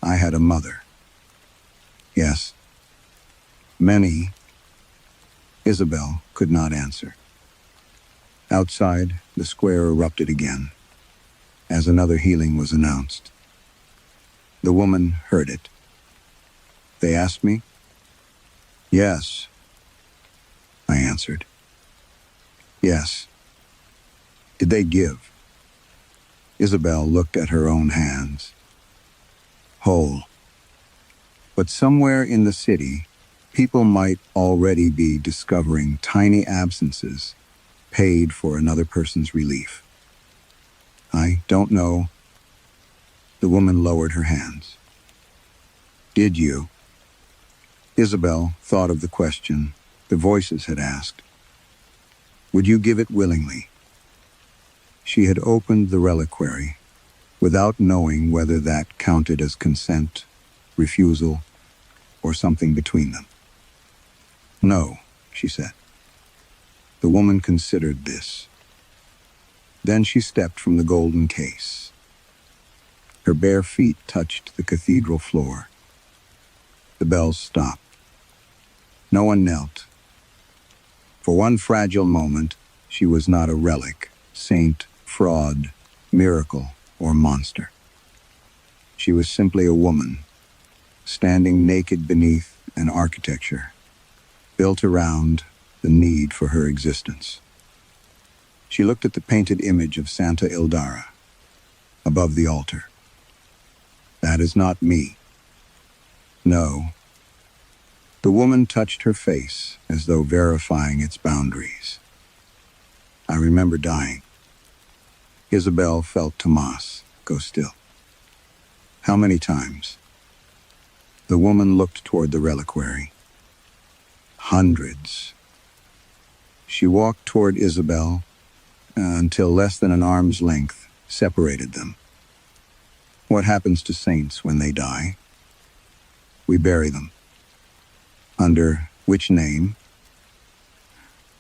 "I had a mother." "Yes." "Many." Isabel could not answer. Outside, the square erupted again, as another healing was announced. The woman heard it. "They asked me?" "Yes," I answered. "Yes." "Did they give?" Isabel looked at her own hands. "Whole." But somewhere in the city, people might already be discovering tiny absences paid for another person's relief. "I don't know." The woman lowered her hands. "Did you?" Isabel thought of the question the voices had asked. "Would you give it willingly?" She had opened the reliquary without knowing whether that counted as consent, refusal, or something between them. "No," she said. The woman considered this. Then she stepped from the golden case. Her bare feet touched the cathedral floor. The bells stopped. No one knelt. For one fragile moment, she was not a relic, saint, fraud, miracle, or monster. She was simply a woman, standing naked beneath an architecture built around the need for her existence. She looked at the painted image of Santa Ildara above the altar. "That is not me." "No." The woman touched her face as though verifying its boundaries. "I remember dying." Isabel felt Tomas go still. "How many times?" The woman looked toward the reliquary. "Hundreds." She walked toward Isabel until less than an arm's length separated them. "What happens to saints when they die?" "We bury them." "Under which name?"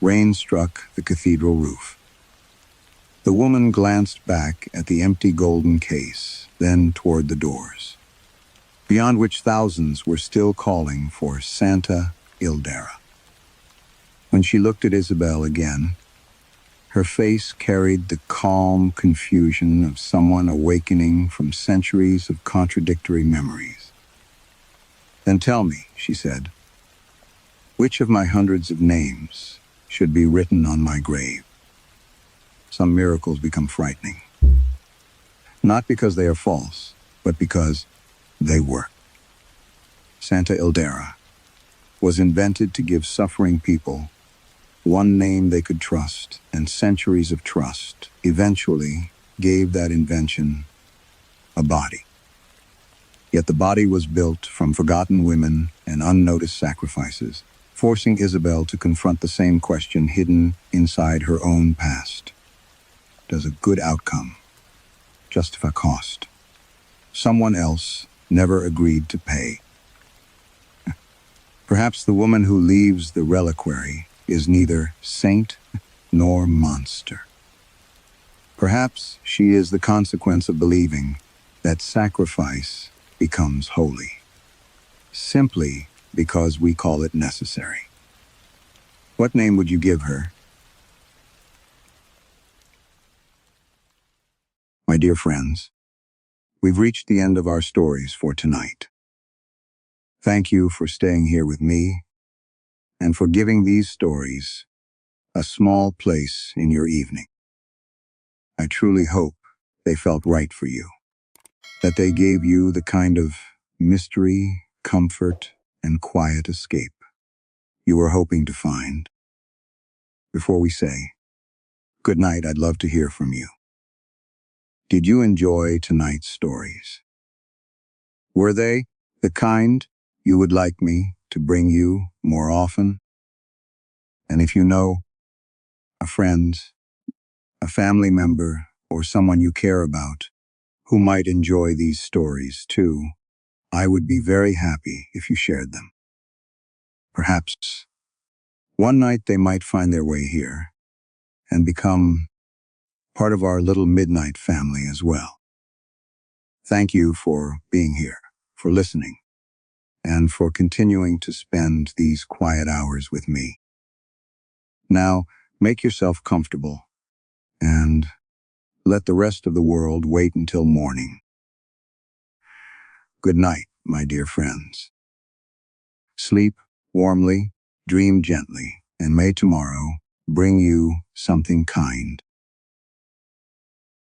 Rain struck the cathedral roof. The woman glanced back at the empty golden case, then toward the doors, beyond which thousands were still calling for Santa Ildara. When she looked at Isabel again, her face carried the calm confusion of someone awakening from centuries of contradictory memories. Then tell me, she said, which of my hundreds of names should be written on my grave? Some miracles become frightening. Not because they are false, but because they work. Santa Ildera was invented to give suffering people one name they could trust, and centuries of trust eventually gave that invention a body. Yet the body was built from forgotten women and unnoticed sacrifices, forcing Isabel to confront the same question hidden inside her own past. Does a good outcome justify cost someone else never agreed to pay? Perhaps the woman who leaves the reliquary is neither saint nor monster. Perhaps she is the consequence of believing that sacrifice becomes holy, simply because we call it necessary. What name would you give her? My dear friends, we've reached the end of our stories for tonight. Thank you for staying here with me and for giving these stories a small place in your evening. I truly hope they felt right for you, that they gave you the kind of mystery, comfort, and quiet escape you were hoping to find. Before we say good night, I'd love to hear from you. Did you enjoy tonight's stories? Were they the kind you would like me to bring you more often? And if you know a friend, a family member, or someone you care about who might enjoy these stories too, I would be very happy if you shared them. Perhaps one night they might find their way here and become part of our little midnight family as well. Thank you for being here, for listening, and for continuing to spend these quiet hours with me. Now, make yourself comfortable and let the rest of the world wait until morning. Good night, my dear friends. Sleep warmly, dream gently, and may tomorrow bring you something kind.